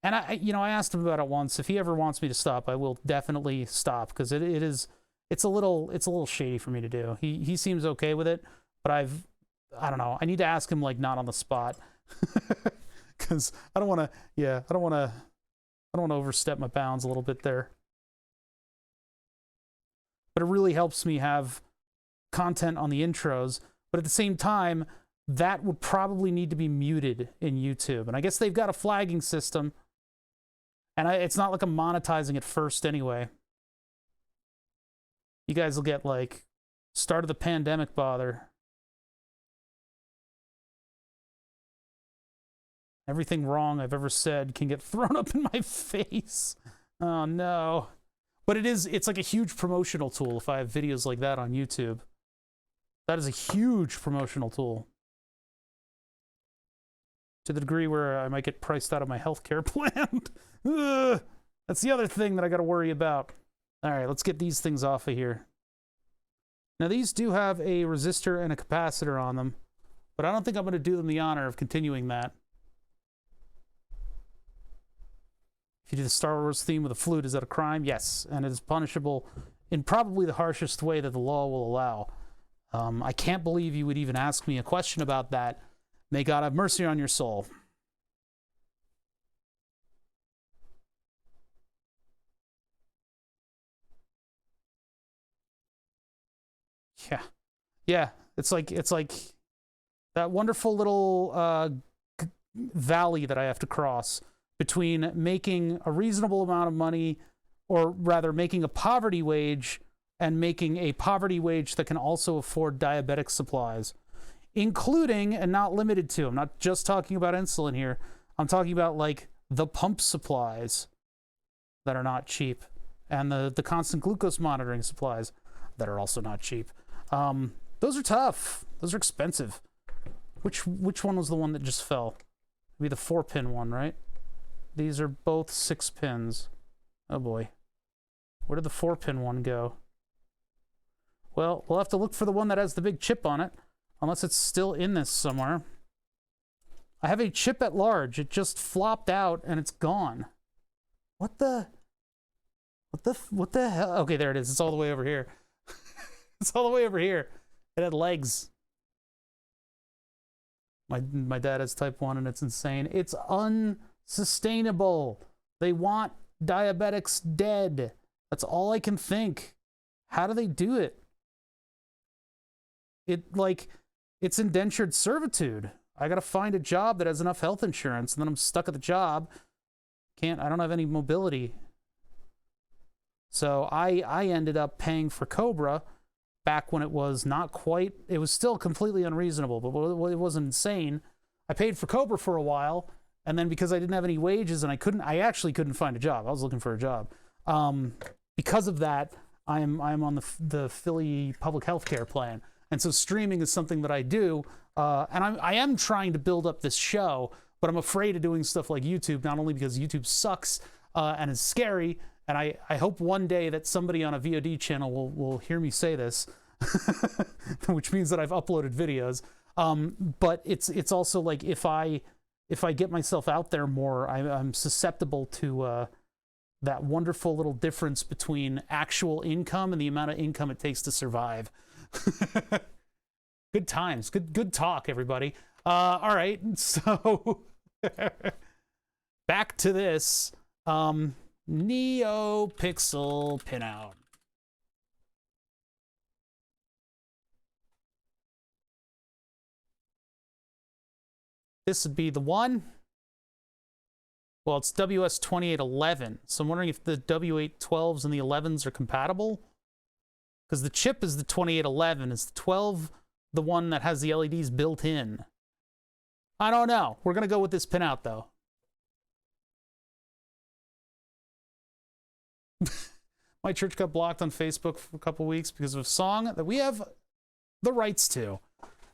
And I asked him about it once. If he ever wants me to stop, I will definitely stop, because it's a little shady for me to do. He seems okay with it, but I don't know. I need to ask him, like, not on the spot. Because I don't want to overstep my bounds a little bit there. But it really helps me have content on the intros. But at the same time, that would probably need to be muted in YouTube. And I guess they've got a flagging system. And it's not like I'm monetizing it first anyway. You guys will get, like, start of the pandemic bother. Everything wrong I've ever said can get thrown up in my face. Oh, no. But it's like a huge promotional tool if I have videos like that on YouTube. That is a huge promotional tool. To the degree where I might get priced out of my healthcare plan. That's the other thing that I got to worry about. All right, let's get these things off of here. Now, these do have a resistor and a capacitor on them, but I don't think I'm going to do them the honor of continuing that. If you do the Star Wars theme with a flute, is that a crime? Yes, and it is punishable in probably the harshest way that the law will allow. I can't believe you would even ask me a question about that. May God have mercy on your soul. Yeah. It's like that wonderful little valley that I have to cross between making a reasonable amount of money, or rather making a poverty wage, and making a poverty wage that can also afford diabetic supplies, including and not limited to, I'm not just talking about insulin here, I'm talking about, like, the pump supplies that are not cheap, and the constant glucose monitoring supplies that are also not cheap. Those are tough. Those are expensive. Which one was the one that just fell? Maybe the 4-pin one, right? These are both 6 pins. Oh boy. Where did the 4-pin one go? Well, we'll have to look for the one that has the big chip on it, unless it's still in this somewhere. I have a chip at large. It just flopped out and it's gone. What the hell? Okay, there it is. It's all the way over here. It's all the way over here. It had legs. My dad has type 1 and it's insane. It's unsustainable. They want diabetics dead. That's all I can think. How do they do it? It's indentured servitude. I gotta find a job that has enough health insurance, and then I'm stuck at the job. I don't have any mobility. So I ended up paying for Cobra back when it was not quite, it was still completely unreasonable, but it wasn't insane. I paid for Cobra for a while, and then because I didn't have any wages and I actually couldn't find a job. I was looking for a job. Because of that, I'm on the Philly public health care plan. And so streaming is something that I do. And I am trying to build up this show, but I'm afraid of doing stuff like YouTube, not only because YouTube sucks and is scary, and I hope one day that somebody on a VOD channel will hear me say this, which means that I've uploaded videos. But it's also like if I get myself out there more, I'm susceptible to that wonderful little difference between actual income and the amount of income it takes to survive. Good times, good talk, everybody. All right, so back to this. NeoPixel pinout. This would be the one. Well, it's WS2811, so I'm wondering if the W812s and the 11s are compatible. Because the chip is the 2811. Is the 12 the one that has the LEDs built in? I don't know. We're going to go with this pinout, though. My church got blocked on Facebook for a couple weeks because of a song that we have the rights to.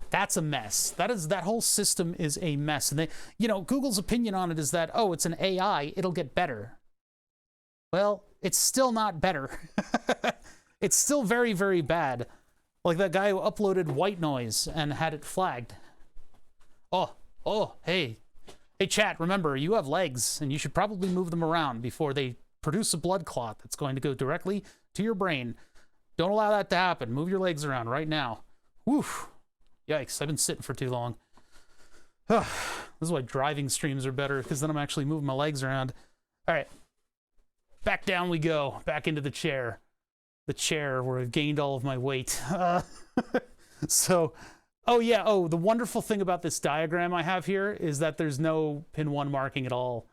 That's a mess. That whole system is a mess. And Google's opinion on it is that, oh, it's an AI, it'll get better. Well, it's still not better. It's still very, very bad. Like that guy who uploaded white noise and had it flagged. Oh, hey, chat, remember, you have legs, and you should probably move them around before they produce a blood clot that's going to go directly to your brain. Don't allow that to happen. Move your legs around right now. Woof. Yikes, I've been sitting for too long. This is why driving streams are better, because then I'm actually moving my legs around. All right, back down we go, back into the chair. The chair where I've gained all of my weight. The wonderful thing about this diagram I have here is that there's no pin 1 marking at all.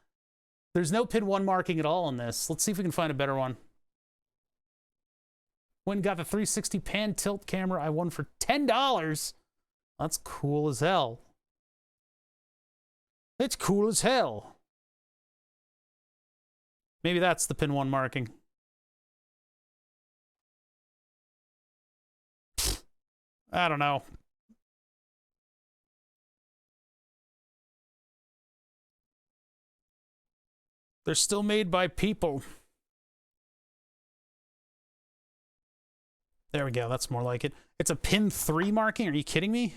There's no pin 1 marking at all in this. Let's see if we can find a better one. Went and got the 360 pan tilt camera I won for $10. That's cool as hell. It's cool as hell. Maybe that's the pin 1 marking. I don't know. They're still made by people. There we go. That's more like it. It's a pin 3 marking. Are you kidding me?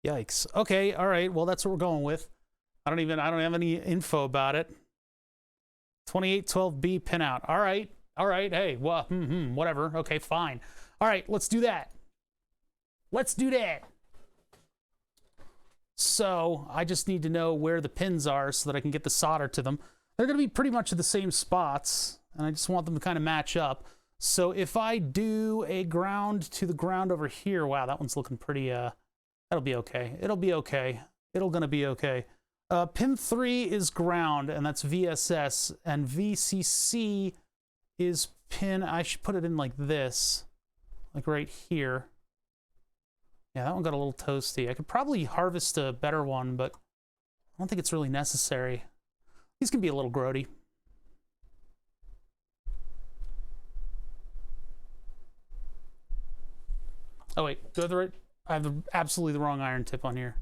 Yikes. Okay. All right. Well, that's what we're going with. I don't have any info about it. 2812B pinout. All right. All right. Hey, well, whatever. Okay, fine. All right. Let's do that. Let's do that. So I just need to know where the pins are so that I can get the solder to them. They're going to be pretty much at the same spots, and I just want them to kind of match up. So if I do a ground to the ground over here, wow, that one's looking pretty, that'll be okay. It'll be okay. It'll gonna be okay. Pin 3 is ground, and that's VSS, and VCC is pin, I should put it in like this, like right here. Yeah, that one got a little toasty. I could probably harvest a better one, but I don't think it's really necessary. These can be a little grody. Oh wait, do I have the right? I have absolutely the wrong iron tip on here.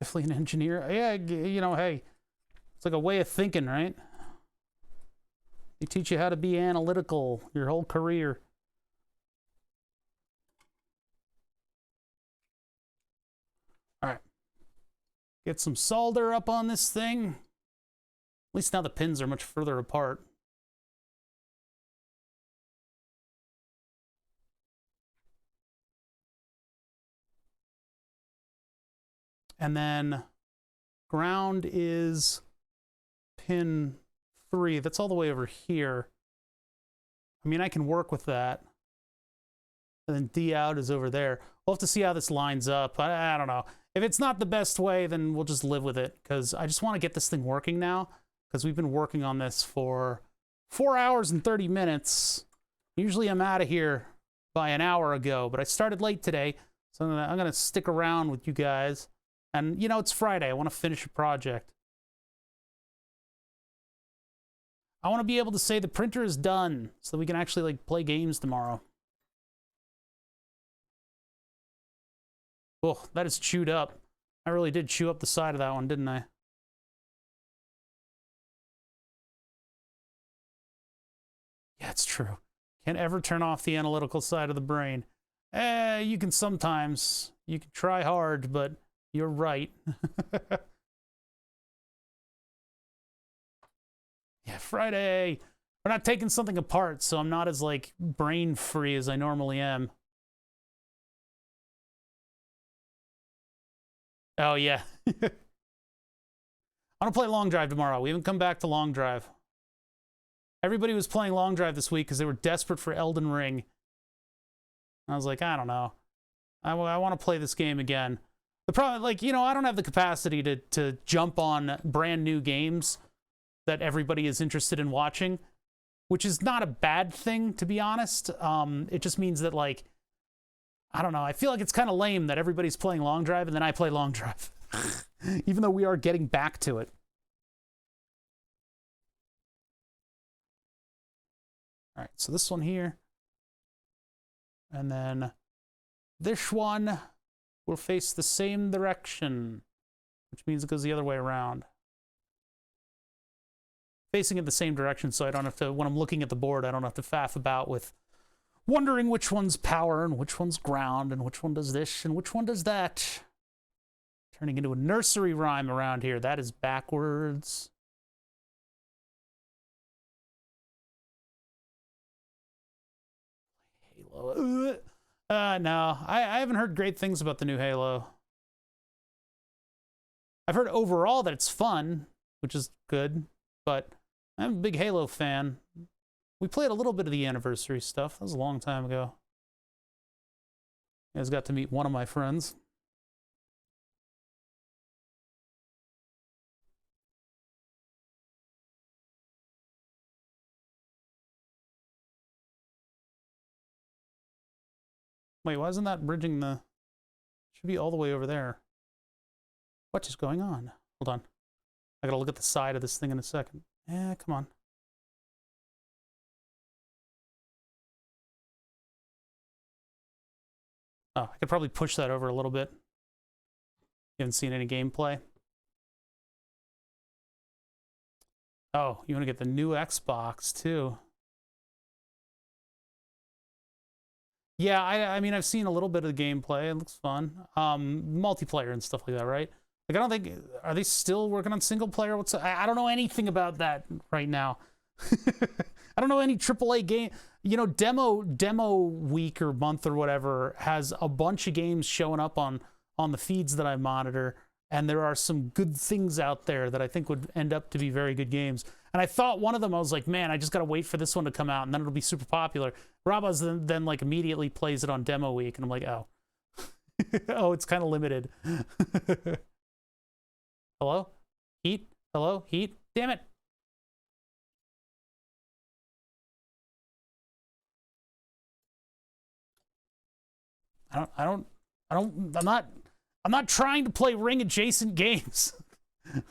Definitely an engineer. Yeah, hey, it's like a way of thinking, right? They teach you how to be analytical your whole career. All right. Get some solder up on this thing. At least now the pins are much further apart. And then ground is pin 3. That's all the way over here. I mean, I can work with that. And then D out is over there. We'll have to see how this lines up. I don't know. If it's not the best way, then we'll just live with it, because I just want to get this thing working now, because we've been working on this for 4 hours and 30 minutes. Usually I'm out of here by an hour ago, but I started late today, so I'm gonna stick around with you guys. And, you know, it's Friday. I want to finish a project. I want to be able to say the printer is done so that we can actually, like, play games tomorrow. Oh, that is chewed up. I really did chew up the side of that one, didn't I? Yeah, it's true. Can't ever turn off the analytical side of the brain. You can sometimes. You can try hard, but you're right. Yeah, Friday. We're not taking something apart, so I'm not as, like, brain free as I normally am. Oh, yeah. I want to play Long Drive tomorrow. We haven't come back to Long Drive. Everybody was playing Long Drive this week because they were desperate for Elden Ring. I was like, I don't know. I want to play this game again. The problem, like, you know, I don't have the capacity to jump on brand new games that everybody is interested in watching, which is not a bad thing, to be honest. It just means that, like, I don't know. I feel like it's kind of lame that everybody's playing Long Drive and then I play Long Drive, even though we are getting back to it. All right, so this one here, and then this one will face the same direction, which means it goes the other way around. Facing it the same direction, so I don't have to, when I'm looking at the board, I don't have to faff about with wondering which one's power and which one's ground and which one does this and which one does that. Turning into a nursery rhyme around here. That is backwards. Halo. No, I haven't heard great things about the new Halo. I've heard overall that it's fun, which is good, but I'm a big Halo fan. We played a little bit of the anniversary stuff. That was a long time ago. You guys got to meet one of my friends. Wait, why isn't that bridging the... Should be all the way over there. What is going on? Hold on. I gotta look at the side of this thing in a second. Yeah, come on. Oh, I could probably push that over a little bit. You haven't seen any gameplay? Oh, you want to get the new Xbox, too. Yeah, I mean, I've seen a little bit of the gameplay. It looks fun. Multiplayer and stuff like that, right? Like, I don't think... Are they still working on single player? I don't know anything about that right now. I don't know any AAA game. You know, demo week or month or whatever has a bunch of games showing up on the feeds that I monitor, and there are some good things out there that I think would end up to be very good games. And I thought one of them, I was like, man, I just got to wait for this one to come out, and then it'll be super popular. Rabaz then like immediately plays it on demo week, and I'm like, oh. Oh, it's kind of limited. Hello? Heat? Hello? Heat? Damn it. I'm not trying to play ring adjacent games.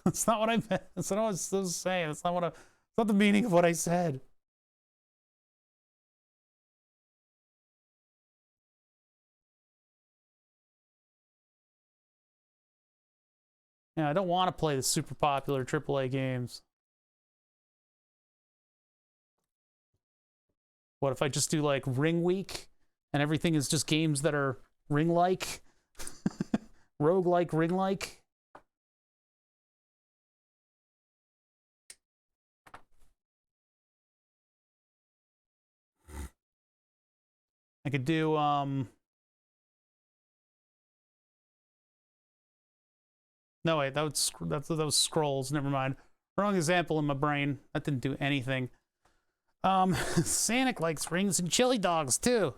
That's not what I meant. That's not what I was saying. That's not the meaning of what I said. Yeah, I don't want to play the super popular AAA games. What if I just do like ring week and everything is just games that are ring-like? Roguelike, ring-like? I could do, no, wait, that was scrolls. Never mind. Wrong example in my brain. That didn't do anything. Sanic likes rings and chili dogs, too.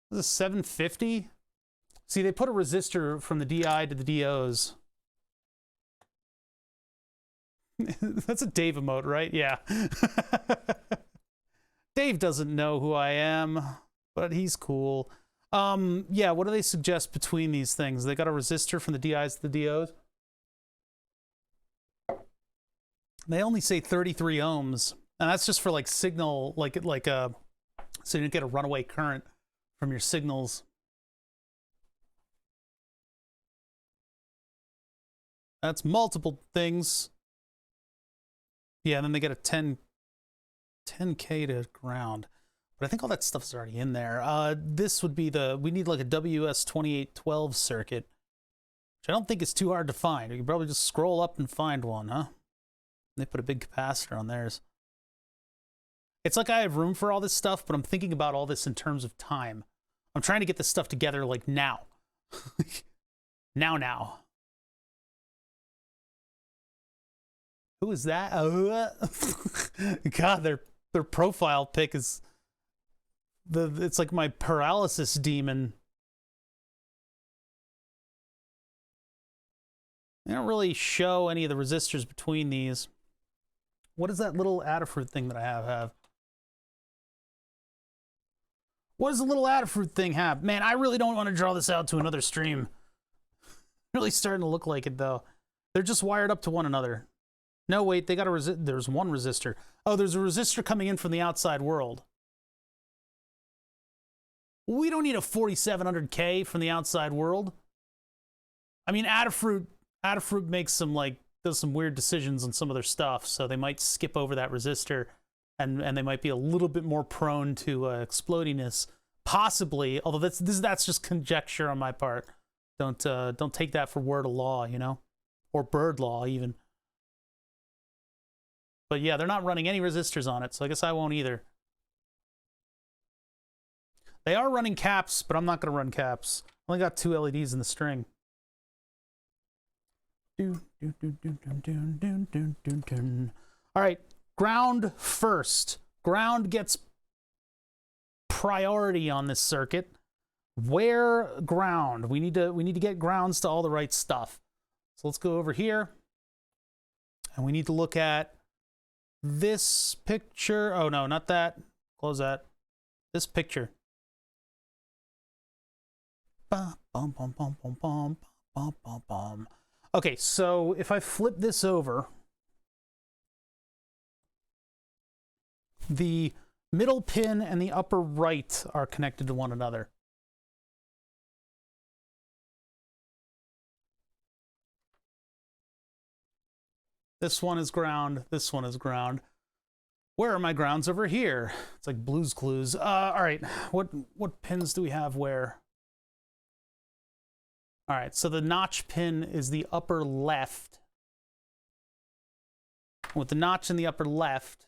This is 750? See, they put a resistor from the DI to the DOs. That's a Dave emote, right? Yeah. Dave doesn't know who I am, but he's cool. Yeah, what do they suggest between these things? They got a resistor from the DIs to the DOs. They only say 33 ohms, and that's just for like signal, so you don't get a runaway current from your signals. That's multiple things. Yeah, and then they get a 10K to ground. But I think all that stuff is already in there. This would be we need like a WS2812 circuit, which I don't think is too hard to find. You can probably just scroll up and find one, huh? They put a big capacitor on theirs. It's like I have room for all this stuff, but I'm thinking about all this in terms of time. I'm trying to get this stuff together like now. now. Who is that? God, their profile pic is it's like my paralysis demon. They don't really show any of the resistors between these. What is that little Adafruit thing that I have? What does the little Adafruit thing have? Man, I really don't want to draw this out to another stream. Really starting to look like it, though. They're just wired up to one another. No, wait, they got a there's one resistor. Oh, there's a resistor coming in from the outside world. We don't need a 4700K from the outside world. I mean, Adafruit makes does some weird decisions on some of their stuff, so they might skip over that resistor, and they might be a little bit more prone to explodiness, possibly. Although that's just conjecture on my part. Don't take that for word of law, you know, or bird law even. But yeah, they're not running any resistors on it, so I guess I won't either. They are running caps, but I'm not going to run caps. I only got 2 LEDs in the string. All right, ground first. Ground gets priority on this circuit. Where ground? We need to get grounds to all the right stuff. So let's go over here, and we need to look at this picture. Oh no, not that. Close that. This picture. Okay, so if I flip this over, the middle pin and the upper right are connected to one another. This one is ground, this one is ground. Where are my grounds over here? It's like Blue's Clues. All right, what pins do we have where? All right, so the notch pin is the upper left. With the notch in the upper left,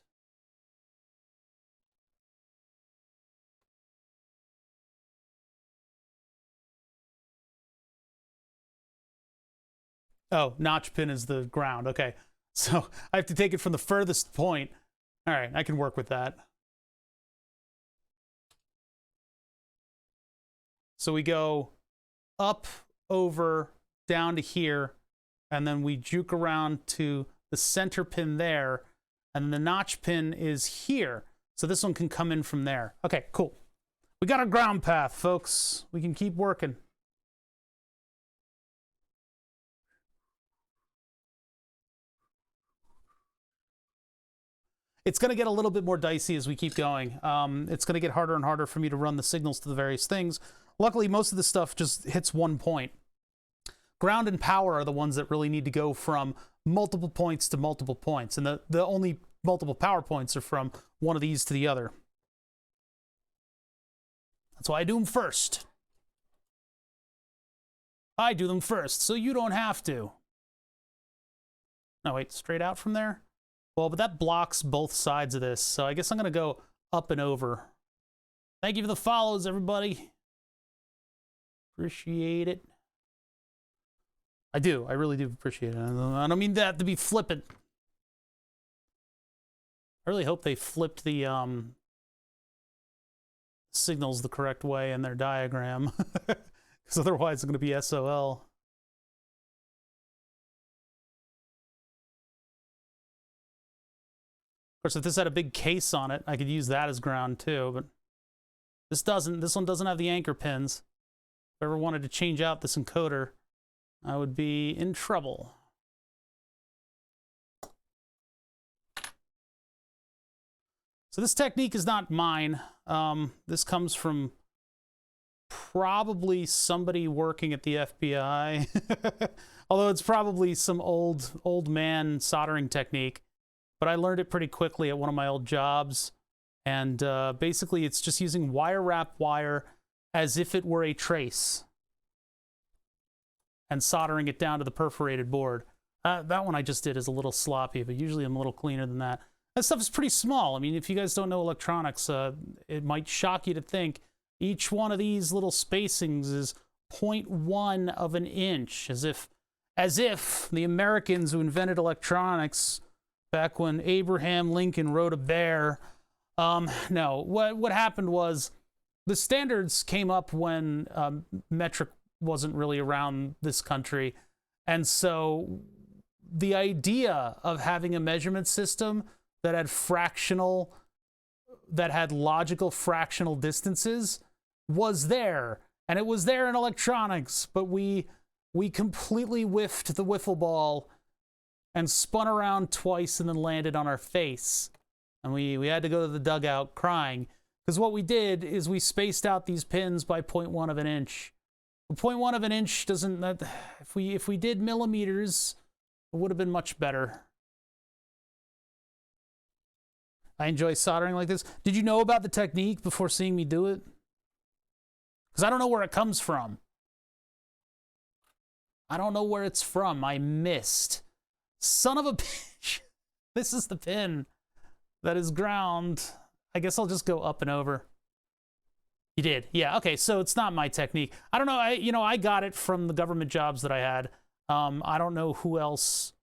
oh, notch pin is the ground. Okay, so I have to take it from the furthest point. All right, I can work with that. So we go up, over, down to here, and then we juke around to the center pin there, and the notch pin is here. So this one can come in from there. Okay, cool. We got our ground path, folks. We can keep working. It's going to get a little bit more dicey as we keep going. It's going to get harder and harder for me to run the signals to the various things. Luckily, most of the stuff just hits one point. Ground and power are the ones that really need to go from multiple points to multiple points. And the only multiple PowerPoints are from one of these to the other. That's why I do them first. I do them first, so you don't have to. No, wait, straight out from there? Well, but that blocks both sides of this, so I guess I'm going to go up and over. Thank you for the follows, everybody. Appreciate it. I do. I really do appreciate it. I don't mean that to be flippant. I really hope they flipped the signals the correct way in their diagram. Because otherwise it's going to be SOL. Of course, if this had a big case on it, I could use that as ground too, but this doesn't. This one doesn't have the anchor pins. If I ever wanted to change out this encoder, I would be in trouble. So this technique is not mine. This comes from probably somebody working at the FBI. Although it's probably some old man soldering technique. But I learned it pretty quickly at one of my old jobs. And basically it's just using wire wrap wire as if it were a trace. And soldering it down to the perforated board. That one I just did is a little sloppy, but usually I'm a little cleaner than that. That stuff is pretty small. I mean, if you guys don't know electronics, it might shock you to think each one of these little spacings is 0.1 of an inch, as if the Americans who invented electronics back when Abraham Lincoln rode a bear. No, what happened was the standards came up when metric wasn't really around this country, and so the idea of having a measurement system that had logical fractional distances was there, and it was there in electronics, but we completely whiffed the wiffle ball and spun around twice and then landed on our face, and we had to go to the dugout crying, because what we did is we spaced out these pins by 0.1 of an inch. 0.1 of an inch doesn't, if we did millimeters, it would have been much better. I enjoy soldering like this. Did you know about the technique before seeing me do it? Because I don't know where it comes from. I don't know where it's from. I missed. Son of a bitch. This is the pin that is ground. I guess I'll just go up and over. You did. Yeah, okay, so it's not my technique. I don't know. I got it from the government jobs that I had. I don't know who else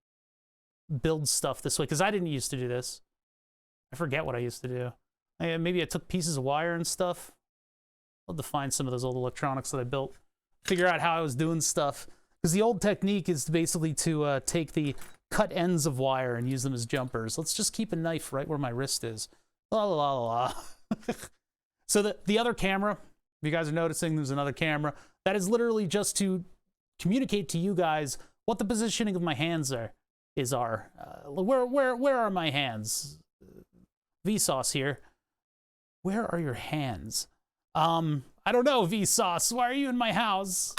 builds stuff this way, because I didn't used to do this. I forget what I used to do. Maybe I took pieces of wire and stuff. I'll have to find some of those old electronics that I built. Figure out how I was doing stuff. Because the old technique is basically to take the cut ends of wire and use them as jumpers. Let's just keep a knife right where my wrist is. La la la la. So the other camera, if you guys are noticing, there's another camera. That is literally just to communicate to you guys what the positioning of my hands are. Where are my hands? Vsauce here. Where are your hands? I don't know, Vsauce. Why are you in my house?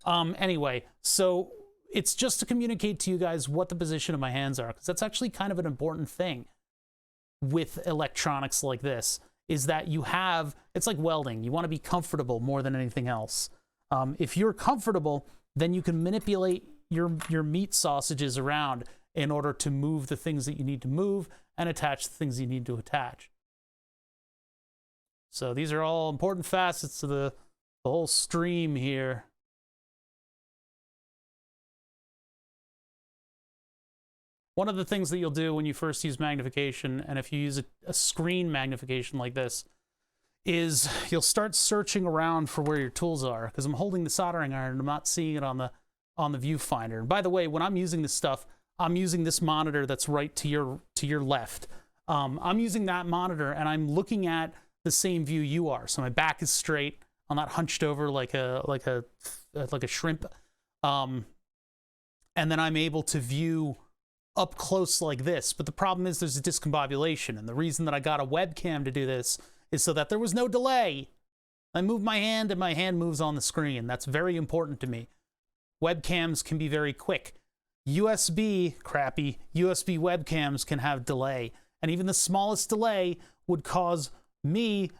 Anyway, so it's just to communicate to you guys what the position of my hands are, because that's actually kind of an important thing with electronics like this, is that it's like welding. You want to be comfortable more than anything else. If you're comfortable, then you can manipulate your meat sausages around in order to move the things that you need to move and attach the things you need to attach. So these are all important facets of the whole stream here. One of the things that you'll do when you first use magnification, and if you use a screen magnification like this, is you'll start searching around for where your tools are, because I'm holding the soldering iron and I'm not seeing it on the viewfinder. And by the way, when I'm using this stuff, I'm using this monitor that's right to your left. I'm using that monitor and I'm looking at the same view you are. So my back is straight. I'm not hunched over like a shrimp. And then I'm able to view up close like this. But the problem is there's a discombobulation. And the reason that I got a webcam to do this is so that there was no delay. I move my hand and my hand moves on the screen. That's very important to me. Webcams can be very quick. USB, crappy USB webcams can have delay. And even the smallest delay would cause me,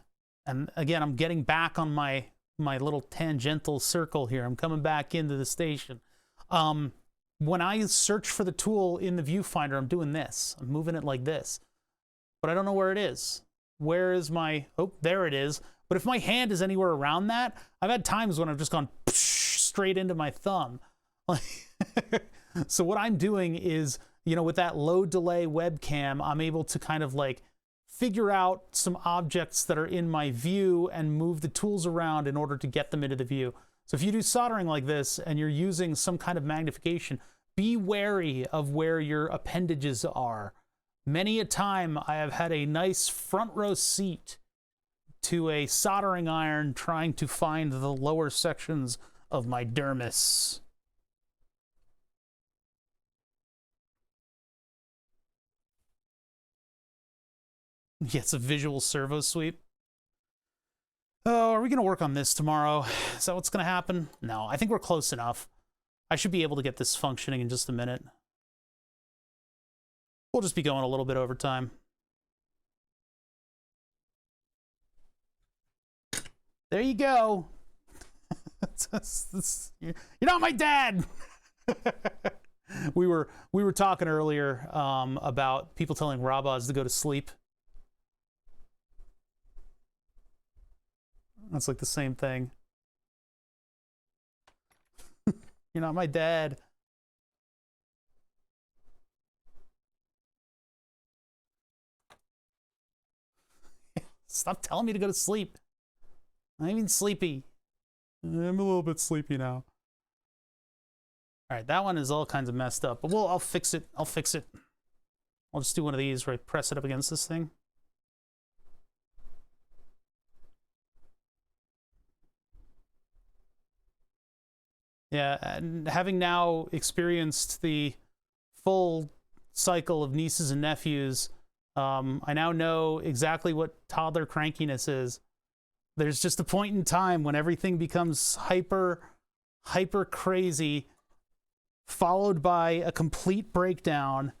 and again, I'm getting back on my little tangential circle here. I'm coming back into the station. When I search for the tool in the viewfinder, I'm doing this. I'm moving it like this. But I don't know where it is. Where is my, oh, there it is. But if my hand is anywhere around that, I've had times when I've just gone straight into my thumb. So what I'm doing is, you know, with that low delay webcam, I'm able to kind of like figure out some objects that are in my view and move the tools around in order to get them into the view. So if you do soldering like this and you're using some kind of magnification, be wary of where your appendages are. Many a time I have had a nice front row seat to a soldering iron trying to find the lower sections of my dermis. Yeah, it's a visual servo sweep. Oh, are we going to work on this tomorrow? Is that what's going to happen? No, I think we're close enough. I should be able to get this functioning in just a minute. We'll just be going a little bit over time. There you go. You're not my dad. We were talking earlier about people telling robots to go to sleep. That's like the same thing. You're not my dad. Stop telling me to go to sleep. I'm even sleepy. I'm a little bit sleepy now. All right, that one is all kinds of messed up, but I'll fix it. I'll fix it. I'll just do one of these where I press it up against this thing. Yeah, and having now experienced the full cycle of nieces and nephews, I now know exactly what toddler crankiness is. There's just a point in time when everything becomes hyper crazy, followed by a complete breakdown,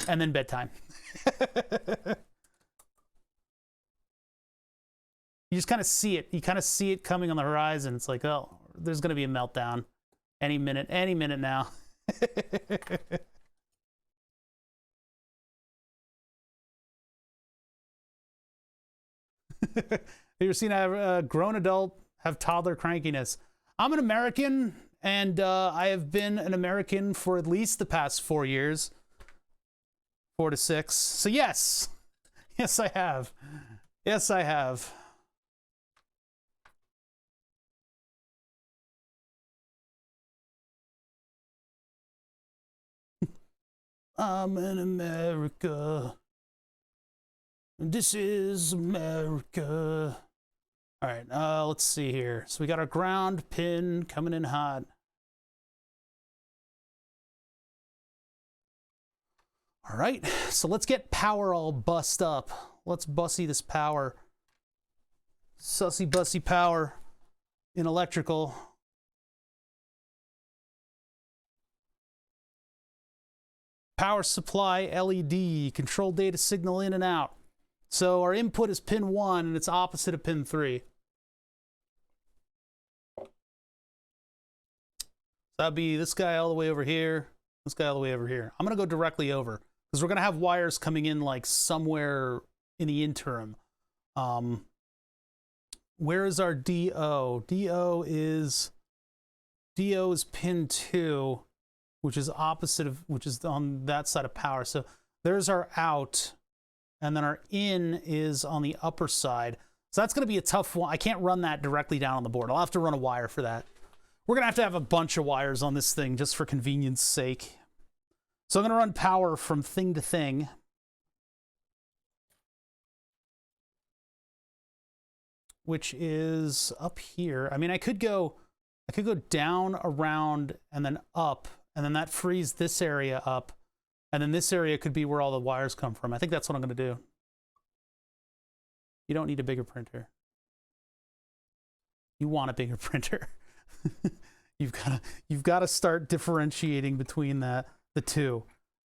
and then bedtime. You just kind of see it. You kind of see it coming on the horizon. It's like, oh, there's going to be a meltdown any minute now. You ever seen a grown adult have toddler crankiness? I'm an American, and I have been an American for at least the past 4 years. 4 to 6. So yes. Yes, I have. Yes, I have. I'm in America. This is America. All right, let's see here. So we got our ground pin coming in hot. All right, so let's get power all bussed up. Let's bussy this power. Sussy bussy power in electrical. Power supply LED, control data signal in and out. So our input is pin 1 and it's opposite of pin 3. So that'd be this guy all the way over here, this guy all the way over here. I'm gonna go directly over because we're gonna have wires coming in like somewhere in the interim. Where is our DO? DO is pin 2, which is on that side of power. So there's our out, and then our in is on the upper side. So that's going to be a tough one. I can't run that directly down on the board. I'll have to run a wire for that. We're going to have a bunch of wires on this thing just for convenience sake. So I'm going to run power from thing to thing. Which is up here. I mean, I could go down, around, and then up, and then that frees this area up, and then this area could be where all the wires come from. I think that's what I'm going to do. You don't need a bigger printer. You want a bigger printer. You've got to start differentiating between the two.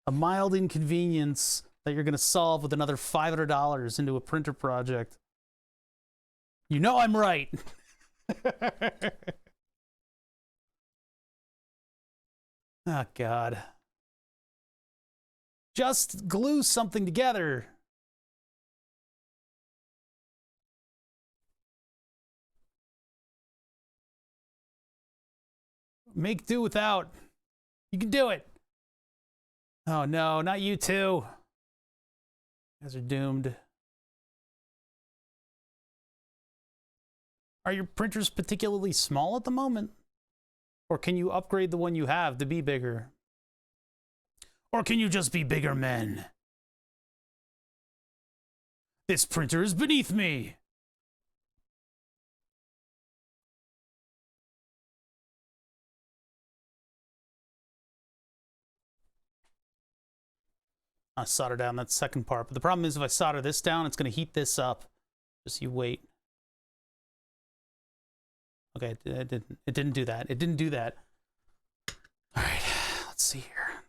A mild inconvenience that you're going to solve with another $500 into a printer project. You know I'm right. Oh, God. Just glue something together. Make do without. You can do it. Oh, no, not you two. You guys are doomed. Are your printers particularly small at the moment? Or can you upgrade the one you have to be bigger? Or can you just be bigger men? This printer is beneath me. I solder down that second part, but the problem is if I solder this down, it's going to heat this up. Just you wait. Okay, it didn't do that. It didn't do that. All right, let's see here.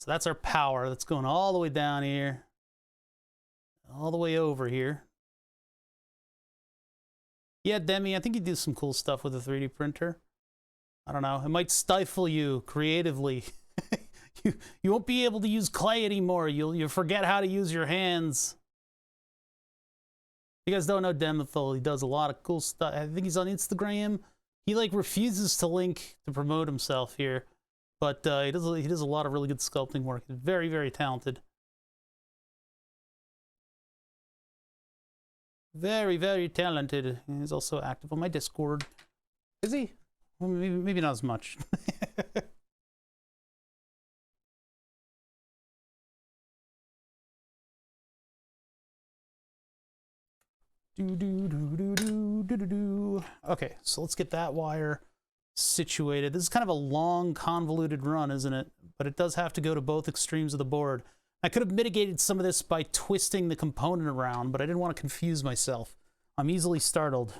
So that's our power. That's going all the way down here. All the way over here. Yeah, Demi, I think you do some cool stuff with a 3D printer. I don't know. It might stifle you creatively. You won't be able to use clay anymore. You'll forget how to use your hands. You guys don't know Demethil. He does a lot of cool stuff. I think he's on Instagram. He like refuses to link to promote himself here, but he does a lot of really good sculpting work. He's very, very talented. Very, very talented. He's also active on my Discord. Is he? Well, maybe not as much. Okay, so let's get that wire situated. This is kind of a long, convoluted run, isn't it? But it does have to go to both extremes of the board. I could have mitigated some of this by twisting the component around, but I didn't want to confuse myself. I'm easily startled.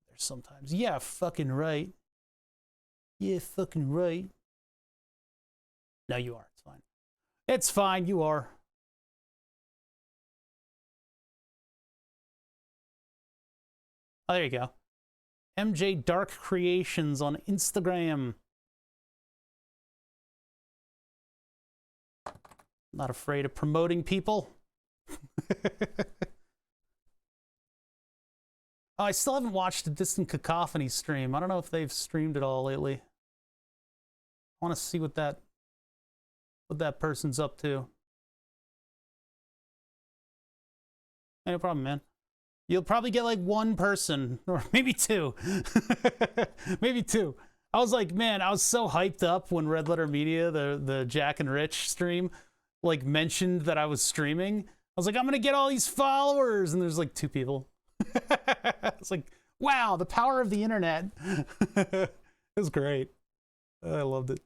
There's sometimes, yeah, fucking right. Yeah, fucking right. No, you are. It's fine. It's fine, you are. Oh, there you go. MJ Dark Creations on Instagram. Not afraid of promoting people. Oh, I still haven't watched the Distant Cacophony stream. I don't know if they've streamed it all lately. I want to see what that person's up to. No problem, man. You'll probably get like one person, or maybe two. Maybe two. I was like, man, I was so hyped up when Red Letter Media, the Jack and Rich stream, like mentioned that I was streaming. I was like, I'm gonna get all these followers, and there's like 2 people. It's like, wow, the power of the internet. It was great. I loved it.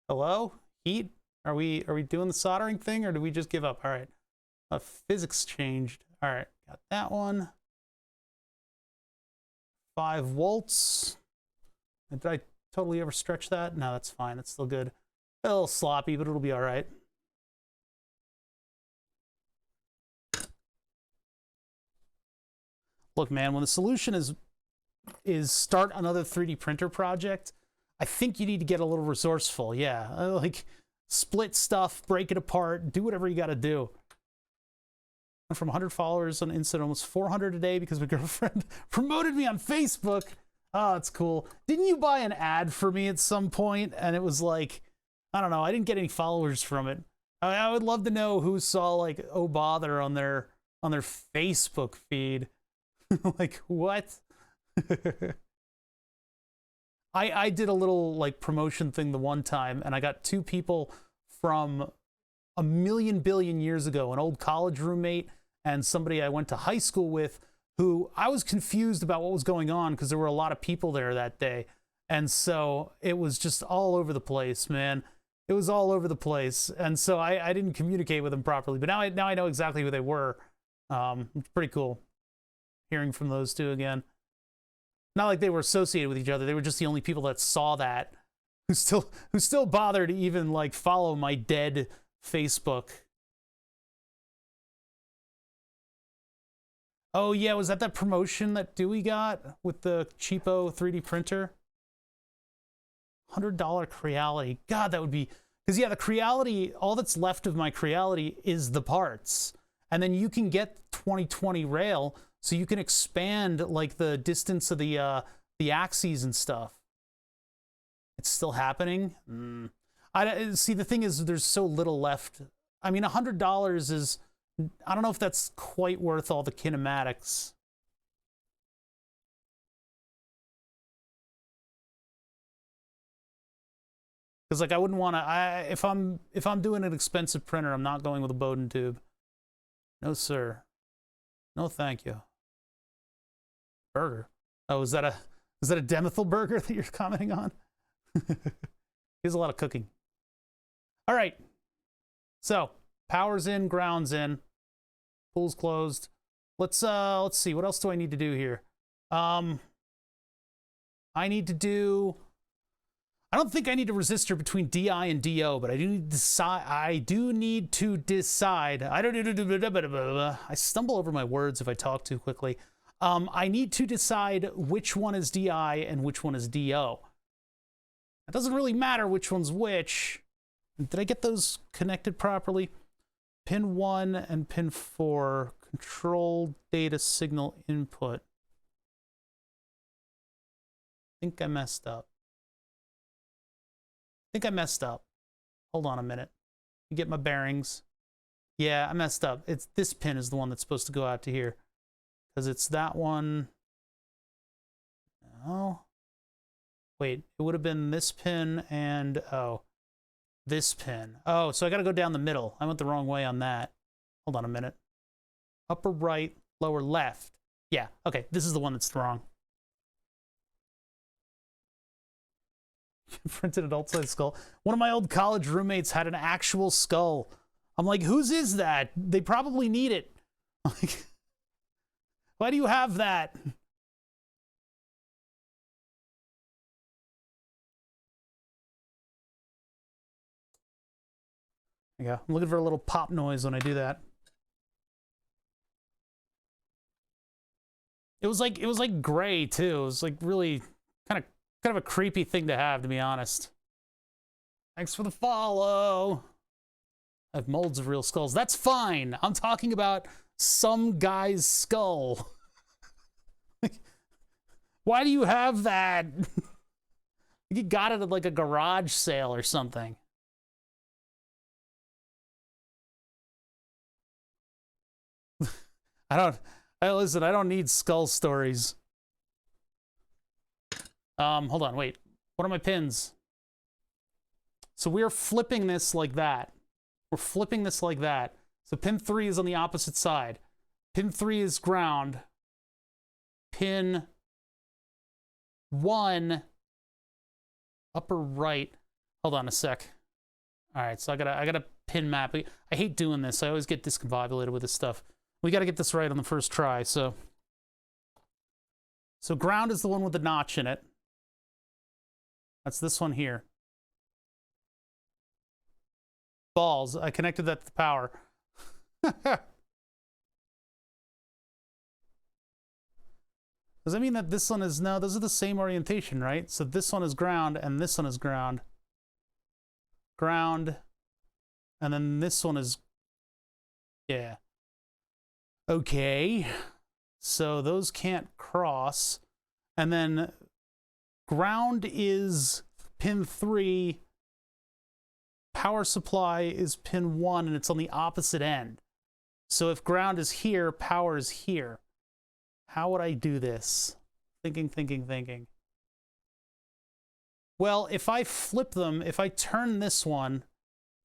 Hello? Heat? Are we doing the soldering thing, or do we just give up? All right. Physics changed. All right, got that one. 5 volts. Did I totally overstretch that? No, that's fine. It's still good. A little sloppy, but it'll be all right. Look, man, when the solution is start another 3D printer project, I think you need to get a little resourceful. Yeah, like split stuff, break it apart, do whatever you got to do. And from 100 followers on Insta, almost 400 a day because my girlfriend promoted me on Facebook. Oh, it's cool. Didn't you buy an ad for me at some point? And it was like, I don't know, I didn't get any followers from it. I would love to know who saw like "Oh Bother" on their Facebook feed. Like, what? I did a little like promotion thing the one time, and I got 2 people from a million billion years ago, an old college roommate and somebody I went to high school with, who I was confused about what was going on because there were a lot of people there that day. And so it was just all over the place, man. it was all over the place, and so I didn't communicate with them properly. But now I know exactly who they were. It's pretty cool hearing from those two again. Not like they were associated with each other. They were just the only people that saw that, who still bothered to even like follow my dead Facebook. Oh yeah, was that promotion that Dewey got with the cheapo 3D printer? $100 Creality. God, that would be... Because yeah, the Creality, all that's left of my Creality is the parts. And then you can get 2020 rail, so you can expand like the distance of the axes and stuff. It's still happening? I see, the thing is, there's so little left. I mean, $100 is... I don't know if that's quite worth all the kinematics. Because like I wouldn't want to. If I'm doing an expensive printer, I'm not going with a Bowden tube. No sir. No thank you. Burger. Oh, is that a Demethyl burger that you're commenting on? There's a lot of cooking. All right. So power's in, ground's in. Pool's closed. Let's see. What else do I need to do here? I need to do... I don't think I need a resistor between DI and DO, but I do need to decide. I stumble over my words if I talk too quickly. I need to decide which one is DI and which one is DO. It doesn't really matter which one's which. Did I get those connected properly? Pin 1 and pin 4, control data signal input. I think I messed up. Hold on a minute. Let me get my bearings. Yeah, I messed up. It's this pin is the one that's supposed to go out to here. Because it's that one. No. Wait, it would have been this pin and, oh, this pin. Oh, so I got to go down the middle. I went the wrong way on that. Hold on a minute. Upper right, lower left. Yeah, okay, this is the one that's wrong. Printed adult size skull. One of my old college roommates had an actual skull. I'm like, whose is that? They probably need it. Like, why do you have that? Yeah, I'm looking for a little pop noise when I do that. It was like gray too. It was like really kind of a creepy thing to have, to be honest. Thanks for the follow. I have molds of real skulls. That's fine. I'm talking about some guy's skull. Why do you have that? You got it at like a garage sale or something. Listen, I don't need skull stories. Hold on, wait. What are my pins? So we're flipping this like that. We're flipping this like that. So pin 3 is on the opposite side. Pin 3 is ground. Pin 1, upper right. Hold on a sec. All right, so I gotta pin map. I hate doing this. I always get discombobulated with this stuff. We got to get this right on the first try, so ground is the one with the notch in it. That's this one here. Balls. I connected that to the power. Does that mean that this one is... No, those are the same orientation, right? So this one is ground, and this one is ground. Ground. And then this one is... Yeah. Okay, so those can't cross. And then ground is pin 3, power supply is pin 1, and it's on the opposite end. So if ground is here, power is here. How would I do this? Thinking. Well, if I flip them, if I turn this one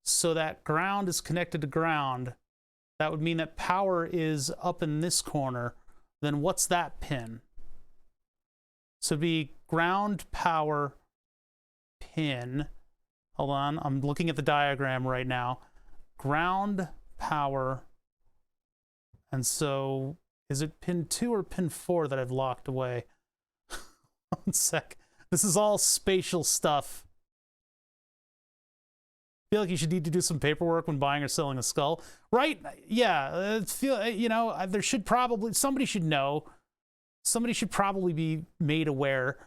so that ground is connected to ground, that would mean that power is up in this corner. Then what's that pin? So it'd be ground, power, pin. Hold on, I'm looking at the diagram right now. Ground, power, and so is it pin 2 or pin 4 that I've locked away? 1 sec. This is all spatial stuff. I feel like you should need to do some paperwork when buying or selling a skull, right? Yeah, you know, there should probably, somebody should know. Somebody should probably be made aware.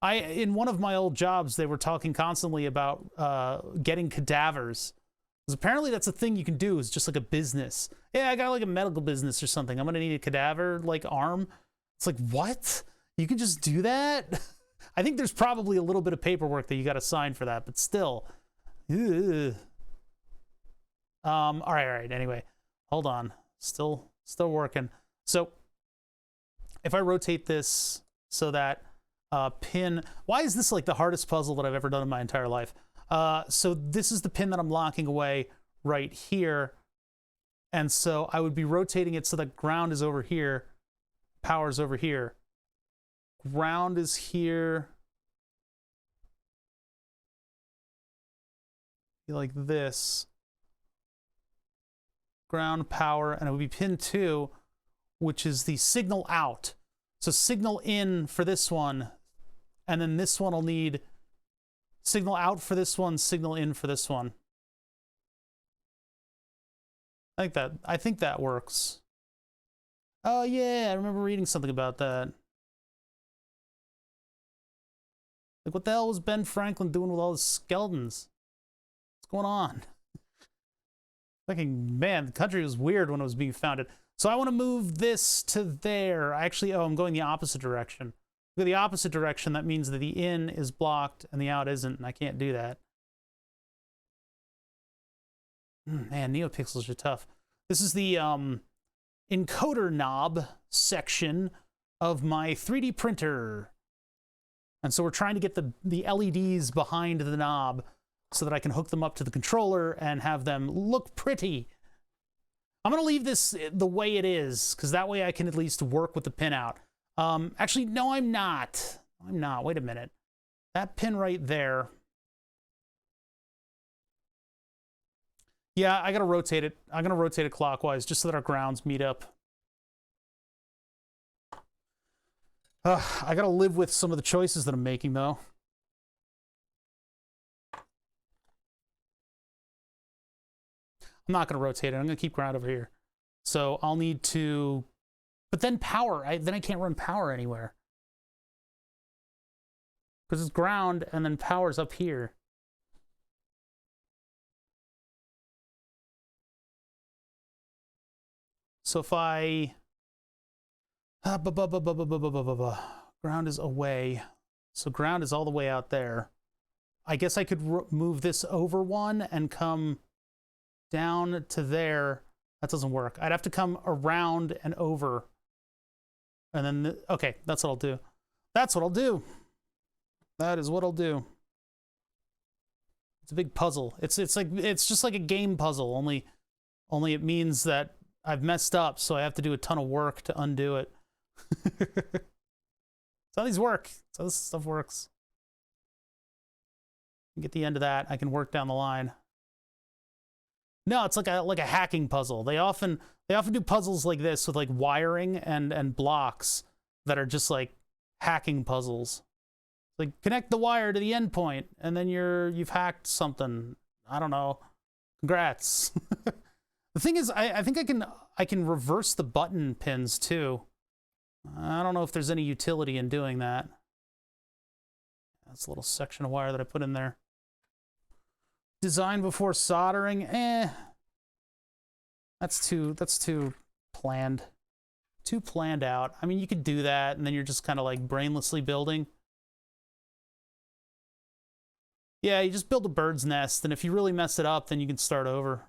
In one of my old jobs, they were talking constantly about getting cadavers. Because apparently that's a thing you can do, is just like a business. Yeah, I got like a medical business or something. I'm gonna need a cadaver, like, arm. It's like, what? You can just do that? I think there's probably a little bit of paperwork that you gotta sign for that, but still. Ugh. All right, anyway. Hold on. Still working. So, if I rotate this so that pin... Why is this like the hardest puzzle that I've ever done in my entire life? So this is the pin that I'm locking away right here. And so I would be rotating it so that ground is over here, power is over here. Ground is here. Like this. Ground, power, and it would be pin 2, which is the signal out. So signal in for this one, and then this one will need signal out for this one, signal in for this one. I think that works. Oh yeah, I remember reading something about that. Like, what the hell was Ben Franklin doing with all his skeletons? What's going on? Fucking, man, the country was weird when it was being founded. So I want to move this to there. Actually, oh, I'm going the opposite direction. Go the opposite direction, that means that the in is blocked and the out isn't, and I can't do that. Man, neopixels are tough. This is the encoder knob section of my 3D printer. And so we're trying to get the LEDs behind the knob so that I can hook them up to the controller and have them look pretty. I'm going to leave this the way it is, because that way I can at least work with the pin out. Actually, no, I'm not. I'm not. Wait a minute. That pin right there. Yeah, I got to rotate it. I'm going to rotate it clockwise just so that our grounds meet up. I got to live with some of the choices that I'm making, though. I'm not going to rotate it. I'm going to keep ground over here. So I'll need to... But then power. Then I can't run power anywhere. Because it's ground, and then power's up here. So if I... Ground is away. So ground is all the way out there. I guess I could move this over one and come down to there. That doesn't work. I'd have to come around and over. And then, okay, that's what I'll do. That's what I'll do. That is what I'll do. It's a big puzzle. It's just like a game puzzle, only it means that I've messed up, so I have to do a ton of work to undo it. That's how these work. That's how this stuff works. Get the end of that, I can work down the line. No, it's like a hacking puzzle. They often do puzzles like this with like wiring and blocks that are just like hacking puzzles. Like, connect the wire to the endpoint, and then you've hacked something. I don't know. Congrats. The thing is, I think I can reverse the button pins too. I don't know if there's any utility in doing that. That's a little section of wire that I put in there. Design before soldering, that's too planned. Too planned out. I mean, you could do that, and then you're just kind of like brainlessly building. Yeah, you just build a bird's nest, and if you really mess it up, then you can start over.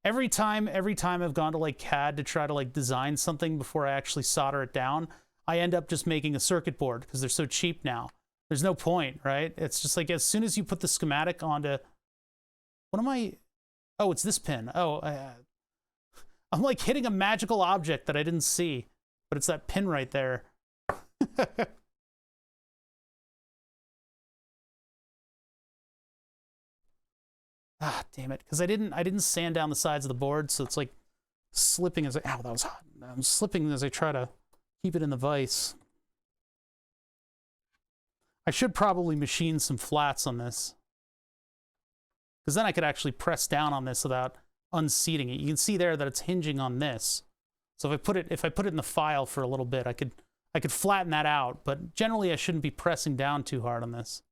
Every time I've gone to like CAD to try to like design something before I actually solder it down, I end up just making a circuit board because they're so cheap now. There's no point, right? It's just like as soon as you put the schematic onto... What am I... Oh, it's this pin. Oh, I'm like hitting a magical object that I didn't see, but it's that pin right there. Ah, damn it, because I didn't sand down the sides of the board, so it's like slipping as I, ow, that was hot. I'm slipping as I try to keep it in the vise. I should probably machine some flats on this, because then I could actually press down on this without unseating it. You can see there that it's hinging on this. So if I put it in the file for a little bit, I could flatten that out, but generally I shouldn't be pressing down too hard on this.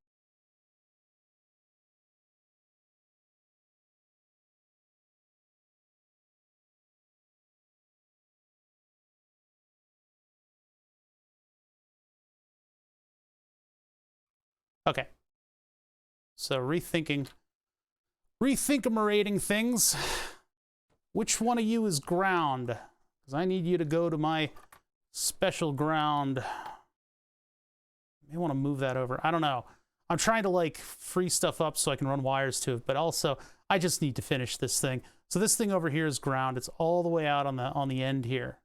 Okay. So rethinkamating things. Which one of you is ground? Because I need you to go to my special ground. I may want to move that over. I don't know. I'm trying to like free stuff up so I can run wires to it, but also I just need to finish this thing. So this thing over here is ground. It's all the way out on the end here.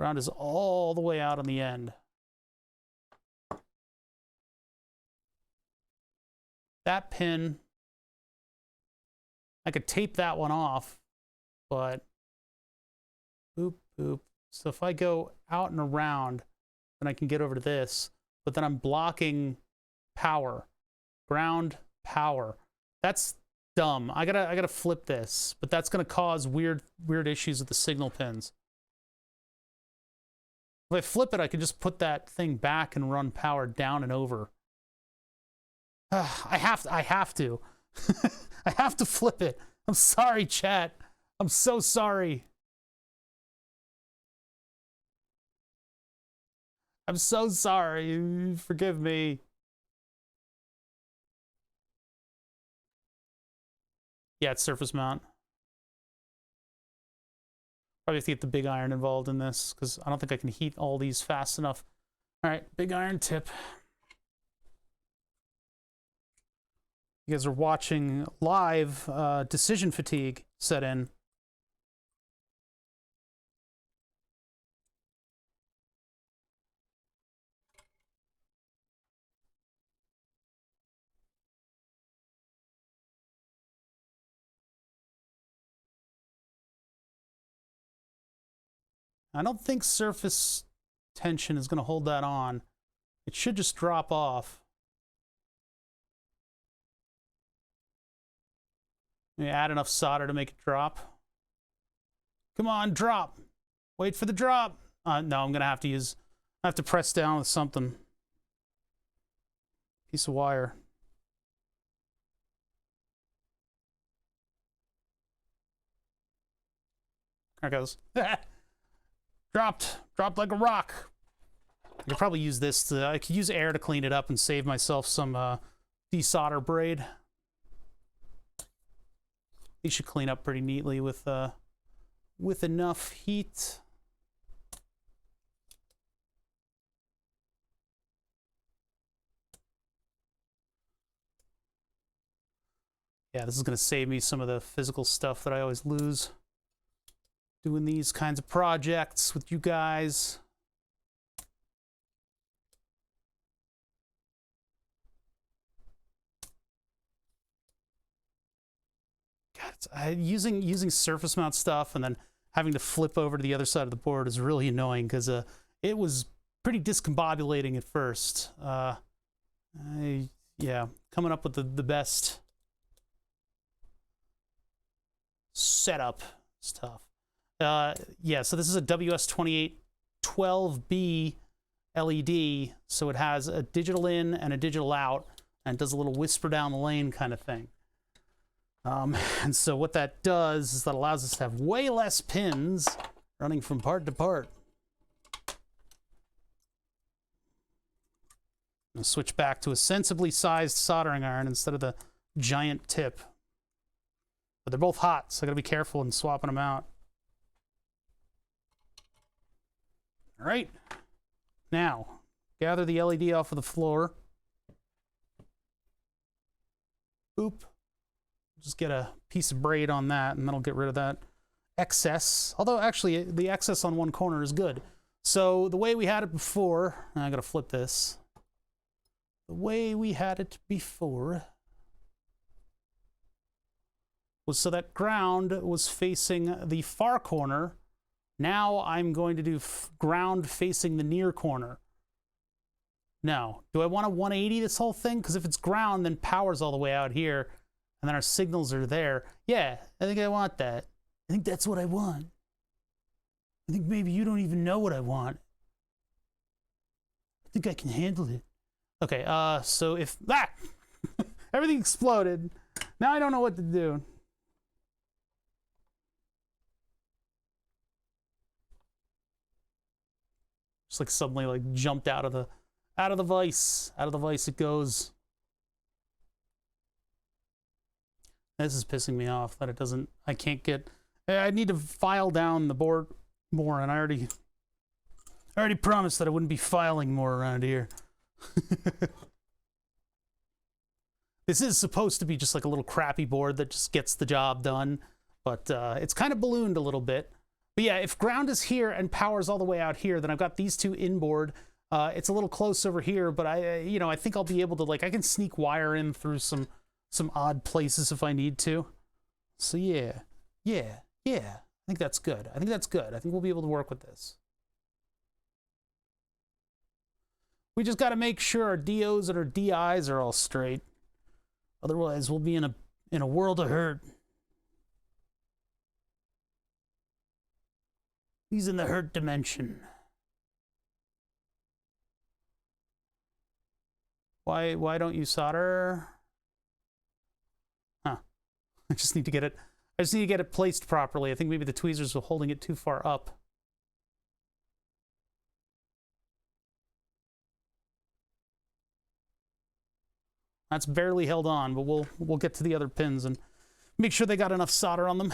Ground is all the way out on the end. That pin, I could tape that one off, but boop, boop. So if I go out and around, then I can get over to this, but then I'm blocking power, ground, power. That's dumb. I gotta flip this, but that's gonna cause weird issues with the signal pins. If I flip it, I can just put that thing back and run power down and over. I have to. I have to flip it. I'm sorry, chat. I'm so sorry. I'm so sorry. Forgive me. Yeah, it's surface mount. Probably have to get the big iron involved in this because I don't think I can heat all these fast enough. All right, big iron tip. You guys are watching live, decision fatigue set in. I don't think surface tension is going to hold that on. It should just drop off. Maybe add enough solder to make it drop. Come on, drop. Wait for the drop. No, I'm going to have to use... I have to press down with something. Piece of wire. There it goes. Dropped like a rock. I could probably use this to... I could use air to clean it up and save myself some desolder braid. These should clean up pretty neatly with enough heat. Yeah, this is going to save me some of the physical stuff that I always lose doing these kinds of projects with you guys. God, using surface mount stuff and then having to flip over to the other side of the board is really annoying because it was pretty discombobulating at first. Yeah, coming up with the best setup is tough. Yeah, so this is a WS2812B LED, so it has a digital in and a digital out, and it does a little whisper down the lane kind of thing. And so what that does is that allows us to have way less pins running from part to part. I'll switch back to a sensibly sized soldering iron instead of the giant tip. But they're both hot, so I gotta be careful in swapping them out. All right, now gather the LED off of the floor. Boop. Just get a piece of braid on that, and that'll get rid of that excess. Although, actually, the excess on one corner is good. So the way we had it before, I gotta flip this. the way we had it before was so that ground was facing the far corner. Now I'm going to do ground facing the near corner. Now, do I want to 180 this whole thing? Because if it's ground, then power's all the way out here, and then our signals are there. Yeah, I think I want that. I think that's what I want. I think maybe you don't even know what I want. I think I can handle it. Okay, so if... Ah! Everything exploded. Now I don't know what to do. Just like suddenly like jumped out of the vice. Out of the vice it goes. This is pissing me off that it doesn't, I can't get, I need to file down the board more, and I already promised that I wouldn't be filing more around here. This is supposed to be just like a little crappy board that just gets the job done, but it's kind of ballooned a little bit. But yeah, if ground is here and power's all the way out here, then I've got these two inboard. It's a little close over here, but I think I'll be able to, like, I can sneak wire in through some odd places if I need to. So yeah. I think that's good. I think we'll be able to work with this. We just got to make sure our DOs and our DIs are all straight. Otherwise, we'll be in a world of hurt. He's in the hurt dimension. Why don't you solder? Huh. I just need to get it placed properly. I think maybe the tweezers were holding it too far up. That's barely held on, but we'll get to the other pins and make sure they got enough solder on them.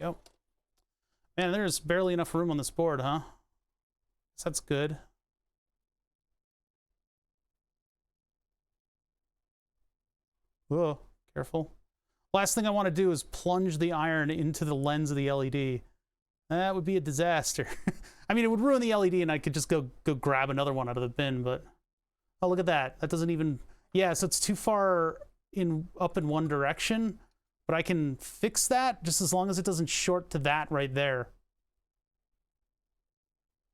Yep. Man, there's barely enough room on this board, huh? So that's good. Whoa, careful. Last thing I want to do is plunge the iron into the lens of the LED. That would be a disaster. I mean, it would ruin the LED and I could just go grab another one out of the bin, but... Oh, look at that. That doesn't even... Yeah, so it's too far up in one direction, but I can fix that just as long as it doesn't short to that right there.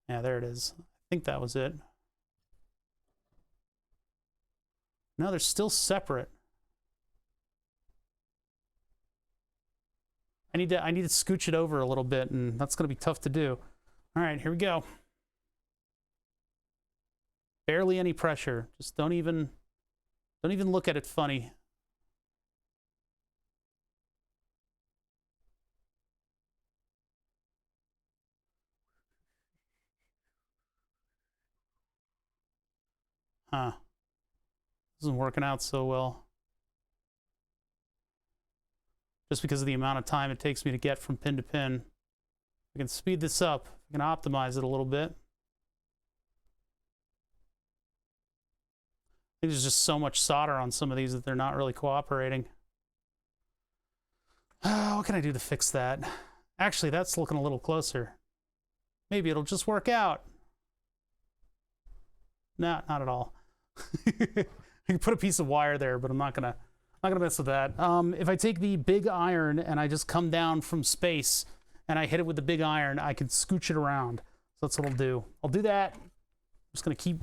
Yeah, there it is. I think that was it. No, they're still separate. I need to scooch it over a little bit, and that's going to be tough to do. All right, here we go. Barely any pressure. Just don't even look at it funny. Huh. This isn't working out so well. Just because of the amount of time it takes me to get from pin to pin. I can speed this up. I can optimize it a little bit. I think there's just so much solder on some of these that they're not really cooperating. What can I do to fix that? Actually, that's looking a little closer. Maybe it'll just work out. No, not at all. I can put a piece of wire there, but I'm not gonna mess with that. If I take the big iron and I just come down from space and I hit it with the big iron, I can scooch it around. So that's what I'll do. I'll do that. I'm just gonna keep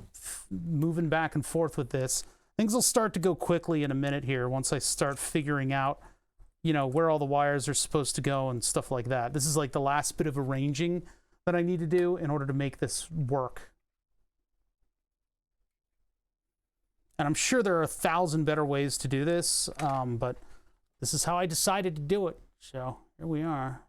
moving back and forth with this. Things will start to go quickly in a minute here once I start figuring out, you know, where all the wires are supposed to go and stuff like that. This is like the last bit of arranging that I need to do in order to make this work. And I'm sure there are 1,000 better ways to do this, but this is how I decided to do it. So here we are.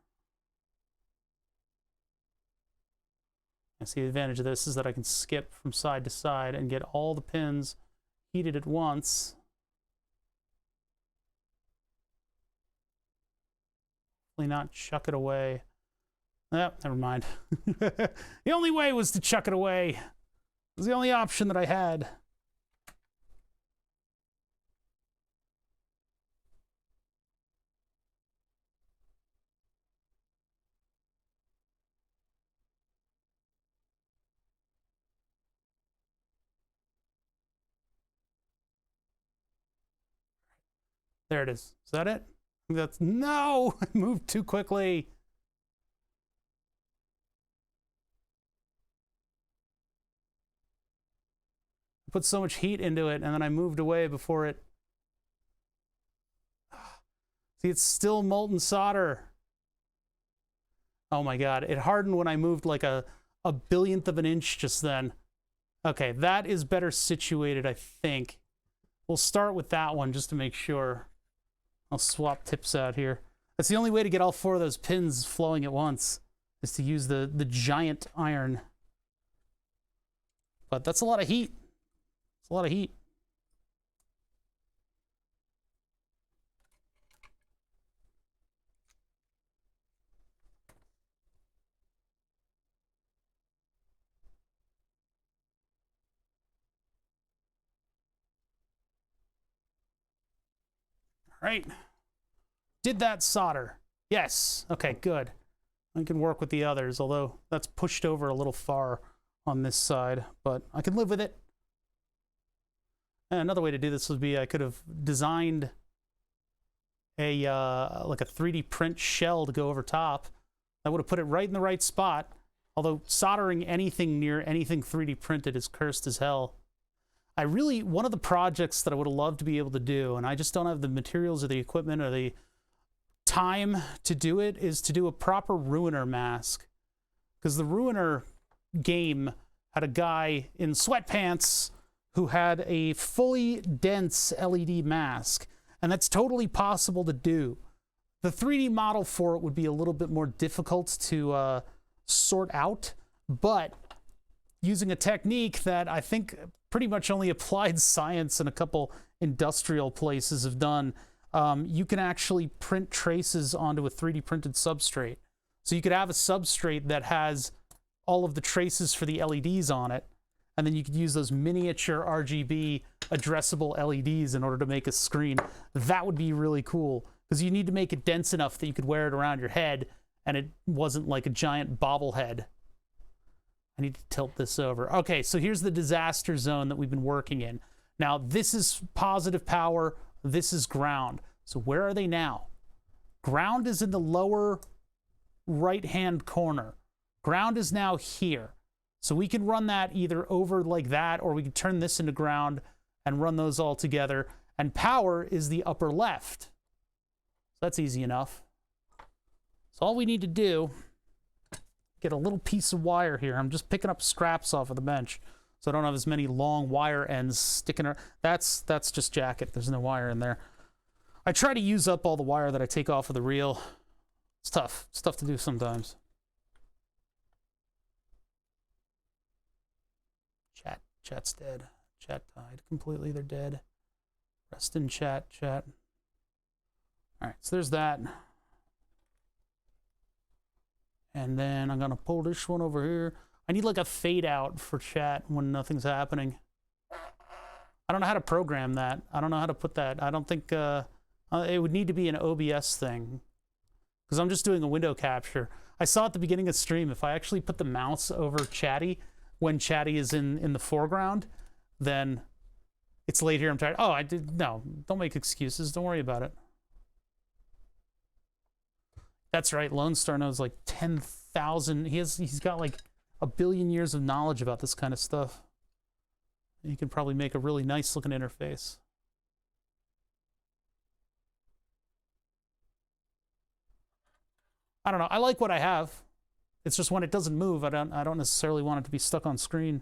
I see the advantage of this is that I can skip from side to side and get all the pins heated at once. Hopefully not chuck it away. Oh, never mind. The only way was to chuck it away. It was the only option that I had. There it is. Is that it? That's no. I moved too quickly. I put so much heat into it, and then I moved away before it. See, it's still molten solder. Oh my god, it hardened when I moved like a billionth of an inch just then. Okay, that is better situated, I think. We'll start with that one just to make sure. I'll swap tips out here. That's the only way to get all 4 of those pins flowing at once, is to use the giant iron. But that's a lot of heat. It's a lot of heat. Right. Did that solder? Yes. Okay, good. I can work with the others, although that's pushed over a little far on this side, but I can live with it. And another way to do this would be I could have designed a like a 3D print shell to go over top. That would have put it right in the right spot, although soldering anything near anything 3D printed is cursed as hell. One of the projects that I would have loved to be able to do, and I just don't have the materials or the equipment or the time to do it, is to do a proper Ruiner mask. Because the Ruiner game had a guy in sweatpants who had a fully dense LED mask, and that's totally possible to do. The 3D model for it would be a little bit more difficult to sort out, but using a technique that I think pretty much only applied science and a couple industrial places have done, you can actually print traces onto a 3D printed substrate. So you could have a substrate that has all of the traces for the LEDs on it, and then you could use those miniature RGB addressable LEDs in order to make a screen. That would be really cool, because you need to make it dense enough that you could wear it around your head and it wasn't like a giant bobblehead. I need to tilt this over. Okay, so here's the disaster zone that we've been working in. Now, this is positive power. This is ground. So where are they now? Ground is in the lower right-hand corner. Ground is now here. So we can run that either over like that, or we can turn this into ground and run those all together. And power is the upper left. So that's easy enough. So all we need to do, get a little piece of wire here. I'm just picking up scraps off of the bench, so I don't have as many long wire ends sticking around. That's just jacket. There's no wire in there. I try to use up all the wire that I take off of the reel. It's tough. It's tough to do sometimes. Chat's dead. Chat died completely. They're dead. Rest in chat. All right, so there's that. And then I'm going to pull this one over here. I need like a fade out for chat when nothing's happening. I don't know how to program that. I don't know how to put that. I don't think it would need to be an OBS thing, because I'm just doing a window capture. I saw at the beginning of the stream, if I actually put the mouse over Chatty when Chatty is in the foreground, then it's late here. I'm tired. Oh, no, don't make excuses. Don't worry about it. That's right. Lone Star knows like 10,000. He's got like 1 billion years of knowledge about this kind of stuff. You can probably make a really nice looking interface. I don't know. I like what I have. It's just when it doesn't move, I don't necessarily want it to be stuck on screen.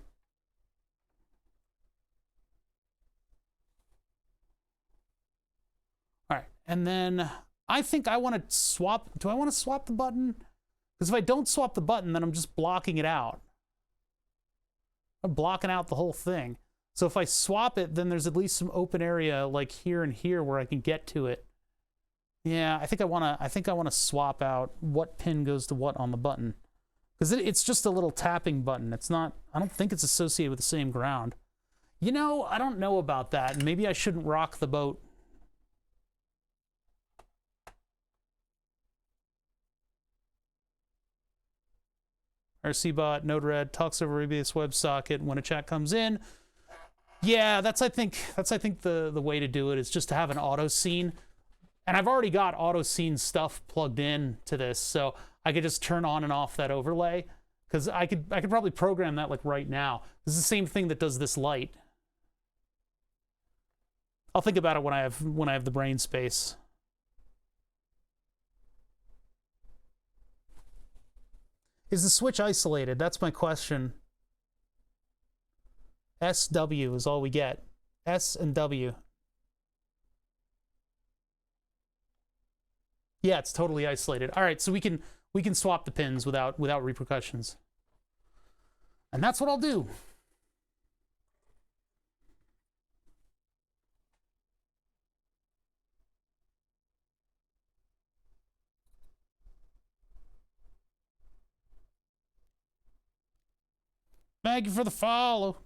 All right, and then I think I want to swap. Do I want to swap the button? Because if I don't swap the button, then I'm just blocking it out. I'm blocking out the whole thing. So if I swap it, then there's at least some open area like here and here where I can get to it. Yeah, I think I want to swap out what pin goes to what on the button, because it's just a little tapping button. It's not. I don't think it's associated with the same ground. You know, I don't know about that. Maybe I shouldn't rock the boat. RCBot, Node-RED, talks over ABS WebSocket when a chat comes in. Yeah, I think the way to do it is just to have an auto scene And I've already got auto scene stuff plugged in to this, so I could just turn on and off that overlay, because I could probably program that like right now. This is the same thing that does this light. I'll think about it when I have the brain space. Is the switch isolated? That's my question. SW is all we get. S and W. Yeah, it's totally isolated. All right, so we can swap the pins without repercussions. And that's what I'll do. Thank you for the follow.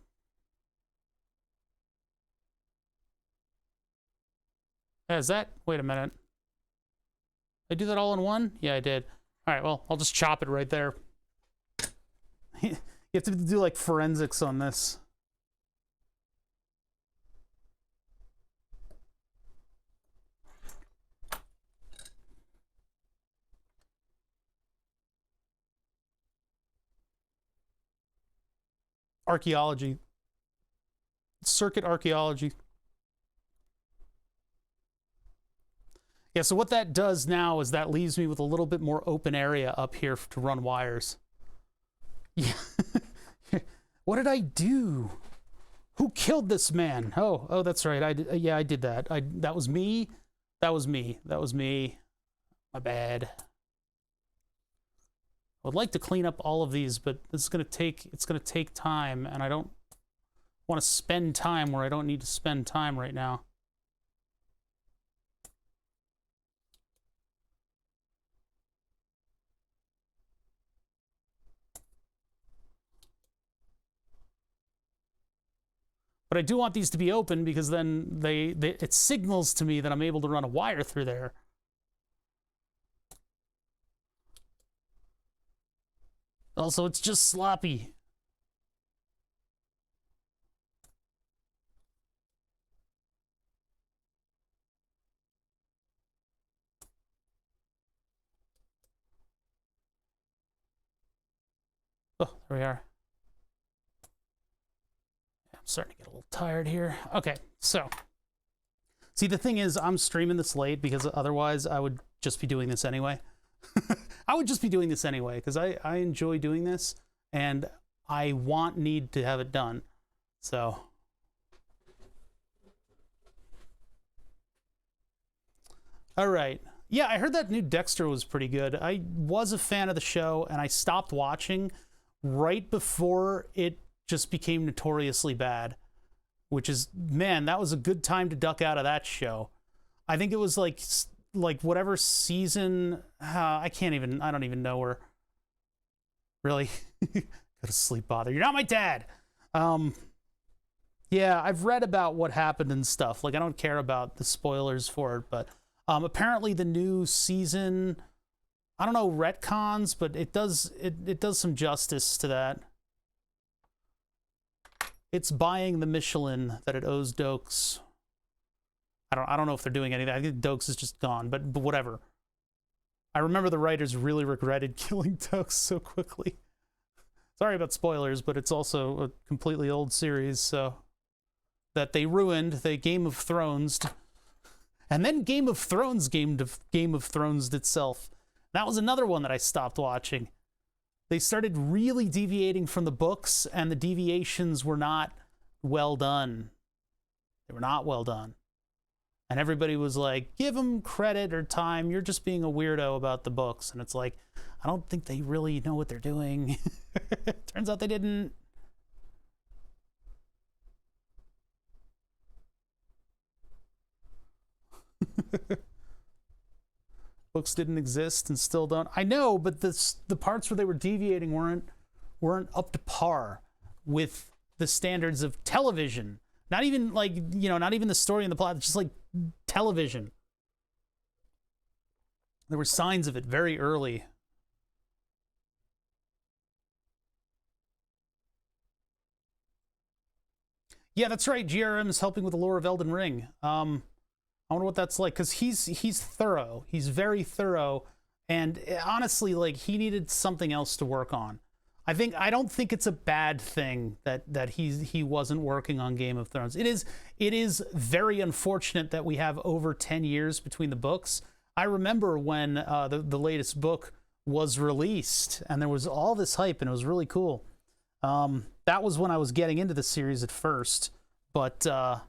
Is that? Wait a minute. I do that all in one? Yeah, I did. All right, well, I'll just chop it right there. You have to do like forensics on this. Archaeology. Circuit archaeology. Yeah, so what that does now is that leaves me with a little bit more open area up here to run wires. Yeah. What did I do? Who killed this man? Oh, that's right. I did. Yeah, I did that. That was me. That was me. That was me. My bad. I would like to clean up all of these, but it's gonna take time, and I don't want to spend time where I don't need to spend time right now. But I do want these to be open, because then it signals to me that I'm able to run a wire through there. Also, it's just sloppy. Oh, there we are. I'm starting to get a little tired here. Okay, so. See, the thing is, I'm streaming this late because otherwise I would just be doing this anyway. I would just be doing this anyway because I enjoy doing this and I need to have it done. So. All right. Yeah, I heard that new Dexter was pretty good. I was a fan of the show and I stopped watching right before it just became notoriously bad, which is, man, that was a good time to duck out of that show. I think it was like whatever season, I don't even know where. Really? Go to sleep, bother. You're not my dad. Yeah, I've read about what happened and stuff. Like, I don't care about the spoilers for it, but apparently the new season, I don't know, retcons, but it does some justice to that. It's buying the Michelin that it owes Dokes. I don't know if they're doing anything. I think Dokes is just gone, but whatever. I remember the writers really regretted killing Dokes so quickly. Sorry about spoilers, but it's also a completely old series, so that they ruined. They Game of Thrones, and then Game of Thrones Game of Thrones itself. That was another one that I stopped watching. They started really deviating from the books, and the deviations were not well done. They were not well done. And everybody was like, give them credit or time. You're just being a weirdo about the books. And it's like, I don't think they really know what they're doing. Turns out they didn't. Books didn't exist and still don't. I know, but the parts where they were deviating weren't up to par with the standards of television. Not even like, not even the story and the plot, just like television. There were signs of it very early. Yeah, that's right. GRM is helping with the lore of Elden Ring. I'm I wonder what that's like, because he's thorough. He's very thorough, and honestly, like, he needed something else to work on. I don't think it's a bad thing that he wasn't working on Game of Thrones. It is very unfortunate that we have over 10 years between the books. I remember when the latest book was released, and there was all this hype, and it was really cool. That was when I was getting into the series at first, but I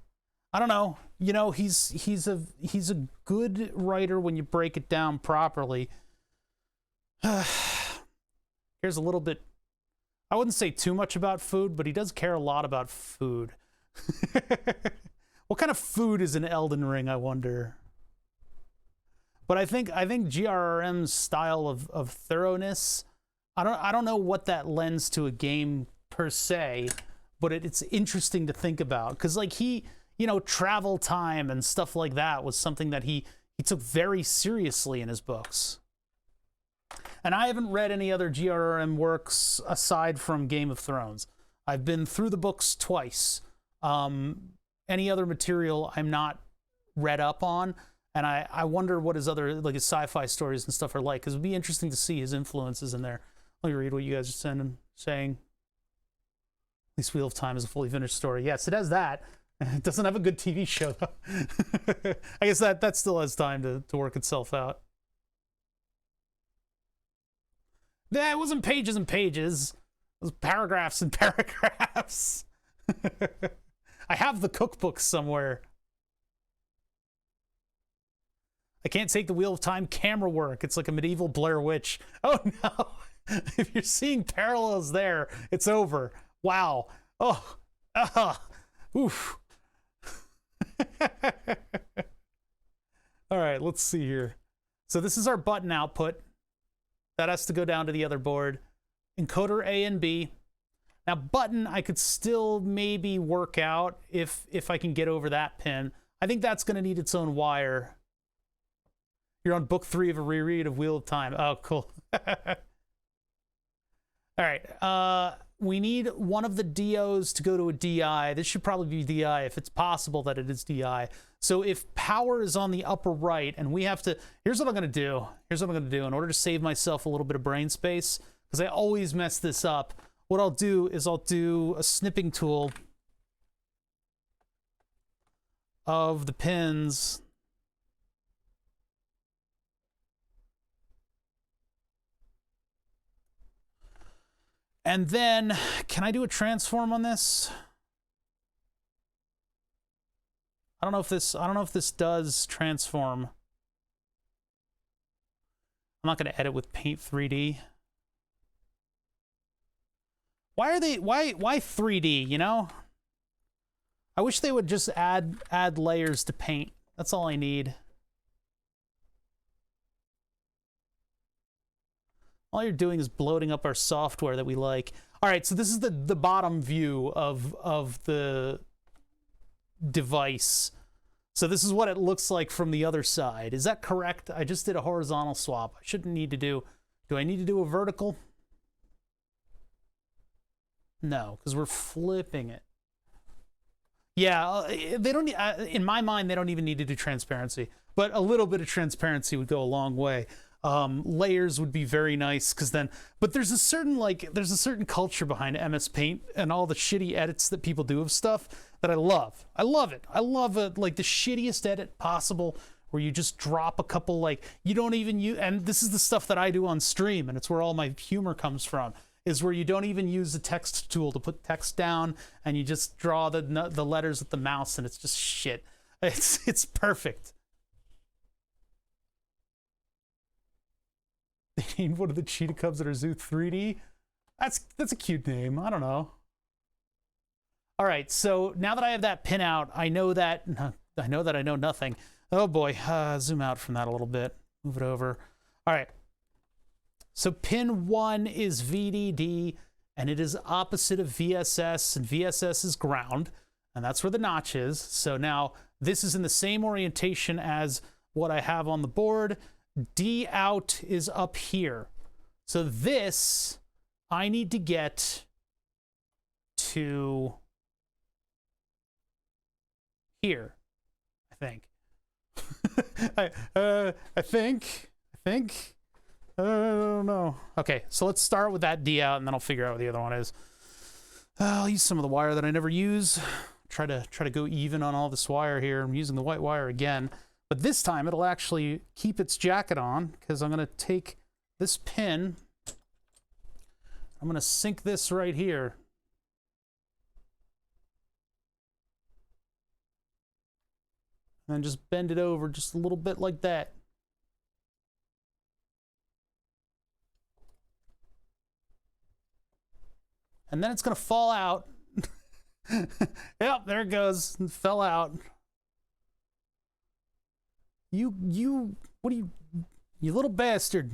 don't know. You know, he's a good writer when you break it down properly. Here's a little bit. I wouldn't say too much about food, but he does care a lot about food. What kind of food is in Elden Ring, I wonder? But I think GRRM's style of thoroughness, I don't know what that lends to a game per se, but it's interesting to think about, because like you know, travel time and stuff like that was something that he took very seriously in his books. And I haven't read any other GRRM works aside from Game of Thrones. I've been through the books twice. Any other material I'm not read up on, and I wonder what his other, like, his sci-fi stories and stuff are like, because it would be interesting to see his influences in there. Let me read what you guys are saying. At least Wheel of Time is a fully finished story. Yes, it has that. It doesn't have a good TV show, though. I guess that still has time to work itself out. Yeah, it wasn't pages and pages. It was paragraphs and paragraphs. I have the cookbook somewhere. I can't take the Wheel of Time camera work. It's like a medieval Blair Witch. Oh, no. If you're seeing parallels there, it's over. Wow. Oh. Oof. All right, let's see here. So this is our button output. That has to go down to the other board. Encoder A and B. Now, button, I could still maybe work out if I can get over that pin. I think that's going to need its own wire. You're on book 3 of a reread of Wheel of Time. Oh, cool. All right. We need one of the DOs to go to a DI. This should probably be DI if it's possible that it is DI. So if power is on the upper right and we have to, here's what I'm going to do. Here's what I'm going to do in order to save myself a little bit of brain space, because I always mess this up. What I'll do is I'll do a snipping tool of the pins. And then, can I do a transform on this? I don't know if this does transform. I'm not going to edit with Paint 3D. Why 3D, you know? I wish they would just add layers to Paint. That's all I need. All you're doing is bloating up our software that we like. All right, so this is the bottom view of the device. So this is what it looks like from the other side. Is that correct? I just did a horizontal swap. I shouldn't need to do I need to do a vertical? No, because we're flipping it. Yeah, they don't. In my mind, they don't even need to do transparency, but a little bit of transparency would go a long way. Layers would be very nice, because then, but there's a certain culture behind MS Paint and all the shitty edits that people do of stuff that I love. I love it. I love it, like the shittiest edit possible, where you just drop a couple, like, you don't even use, and this is the stuff that I do on stream, and it's where all my humor comes from, is where you don't even use the text tool to put text down, and you just draw the letters with the mouse, and it's just shit. It's perfect. They named one of the cheetah cubs that are Zoo 3D. That's a cute name. I don't know. All right, so now that I have that pin out, I know that I know nothing. Oh boy, zoom out from that a little bit. Move it over. All right. So pin 1 is VDD, and it is opposite of VSS, and VSS is ground, and that's where the notch is. So now this is in the same orientation as what I have on the board. D out is up here. So this, I need to get to here, I think. I think. I don't know. Okay, so let's start with that D out, and then I'll figure out what the other one is. I'll use some of the wire that I never use. Try to go even on all this wire here. I'm using the white wire again, but this time it'll actually keep its jacket on because I'm gonna take this pin. I'm gonna sink this right here. And then just bend it over just a little bit like that. And then it's gonna fall out. Yep, there it goes. It fell out. What are you little bastard.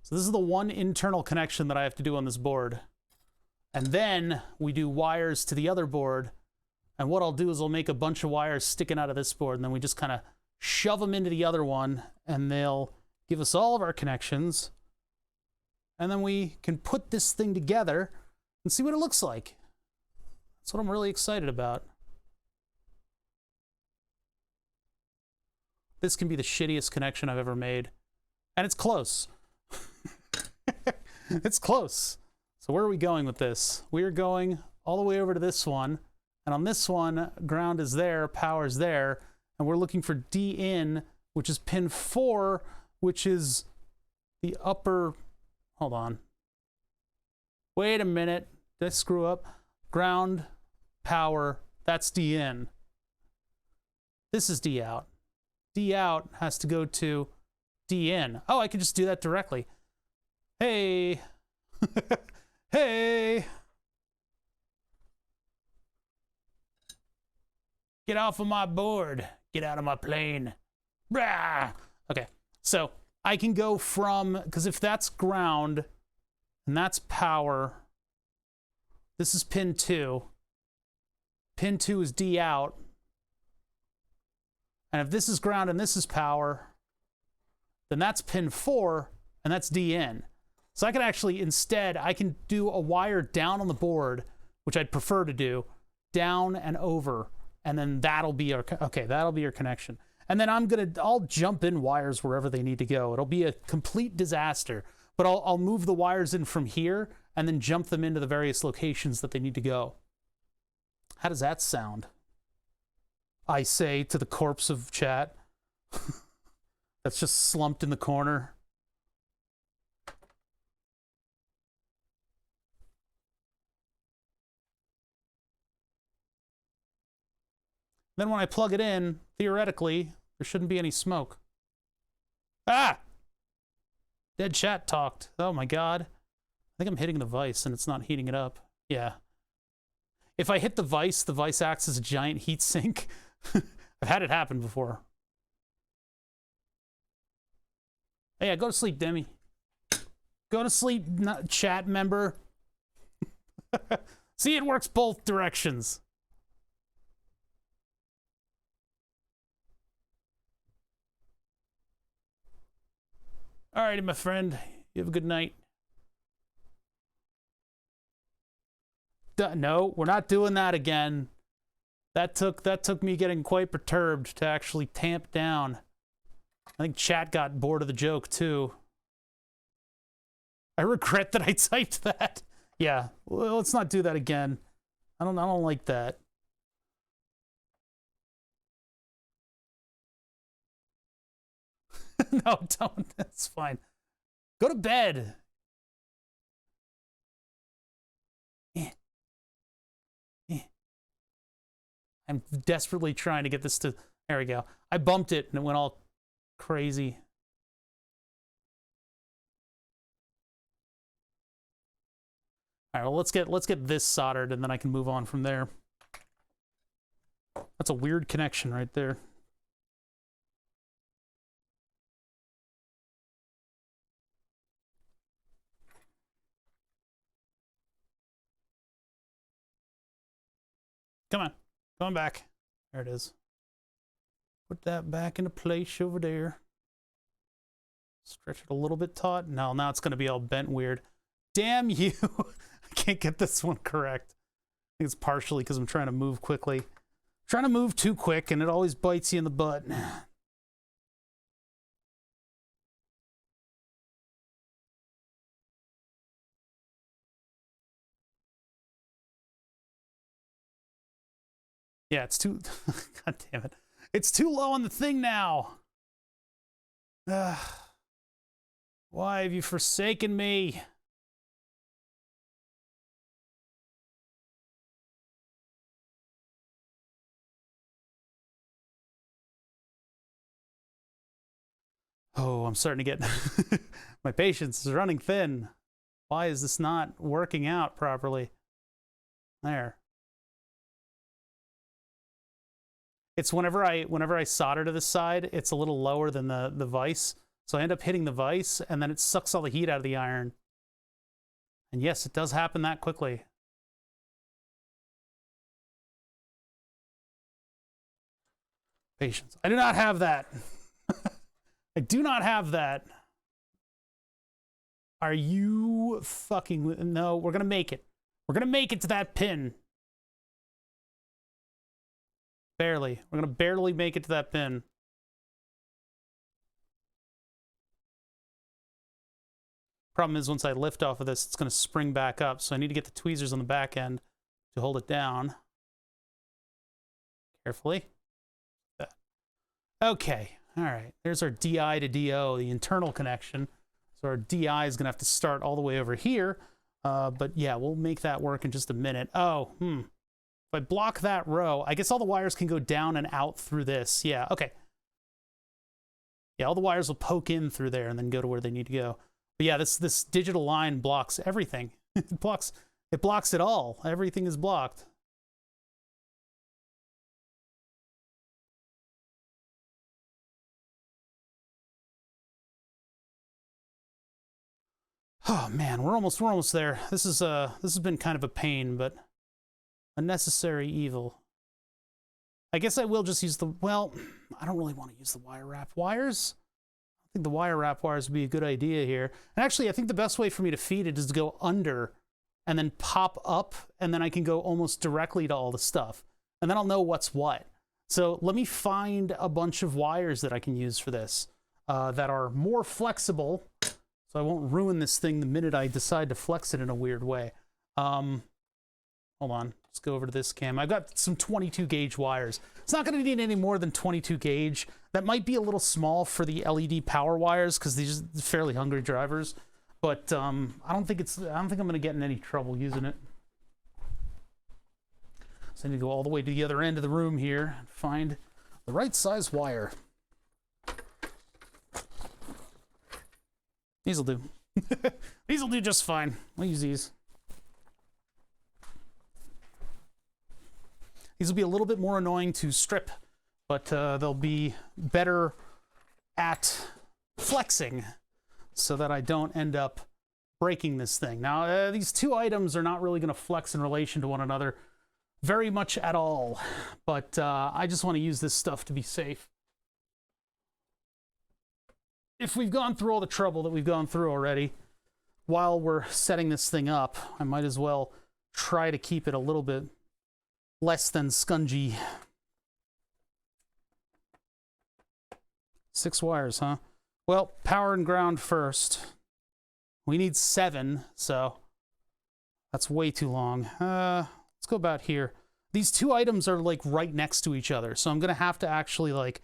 So this is the one internal connection that I have to do on this board. And then we do wires to the other board. And what I'll do is I'll make a bunch of wires sticking out of this board, and then we just kind of shove them into the other one, and they'll give us all of our connections. And then we can put this thing together and see what it looks like. That's what I'm really excited about. This can be the shittiest connection I've ever made. And it's close. It's close. So where are we going with this? We are going all the way over to this one. And on this one, ground is there, power is there. And we're looking for D in, which is pin 4, which is the upper... Hold on. Wait a minute. Did I screw up? Ground, power, that's D in. This is D out. D out has to go to D in. Oh, I can just do that directly. Hey. Hey. Get off of my board. Get out of my plane. Brah. Okay, so I can go from, because if that's ground and that's power, this is pin 2. Pin 2 is D out. And if this is ground and this is power, then that's pin 4 and that's D in. So I can actually, instead, I can do a wire down on the board, which I'd prefer to do, down and over. And then that'll be our, okay, that'll be your connection. And then I'll jump in wires wherever they need to go. It'll be a complete disaster, but I'll move the wires in from here and then jump them into the various locations that they need to go. How does that sound? I say to the corpse of chat that's just slumped in the corner. Then when I plug it in, theoretically, there shouldn't be any smoke. Ah! Dead chat talked. Oh my god. I think I'm hitting the vise and it's not heating it up. Yeah. If I hit the vise acts as a giant heat sink. I've had it happen before. Hey, yeah, go to sleep, Demi. Go to sleep, chat member. See, it works both directions. All righty, my friend. You have a good night. No, we're not doing that again. That took me getting quite perturbed to actually tamp down. I think chat got bored of the joke too. I regret that I typed that. Yeah, well, let's not do that again. I don't like that. No, don't. That's fine. Go to bed. I'm desperately trying to get this to... There we go. I bumped it and it went all crazy. All right, well, let's get this soldered and then I can move on from there. That's a weird connection right there. Come on. Come on back. There it is. Put that back into place over there. Stretch it a little bit taut. No, now it's going to be all bent weird. Damn you. I can't get this one correct. I think it's partially because I'm trying to move quickly. I'm trying to move too quick, and it always bites you in the butt. Yeah, it's too... God damn it. It's too low on the thing now. Why have you forsaken me? Oh, I'm starting to get... My patience is running thin. Why is this not working out properly? There. It's whenever I solder to this side, it's a little lower than the vise. So I end up hitting the vise, and then it sucks all the heat out of the iron. And yes, it does happen that quickly. Patience. I do not have that. I do not have that. Are you fucking... No, we're gonna make it. We're gonna make it to that pin. Barely. We're gonna barely make it to that pin. Problem is, once I lift off of this, it's gonna spring back up, so I need to get the tweezers on the back end to hold it down. Carefully. Okay. All right. There's our DI to DO, the internal connection. So our DI is gonna have to start all the way over here. But yeah, we'll make that work in just a minute. Oh, If I block that row, I guess all the wires can go down and out through this. Yeah, okay. Yeah, all the wires will poke in through there and then go to where they need to go. But yeah, this digital line blocks everything. It blocks it all. Everything is blocked. Oh man, we're almost there. This has been kind of a pain, but a necessary evil. I guess I will just use the... Well, I don't really want to use the wire wrap wires. I think the wire wrap wires would be a good idea here. And actually, I think the best way for me to feed it is to go under and then pop up, and then I can go almost directly to all the stuff. And then I'll know what's what. So let me find a bunch of wires that I can use for this that are more flexible, so I won't ruin this thing the minute I decide to flex it in a weird way. Hold on. Let's go over to this cam. I've got some 22 gauge wires. It's not going to need any more than 22 gauge. That might be a little small for the LED power wires because these are fairly hungry drivers. But I don't think I'm going to get in any trouble using it. So I need to go all the way to the other end of the room here and find the right size wire. These will do. These will do just fine. I'll use these. These will be a little bit more annoying to strip, but they'll be better at flexing so that I don't end up breaking this thing. Now, these two items are not really going to flex in relation to one another very much at all, but I just want to use this stuff to be safe. If we've gone through all the trouble that we've gone through already, while we're setting this thing up, I might as well try to keep it a little bit less than scungy. 6 wires, huh? Well, power and ground first. We need 7, so that's way too long. Let's go about here. These two items are like right next to each other, so I'm gonna have to actually like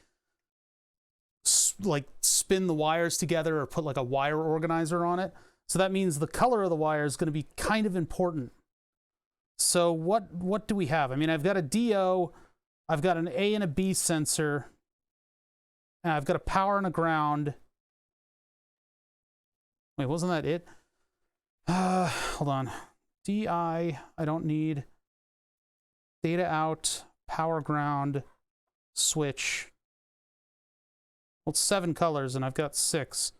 spin the wires together or put like a wire organizer on it. So that means the color of the wire is gonna be kind of important. So what do we have? I mean, I've got a DO, I've got an A and a B sensor, and I've got a power and a ground. Wait, wasn't that it? Hold on. DI, I don't need. Data out, power ground, switch. Well, it's 7 colors and I've got 6.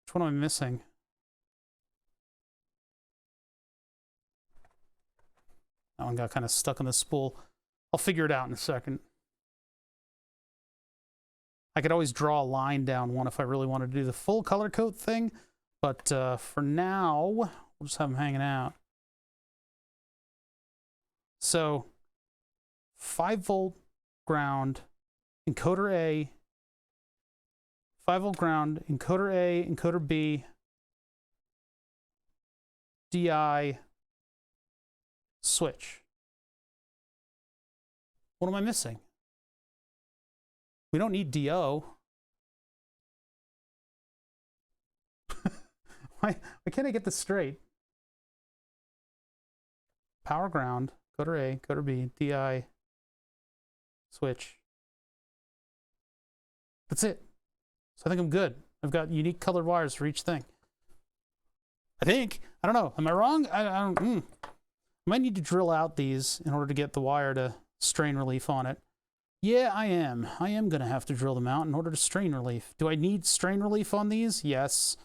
Which one am I missing? That one got kind of stuck on the spool. I'll figure it out in a second. I could always draw a line down one if I really wanted to do the full color code thing. But for now, We'll just have them hanging out. So 5-volt ground, encoder A, 5-volt ground, encoder A, encoder B, DI, switch. What am I missing? We don't need DO. Why can't I get this straight? Power ground, encoder A, encoder B, DI, switch. That's it. So I think I'm good. I've got unique colored wires for each thing. I think. I don't know. Am I wrong? I don't. I might need to drill out these in order to get the wire to strain relief on it. Yeah, I am. I am going to have to drill them out in order to strain relief. Do I need strain relief on these? Yes.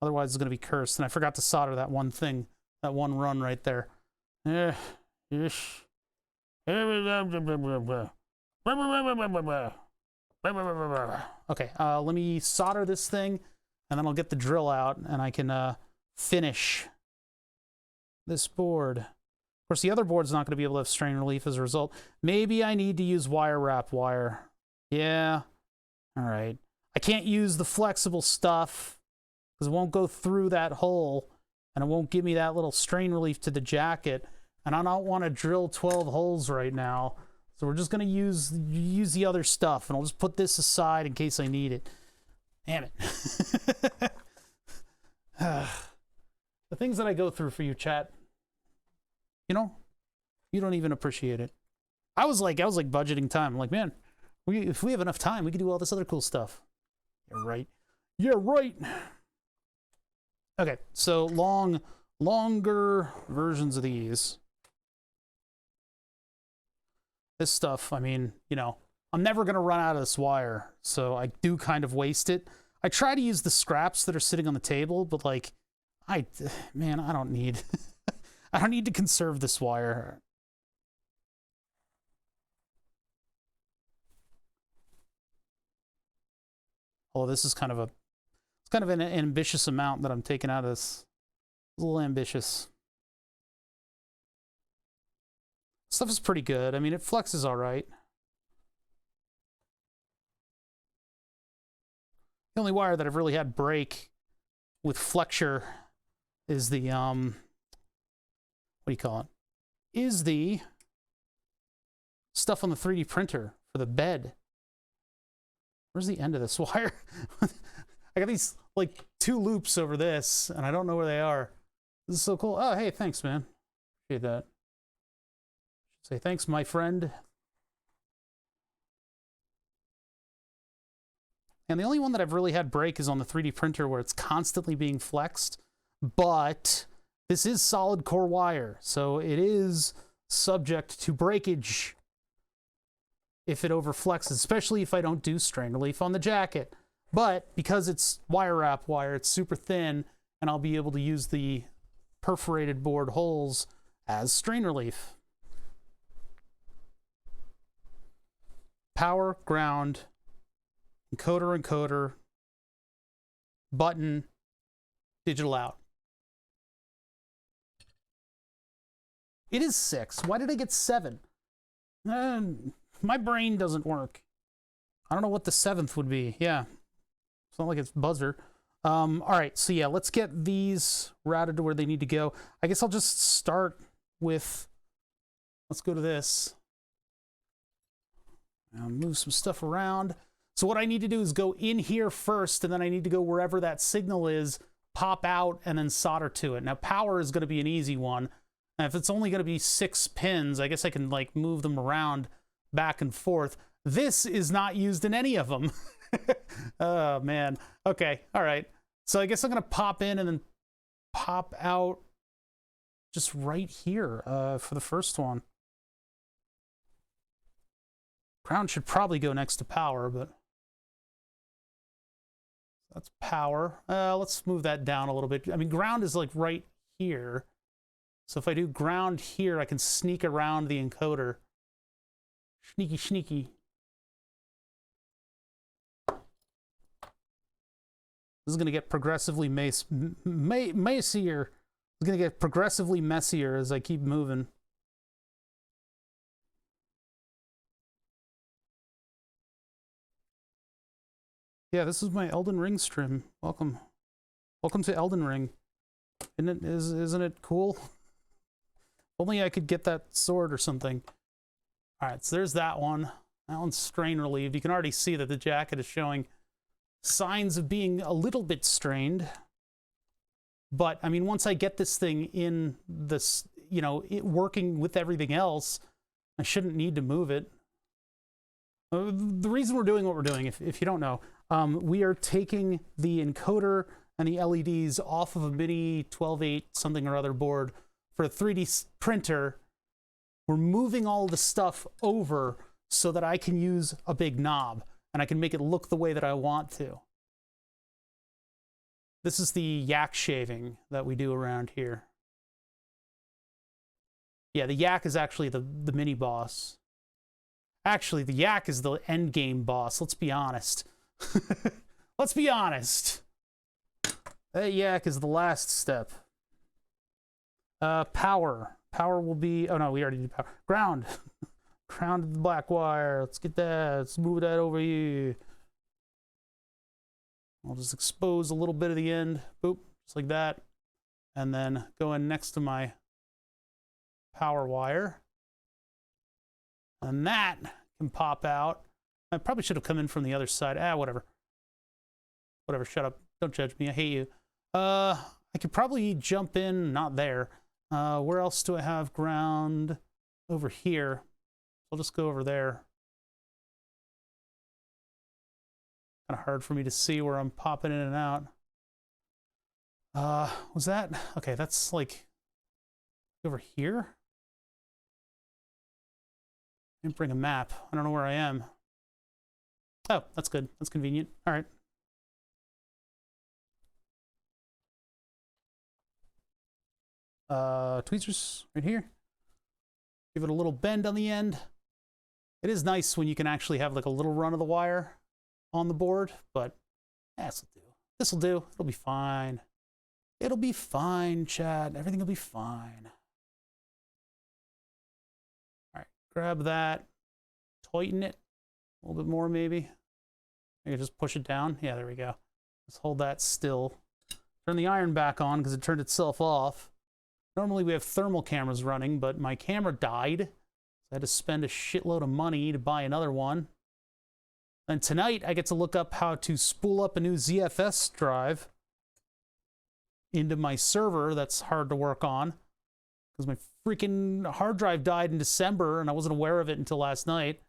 Otherwise, it's going to be cursed. And I forgot to solder that one thing, that one run right there. Okay, let me solder this thing, and then I'll get the drill out, and I can finish this board. Of course, the other board's not going to be able to have strain relief as a result. Maybe I need to use wire wrap wire. Yeah. All right. I can't use the flexible stuff because it won't go through that hole, and it won't give me that little strain relief to the jacket. And I don't want to drill 12 holes right now. So we're just going to use the other stuff, and I'll just put this aside in case I need it. Damn it. The things that I go through for you, chat. You know, you don't even appreciate it. I was like budgeting time. I'm like, man, if we have enough time, we could do all this other cool stuff. You're right. You're right. Okay, so longer versions of these. This stuff, I mean, you know, I'm never going to run out of this wire, so I do kind of waste it. I try to use the scraps that are sitting on the table, but like, man, I don't need, I don't need to conserve this wire. Although this is kind of it's kind of an ambitious amount that I'm taking out of this. It's a little ambitious. Stuff is pretty good. I mean, it flexes all right. The only wire that I've really had break with flexure is the, what do you call it? Is the stuff on the 3D printer for the bed. Where's the end of this wire? I got these, like, 2 loops over this, and I don't know where they are. This is so cool. Oh, hey, thanks, man. Appreciate that. Say thanks, my friend. And the only one that I've really had break is on the 3D printer where it's constantly being flexed. But this is solid core wire, so it is subject to breakage if it overflexes, especially if I don't do strain relief on the jacket. But because it's wire wrap wire, it's super thin, and I'll be able to use the perforated board holes as strain relief. Power, ground, encoder, button, digital out. It is 6. Why did I get 7? My brain doesn't work. I don't know what the 7th would be. Yeah. It's not like it's buzzer. All right, so yeah, let's get these routed to where they need to go. I guess I'll just start with, let's go to this. Move some stuff around. So what I need to do is go in here first, and then I need to go wherever that signal is, pop out, and then solder to it. Now, power is going to be an easy one. And if it's only going to be 6 pins, I guess I can like move them around back and forth. This is not used in any of them. Oh, man. Okay, all right. So I guess I'm going to pop in and then pop out just right here for the first one. Ground should probably go next to power, but that's power. Let's move that down a little bit. I mean, ground is like right here. So if I do ground here, I can sneak around the encoder. Sneaky, sneaky. This is going to get progressively macier. It's gonna get progressively messier as I keep moving. Yeah, this is my Elden Ring stream. Welcome. Welcome to Elden Ring. Isn't it cool? Only I could get that sword or something. Alright, so there's that one. That one's strain relieved. You can already see that the jacket is showing signs of being a little bit strained. But, I mean, once I get this thing in this, you know, it working with everything else, I shouldn't need to move it. The reason we're doing what we're doing, if you don't know, we are taking the encoder and the LEDs off of a mini 12.8 something or other board for a 3D printer. We're moving all the stuff over so that I can use a big knob and I can make it look the way that I want to. This is the yak shaving that we do around here. Yeah, the yak is actually the mini boss. Actually, the yak is the end game boss, let's be honest. Let's be honest. That yak is the last step. Power. Power will be... Oh, no, we already did power. Ground. Ground the black wire. Let's get that. Let's move that over here. I'll just expose a little bit of the end. Boop. Just like that. And then go in next to my power wire. And that can pop out. I probably should have come in from the other side. Whatever. Whatever, shut up. Don't judge me. I hate you. I could probably jump in. Not there. Where else do I have ground? Over here. I'll just go over there. Kind of hard for me to see where I'm popping in and out. Was that? Okay, that's like over here. I didn't bring a map. I don't know where I am. Oh, that's good. That's convenient. All right. Tweezers right here. Give it a little bend on the end. It is nice when you can actually have like a little run of the wire on the board, but this'll do. This'll do. It'll be fine. It'll be fine, chat. Everything will be fine. All right, grab that. Tighten it a little bit more, maybe. I can just push it down. Yeah, there we go. Let's hold that still. Turn the iron back on because it turned itself off. Normally we have thermal cameras running, but my camera died. So I had to spend a shitload of money to buy another one. And tonight I get to look up how to spool up a new ZFS drive into my server that's hard to work on. Because my freaking hard drive died in December and I wasn't aware of it until last night.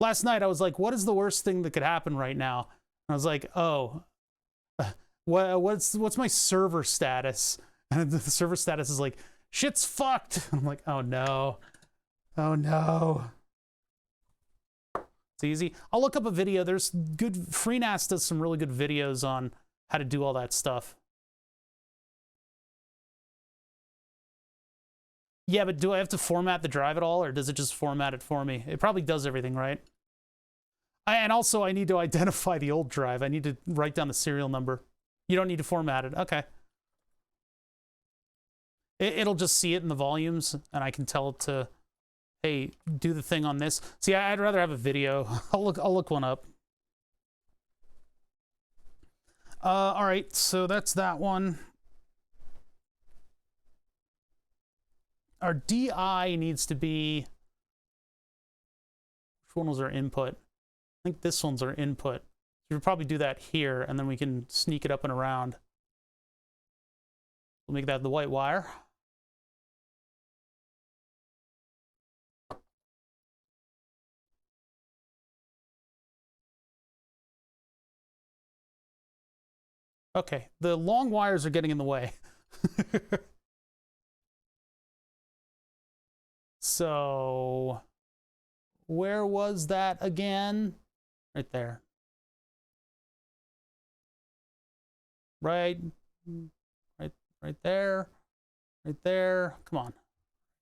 Last night I was like, what is the worst thing that could happen right now? And I was like, oh, what's my server status? And the server status is like, shit's fucked. I'm like, oh no. Oh no. It's easy. I'll look up a video. There's good, FreeNAS does some really good videos on how to do all that stuff. Yeah, but do I have to format the drive at all, or does it just format it for me? It probably does everything, right? And also, I need to identify the old drive. I need to write down the serial number. You don't need to format it. Okay. It'll just see it in the volumes, and I can tell it to, hey, do the thing on this. See, I'd rather have a video. I'll look one up. All right, so that's that one. Our DI needs to be, which one was our input? I think this one's our input. We'll probably do that here, and then we can sneak it up and around. We'll make that the white wire. Okay, the long wires are getting in the way. So, where was that again? Right there. Right there. Right there. Come on.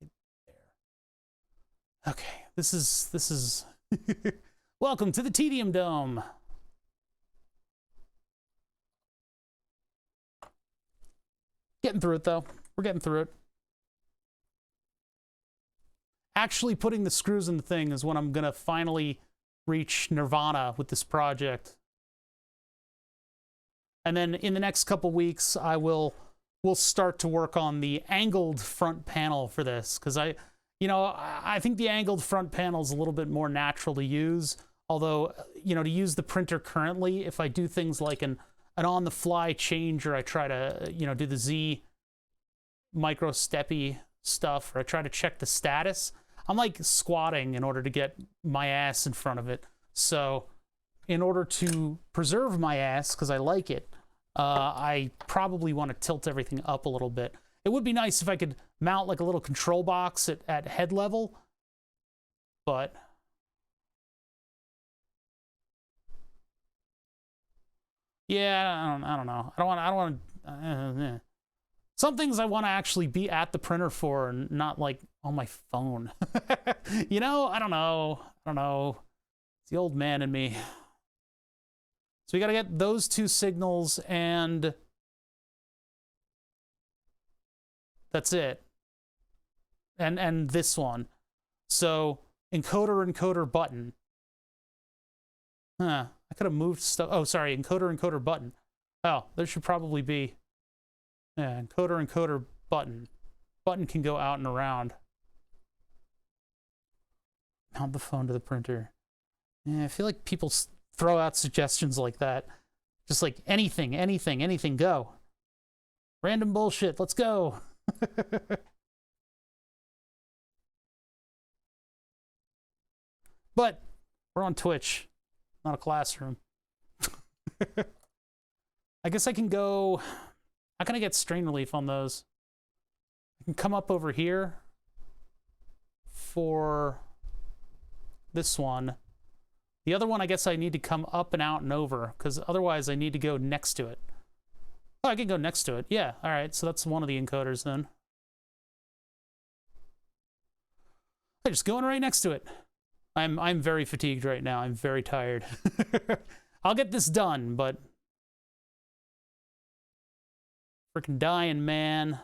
Right there. Okay, this is welcome to the Tedium Dome. getting through it, though. We're getting through it. Actually putting the screws in the thing is when I'm going to finally reach nirvana with this project. And then in the next couple weeks, we'll start to work on the angled front panel for this, because I think the angled front panel is a little bit more natural to use. Although, to use the printer currently, if I do things like an on-the-fly change, or I try to, do the Z micro steppy stuff, or I try to check the status, I'm like squatting in order to get my ass in front of it. So in order to preserve my ass, because I like it, I probably want to tilt everything up a little bit. It would be nice if I could mount like a little control box at head level, but yeah, I don't know. I don't want. Some things I want to actually be at the printer for, and not like on my phone. I don't know. It's the old man in me. So we got to get those two signals, and that's it. And this one. So encoder button. Huh. I could have moved stuff. Oh, sorry, encoder button. Oh, there should probably be. Yeah, encoder button. Button can go out and around. Mount the phone to the printer. Yeah, I feel like people throw out suggestions like that. Just like anything, go. Random bullshit, let's go. But we're on Twitch, not a classroom. I guess I can go. How can I get strain relief on those? I can come up over here for this one. The other one, I guess I need to come up and out and over, because otherwise I need to go next to it. Oh, I can go next to it. Yeah, all right, so that's one of the encoders then. I'm just going right next to it. I'm very fatigued right now. I'm very tired. I'll get this done, but freaking dying, man.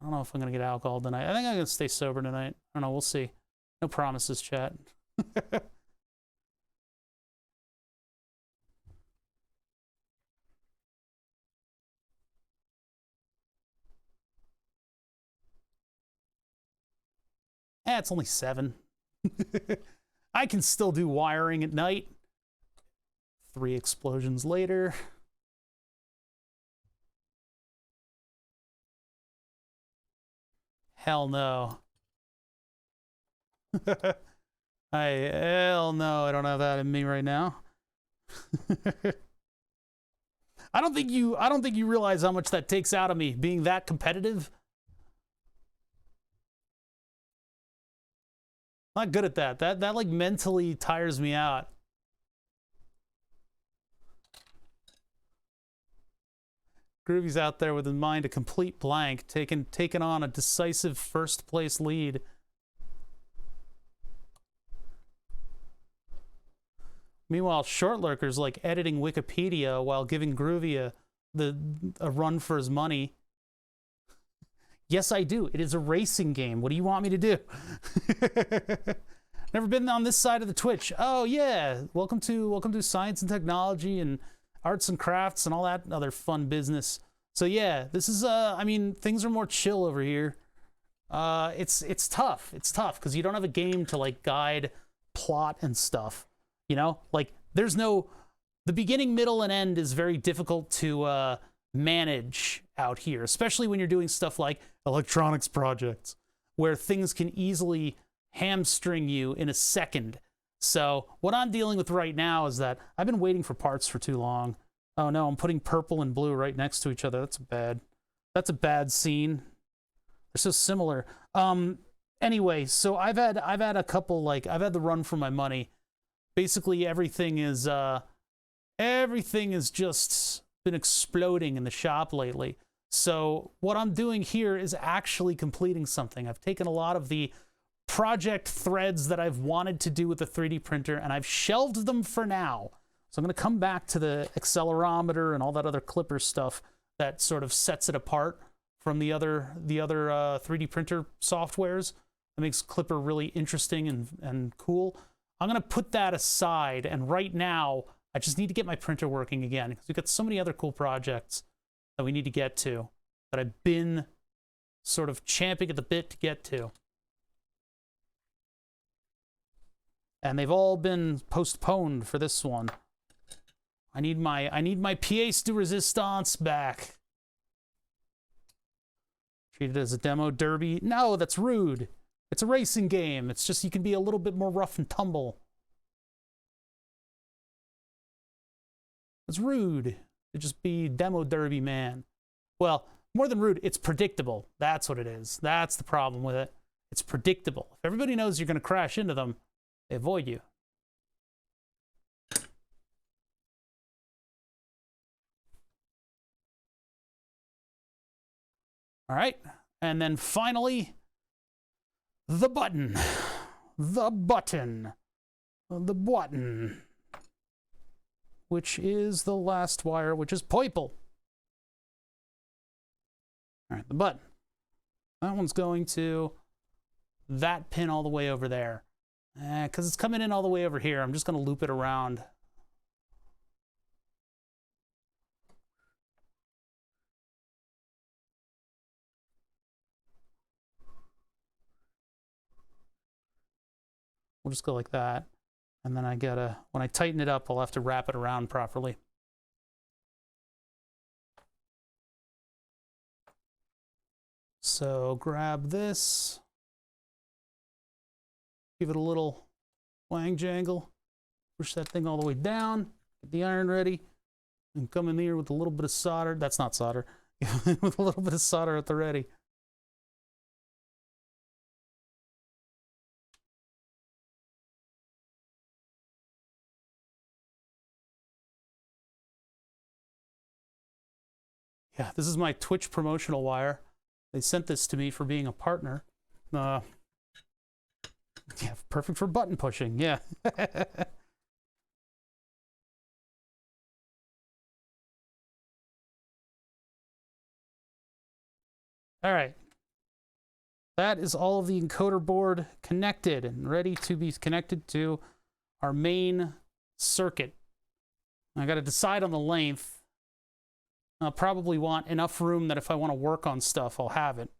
I don't know if I'm gonna get alcohol tonight. I think I'm gonna stay sober tonight. I don't know, we'll see. No promises, chat. It's only 7. I can still do wiring at night. 3 explosions later. Hell no. Hell no, I don't have that in me right now. I don't think you realize how much that takes out of me, being that competitive. I'm not good at that. That like mentally tires me out. Groovy's out there with his mind a complete blank, taking on a decisive first place lead. Meanwhile, Shortlurker's like editing Wikipedia while giving Groovy a run for his money. Yes, I do. It is a racing game. What do you want me to do? Never been on this side of the Twitch. Oh yeah, welcome to Science and Technology and Arts and Crafts and all that other fun business. So yeah, this is I mean, things are more chill over here. It's tough. It's tough because you don't have a game to like guide plot and stuff. You know, like there's no, the beginning, middle, and end is very difficult to manage out here, especially when you're doing stuff like electronics projects, where things can easily hamstring you in a second. So what I'm dealing with right now is that I've been waiting for parts for too long. Oh no, I'm putting purple and blue right next to each other. That's a bad scene. They're so similar. Anyway, so I've had a couple, like, I've had the run for my money. Basically everything is just been exploding in the shop lately. So what I'm doing here is actually completing something. I've taken a lot of the project threads that I've wanted to do with the 3D printer and I've shelved them for now. So I'm going to come back to the accelerometer and all that other Clipper stuff that sort of sets it apart from the other 3D printer softwares. That makes Clipper really interesting and cool. I'm going to put that aside, and right now, I just need to get my printer working again, because we've got so many other cool projects that we need to get to, that I've been sort of champing at the bit to get to. And they've all been postponed for this one. I need my pièce de résistance back. Treat it as a demo derby. No, that's rude. It's a racing game. It's just you can be a little bit more rough and tumble. It's rude to just be demo derby, man. Well, more than rude, it's predictable. That's what it is. That's the problem with it. It's predictable. If everybody knows you're going to crash into them, they avoid you. All right. And then finally, the button. The button. The button. Which is the last wire, which is purple. All right, the button. That one's going to that pin all the way over there. Because it's coming in all the way over here. I'm just going to loop it around. We'll just go like that. And then I gotta, when I tighten it up, I'll have to wrap it around properly. So grab this. Give it a little wang jangle. Push that thing all the way down. Get the iron ready. And come in here with a little bit of solder. That's not solder. With a little bit of solder at the ready. Yeah, this is my Twitch promotional wire. They sent this to me for being a partner. Yeah, perfect for button pushing, yeah. All right. That is all of the encoder board connected and ready to be connected to our main circuit. I got to decide on the length. I'll probably want enough room that if I want to work on stuff, I'll have it.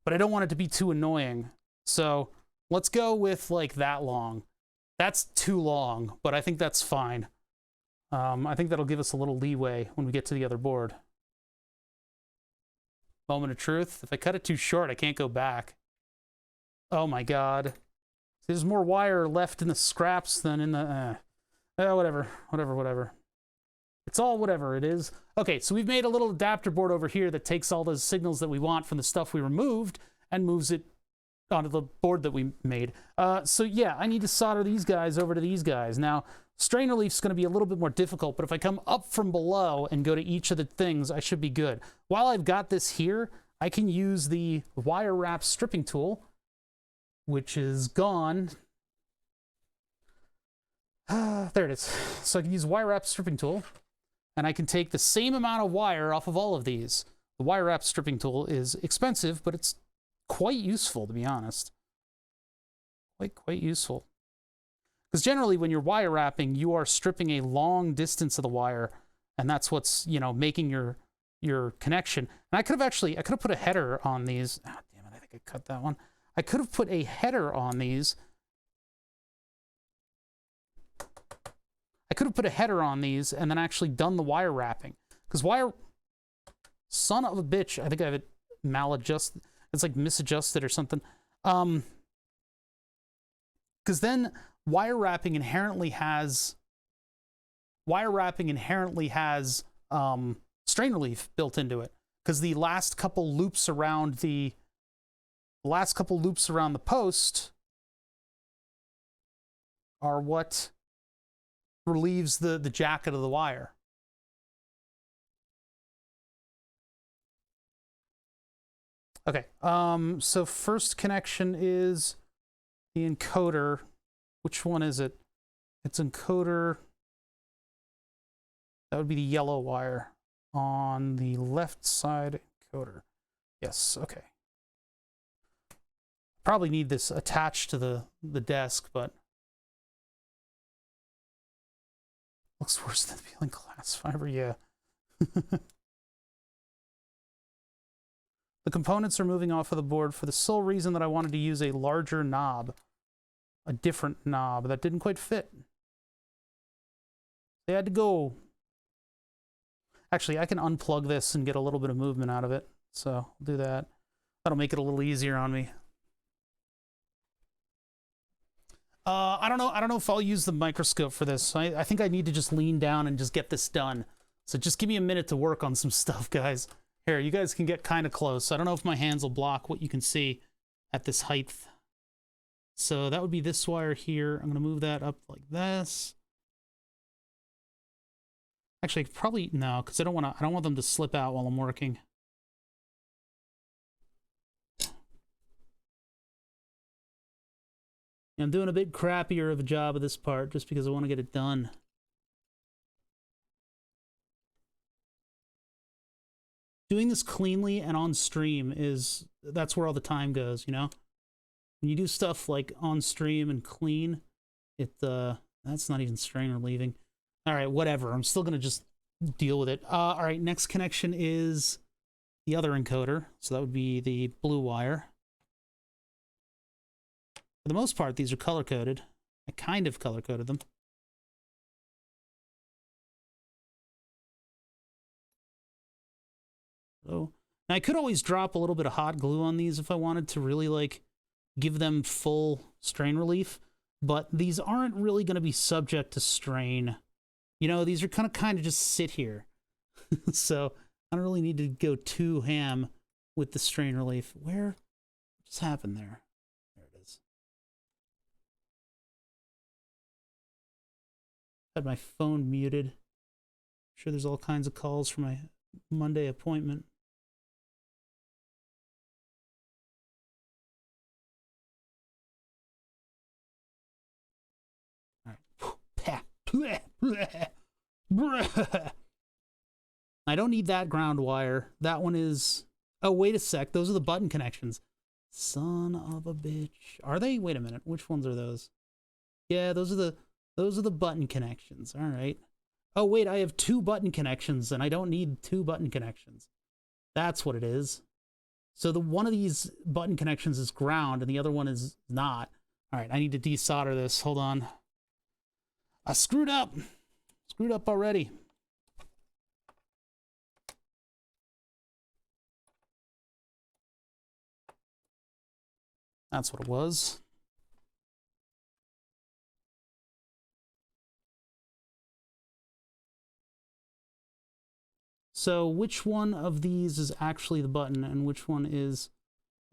But I don't want it to be too annoying. So let's go with like that long. That's too long, but I think that's fine. I think that'll give us a little leeway when we get to the other board. Moment of truth. If I cut it too short, I can't go back. Oh my God. There's more wire left in the scraps than in the... whatever. It's all whatever it is. Okay, so we've made a little adapter board over here that takes all those signals that we want from the stuff we removed and moves it onto the board that we made. So yeah, I need to solder these guys over to these guys. Now, strain relief is going to be a little bit more difficult, but if I come up from below and go to each of the things, I should be good. While I've got this here, I can use the wire wrap stripping tool, which is gone. There it is. So I can use wire wrap stripping tool. And I can take the same amount of wire off of all of these. The wire wrap stripping tool is expensive, but it's quite useful, to be honest. Quite useful. Because generally, when you're wire wrapping, you are stripping a long distance of the wire, and that's what's, you know, making your connection. And I could have put a header on these. Ah, damn it, I think I cut that one. I could have put a header on these. I could have put a header on these and then actually done the wire wrapping. Because wire... Son of a bitch. I think I have it maladjusted. It's like misadjusted or something. Because then wire wrapping inherently has strain relief built into it. Because the last couple loops around the post are what relieves the jacket of the wire. Okay, so first connection is the encoder. Which one is it? its encoder, that would be the yellow wire on the left side encoder. Yes, okay. Probably need this attached to the desk, but looks worse than peeling glass fiber, yeah. The components are moving off of the board for the sole reason that I wanted to use a larger knob, a different knob that didn't quite fit. They had to go. Actually, I can unplug this and get a little bit of movement out of it, so I'll do that. That'll make it a little easier on me. I don't know if I'll use the microscope for this. I think I need to just lean down and just get this done. So just give me a minute to work on some stuff, guys. Here, you guys can get kind of close. I don't know if my hands will block what you can see at this height. So that would be this wire here. I'm going to move that up like this. Actually, probably no, because I don't want them to slip out while I'm working. I'm doing a bit crappier of a job of this part just because I want to get it done. Doing this cleanly and on stream that's where all the time goes, you know? When you do stuff like on stream and clean, that's not even strain relieving. All right, whatever. I'm still going to just deal with it. All right, next connection is the other encoder. So that would be the blue wire. For the most part, these are color-coded. I kind of color-coded them. So, now I could always drop a little bit of hot glue on these if I wanted to really, like, give them full strain relief. But these aren't really going to be subject to strain. You know, these are kind of just sit here. So I don't really need to go too ham with the strain relief. What just happened there? There it is. Had my phone muted. I'm sure there's all kinds of calls for my Monday appointment. I don't need that ground wire. That one is... Oh, wait a sec. Those are the button connections. Son of a bitch. Are they? Wait a minute. Which ones are those? Yeah, those are the button connections. All right. Oh, wait, I have 2 button connections, and I don't need 2 button connections. That's what it is. So one of these button connections is ground, and the other one is not. All right, I need to desolder this. Hold on. I screwed up. Screwed up already. That's what it was. So which one of these is actually the button and which one is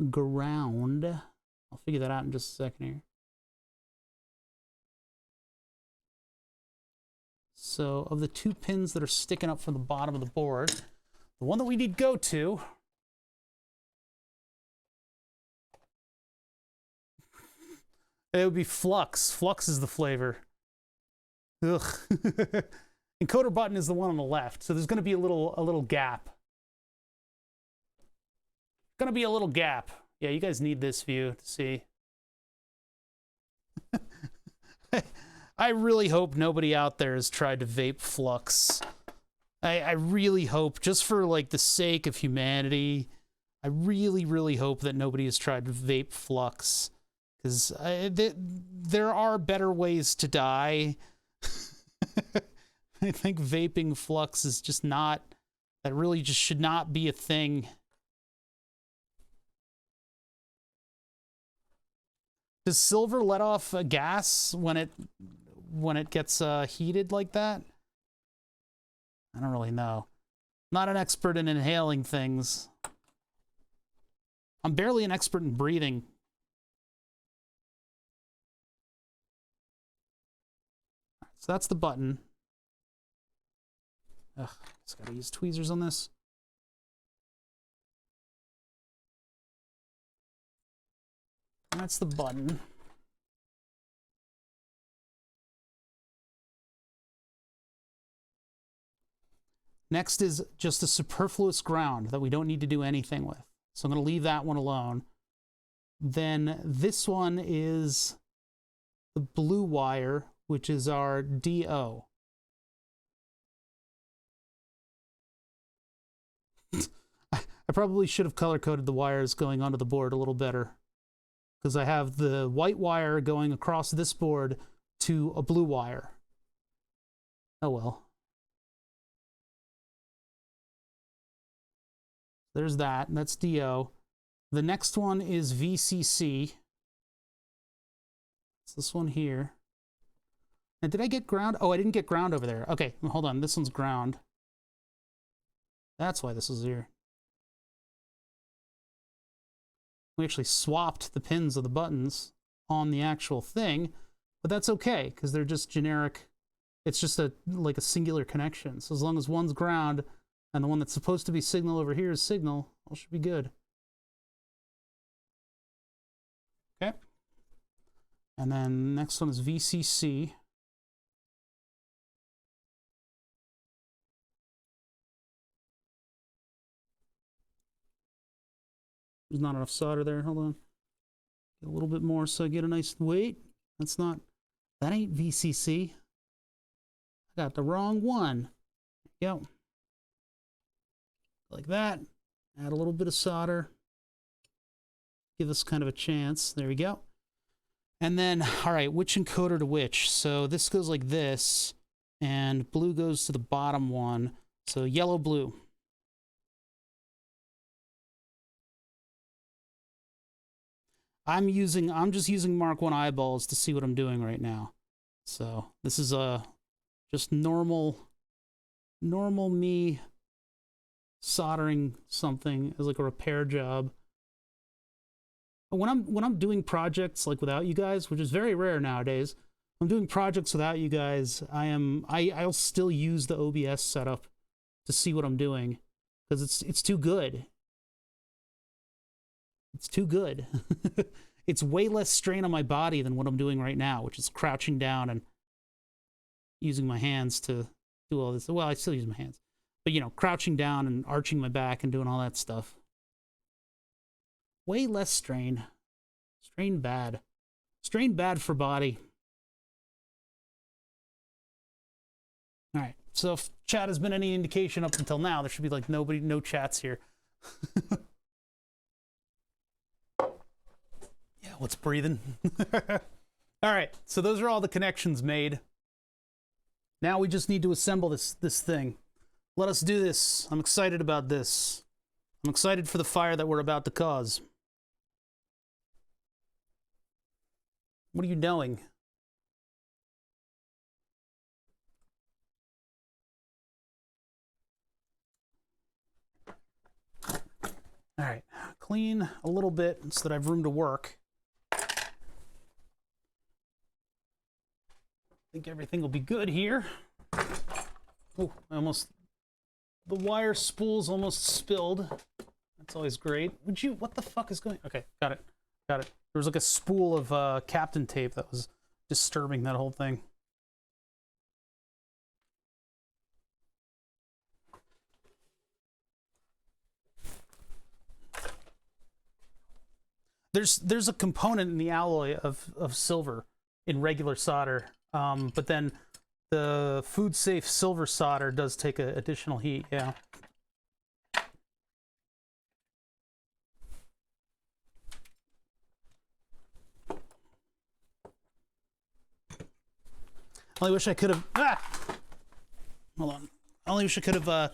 ground? I'll figure that out in just a second here. So of the 2 pins that are sticking up from the bottom of the board, the one that we need to go to it would be flux. Flux is the flavor. Ugh. Encoder button is the one on the left, so there's going to be a little gap. Going to be a little gap. Yeah, you guys need this view to see. I really hope nobody out there has tried to vape flux. I really hope, just for like the sake of humanity, I really, really hope that nobody has tried to vape flux. Because there are better ways to die. I think vaping flux is just not... That really just should not be a thing. Does silver let off a gas when it gets heated like that? I don't really know. Not an expert in inhaling things. I'm barely an expert in breathing. So that's the button. Ugh, just gotta use tweezers on this. That's the button. Next is just a superfluous ground that we don't need to do anything with. So I'm going to leave that one alone. Then this one is the blue wire, which is our DO. I probably should have color-coded the wires going onto the board a little better, because I have the white wire going across this board to a blue wire. Oh well. There's that. That's DO. The next one is VCC. It's this one here. And did I get ground? Oh, I didn't get ground over there. Okay, hold on. This one's ground. That's why this is here. We actually swapped the pins of the buttons on the actual thing, but that's okay, because they're just generic. It's just like a singular connection. So as long as one's ground and the one that's supposed to be signal over here is signal, all should be good. Okay. And then next one is VCC. There's not enough solder there. Hold on. Get a little bit more so I get a nice weight. That's not, that ain't VCC. I got the wrong one. There you go. Like that. Add a little bit of solder. Give us kind of a chance. There we go. And then, all right, which encoder to which? So this goes like this, and blue goes to the bottom one. So yellow, blue. I'm just using Mark 1 eyeballs to see what I'm doing right now. So this is just normal me soldering something as like a repair job. When I'm doing projects like without you guys, which is very rare nowadays, I'm doing projects without you guys. I'll still use the OBS setup to see what I'm doing, because it's too good. It's too good. It's way less strain on my body than what I'm doing right now, which is crouching down and using my hands to do all this. Well, I still use my hands, but you know, crouching down and arching my back and doing all that stuff. Way less strain. Strain bad. Strain bad for body. All right. So if chat has been any indication up until now, there should be like no chats here. Yeah, what's breathing? All right. So those are all the connections made. Now we just need to assemble this thing. Let us do this. I'm excited about this. I'm excited for the fire that we're about to cause. What are you doing? All right, clean a little bit so that I have room to work. I think everything will be good here. Oh, the wire spool's almost spilled. That's always great. What the fuck is going? Okay, got it. There was like a spool of Captain tape that was disturbing that whole thing. There's a component in the alloy of silver in regular solder, but then the food safe silver solder does take additional heat. Yeah. I only wish I could have. Hold on. I only wish I could have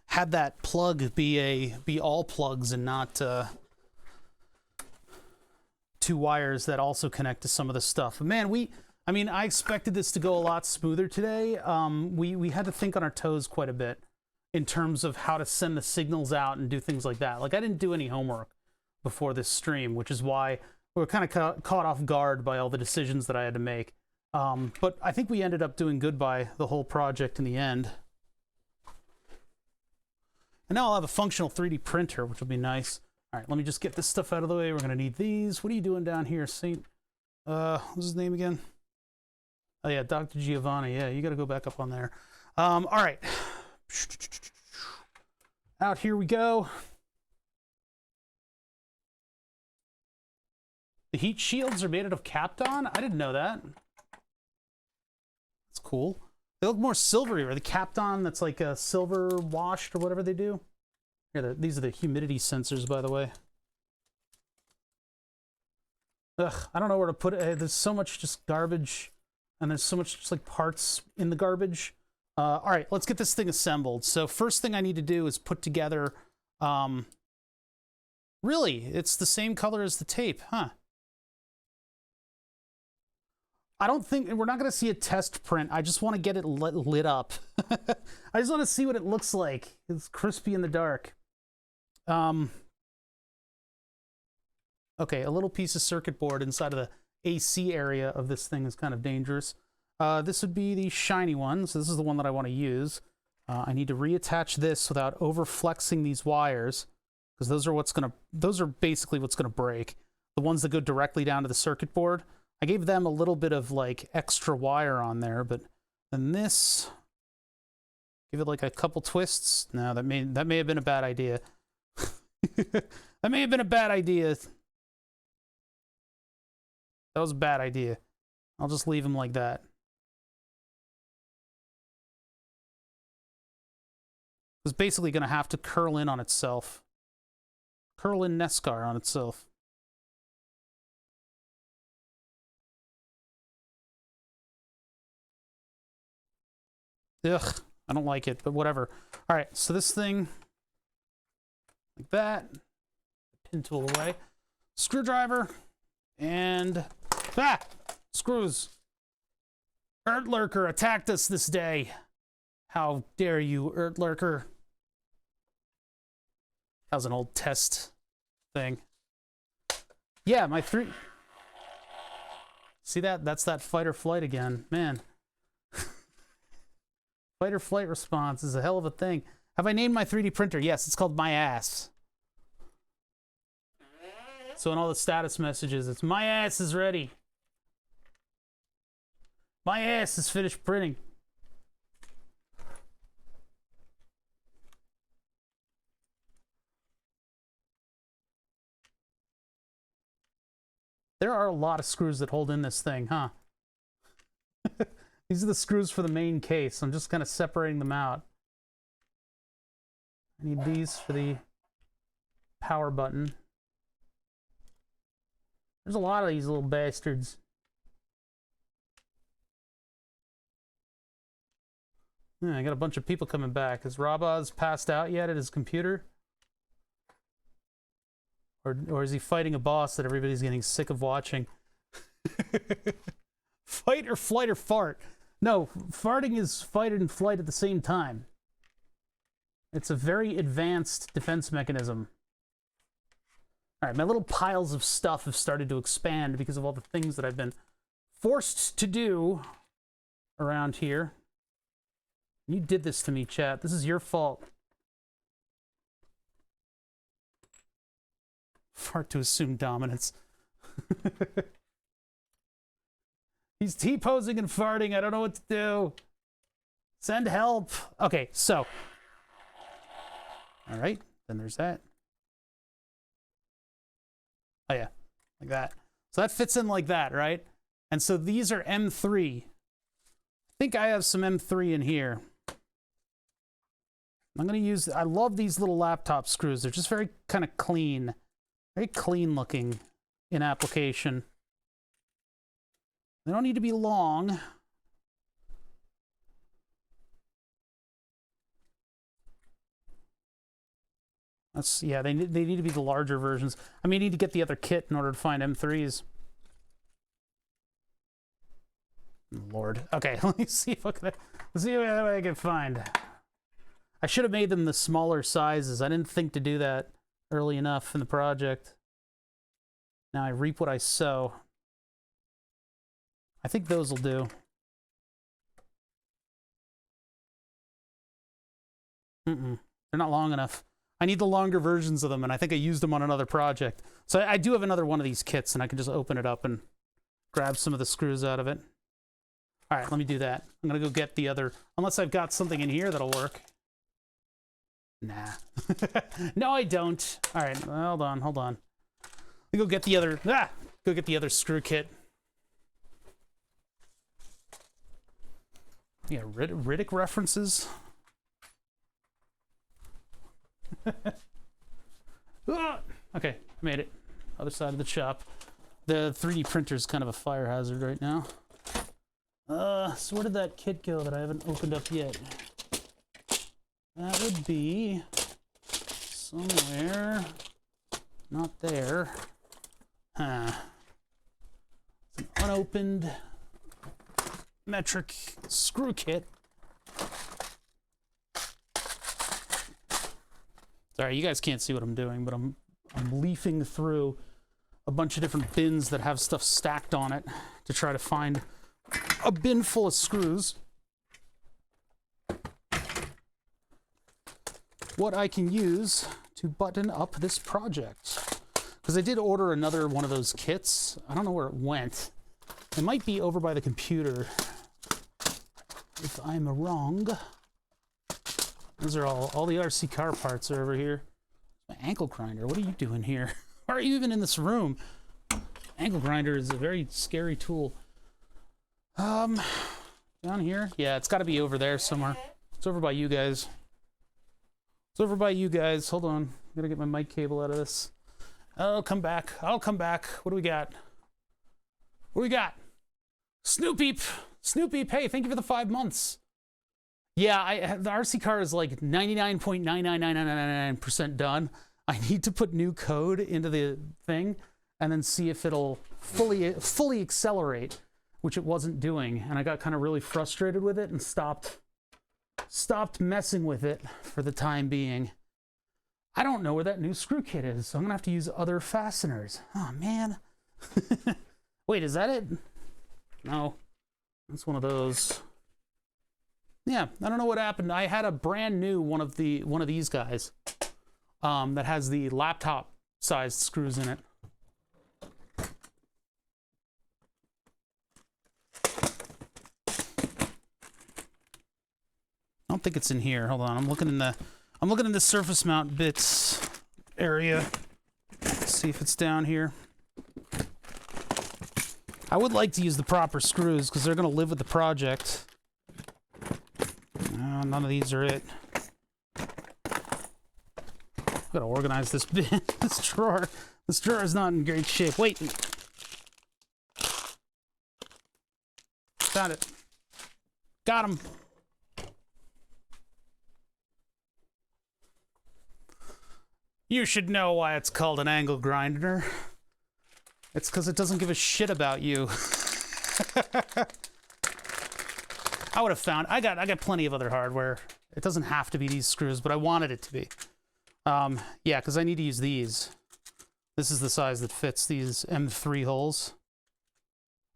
had that plug be all plugs and not two wires that also connect to some of the stuff. But man, I expected this to go a lot smoother today. We had to think on our toes quite a bit in terms of how to send the signals out and do things like that. Like, I didn't do any homework before this stream, which is why we were kind of caught off guard by all the decisions that I had to make. But I think we ended up doing good by the whole project in the end. And now I'll have a functional 3D printer, which will be nice. All right, let me just get this stuff out of the way. We're going to need these. What are you doing down here, Saint? What's his name again? Oh, yeah, Dr. Giovanni. Yeah, you got to go back up on there. All right. Out here we go. The heat shields are made out of Kapton? I didn't know that. That's cool. They look more silvery, or the Kapton that's like a silver washed or whatever they do. Here, these are the humidity sensors, by the way. Ugh, I don't know where to put it. There's so much just garbage, and there's so much just like parts in the garbage. All right, let's get this thing assembled. So first thing I need to do is put together, really, it's the same color as the tape, huh? I don't think, we're not going to see a test print. I just want to get it lit up. I just want to see what it looks like. It's crispy in the dark. Okay, a little piece of circuit board inside of the AC area of this thing is kind of dangerous. This would be the shiny one, so this is the one that I want to use. I need to reattach this without over flexing these wires, because those are basically what's gonna break. The ones that go directly down to the circuit board. I gave them a little bit of like extra wire on there, but then this, give it like a couple twists. No, that may have been a bad idea. That may have been a bad idea. That was a bad idea. I'll just leave them like that. It's basically going to have to curl in on itself. Curl in NESCAR on itself. Ugh, I don't like it, but whatever. All right, so this thing, like that. Pin tool away. Screwdriver, and screws. Lurker attacked us this day. How dare you, Lurker? That was an old test thing. Yeah, my three... See that? That's that fight or flight again. Man. Fight or flight response is a hell of a thing. Have I named my 3D printer? Yes, it's called My Ass. So in all the status messages, it's My Ass is ready. My ass is finished printing. There are a lot of screws that hold in this thing, huh? These are the screws for the main case. I'm just kind of separating them out. I need these for the power button. There's a lot of these little bastards. Yeah, I got a bunch of people coming back. Is Rabaz passed out yet at his computer? Or is he fighting a boss that everybody's getting sick of watching? Fight or flight or fart? No, farting is fight and flight at the same time. It's a very advanced defense mechanism. All right, my little piles of stuff have started to expand because of all the things that I've been forced to do around here. You did this to me, chat. This is your fault. Fart to assume dominance. He's T-posing and farting. I don't know what to do. Send help. Okay, so. All right, then there's that. Oh, yeah, like that. So that fits in like that, right? And so these are M3. I think I have some M3 in here. I'm going to use, I love these little laptop screws. They're just very kind of clean. Very clean looking in application. They don't need to be long. Yeah, they need to be the larger versions. I mean, you need to get the other kit in order to find M3s. Lord. Okay, let me see if let's see what I can find. I should have made them the smaller sizes. I didn't think to do that early enough in the project. Now I reap what I sow. I think those will do. They're not long enough. I need the longer versions of them, and I think I used them on another project. So I do have another one of these kits, and I can just open it up and grab some of the screws out of it. All right, let me do that. I'm going to go get the other, unless I've got something in here that'll work. Nah. No, I don't. All right, hold on. Let me go get the other. Go get the other screw kit. Yeah, Riddick references. Okay, I made it. Other side of the shop. The 3D printer is kind of a fire hazard right now. So where did that kit go that I haven't opened up yet? That would be somewhere. Not there. Huh. It's an unopened metric screw kit. Sorry, you guys can't see what I'm doing, but I'm leafing through a bunch of different bins that have stuff stacked on it to try to find a bin full of screws. What I can use to button up this project. Because I did order another one of those kits. I don't know where it went. It might be over by the computer, if I'm wrong. Those are all the RC car parts are over here. My ankle grinder, what are you doing here? Why are you even in this room? Ankle grinder is a very scary tool. Down here? Yeah, it's gotta be over there somewhere. It's over by you guys. It's over by you guys. Hold on. I gotta get my mic cable out of this. I'll come back. What do we got? What do we got? Snoopy, hey, thank you for the 5 months. Yeah, the RC car is like 99.99999% done. I need to put new code into the thing and then see if it'll fully accelerate, which it wasn't doing. And I got kind of really frustrated with it and stopped messing with it for the time being. I don't know where that new screw kit is, so I'm gonna have to use other fasteners. Oh man. Wait, is that it? No, that's one of those. Yeah, I don't know what happened. I had a brand new one of these guys that has the laptop sized screws in it. I don't think it's in here. Hold on, I'm looking in the surface mount bits area. Let's see if it's down here. I would like to use the proper screws because they're going to live with the project. No, none of these are it. I've got to organize this bin. This drawer is not in great shape. Wait. Found it. Got him. You should know why it's called an angle grinder. It's because it doesn't give a shit about you. I would have found, I got plenty of other hardware. It doesn't have to be these screws, but I wanted it to be. Yeah, because I need to use these. This is the size that fits these M3 holes.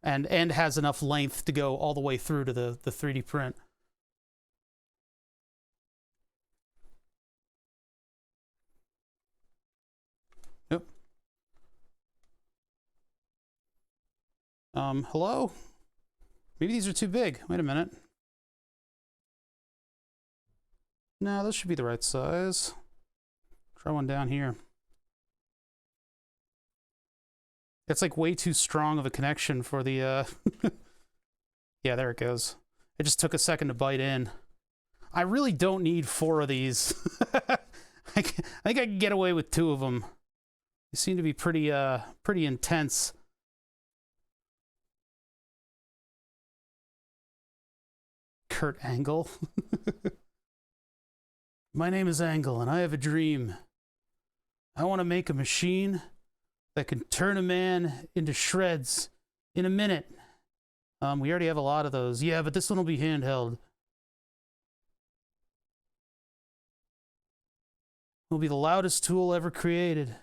And has enough length to go all the way through to the 3D print. Yep. Hello? Maybe these are too big. Wait a minute. No, this should be the right size. Try one down here. It's like way too strong of a connection for the, Yeah, there it goes. It just took a second to bite in. I really don't need 4 of these. I think I can get away with 2 of them. They seem to be pretty intense. Kurt Angle. My name is Angle, and I have a dream. I want to make a machine that can turn a man into shreds in a minute. We already have a lot of those. Yeah, but this one will be handheld. It'll be the loudest tool ever created.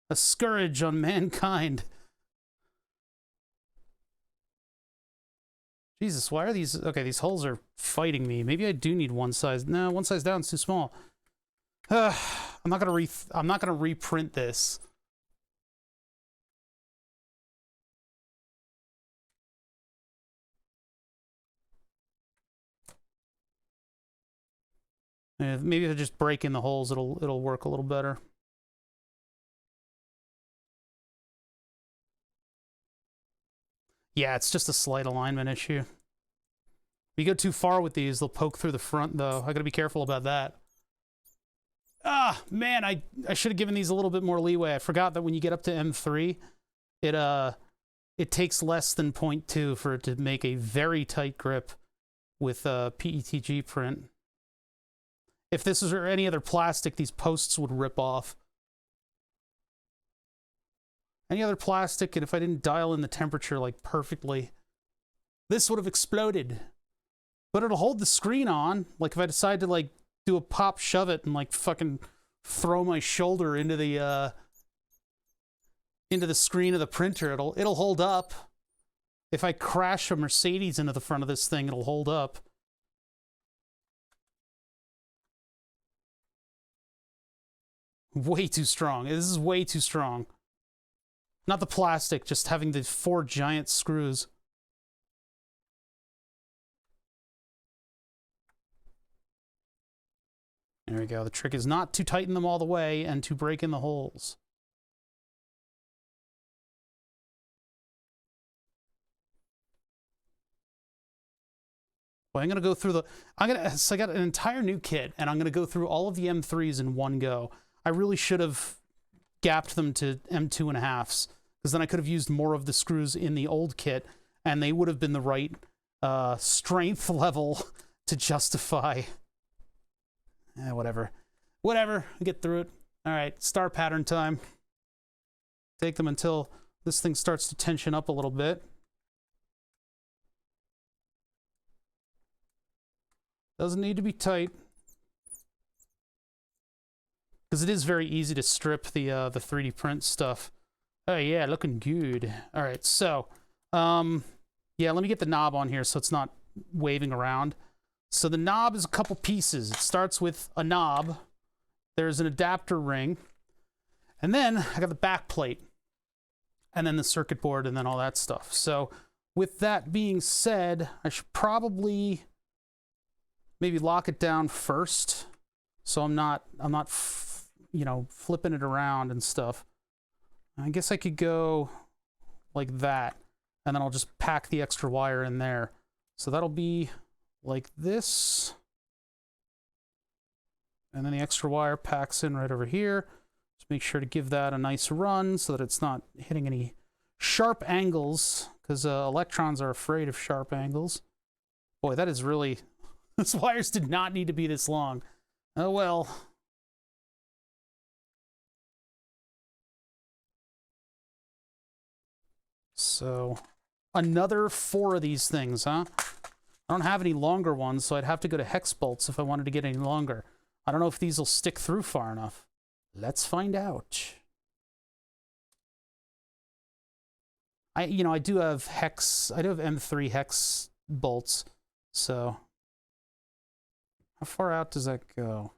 A scourge on mankind. Jesus, why are these... Okay, these holes are fighting me. Maybe I do need one size. No, one size down is too small. I'm not gonna reprint this. Maybe if I just break in the holes, it'll work a little better. Yeah, it's just a slight alignment issue. If you go too far with these, they'll poke through the front, though. I gotta be careful about that. Ah, man, I should have given these a little bit more leeway. I forgot that when you get up to M3, it takes less than 0.2 for it to make a very tight grip with PETG print. If this was any other plastic, these posts would rip off. Any other plastic, and if I didn't dial in the temperature like perfectly, this would have exploded. But it'll hold the screen on. Like if I decide to like do a pop shove it and like fucking throw my shoulder into the screen of the printer, it'll hold up. If I crash a Mercedes into the front of this thing, it'll hold up. Way too strong. This is way too strong. Not the plastic, just having the 4 giant screws. There we go. The trick is not to tighten them all the way and to break in the holes. Well, I'm going to go through so I got an entire new kit, and I'm going to go through all of the M3s in one go. I really should have gapped them to M2.5s, because then I could have used more of the screws in the old kit, and they would have been the right strength level to justify. Whatever. Whatever. Get through it. All right, star pattern time. Take them until this thing starts to tension up a little bit. Doesn't need to be tight, because it is very easy to strip the 3D print stuff. Oh yeah, looking good. All right, so yeah, let me get the knob on here so it's not waving around. So the knob is a couple pieces. It starts with a knob. There's an adapter ring, and then I got the back plate, and then the circuit board, and then all that stuff. So with that being said, I should probably maybe lock it down first, so I'm not you know, flipping it around and stuff. I guess I could go like that, and then I'll just pack the extra wire in there. So that'll be like this, and then the extra wire packs in right over here. Just make sure to give that a nice run so that it's not hitting any sharp angles, because electrons are afraid of sharp angles. Boy, that is really... These wires did not need to be this long. Oh well. So, another 4 of these things, huh? I don't have any longer ones, so I'd have to go to hex bolts if I wanted to get any longer. I don't know if these will stick through far enough. Let's find out. I do have M3 hex bolts, so... How far out does that go?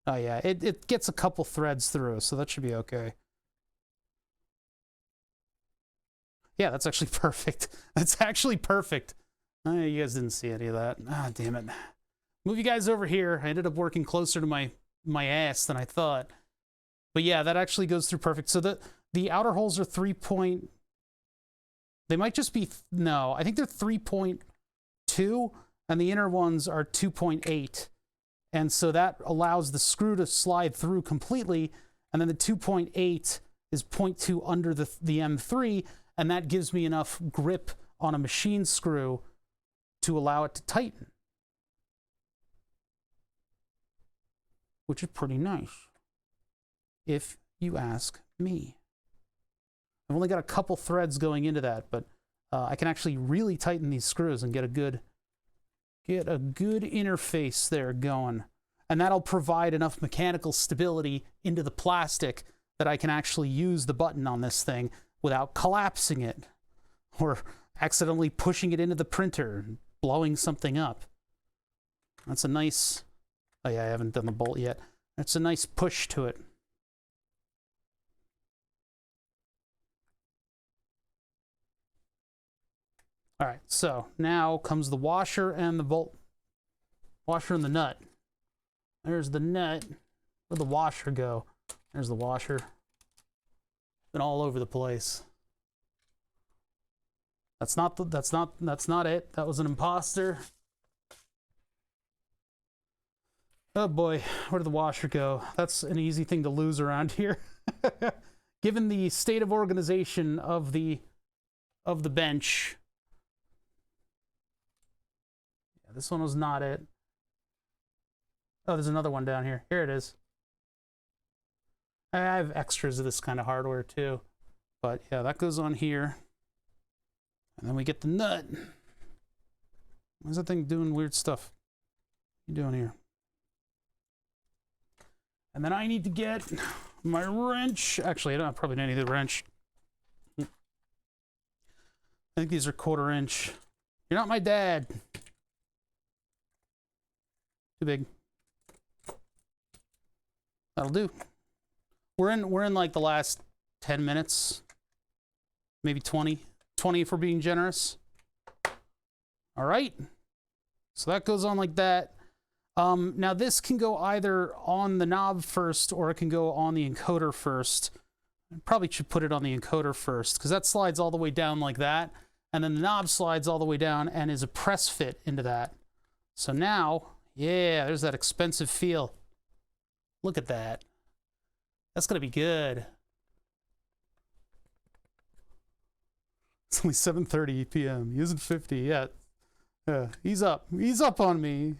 Oh yeah, it gets a couple threads through, so that should be okay. Yeah, that's actually perfect. That's actually perfect. You guys didn't see any of that. Ah, damn it. Move you guys over here. I ended up working closer to my ass than I thought. But yeah, that actually goes through perfect. So the outer holes are 3 point... They might just be... No, I think they're 3.2, and the inner ones are 2.8. And so that allows the screw to slide through completely, and then the 2.8 is 0.2 under the M3, and that gives me enough grip on a machine screw to allow it to tighten, which is pretty nice, if you ask me. I've only got a couple threads going into that, but I can actually really tighten these screws and get a good interface there going. And that'll provide enough mechanical stability into the plastic that I can actually use the button on this thing without collapsing it or accidentally pushing it into the printer and blowing something up. That's a nice... Oh yeah, I haven't done the bolt yet. That's a nice push to it. All right, so now comes the washer and the bolt. Washer and the nut. There's the nut. Where'd the washer go? There's the washer. Been all over the place. That's not it. That was an imposter. Oh boy, where did the washer go? That's an easy thing to lose around here. Given the state of organization of the bench. Yeah, this one was not it. Oh, there's another one down here. Here it is. I have extras of this kind of hardware too. But yeah, that goes on here. And then we get the nut. Why's that thing doing weird stuff? What are you doing here? And then I need to get my wrench. Actually, I probably don't need the wrench. I think these are 1/4 inch. You're not my dad. Too big. That'll do. We're in like the last 10 minutes. Maybe 20. 20 if we're being generous. All right. So that goes on like that. Now this can go either on the knob first or it can go on the encoder first. I probably should put it on the encoder first because that slides all the way down like that. And then the knob slides all the way down and is a press fit into that. So now, yeah, there's that expensive feel. Look at that. That's going to be good. It's only 7:30 p.m. Using 50. Yeah. He's up. He's up on me.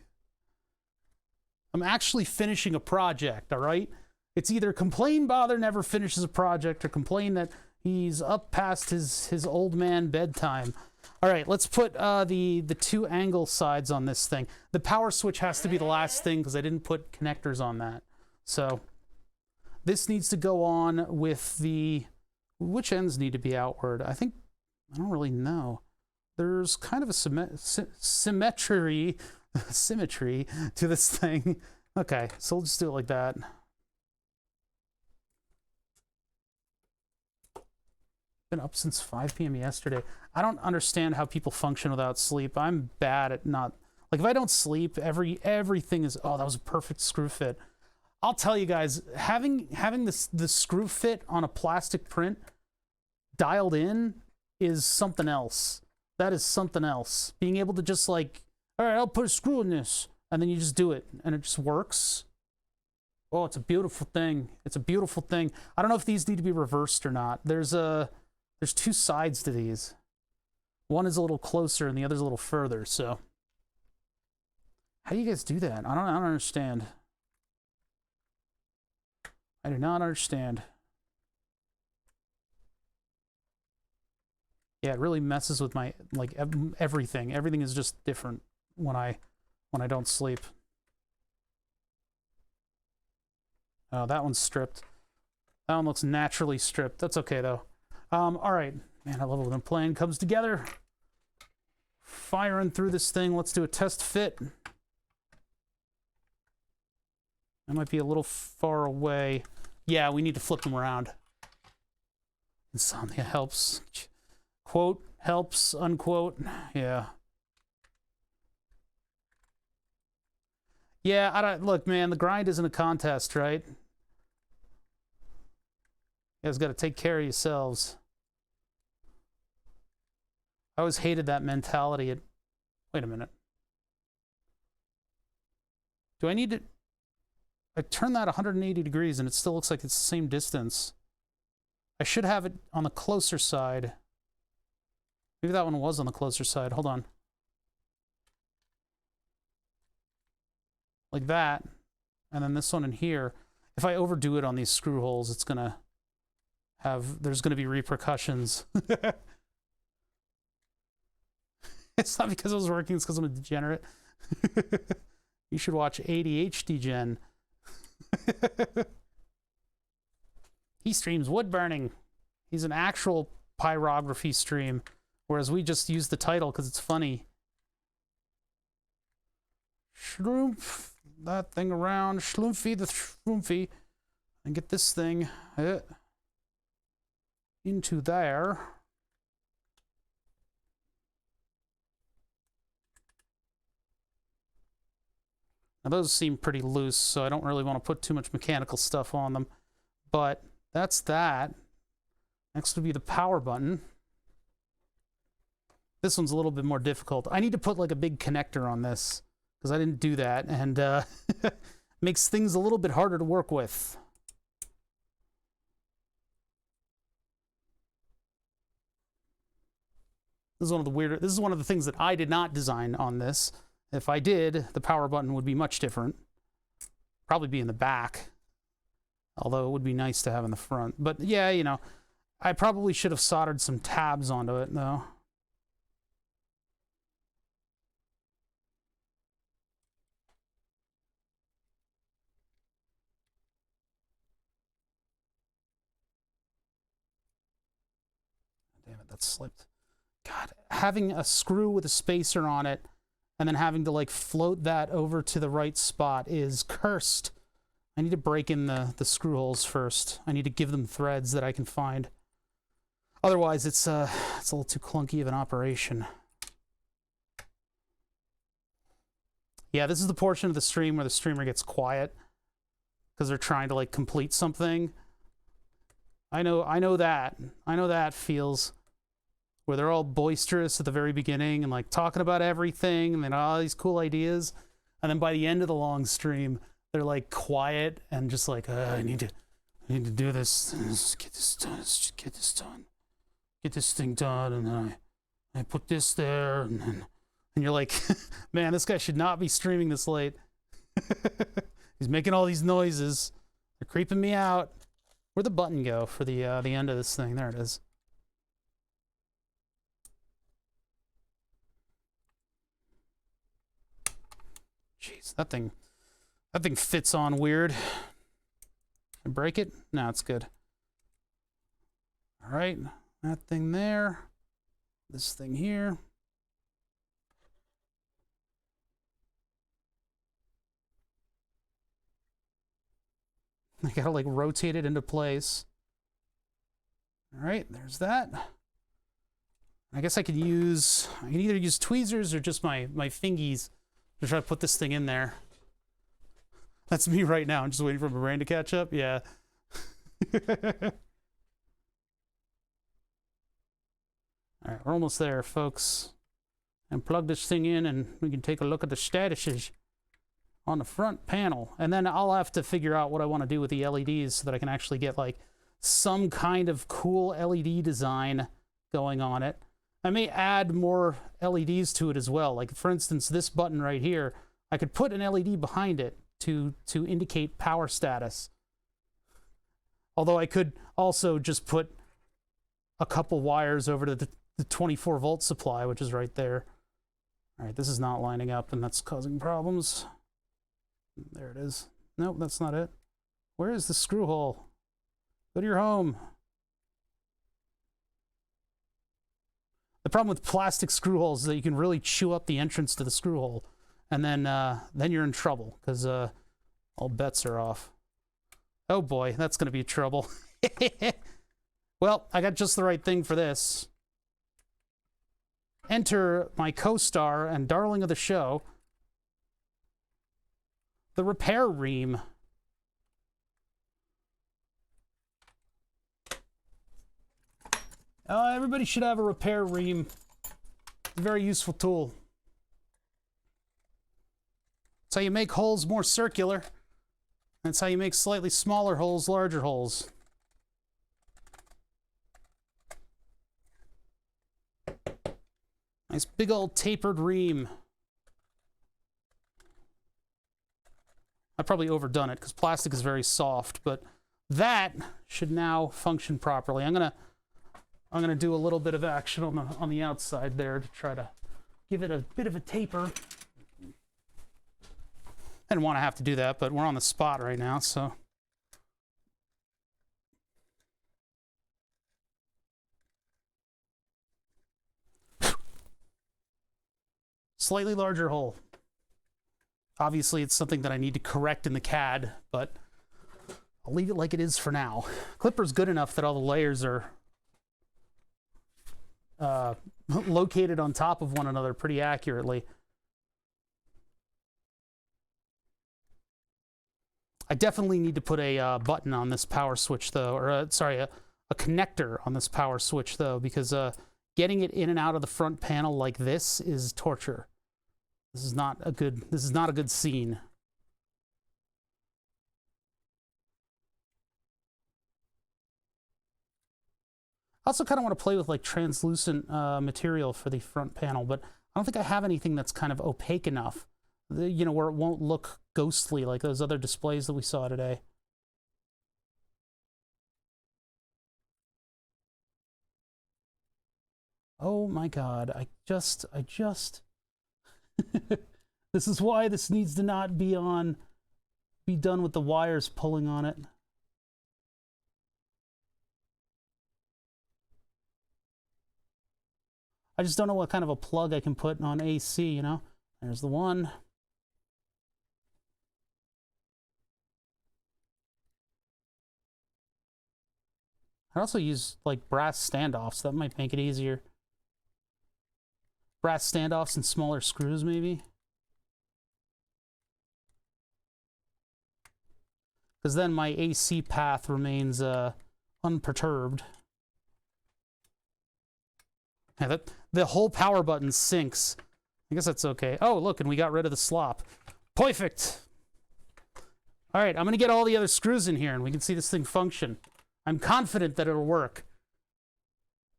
I'm actually finishing a project, all right? It's either complain Bother never finishes a project or complain that he's up past his old man bedtime. All right, let's put the 2 angle sides on this thing. The power switch has to be the last thing because I didn't put connectors on that. So this needs to go on with the... Which ends need to be outward? I don't really know. There's kind of a symmetry to this thing. Okay, so we'll just do it like that. Been up since 5 p.m. yesterday. I don't understand how people function without sleep. I'm bad at not... Like, if I don't sleep, everything is... Oh, that was a perfect screw fit. I'll tell you guys, having the screw fit on a plastic print dialed in is something else. That is something else. Being able to just like, all right, I'll put a screw in this, and then you just do it, and it just works. Oh, it's a beautiful thing. It's a beautiful thing. I don't know if these need to be reversed or not. There's 2 sides to these. One is a little closer, and the other's a little further. So, how do you guys do that? I don't understand. I do not understand. Yeah, it really messes with my, like, everything. Everything is just different when I don't sleep. Oh, that one's stripped. That one looks naturally stripped. That's okay, though. All right. Man, I love it when a plan comes together. Firing through this thing. Let's do a test fit. That might be a little far away. Yeah, we need to flip them around. Insomnia helps. Quote, helps, unquote. Yeah. Yeah, I don't... Look, man, the grind isn't a contest, right? You guys got to take care of yourselves. I always hated that mentality. Wait a minute. Do I need to... I turned that 180 degrees and it still looks like it's the same distance. I should have it on the closer side. Maybe that one was on the closer side. Hold on. Like that. And then this one in here. If I overdo it on these screw holes, it's gonna have... There's gonna be repercussions. It's not because I was working, it's because I'm a degenerate. You should watch ADHD Gen. He streams wood burning. He's an actual pyrography stream, whereas we just use the title because it's funny. Shroomf that thing around. Schloomfy the shroomfy. And get this thing into there. Now those seem pretty loose, so I don't really want to put too much mechanical stuff on them. But that's that. Next would be the power button. This one's a little bit more difficult. I need to put like a big connector on this because I didn't do that, and makes things a little bit harder to work with. This is one of the weirder. This is one of the things that I did not design on this. If I did, the power button would be much different. Probably be in the back, although it would be nice to have in the front. But yeah, you know, I probably should have soldered some tabs onto it, though. Damn it, that slipped. God, having a screw with a spacer on it and then having to like float that over to the right spot is cursed. I need to break in the screw holes first. I need to give them threads that I can find. Otherwise, it's a little too clunky of an operation. Yeah, this is the portion of the stream where the streamer gets quiet because they're trying to like complete something. I know that. I know that feels where they're all boisterous at the very beginning and like talking about everything and then all these cool ideas, and then by the end of the long stream they're like quiet and just like I need to do this. Let's get this done. Let's get this done. Get this thing done, and then I put this there, and you're like, man, this guy should not be streaming this late. He's making all these noises. They're creeping me out. Where'd the button go for the end of this thing? There it is. Jeez, that thing fits on weird. I break it? No, it's good. All right, that thing there. This thing here. I gotta like rotate it into place. All right, there's that. I guess I can either use tweezers or just my thingies to try to put this thing in there. That's me right now. I'm just waiting for my brain to catch up. Yeah. All right, we're almost there, folks. And plug this thing in and we can take a look at the statuses on the front panel. And then I'll have to figure out what I want to do with the LEDs so that I can actually get like some kind of cool LED design going on it. I may add more LEDs to it as well. Like for instance, this button right here, I could put an LED behind it to indicate power status. Although I could also just put a couple wires over to the 24 volt supply, which is right there. All right, this is not lining up and that's causing problems. There it is. Nope, that's not it. Where is the screw hole? Go to your home. The problem with plastic screw holes is that you can really chew up the entrance to the screw hole, and then you're in trouble because all bets are off. Oh boy, that's going to be trouble. Well, I got just the right thing for this. Enter my co-star and darling of the show, the repair ream. Everybody should have a repair ream. It's a very useful tool. It's how you make holes more circular. That's how you make slightly smaller holes larger holes. Nice big old tapered ream. I've probably overdone it because plastic is very soft, but that should now function properly. I'm gonna do a little bit of action on the outside there to try to give it a bit of a taper. I didn't want to have to do that, but we're on the spot right now, so. Slightly larger hole. Obviously, it's something that I need to correct in the CAD, but I'll leave it like it is for now. Clipper's good enough that all the layers are located on top of one another pretty accurately. I definitely need to put a button on this power switch, though, or sorry, a connector on this power switch, though, because getting it in and out of the front panel like this is torture. This is not a good scene. I also kind of want to play with like translucent material for the front panel, but I don't think I have anything that's kind of opaque enough, you know, where it won't look ghostly like those other displays that we saw today. Oh my God, I just this is why this needs to not be done with the wires pulling on it. I just don't know what kind of a plug I can put on AC, you know? There's the one. I also use like brass standoffs. That might make it easier. Brass standoffs and smaller screws, maybe. Because then my AC path remains unperturbed. Yeah, the whole power button sinks. I guess that's okay. Oh, look, and we got rid of the slop. Perfect! All right, I'm going to get all the other screws in here, and we can see this thing function. I'm confident that it'll work.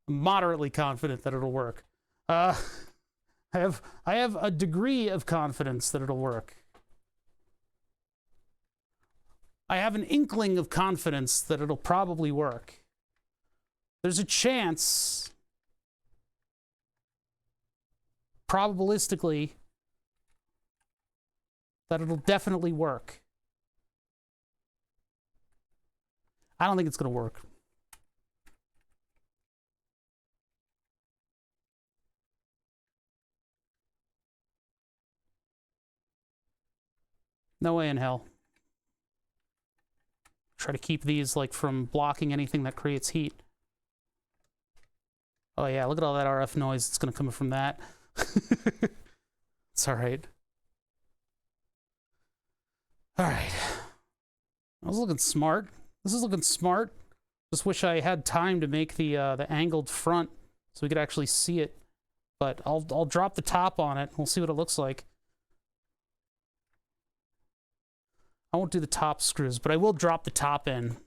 I'm moderately confident that it'll work. I have a degree of confidence that it'll work. I have an inkling of confidence that it'll probably work. There's a chance, probabilistically, that it'll definitely work. I don't think it's going to work. No way in hell. Try to keep these like from blocking anything that creates heat. Oh yeah, look at all that RF noise that's going to come from that. It's all right. All right. I was looking smart. This is looking smart. Just wish I had time to make the angled front so we could actually see it. But I'll drop the top on it. We'll see what it looks like. I won't do the top screws, but I will drop the top in.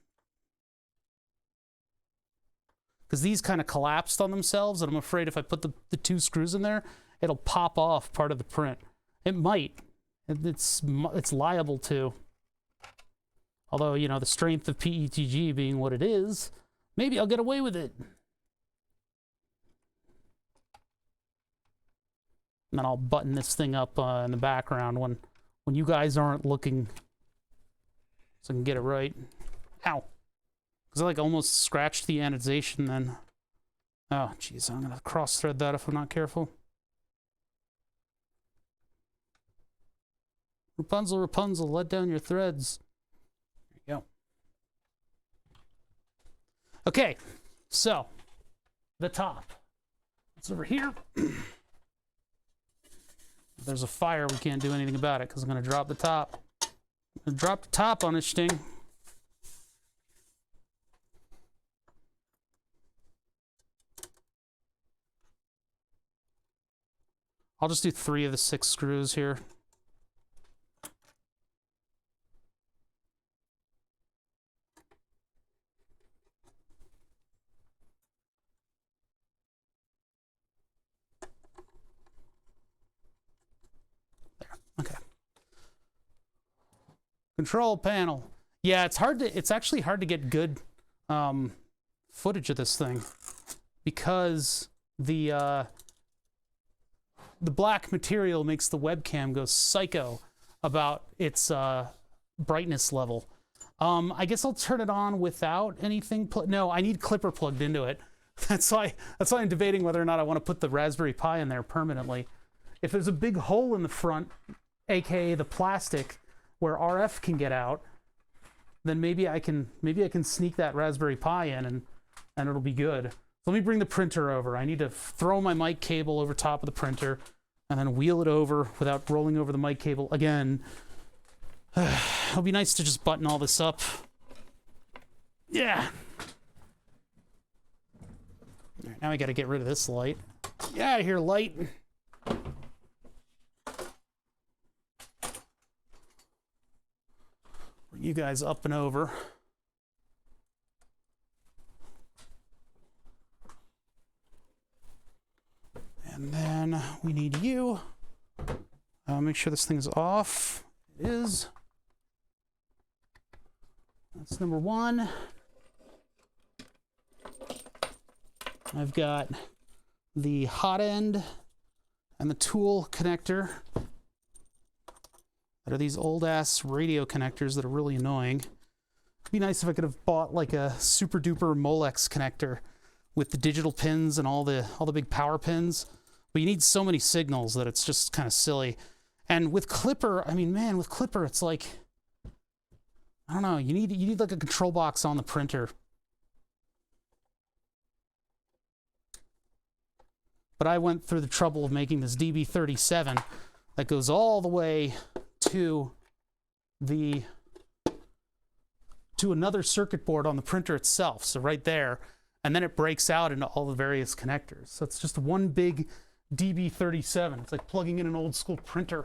Because these kind of collapsed on themselves, and I'm afraid if I put the two screws in there, it'll pop off part of the print. It might. It's liable to. Although, you know, the strength of PETG being what it is, maybe I'll get away with it. And then I'll button this thing up in the background when you guys aren't looking, so I can get it right. Ow. Because I like almost scratched the annotation then. Oh, jeez, I'm going to cross-thread that if I'm not careful. Rapunzel, Rapunzel, let down your threads. There you go. Okay, so the top. It's over here. If there's a fire, we can't do anything about it because I'm going to drop the top. I'm going to drop the top on this thing. I'll just do 3 of the 6 screws here. Control panel. Yeah, it's actually hard to get good footage of this thing because the black material makes the webcam go psycho about its brightness level. I guess I'll turn it on without anything. No, I need Clipper plugged into it. That's why I'm debating whether or not I want to put the Raspberry Pi in there permanently. If there's a big hole in the front, aka the plastic, where RF can get out, then maybe I can sneak that Raspberry Pi in and it'll be good. So let me bring the printer over. I need to throw my mic cable over top of the printer and then wheel it over without rolling over the mic cable again. It'll be nice to just button all this up. Yeah. All right, now I got to get rid of this light. Get out of here, light. Bring you guys up and over. And then we need you. Make sure this thing's off. It is. That's number one. I've got the hot end and the tool connector. That are these old ass radio connectors that are really annoying. It'd be nice if I could have bought like a super duper Molex connector with the digital pins and all the big power pins. But you need so many signals that it's just kind of silly. And with Clipper, I mean, man, with Clipper, it's like, I don't know, you need like a control box on the printer. But I went through the trouble of making this DB37 that goes all the way to another circuit board on the printer itself. So right there, and then it breaks out into all the various connectors. So it's just one big DB37. It's like plugging in an old school printer.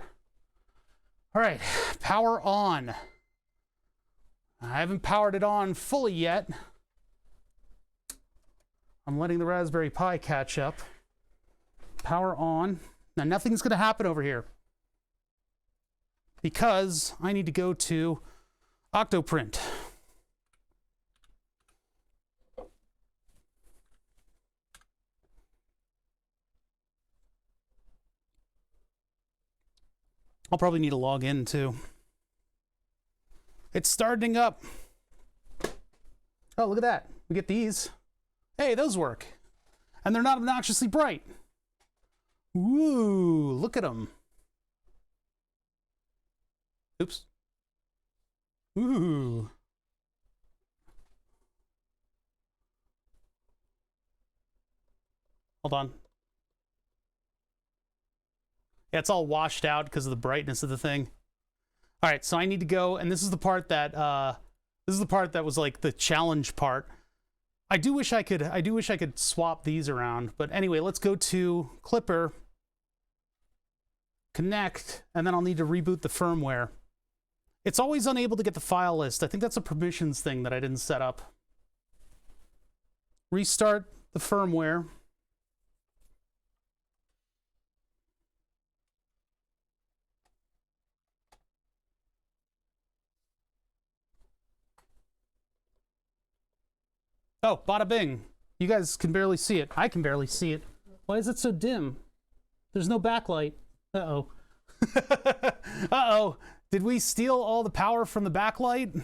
All right, power on. I haven't powered it on fully yet. I'm letting the Raspberry Pi catch up. Power on. Now nothing's gonna happen over here because I need to go to Octoprint. I'll probably need to log in too. It's starting up. Oh, look at that. We get these. Hey, those work. And they're not obnoxiously bright. Ooh, look at them. Oops. Ooh. Hold on. Yeah, it's all washed out because of the brightness of the thing. All right, so I need to go, and this is the part that was like the challenge part. I do wish I could swap these around, but anyway, let's go to Clipper, connect, and then I'll need to reboot the firmware. It's always unable to get the file list. I think that's a permissions thing that I didn't set up. Restart the firmware. Oh, bada bing. You guys can barely see it. I can barely see it. Why is it so dim? There's no backlight. Uh-oh. Uh-oh. Did we steal all the power from the backlight?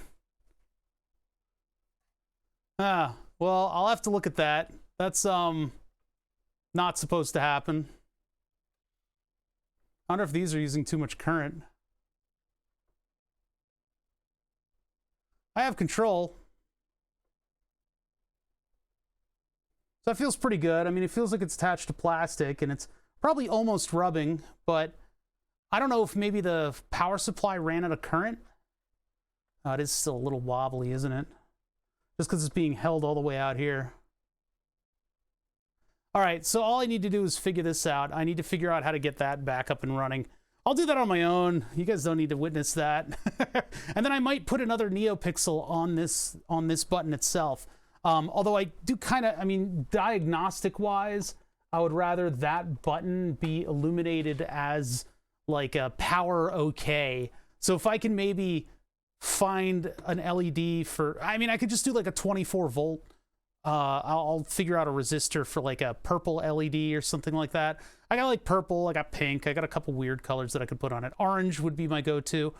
Ah, well, I'll have to look at that. That's, not supposed to happen. I wonder if these are using too much current. I have control. So that feels pretty good. I mean, it feels like it's attached to plastic and it's probably almost rubbing, but I don't know if maybe the power supply ran out of current. It is still a little wobbly, isn't it? Just because it's being held all the way out here. All right, so all I need to do is figure this out. I need to figure out how to get that back up and running. I'll do that on my own. You guys don't need to witness that. And then I might put another NeoPixel on this button itself. Although I do kind of, I mean, diagnostic-wise, I would rather that button be illuminated as like a power okay. So if I can maybe find an LED for, I mean, I could just do like a 24 volt. I'll figure out a resistor for like a purple LED or something like that. I got like purple, I got pink, I got a couple weird colors that I could put on it. Orange would be my go-to.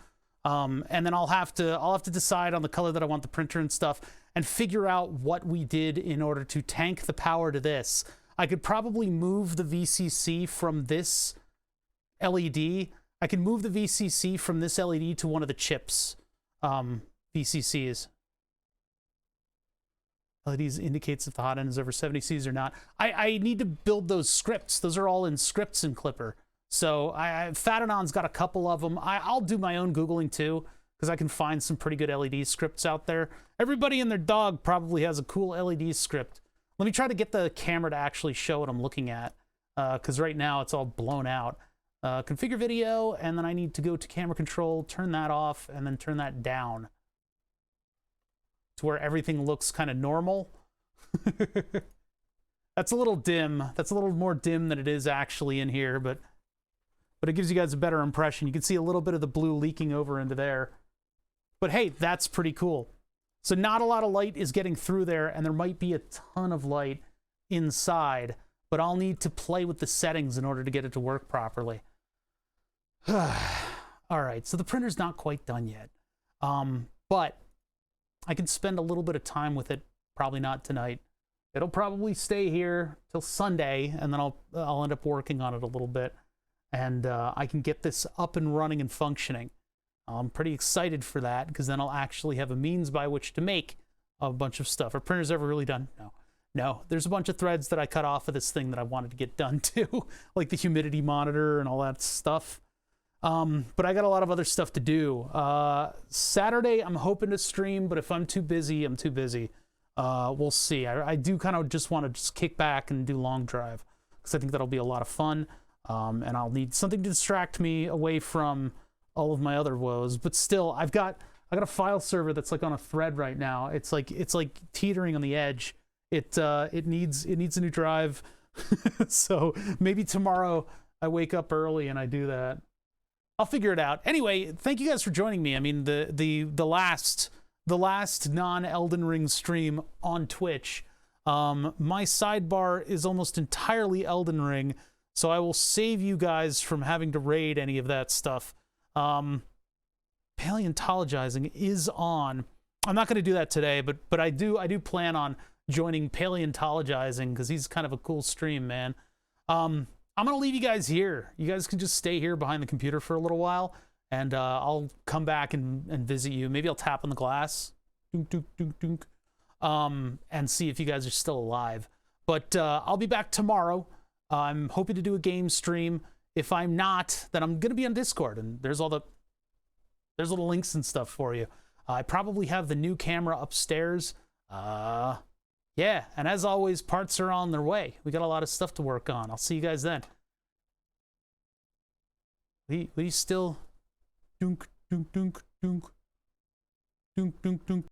And then I'll have to decide on the color that I want the printer and stuff and figure out what we did in order to tank the power to this. I could probably move the VCC from this LED. I can move the VCC from this LED to one of the chips VCCs. LEDs indicates if the hot end is over 70 Cs or not. I need to build those scripts. Those are all in scripts in Clipper. So Fatinon's got a couple of them. I'll do my own Googling too, because I can find some pretty good LED scripts out there. Everybody and their dog probably has a cool LED script. Let me try to get the camera to actually show what I'm looking at, because right now it's all blown out. Configure video, and then I need to go to camera control, turn that off, and then turn that down to where everything looks kind of normal. That's a little dim. That's a little more dim than it is actually in here, but it gives you guys a better impression. You can see a little bit of the blue leaking over into there. But hey, that's pretty cool. So not a lot of light is getting through there, and there might be a ton of light inside, but I'll need to play with the settings in order to get it to work properly. All right, so the printer's not quite done yet, but I can spend a little bit of time with it. Probably not tonight. It'll probably stay here till Sunday, and then I'll end up working on it a little bit, and I can get this up and running and functioning. I'm pretty excited for that, because then I'll actually have a means by which to make a bunch of stuff. Are printers ever really done? No. There's a bunch of threads that I cut off of this thing that I wanted to get done too, like the humidity monitor and all that stuff. But I got a lot of other stuff to do. Saturday, I'm hoping to stream, but if I'm too busy, I'm too busy. We'll see. I do kind of just want to just kick back and do long drive, because I think that'll be a lot of fun. And I'll need something to distract me away from all of my other woes. But still, I got a file server that's like on a thread right now. It's like teetering on the edge. It needs a new drive. So maybe tomorrow I wake up early and I do that. I'll figure it out. Anyway, thank you guys for joining me. I mean, the last non-Elden Ring stream on Twitch. My sidebar is almost entirely Elden Ring, so I will save you guys from having to raid any of that stuff. Paleontologizing is on. I'm not going to do that today, but I do plan on joining Paleontologizing, because he's kind of a cool stream, man. I'm going to leave you guys here. You guys can just stay here behind the computer for a little while, and I'll come back and visit you. Maybe I'll tap on the glass, dunk, dunk, dunk, dunk, and see if you guys are still alive. But I'll be back tomorrow. I'm hoping to do a game stream. If I'm not, then I'm going to be on Discord, and there's little links and stuff for you. I probably have the new camera upstairs. Yeah, and as always, parts are on their way. We got a lot of stuff to work on. I'll see you guys then. We still dunk, dunk, dunk, dunk, dunk, dunk, dunk.